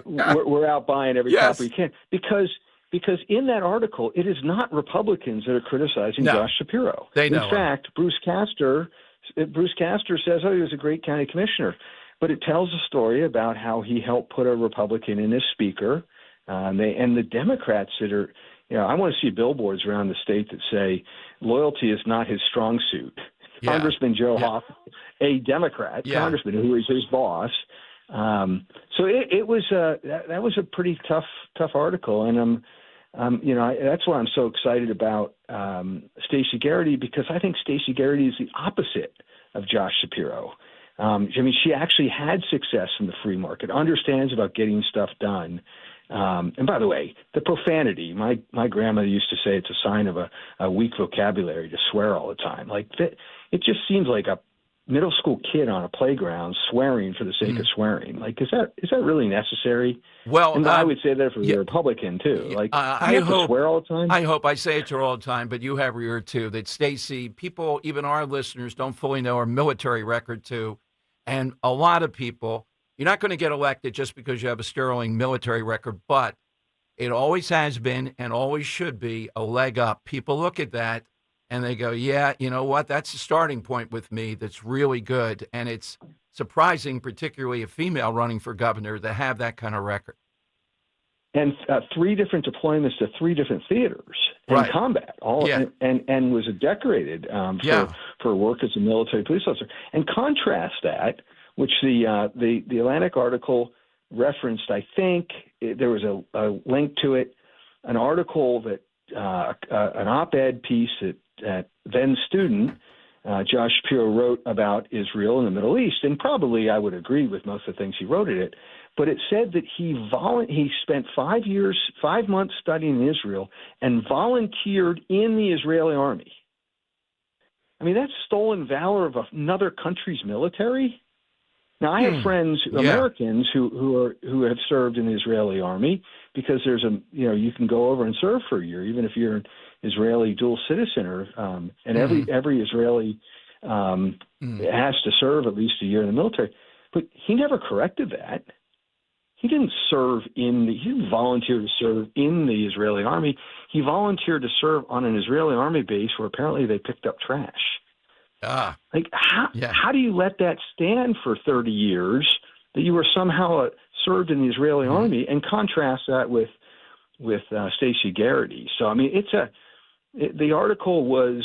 We're out buying every copy we can, because in that article, it is not Republicans that are criticizing Josh Shapiro. They know. In fact, Bruce Castor says, he was a great county commissioner. But it tells a story about how he helped put a Republican in as speaker. And the Democrats that are, I want to see billboards around the state that say loyalty is not his strong suit. Yeah. Congressman Joe Hoff, a Democrat congressman who is his boss. So it was that was a pretty tough article. And that's why I'm so excited about Stacey Garrity, because I think Stacey Garrity is the opposite of Josh Shapiro. She actually had success in the free market, understands about getting stuff done. And by the way, the profanity, my grandmother used to say it's a sign of a weak vocabulary to swear all the time. Like that, it just seems like a middle school kid on a playground swearing for the sake of swearing. Like, is that really necessary? Well, and I would say that for the Republican too. Like, I have to swear all the time. I say it to her all the time, but you have her too. That Stacey, people, even our listeners, don't fully know her military record too. And a lot of people, you're not going to get elected just because you have a sterling military record, but it always has been and always should be a leg up. People look at that and they go, yeah, you know what? That's a starting point with me that's really good. And it's surprising, particularly a female running for governor, to have that kind of record. and 3 different deployments to 3 different theaters in combat, and was decorated for work as a military police officer. And contrast that, which the Atlantic article referenced, I think there was a link to it, an article that an op-ed piece that then student Josh Shapiro wrote about Israel and the Middle East, and probably I would agree with most of the things he wrote in it. But it said that he spent 5 months studying in Israel and volunteered in the Israeli army. I mean, that's stolen valor of another country's military. Now, I have friends, Americans, who have served in the Israeli army, because there's you can go over and serve for a year, even if you're an Israeli dual citizen, and every Israeli has to serve at least a year in the military. But he never corrected that. He didn't he didn't volunteer to serve in the Israeli army. He volunteered to serve on an Israeli army base where apparently they picked up trash. How do you let that stand for 30 years that you were somehow served in the Israeli army, and contrast that with Stacey Garrity? So I mean, the article was,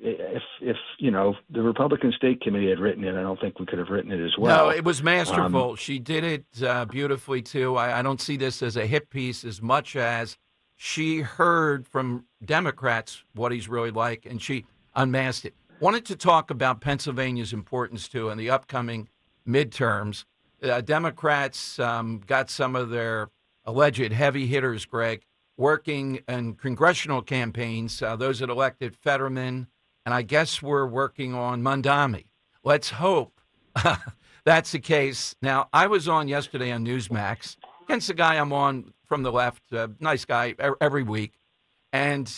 if the Republican State Committee had written it, I don't think we could have written it as well. No, it was masterful. She did it beautifully too. I don't see this as a hit piece as much as she heard from Democrats what he's really like, and she unmasked it. Wanted to talk about Pennsylvania's importance, too, in the upcoming midterms. Democrats got some of their alleged heavy hitters, Greg, working in congressional campaigns, those that elected Fetterman, and I guess we're working on Mondami. Let's hope that's the case. Now, I was on yesterday on Newsmax against the guy I'm on from the left, nice guy every week, and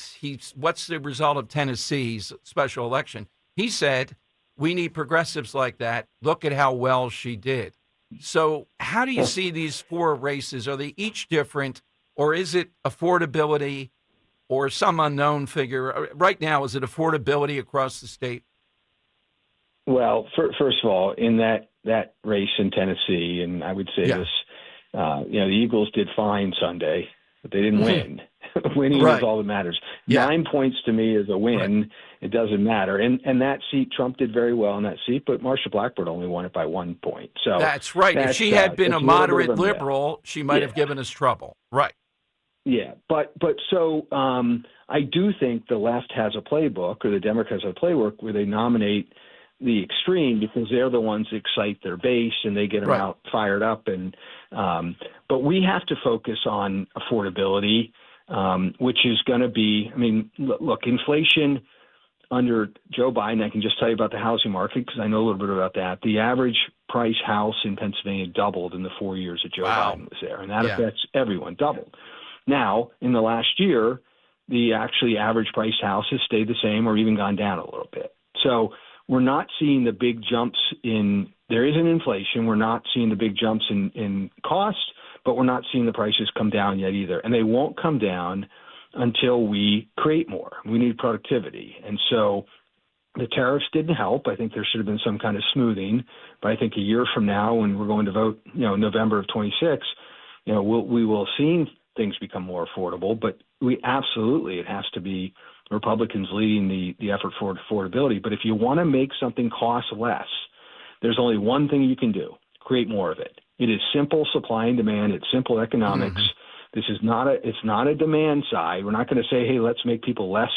what's the result of Tennessee's special election? He said, we need progressives like that. Look at how well she did. So how do you see these 4 races? Are they each different, or is it affordability or some unknown figure? Right now, is it affordability across the state? Well, first of all, in that race in Tennessee, and I would say this, the Eagles did fine Sunday, but they didn't win. Winning is all that matters. 9 points to me is a win. Right. It doesn't matter. And that seat, Trump did very well in that seat, but Marsha Blackburn only won it by 1 point. So that's right. If she had been a moderate liberal, she might have given us trouble. Right. Yeah. But so I do think the left has a playbook, or the Democrats have a playbook, where they nominate the extreme because they're the ones that excite their base and they get them out fired up. And but we have to focus on affordability. Which is going to be, I mean, look, inflation under Joe Biden, I can just tell you about the housing market because I know a little bit about that. The average price house in Pennsylvania doubled in the 4 years that Joe Biden was there, and that affects everyone, doubled. Now, in the last year, the average price house has stayed the same or even gone down a little bit. So we're not seeing the big jumps there is an inflation. We're not seeing the big jumps in cost, but we're not seeing the prices come down yet either. And they won't come down until we create more. We need productivity. And so the tariffs didn't help. I think there should have been some kind of smoothing. But I think a year from now, when we're going to vote, November of 26, we will see things become more affordable. But it has to be Republicans leading the effort for affordability. But if you want to make something cost less, there's only one thing you can do: create more of it. It is simple supply and demand. It's simple economics. This is it's not a demand side. We're not going to say, hey, let's make people less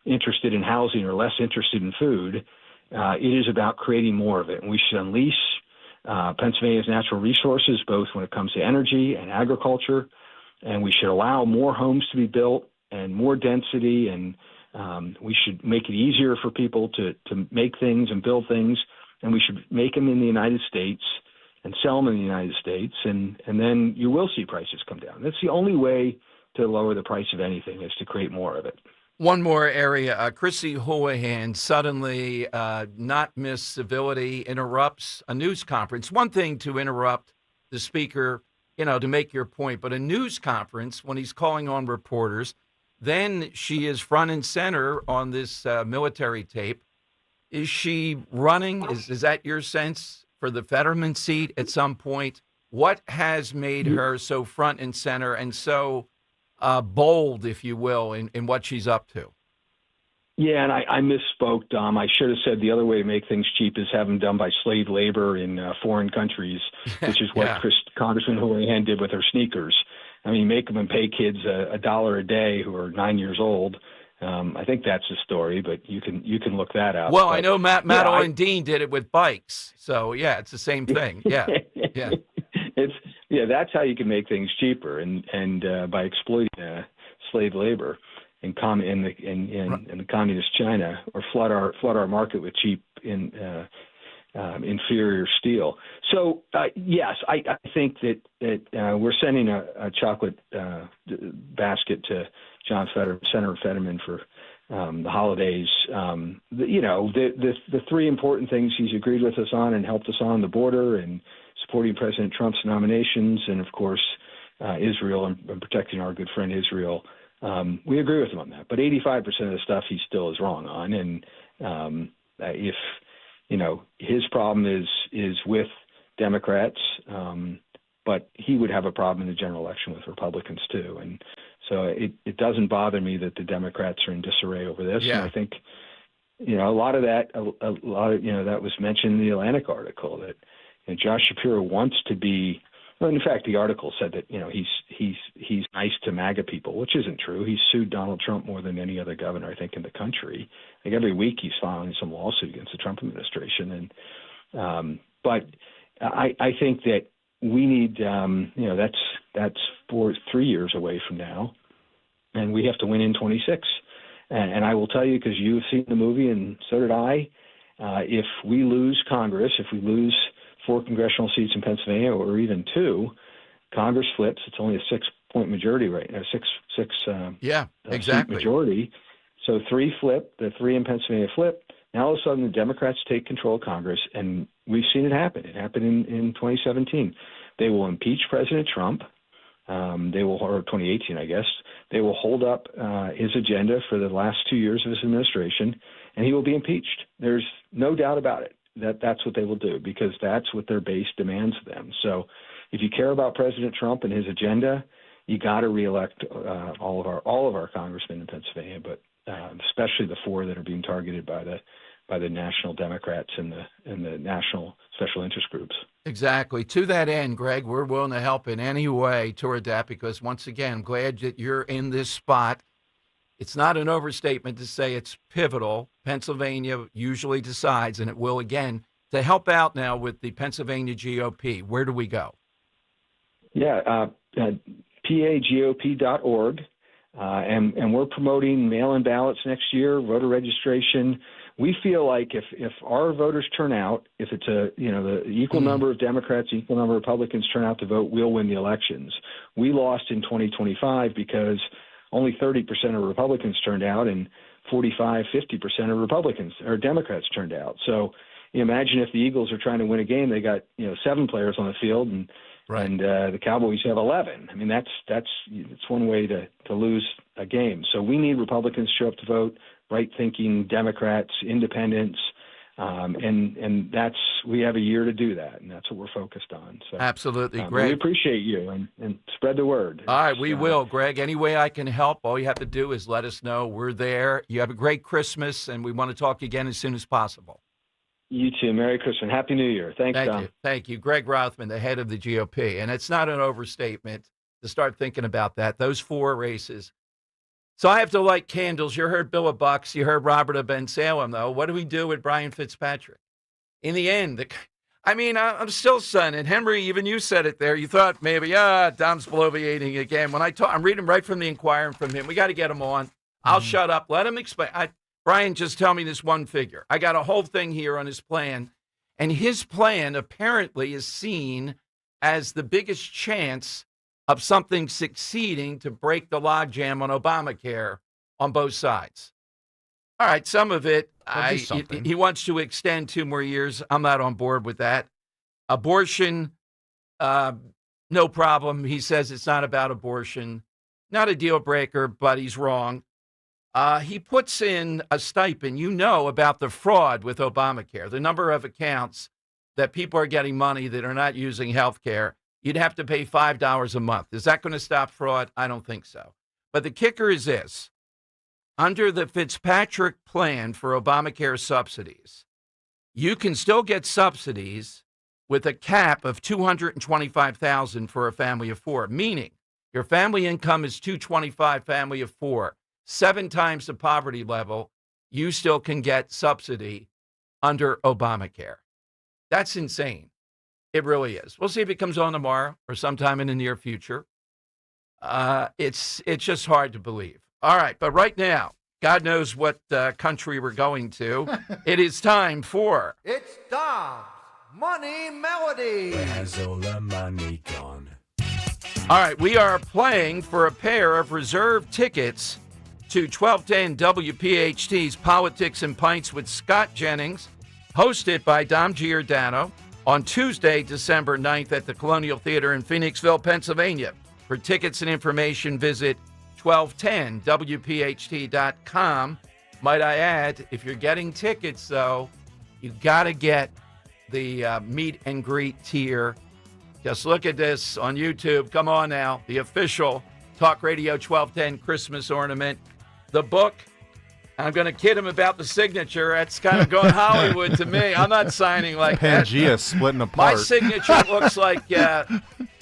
interested in housing or less interested in food. It is about creating more of it. And we should unleash Pennsylvania's natural resources, both when it comes to energy and agriculture. And we should allow more homes to be built and more density. And we should make it easier for people to make things and build things. And we should make them in the United States and sell them in the United States, and then you will see prices come down. That's the only way to lower the price of anything, is to create more of it. One more area. Chrissy Houlihan suddenly not miss civility, interrupts a news conference. One thing to interrupt the speaker, to make your point, but a news conference when he's calling on reporters, then she is front and center on this military tape. Is she running? Is that your sense for the Fetterman seat at some point? What has made her so front and center and so bold, if you will, in what she's up to? Yeah, and I misspoke, Dom. I should have said the other way to make things cheap is have them done by slave labor in foreign countries, which is what Congressman Hoyhan did with her sneakers. I mean, make them and pay kids $1 a day who are 9 years old. I think that's the story, but you can look that up. Well, but, I know Madeline Dean did it with bikes, so yeah, it's the same thing. Yeah, yeah. That's how you can make things cheaper, and by exploiting slave labor in the communist China, or flood our market with cheap inferior steel. So yes, I think that we're sending a chocolate basket to Senator Fetterman for the holidays. The three important things he's agreed with us on and helped us on: the border and supporting President Trump's nominations, and of course Israel and protecting our good friend Israel. We agree with him on that, but 85% of the stuff he still is wrong on. And if his problem is with Democrats, but he would have a problem in the general election with Republicans too. And so it doesn't bother me that the Democrats are in disarray over this. Yeah. And I think a lot of that that was mentioned in the Atlantic article, that Josh Shapiro wants to be. Well, in fact, the article said that he's nice to MAGA people, which isn't true. He's sued Donald Trump more than any other governor, I think, in the country. Like every week, he's filing some lawsuit against the Trump administration. And but I think that we need that's 3 years away from now, and we have to win in 26. And I will tell you, because you've seen the movie and so did I, if we lose Congress, if we lose 4 congressional seats in Pennsylvania, or even 2, Congress flips. It's only a 6-point majority right now, six seat majority. So 3 flip, the 3 in Pennsylvania flip. Now all of a sudden the Democrats take control of Congress, and we've seen it happen. It happened in 2017. They will impeach President Trump. Or 2018, I guess. They will hold up his agenda for the last 2 years of his administration, and he will be impeached. There's no doubt about it. That's what they will do, because that's what their base demands of them. So if you care about President Trump and his agenda, you got to reelect all of our congressmen in Pennsylvania, but especially the 4 that are being targeted by the national Democrats and the national special interest groups. Exactly. To that end, Greg, we're willing to help in any way toward that, because once again, I'm glad that you're in this spot. It's not an overstatement to say it's pivotal. Pennsylvania usually decides, and it will again, to help out now with the Pennsylvania GOP. Where do we go? Yeah, pagop.org, and we're promoting mail-in ballots next year, voter registration. We feel like if our voters turn out, if it's the equal number of Democrats, equal number of Republicans turn out to vote, we'll win the elections. We lost in 2025 because only 30% of Republicans turned out, and 45, 50% of Republicans or Democrats turned out. So imagine if the Eagles are trying to win a game, they got 7 players on the field, and the Cowboys have 11. I mean, that's one way to lose a game. So we need Republicans to show up to vote, right-thinking Democrats, independents, and we have a year to do that, and that's what we're focused on. So absolutely, Greg. We appreciate you, and spread the word. All right, we will, Greg. Any way I can help, all you have to do is let us know. We're there. You have a great Christmas, and we want to talk again as soon as possible. You too. Merry Christmas. Happy New Year. Thanks, Tom. Thank you. Greg Rothman, the head of the GOP. And it's not an overstatement to start thinking about that. Those 4 races. So I have to light candles. You heard Bill of Bucks. You heard Robert of Ben Salem, though. What do we do with Brian Fitzpatrick? In the end, I'm still son. And Henry, even you said it there. You thought maybe, Dom's bloviating again. When I'm reading right from the Inquirer from him. We got to get him on. I'll shut up. Let him explain. Brian, just tell me this one figure. I got a whole thing here on his plan. And his plan apparently is seen as the biggest chance of something succeeding to break the logjam on Obamacare on both sides. All right, some of it, he wants to extend 2 more years. I'm not on board with that. Abortion, no problem. He says it's not about abortion. Not a deal breaker, but he's wrong. He puts in a stipend. You know about the fraud with Obamacare, the number of accounts that people are getting money that are not using health care. you'd have to pay $5 a month. Is that going to stop fraud? I don't think so. But the kicker is this. Under the Fitzpatrick plan for Obamacare subsidies, you can still get subsidies with a cap of $225,000 for a family of four, meaning your family income is $225,000, family of four, 7 times the poverty level, you still can get subsidy under Obamacare. That's insane. It really is. We'll see if it comes on tomorrow or sometime in the near future. It's just hard to believe. All right, but right now, God knows what country we're going to. It is time for... It's Dom's Money Melody. Where's all the money gone? All right, we are playing for a pair of reserve tickets to 1210 WPHT's Politics and Pints with Scott Jennings, hosted by Dom Giordano, on Tuesday, December 9th at the Colonial Theater in Phoenixville, Pennsylvania. For tickets and information, visit 1210WPHT.com. Might I add, if you're getting tickets, though, you got to get the meet and greet tier. Just look at this on YouTube. Come on now. The official Talk Radio 1210 Christmas ornament. The book. I'm going to kid him about the signature. That's kind of going Hollywood to me. I'm not signing like Pangea that. splitting apart. My signature looks like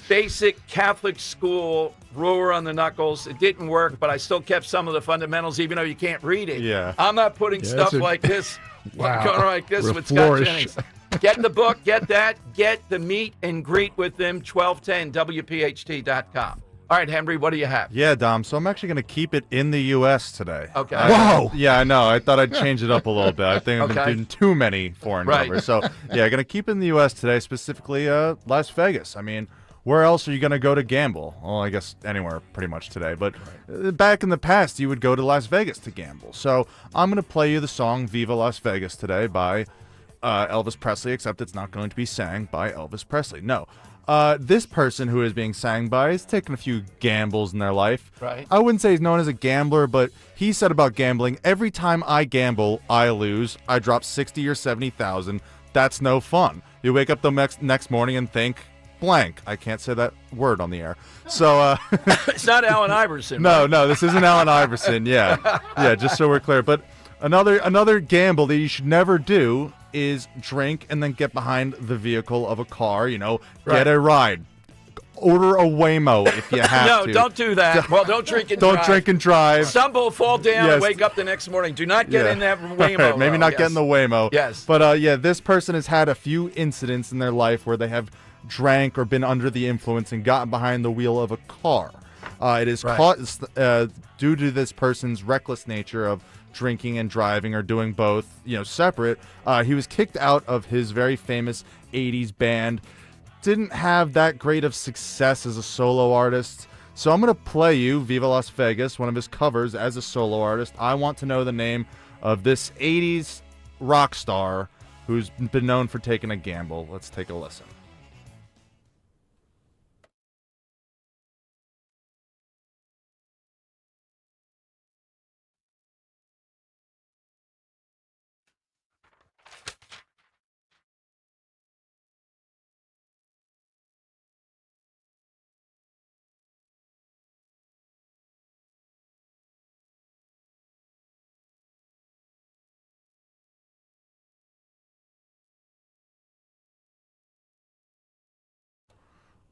basic Catholic school ruler on the knuckles. It didn't work, but I still kept some of the fundamentals, even though you can't read it. Yeah. I'm not putting stuff like this. Wow. Going like this What a with Scott flourish. Jennings. Get the book, get that, get the meet and greet with them, 1210WPHT.com. All right, Henry, what do you have? Yeah, Dom. So I'm actually going to keep it in the U.S. today. Okay. Whoa. Yeah, I know. I thought I'd change it up a little bit. I think I've been Okay. doing too many foreign Right. covers. So, yeah, going to keep it in the U.S. today, specifically Las Vegas. I mean, where else are you going to go to gamble? Well, I guess anywhere pretty much today. But back in the past, you would go to Las Vegas to gamble. So I'm going to play you the song Viva Las Vegas today by Elvis Presley, except it's not going to be sang by Elvis Presley. No. This person who is being sang by is taking a few gambles in their life. Right. I wouldn't say he's known as a gambler, but he said about gambling, every time I gamble, I lose. I drop 60 or 70,000. That's no fun. You wake up the next morning and think, blank. I can't say that word on the air. So It's not Allen Iverson. no, right? no, this isn't Allen Iverson. Yeah, yeah. Just so we're clear. But another gamble that you should never do is drink and then get behind the vehicle of a car. You know, get a ride. Order a Waymo if you have No, to. don't do that. Well, don't drink and Don't drive. drink and drive. Stumble, fall down, Yes. and wake up the next morning. Do not get in that Waymo. Right, maybe though. not Yes. get in the Waymo. Yes. But yeah, this person has had a few incidents in their life where they have drank or been under the influence and gotten behind the wheel of a car. It is due to this person's reckless nature of drinking and driving or doing both, separate. He was kicked out of his very famous 80s band. Didn't have that great of success as a solo artist. So I'm going to play you Viva Las Vegas, one of his covers as a solo artist. I want to know the name of this 80s rock star who's been known for taking a gamble. Let's take a listen.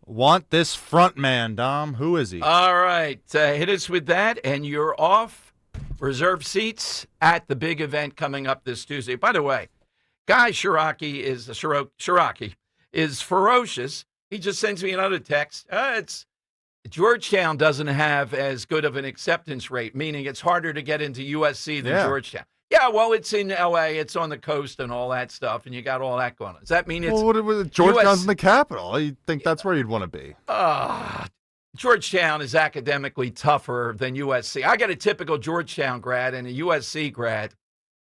Want this front man, Dom? Who is he? All right. Hit us with that, and you're off. Reserve seats at the big event coming up this Tuesday. By the way, Guy Shiraki is ferocious. He just sends me another text. Georgetown doesn't have as good of an acceptance rate, meaning it's harder to get into USC than Georgetown. Yeah, well, it's in L.A., it's on the coast and all that stuff, and you got all that going on. Does that mean it's... Well, Georgetown's in the capital. You think that's where you'd want to be. Georgetown is academically tougher than USC. I got a typical Georgetown grad and a USC grad.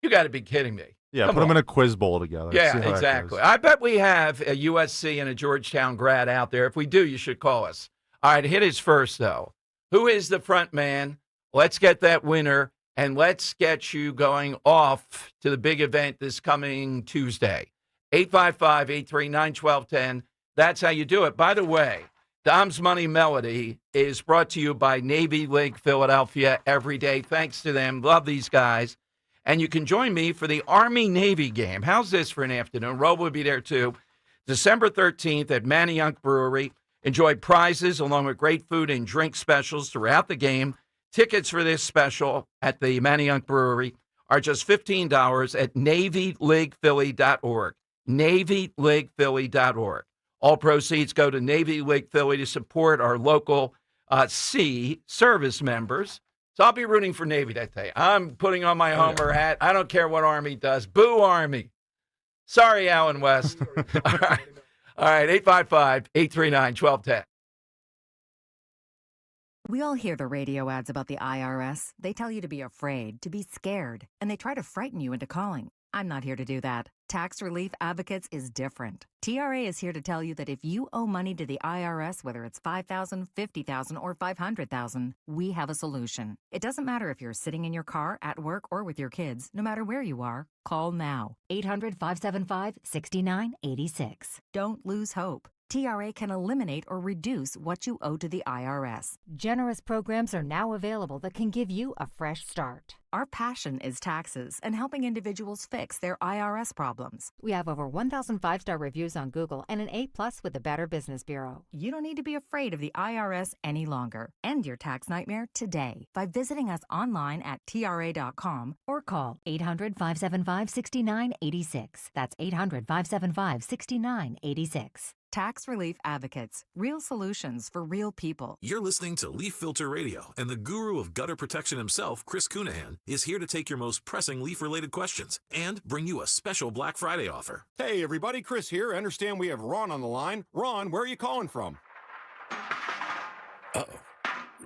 You got to be kidding me. Yeah, Come put them on. in a quiz bowl together. See Yeah, how that exactly. goes. I bet we have a USC and a Georgetown grad out there. If we do, you should call us. All right, hit us first, though. Who is the front man? Let's get that winner, and let's get you going off to the big event this coming Tuesday. 855-839-1210. That's how you do it. By the way, Dom's Money Melody is brought to you by Navy League Philadelphia every day. Thanks to them. Love these guys. And you can join me for the Army-Navy game. How's this for an afternoon? Rob will be there, too. December 13th at Manayunk Brewery. Enjoy prizes along with great food and drink specials throughout the game. Tickets for this special at the Manayunk Brewery are just $15 at NavyLeaguePhilly.org. NavyLeaguePhilly.org. All proceeds go to Navy League Philly to support our local Sea service members. So I'll be rooting for Navy that day. I'm putting on my Homer hat. I don't care what Army does. Boo Army. Sorry, Alan West. All right, 855-839-1210. We all hear the radio ads about the IRS. They tell you to be afraid, to be scared, and they try to frighten you into calling. I'm not here to do that. Tax Relief Advocates is different. TRA is here to tell you that if you owe money to the IRS, whether it's $5,000, $50,000, or $500,000, we have a solution. It doesn't matter if you're sitting in your car, at work, or with your kids. No matter where you are, call now. 800-575-6986. Don't lose hope. TRA can eliminate or reduce what you owe to the IRS. Generous programs are now available that can give you a fresh start. Our passion is taxes and helping individuals fix their IRS problems. We have over 1,000 5-star reviews on Google and an A+ with the Better Business Bureau. You don't need to be afraid of the IRS any longer. End your tax nightmare today by visiting us online at TRA.com or call 800-575-6986. That's 800-575-6986. Tax Relief Advocates. Real solutions for real people. You're listening to Leaf Filter Radio, and the guru of gutter protection himself, Chris Cunahan, is here to take your most pressing leaf-related questions and bring you a special Black Friday offer. Hey, everybody, Chris here. I understand we have Ron on the line. Ron, where are you calling from? Uh-oh.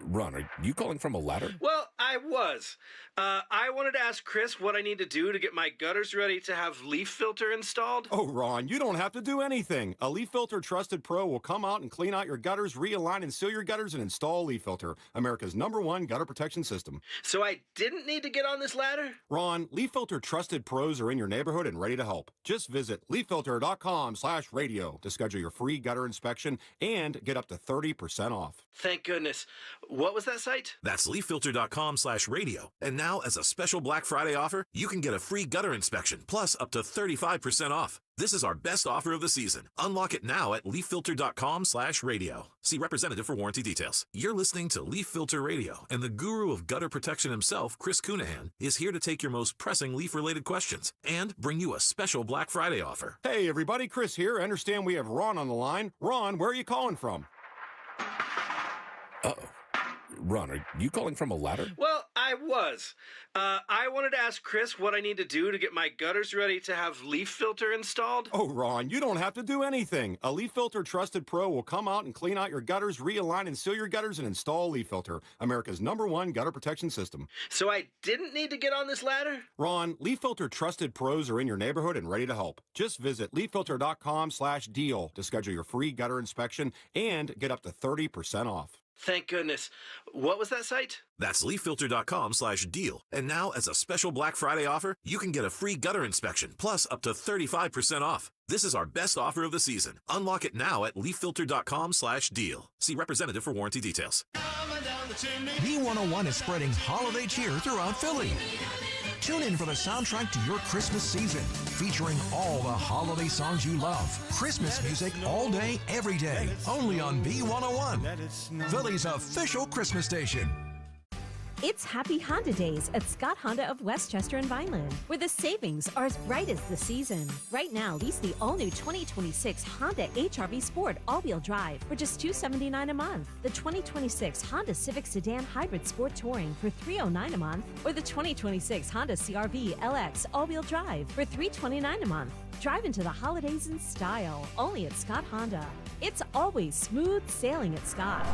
Ron, are you calling from a ladder? Well, I was. I wanted to ask Chris what I need to do to get my gutters ready to have leaf filter installed. Oh, Ron, you don't have to do anything. A Leaf Filter Trusted Pro will come out and clean out your gutters, realign and seal your gutters, and install Leaf Filter, America's #1 gutter protection system. So I didn't need to get on this ladder? Ron, Leaf Filter Trusted Pros are in your neighborhood and ready to help. Just visit leaffilter.com/radio to schedule your free gutter inspection and get up to 30% off. Thank goodness. What was that site? That's leaffilter.com/radio. And now, as a special Black Friday offer, you can get a free gutter inspection, plus up to 35% off. This is our best offer of the season. Unlock it now at leaffilter.com/radio. See representative for warranty details. You're listening to Leaf Filter Radio, and the guru of gutter protection himself, Chris Cunahan, is here to take your most pressing leaf-related questions and bring you a special Black Friday offer. Hey, everybody, Chris here. I understand we have Ron on the line. Ron, where are you calling from? Uh-oh. Ron, are you calling from a ladder? Well, I was. I wanted to ask Chris what I need to do to get my gutters ready to have leaf filter installed. Oh, Ron, you don't have to do anything. A Leaf Filter Trusted Pro will come out and clean out your gutters, realign and seal your gutters, and install Leaf Filter, America's #1 gutter protection system. So I didn't need to get on this ladder? Ron, Leaf Filter Trusted Pros are in your neighborhood and ready to help. Just visit leaffilter.com/deal to schedule your free gutter inspection and get up to 30% off. Thank goodness. What was that site? That's leaffilter.com/deal. And now, as a special Black Friday offer, you can get a free gutter inspection, plus up to 35% off. This is our best offer of the season. Unlock it now at leaffilter.com/deal. See representative for warranty details. B101 is spreading holiday cheer throughout Philly. Tune in for the soundtrack to your Christmas season, featuring all the holiday songs you love. Christmas music all day, every day, only on B101, Philly's official Christmas station. It's Happy Honda Days at Scott Honda of Westchester and Vineland, where the savings are as bright as the season. Right now, lease the all-new 2026 Honda HR-V Sport all-wheel drive for just $279 a month, the 2026 Honda Civic Sedan Hybrid Sport Touring for $309 a month, or the 2026 Honda CR-V LX all-wheel drive for $329 a month. Drive into the holidays in style, only at Scott Honda. It's always smooth sailing at Scott.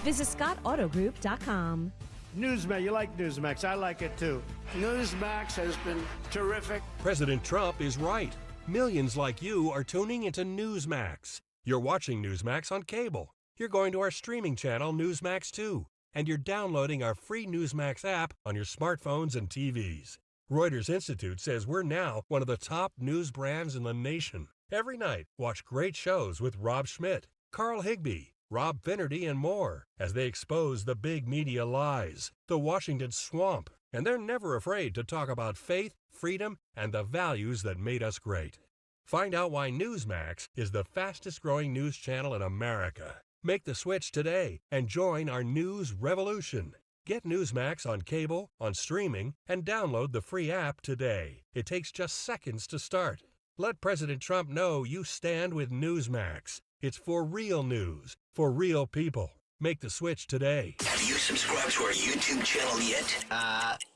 Visit ScottAutoGroup.com. Newsmax, you like Newsmax. I like it too. Newsmax has been terrific. President Trump is right. Millions like you are tuning into Newsmax. You're watching Newsmax on cable. You're going to our streaming channel, Newsmax 2. And you're downloading our free Newsmax app on your smartphones and TVs. Reuters Institute says we're now one of the top news brands in the nation. Every night, watch great shows with Rob Schmidt, Carl Higbie, Rob Finnerty, and more as they expose the big media lies, the Washington swamp, and they're never afraid to talk about faith, freedom, and the values that made us great. Find out why Newsmax is the fastest-growing news channel in America. Make the switch today and join our news revolution. Get Newsmax on cable, on streaming, and download the free app today. It takes just seconds to start. Let President Trump know you stand with Newsmax. It's for real news, for real people. Make the switch today. Have you subscribed to our YouTube channel yet?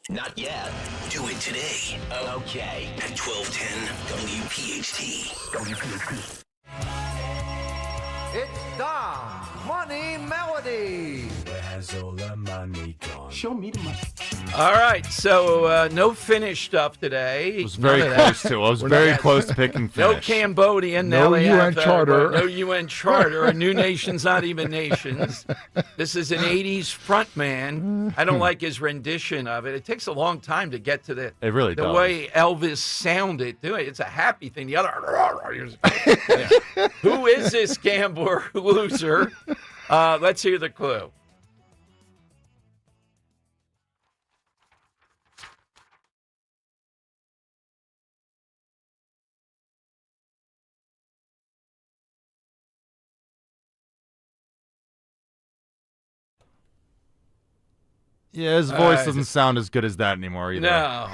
Not yet. Do it today. Okay. At 1210 WPHT. It's Dom's Money Melody. Where has all the money gone? Show me the money. All right, so no Finnish stuff today. I was very close to. I was very close to picking Finnish. No Cambodian. No now they UN have, charter. No UN charter. A new nations, not even nations. This is an 80s frontman. I don't like his rendition of it. It takes a long time to get to the does. way Elvis sounded. It's a happy thing. The other. Who is this gambler loser? Let's hear the clue. Yeah, his voice doesn't sound as good as that anymore either. No,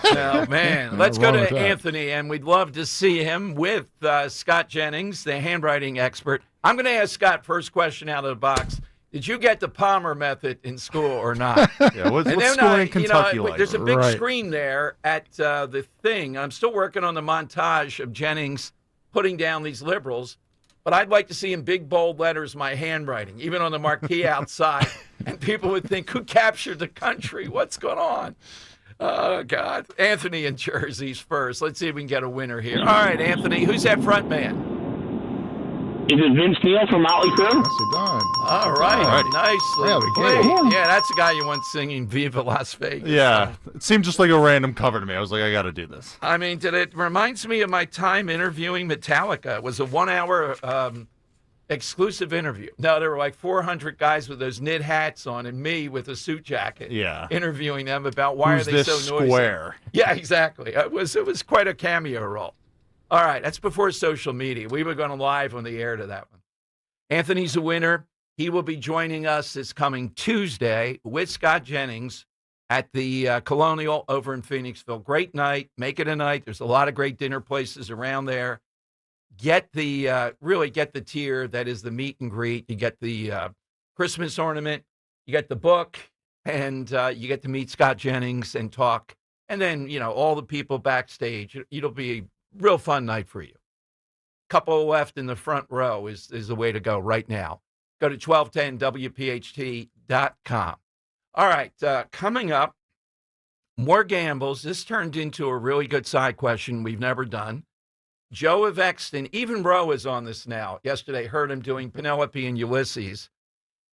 man. Let's go to Anthony, and we'd love to see him with Scott Jennings, the handwriting expert. I'm going to ask Scott first question out of the box. Did you get the Palmer method in school or not? Yeah, what's school in Kentucky like? There's a big screen there at the thing. I'm still working on the montage of Jennings putting down these liberals, but I'd like to see in big, bold letters my handwriting, even on the marquee outside. And people would think, who captured the country? What's going on? Oh, God. Anthony in Jersey's first. Let's see if we can get a winner here. All right, Anthony, who's that front man? Is it Vince Neil from Motley Crue? All right. Nicely played. Yeah, that's the guy you want singing Viva Las Vegas. Yeah, it seemed just like a random cover to me. I was like, I got to do this. I mean, it reminds me of my time interviewing Metallica. It was a 1-hour exclusive interview. No, there were like 400 guys with those knit hats on and me with a suit jacket. Yeah. Interviewing them about why Who's are they this so noisy. square? Yeah, exactly. It was quite a cameo role. All right, that's before social media. We were going live on the air to that one. Anthony's a winner. He will be joining us this coming Tuesday with Scott Jennings at the Colonial over in Phoenixville. Great night. Make it a night. There's a lot of great dinner places around there. Get the really get the tier that is the meet and greet. You get the Christmas ornament. You get the book, and you get to meet Scott Jennings and talk. And then, all the people backstage. It'll be a real fun night for you. Couple left in the front row is the way to go right now. Go to 1210WPHT.com. All right, coming up, more gambles. This turned into a really good side question we've never done. Joe of Exton, even Roe is on this now. Yesterday, heard him doing Penelope and Ulysses.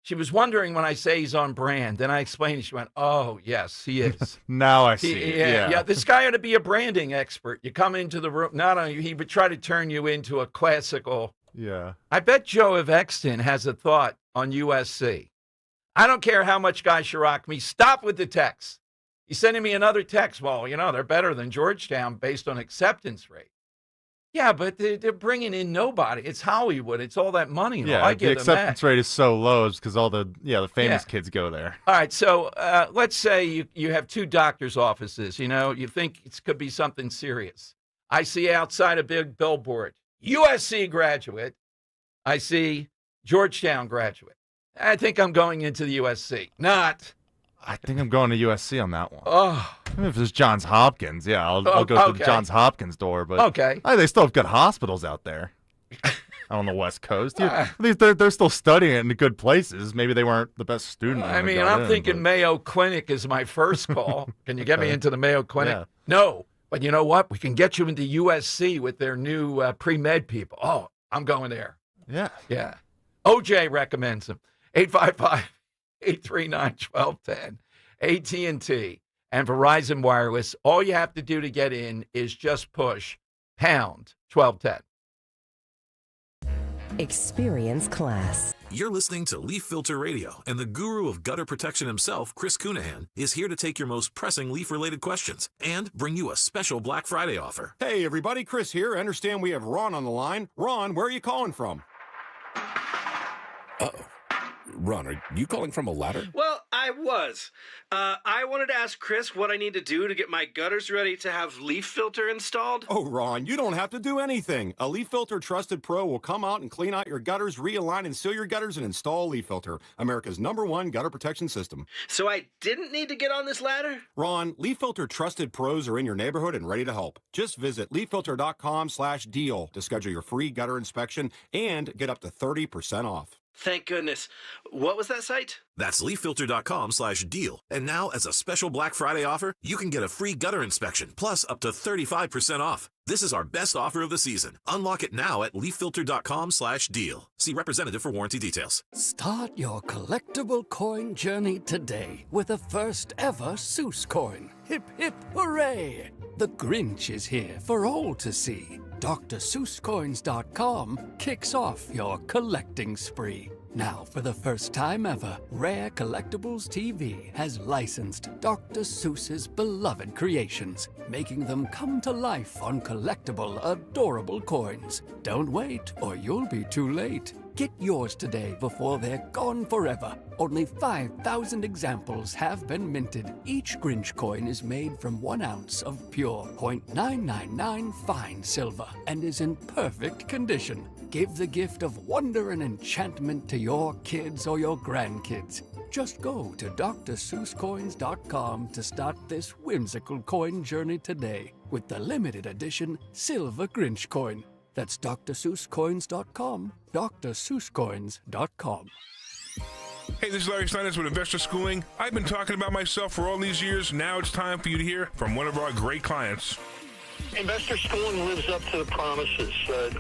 She was wondering when I say he's on brand. Then I explained it. She went, oh, yes, he is. Now I see. Yeah, this guy ought to be a branding expert. You come into the room, not only he would try to turn you into a classical. Yeah. I bet Joe of Exton has a thought on USC. I don't care how much Guy Chirac me. Stop with the text. He's sending me another text. Well, they're better than Georgetown based on acceptance rate. Yeah, but they're bringing in nobody. It's Hollywood. It's all that money. Yeah, I give the them acceptance that. rate is so low because all the famous kids go there. All right, so let's say you have two doctor's offices. You think it could be something serious. I see outside a big billboard, USC graduate. I see Georgetown graduate. I think I'm going into the USC. Not. I think I'm going to USC on that one. Oh. If there's Johns Hopkins, yeah, I'll go to the Johns Hopkins door. But okay, they still have good hospitals out there on the West Coast. They're still studying in good places. Maybe they weren't the best student. I'm thinking Mayo Clinic is my first call. Can you get me into the Mayo Clinic? Yeah. No, but you know what? We can get you into USC with their new pre-med people. Oh, I'm going there. Yeah. Yeah. OJ recommends them. 855-839-1210. AT&T and Verizon Wireless. All you have to do to get in is just push #1210. Experience class. You're listening to Leaf Filter Radio, and the guru of gutter protection himself, Chris Cunahan, is here to take your most pressing leaf-related questions and bring you a special Black Friday offer. Hey, everybody, Chris here. I understand we have Ron on the line. Ron, where are you calling from? Uh-oh. Ron, are you calling from a ladder? Well, I was. I wanted to ask Chris what I need to do to get my gutters ready to have leaf filter installed. Oh, Ron, you don't have to do anything. A Leaf Filter Trusted Pro will come out and clean out your gutters, realign and seal your gutters, and install Leaf Filter, America's #1 gutter protection system. So I didn't need to get on this ladder? Ron, Leaf Filter Trusted Pros are in your neighborhood and ready to help. Just visit leaffilter.com/deal to schedule your free gutter inspection and get up to 30% off. Thank goodness. What was that site? That's leaffilter.com/deal. And now, as a special Black Friday offer, you can get a free gutter inspection, plus up to 35% off. This is our best offer of the season. Unlock it now at leaffilter.com/deal. See representative for warranty details. Start your collectible coin journey today with the first ever Seuss coin. Hip, hip, hooray! The Grinch is here for all to see. DrSeussCoins.com kicks off your collecting spree. Now, for the first time ever, Rare Collectibles TV has licensed Dr. Seuss's beloved creations, making them come to life on collectible, adorable coins. Don't wait, or you'll be too late. Get yours today before they're gone forever. Only 5,000 examples have been minted. Each Grinch coin is made from 1 ounce of pure .999 fine silver and is in perfect condition. Give the gift of wonder and enchantment to your kids or your grandkids. Just go to DrSeussCoins.com to start this whimsical coin journey today with the limited edition Silver Grinch coin. That's DrSeussCoins.com, DrSeussCoins.com. Hey, this is Larry Steinitz with Investor Schooling. I've been talking about myself for all these years. Now it's time for you to hear from one of our great clients. Investor Schooling lives up to the promises.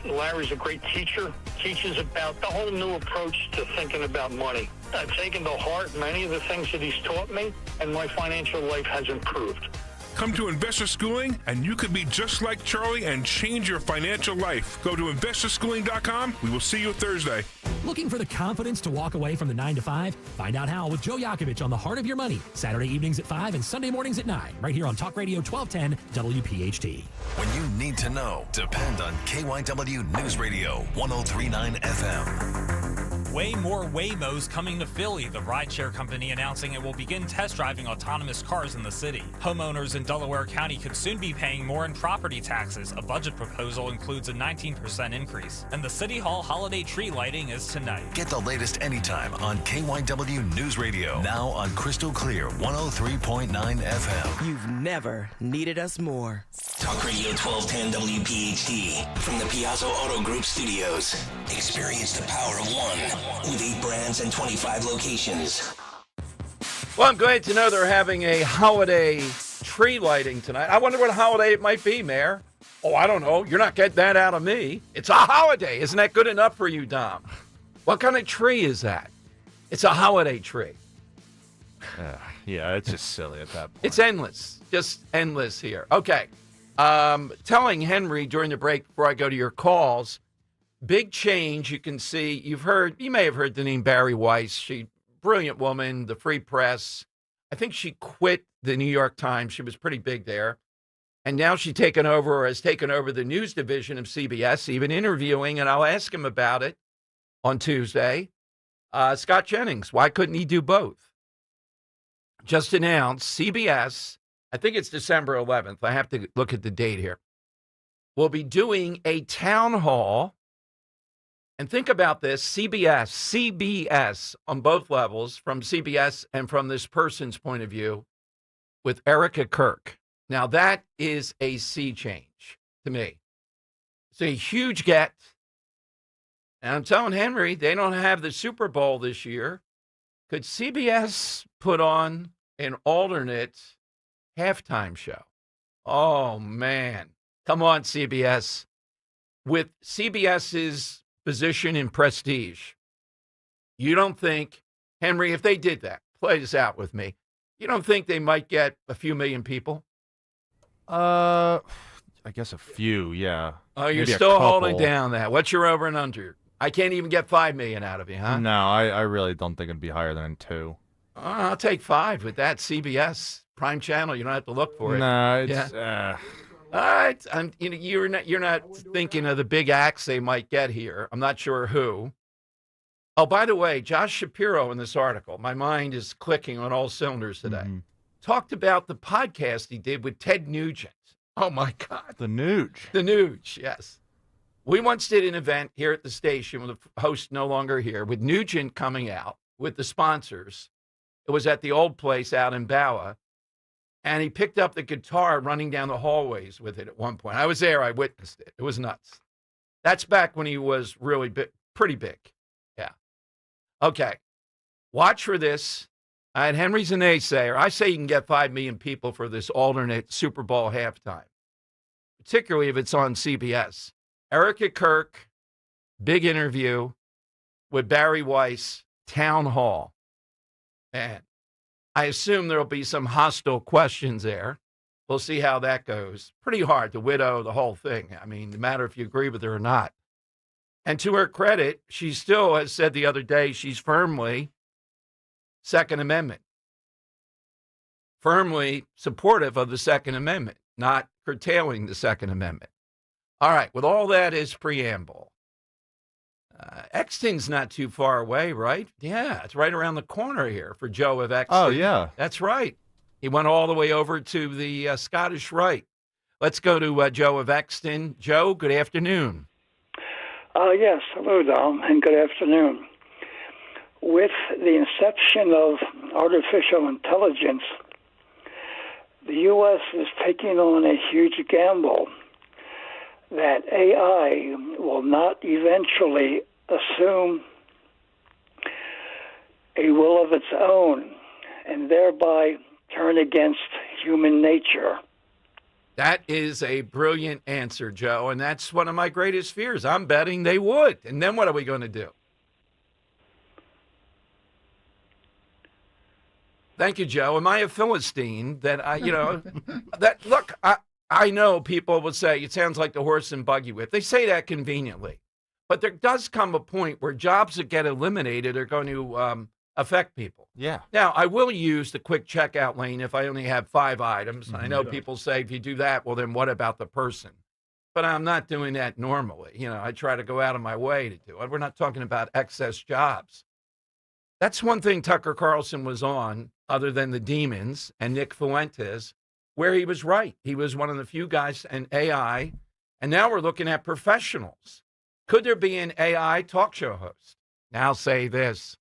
Larry's a great teacher, teaches about the whole new approach to thinking about money. I've taken to heart many of the things that he's taught me, and my financial life has improved. Come to Investor Schooling, and you could be just like Charlie and change your financial life. Go to investorschooling.com. We will see you Thursday. Looking for the confidence to walk away from the 9 to 5? Find out how with Joe Yakovich on The Heart of Your Money, Saturday evenings at 5 and Sunday mornings at 9, right here on Talk Radio 1210 WPHT. When you need to know, depend on KYW News Radio 103.9 FM. Way more Waymos coming to Philly. The rideshare company announcing it will begin test driving autonomous cars in the city. Homeowners in Delaware County could soon be paying more in property taxes. A budget proposal includes a 19% increase. And the City Hall holiday tree lighting is tonight. Get the latest anytime on KYW News Radio. Now on Crystal Clear 103.9 FM. You've never needed us more. Talk Radio 1210 WPHT from the Piazza Auto Group Studios. Experience the power of one with 8 brands and 25 locations. Well, I'm glad to know they're having a holiday tree lighting tonight. I wonder what holiday it might be, Mayor. Oh, I don't know. You're not getting that out of me. It's a holiday. Isn't that good enough for you, Dom? What kind of tree is that? It's a holiday tree. Yeah, it's just silly at that point. It's endless. Just endless here. Okay. Telling Henry during the break before I go to your calls, big change. You can see, you may have heard the name Barry Weiss. She, brilliant woman, the Free Press. I think she quit the New York Times. She was pretty big there. And now she's taken over, or has taken over the news division of CBS, even interviewing, and I'll ask him about it on Tuesday. Scott Jennings, why couldn't he do both? Just announced CBS, I think it's December 11th. I have to look at the date here. We'll be doing a town hall. And think about this, CBS on both levels, from CBS and from this person's point of view, with Erica Kirk. Now, that is a sea change to me. It's a huge get. And I'm telling Henry, they don't have the Super Bowl this year. Could CBS put on an alternate halftime show? Oh, man. Come on, CBS. With CBS's position in prestige, you don't think, Henry, if they did that, play this out with me, you don't think they might get a few million people? I guess a few, yeah. Oh, you're Maybe still holding down that. What's your over and under? I can't even get $5 million out of you, huh? No, I really don't think it'd be higher than 2. I'll take 5 with that. CBS Prime Channel. You don't have to look for it. No, it's. All right, you're not thinking of the big acts they might get here. I'm not sure who. Oh, by the way, Josh Shapiro in this article, my mind is clicking on all cylinders today, talked about the podcast he did with Ted Nugent. Oh, my God. The Nuge. The Nuge, yes. We once did an event here at the station with the host no longer here, with Nugent coming out with the sponsors. It was at the old place out in Bowa. And he picked up the guitar running down the hallways with it at one point. I was there. I witnessed it. It was nuts. That's back when he was really big, pretty big. Yeah. Okay. Watch for this. And Henry's an naysayer. I say you can get 5 million people for this alternate Super Bowl halftime, particularly if it's on CBS. Erica Kirk, big interview with Barry Weiss, Town Hall. Man. I assume there'll be some hostile questions there. We'll see how that goes. Pretty hard to widow the whole thing. I mean, no matter if you agree with her or not. And to her credit, she still has said the other day she's firmly Second Amendment. Firmly supportive of the Second Amendment, not curtailing the Second Amendment. All right, with all that as preamble, Exton's not too far away, right? Yeah, it's right around the corner here for Joe of Exton. Oh, yeah. That's right. He went all the way over to the Scottish Rite. Let's go to Joe of Exton. Joe, good afternoon. Yes, hello, Dom, and good afternoon. With the inception of artificial intelligence, the U.S. is taking on a huge gamble that AI will not eventually assume a will of its own and thereby turn against human nature. That is a brilliant answer, Joe, and that's one of my greatest fears. I'm betting they would. And then what are we going to do? Thank you, Joe. Am I a Philistine that that look, I know people will say it sounds like the horse and buggy whip. They say that conveniently. But there does come a point where jobs that get eliminated are going to affect people. Yeah. Now, I will use the quick checkout lane if I only have 5 items. Mm-hmm. I know people say if you do that, well, then what about the person? But I'm not doing that normally. I try to go out of my way to do it. We're not talking about excess jobs. That's one thing Tucker Carlson was on, other than the demons and Nick Fuentes, where he was right. He was one of the few guys in AI, and now we're looking at professionals. Could there be an AI talk show host? Now say this.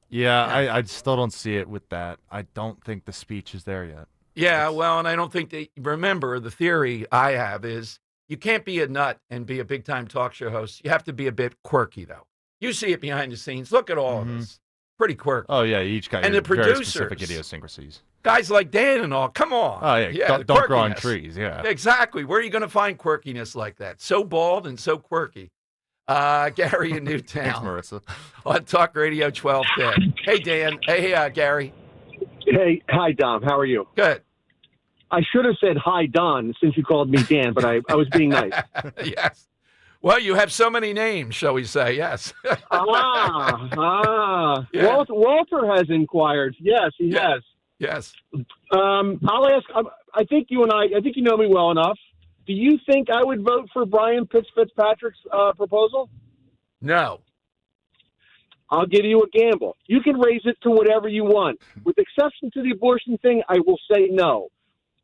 Yeah, I still don't see it with that. I don't think the speech is there yet. Yeah, well, and I don't think remember, the theory I have is you can't be a nut and be a big-time talk show host. You have to be a bit quirky, though. You see it behind the scenes. Look at all of us. Pretty quirky. Oh, yeah, each guy and has the very producers, specific idiosyncrasies. Guys like Dan and all, come on. Oh, yeah, don't grow on trees, yeah. Exactly. Where are you going to find quirkiness like that? So bald and so quirky. Gary in Newtown. Thanks, Marissa. On Talk Radio 1210. Hey, Dan. Hey, Gary. Hey, hi, Dom. How are you? Good. I should have said hi, Don, since you called me Dan, but I was being nice. Yes. Well, you have so many names, shall we say? Yes. Yeah. Walter has inquired. Yes, he has. Yes. I'll ask. I think you know me well enough. Do you think I would vote for Brian Fitzpatrick's proposal? No. I'll give you a gamble. You can raise it to whatever you want. With exception to the abortion thing, I will say no.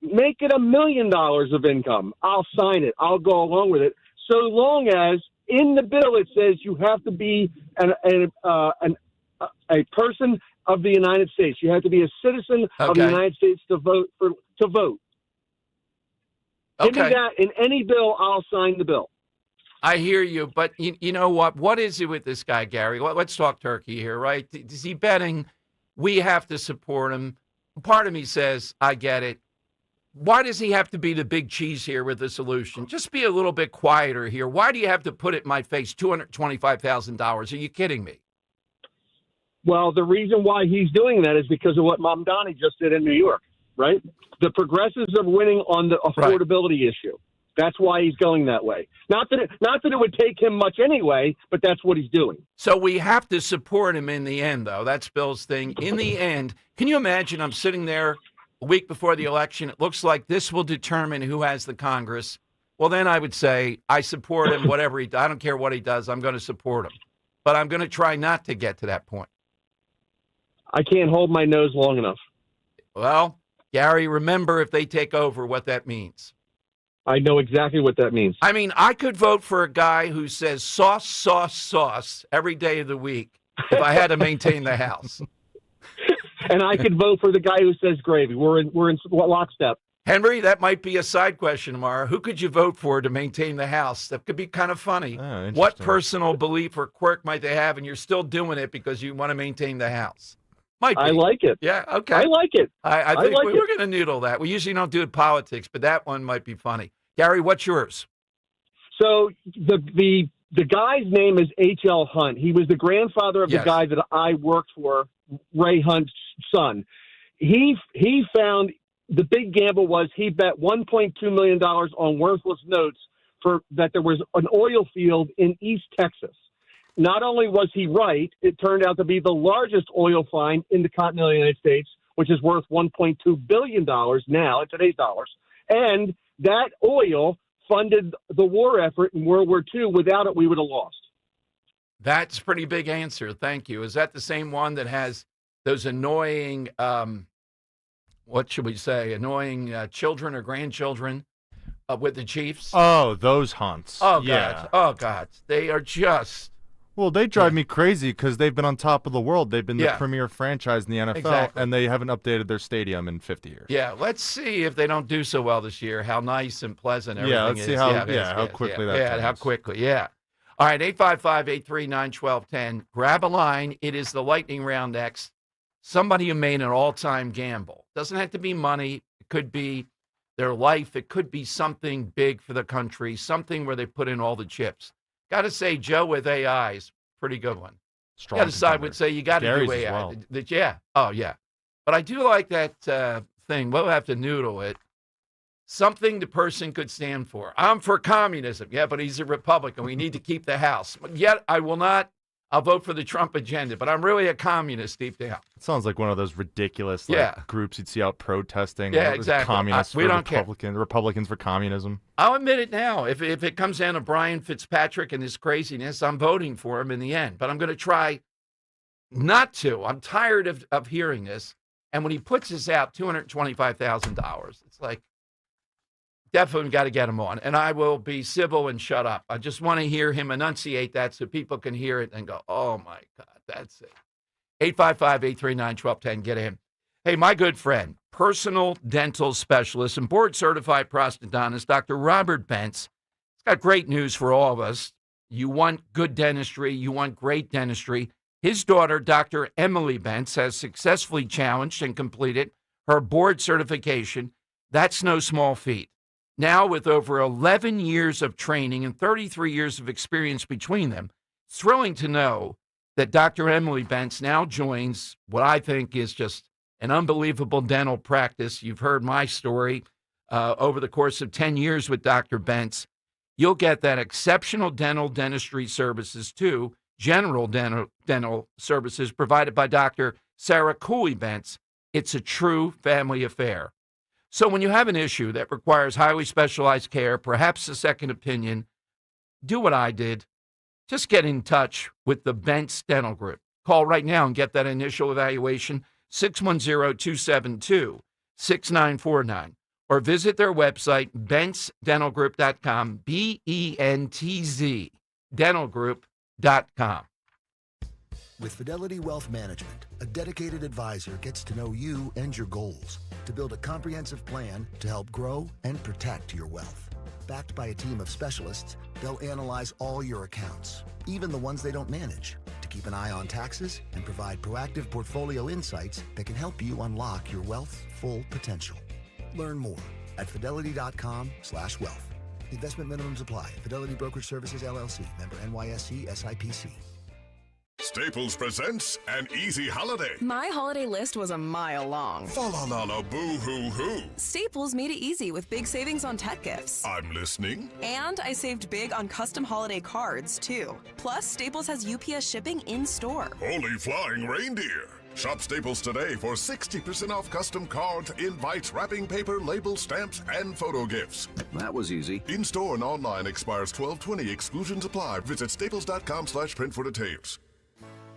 Make it $1 million of income. I'll sign it. I'll go along with it. So long as in the bill it says you have to be a person of the United States. You have to be a citizen of the United States to vote. Okay. Give me that in any bill. I'll sign the bill. I hear you, but you know what? What is it with this guy, Gary? Let's talk turkey here, right? Is he betting we have to support him? Part of me says, I get it. Why does he have to be the big cheese here with the solution? Just be a little bit quieter here. Why do you have to put it in my face, $225,000? Are you kidding me? Well, the reason why he's doing that is because of what Mamdani just did in New York, right? The progressives are winning on the affordability issue. That's why he's going that way. Not that it would take him much anyway, but that's what he's doing. So we have to support him in the end, though. That's Bill's thing. In the end, can you imagine I'm sitting there a week before the election? It looks like this will determine who has the Congress. Well, then I would say I support him, whatever he does. I don't care what he does. I'm going to support him. But I'm going to try not to get to that point. I can't hold my nose long enough. Well, Gary, remember if they take over what that means. I know exactly what that means. I mean, I could vote for a guy who says sauce, sauce, sauce every day of the week if I had to maintain the house. And I could vote for the guy who says gravy. We're in lockstep. Henry, that might be a side question tomorrow. Who could you vote for to maintain the house? That could be kind of funny. What personal belief or quirk might they have, and you're still doing it because you want to maintain the house? Might be. I like it. Yeah, okay. I like it. I think we're going to noodle that. We usually don't do it politics, but that one might be funny. Gary, what's yours? So the guy's name is H.L. Hunt. He was the grandfather of the guy that I worked for, Ray Hunt's son. He found the big gamble was he bet $1.2 million on worthless notes for that there was an oil field in East Texas. Not only was he right, it turned out to be the largest oil find in the continental United States, which is worth $1.2 billion now in today's dollars. And that oil funded the war effort in World War II. Without it, we would have lost. That's a pretty big answer. Thank you. Is that the same one that has those annoying, what should we say, annoying children or grandchildren with the Chiefs? Oh, those Hunts. Oh, God. Yeah. Oh, God. They are just... Well, they drive me crazy because they've been on top of the world. They've been the premier franchise in the NFL, and they haven't updated their stadium in 50 years. Yeah, let's see if they don't do so well this year, how nice and pleasant everything is. Yeah, let's see how quickly that turns. How quickly, yeah. All right, 855-839-1210. Grab a line. It is the lightning round next. Somebody who made an all-time gamble. Doesn't have to be money. It could be their life. It could be something big for the country, something where they put in all the chips. Got to say, Joe with AI is pretty good one. Strong. The other side would say you got to do AI. Well. Yeah. Oh, yeah. But I do like that thing. We'll have to noodle it. Something the person could stand for. I'm for communism. Yeah, but he's a Republican. We need to keep the House. Yet I will not. I'll vote for the Trump agenda, but I'm really a communist deep down. It sounds like one of those ridiculous groups you'd see out protesting. Yeah, exactly. Communists we for don't Republicans, Republicans for communism. I'll admit it now. If it comes down to Brian Fitzpatrick and his craziness, I'm voting for him in the end. But I'm going to try not to. I'm tired of hearing this. And when he puts this out, $225,000, it's like, definitely got to get him on. And I will be civil and shut up. I just want to hear him enunciate that so people can hear it and go, oh, my God, that's it. 855-839-1210, get him. Hey, my good friend, personal dental specialist and board-certified prosthodontist, Dr. Robert Bentz. He's got great news for all of us. You want good dentistry. You want great dentistry. His daughter, Dr. Emily Bentz, has successfully challenged and completed her board certification. That's no small feat. Now, with over 11 years of training and 33 years of experience between them, it's thrilling to know that Dr. Emily Bentz now joins what I think is just an unbelievable dental practice. You've heard my story over the course of 10 years with Dr. Bentz. You'll get that exceptional dentistry services too, general dental services provided by Dr. Sarah Cooley Bentz. It's a true family affair. So when you have an issue that requires highly specialized care, perhaps a second opinion, do what I did. Just get in touch with the Bentz Dental Group. Call right now and get that initial evaluation, 610-272-6949. Or visit their website, bentzdentalgroup.com, B-E-N-T-Z, dentalgroup.com. With Fidelity Wealth Management, a dedicated advisor gets to know you and your goals to build a comprehensive plan to help grow and protect your wealth. Backed by a team of specialists, they'll analyze all your accounts, even the ones they don't manage, to keep an eye on taxes and provide proactive portfolio insights that can help you unlock your wealth's full potential. Learn more at fidelity.com/wealth. Investment minimums apply. Fidelity Brokerage Services, LLC. Member NYSE SIPC. Staples presents an easy holiday. My holiday list was a mile long. Fa la la la boo hoo hoo. Staples made it easy with big savings on tech gifts. I'm listening. And I saved big on custom holiday cards, too. Plus, Staples has UPS shipping in-store. Holy flying reindeer. Shop Staples today for 60% off custom cards, invites, wrapping paper, labels, stamps, and photo gifts. That was easy. In-store and online expires 12/20. Exclusions apply. Visit staples.com/print for details.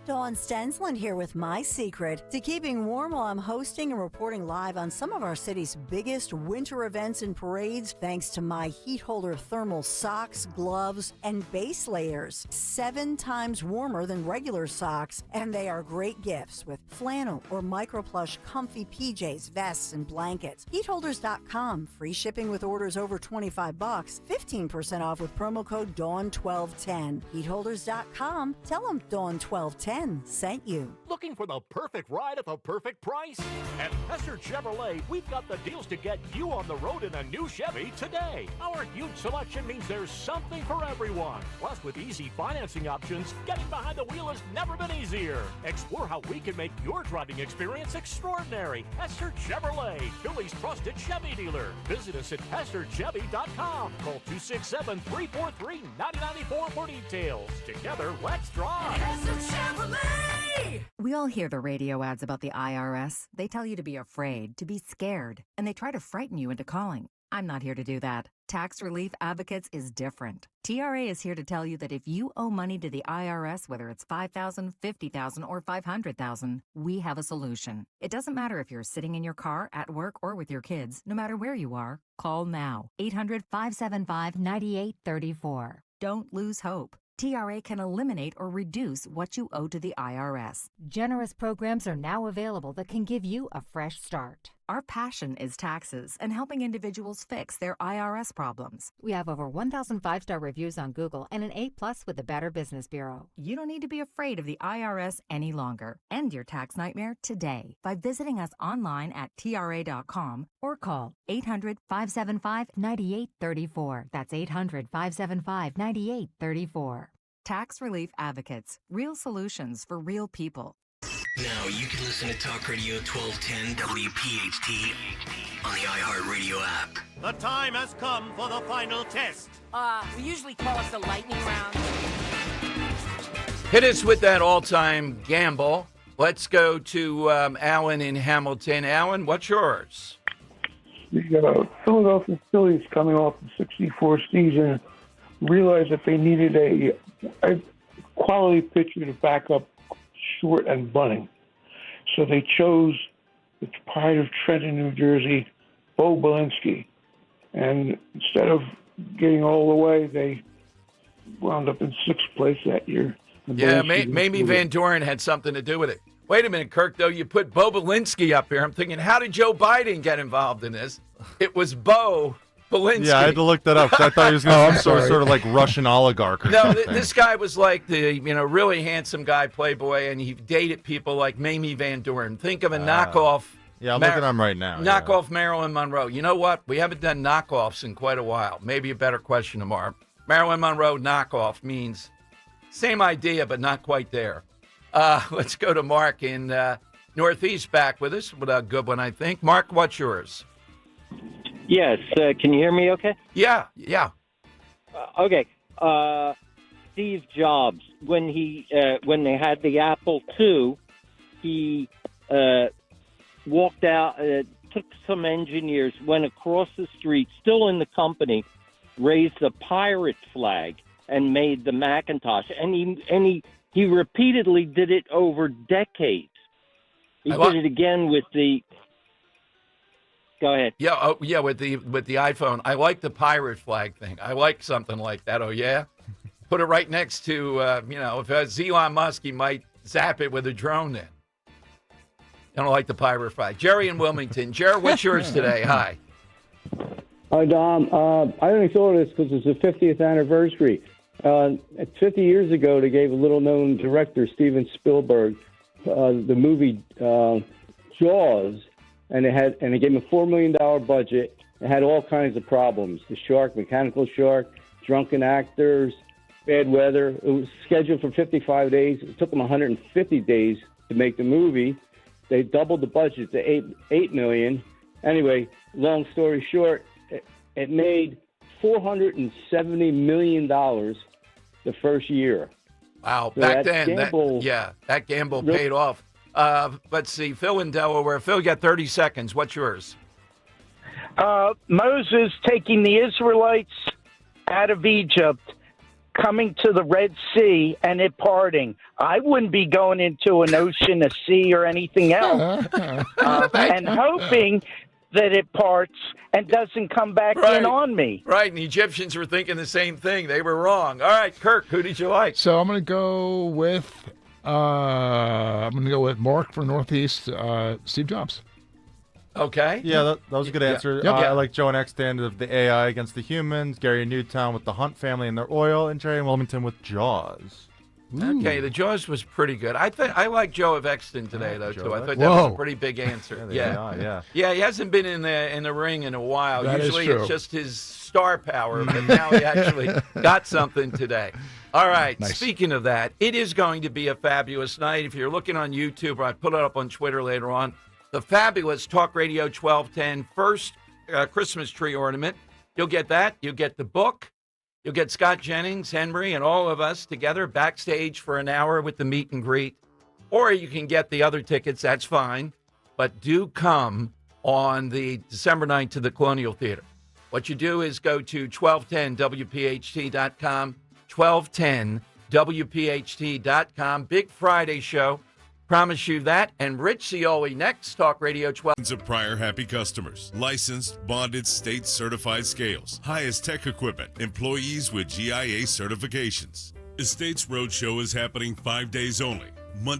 Dawn Stensland here with my secret to keeping warm while I'm hosting and reporting live on some of our city's biggest winter events and parades, thanks to my heat holder thermal socks, gloves, and base layers. 7 times warmer than regular socks, and they are great gifts with flannel or microplush comfy PJs, vests, and blankets. Heatholders.com. Free shipping with orders over $25. 15% off with promo code DAWN1210. Heatholders.com. Tell them DAWN1210 sent you. Looking for the perfect ride at the perfect price? At Hester Chevrolet, we've got the deals to get you on the road in a new Chevy today. Our huge selection means there's something for everyone. Plus, with easy financing options, getting behind the wheel has never been easier. Explore how we can make your driving experience extraordinary. Hester Chevrolet, Philly's trusted Chevy dealer. Visit us at HesterChevy.com. Call 267-343-9094 for details. Together, let's drive. Hester Chevrolet! We all hear the radio ads about the IRS. They tell you to be afraid, to be scared, and they try to frighten you into calling. I'm not here to do that. Tax Relief Advocates is different. TRA is here to tell you that if you owe money to the IRS, whether it's $5,000, $50,000, or $500,000, we have a solution. It doesn't matter if you're sitting in your car, at work, or with your kids. No matter where you are, call now. 800-575-9834. Don't lose hope. TRA can eliminate or reduce what you owe to the IRS. Generous programs are now available that can give you a fresh start. Our passion is taxes and helping individuals fix their IRS problems. We have over 1,000 5-star reviews on Google and an A+ with the Better Business Bureau. You don't need to be afraid of the IRS any longer. End your tax nightmare today by visiting us online at TRA.com or call 800-575-9834. That's 800-575-9834. Tax Relief Advocates. Real solutions for real people. Now you can listen to Talk Radio 1210 WPHT on the iHeartRadio app. The time has come for the final test. We usually call us the lightning round. Hit us with that all-time gamble. Let's go to Alan in Hamilton. Alan, what's yours? The Philadelphia Phillies, coming off the 64 season, realized that they needed a quality pitcher to back up Short and Bunning. So they chose the pride of Trenton, New Jersey, Bo Belinsky. And instead of getting all the way, they wound up in 6th place that year. Yeah, Mamie Van Doren had something to do with it. Wait a minute, Kirk, though. You put Bo Belinsky up here. I'm thinking, how did Joe Biden get involved in this? It was Bo Belinsky. Yeah, I had to look that up. I thought he was going to be sort of like Russian oligarch or something. This guy was like the really handsome guy, playboy, and he dated people like Mamie Van Doren. Think of a knockoff. Yeah, I'm looking at him right now. Knockoff Marilyn Monroe. You know what? We haven't done knockoffs in quite a while. Maybe a better question tomorrow. Marilyn Monroe knockoff means same idea, but not quite there. Let's go to Mark in Northeast back with us with a good one, I think. Mark, what's yours? Yes. Can you hear me okay? Yeah. Okay. Steve Jobs, when they had the Apple II, he walked out, took some engineers, went across the street, still in the company, raised a pirate flag, and made the Macintosh. And he repeatedly did it over decades. He did it again with the. Go ahead. Yeah, with the iPhone. I like the pirate flag thing. I like something like that. Oh yeah, put it right next to if it's Elon Musk, he might zap it with a drone. Then I don't like the pirate flag. Jerry in Wilmington. Jerry, what's yours today? Hi. Hi, Dom. I only thought of this because it's the 50th anniversary. 50 years ago, they gave a little-known director, Steven Spielberg, the movie Jaws. And they gave him a $4 million budget. It had all kinds of problems. The shark, mechanical shark, drunken actors, bad weather. It was scheduled for 55 days. It took them 150 days to make the movie. They doubled the budget to $8 million. Anyway, long story short, it made $470 million the first year. Wow, So back that then, gamble, that gamble paid off. Let's see, Phil in Delaware. Phil, you got 30 seconds. What's yours? Moses taking the Israelites out of Egypt, coming to the Red Sea, and it parting. I wouldn't be going into an ocean, a sea, or anything else, and hoping that it parts and doesn't come back in on me. Right, and the Egyptians were thinking the same thing. They were wrong. All right, Kirk, who did you like? So I'm going to go with Mark from Northeast, Steve Jobs. Okay. Yeah, that was a good answer. Yep. I like Joe and Extend of the AI against the humans, Gary Newtown with the Hunt family and their oil, and Jerry Wilmington with Jaws. Okay, the Jaws was pretty good. I like Joe of Exton today, though, too. I thought that was a pretty big answer. Yeah, he hasn't been in the ring in a while. That Usually is true. it's just his star power, but now he actually got something today. All right, Nice. Speaking of that, it is going to be a fabulous night. If you're looking on YouTube, or I put it up on Twitter later on, the fabulous Talk Radio 1210 first Christmas tree ornament. You'll get that. You'll get the book. You'll get Scott Jennings, Henry, and all of us together backstage for an hour with the meet and greet. Or you can get the other tickets. That's fine. But do come on the December 9th to the Colonial Theater. What you do is go to 1210WPHT.com, 1210WPHT.com. Big Friday show. Promise you that. And Rich Cioli next, Talk Radio 12. Of prior happy customers, licensed, bonded, state certified scales, highest tech equipment, employees with GIA certifications. Estates Roadshow is happening 5 days only, Monday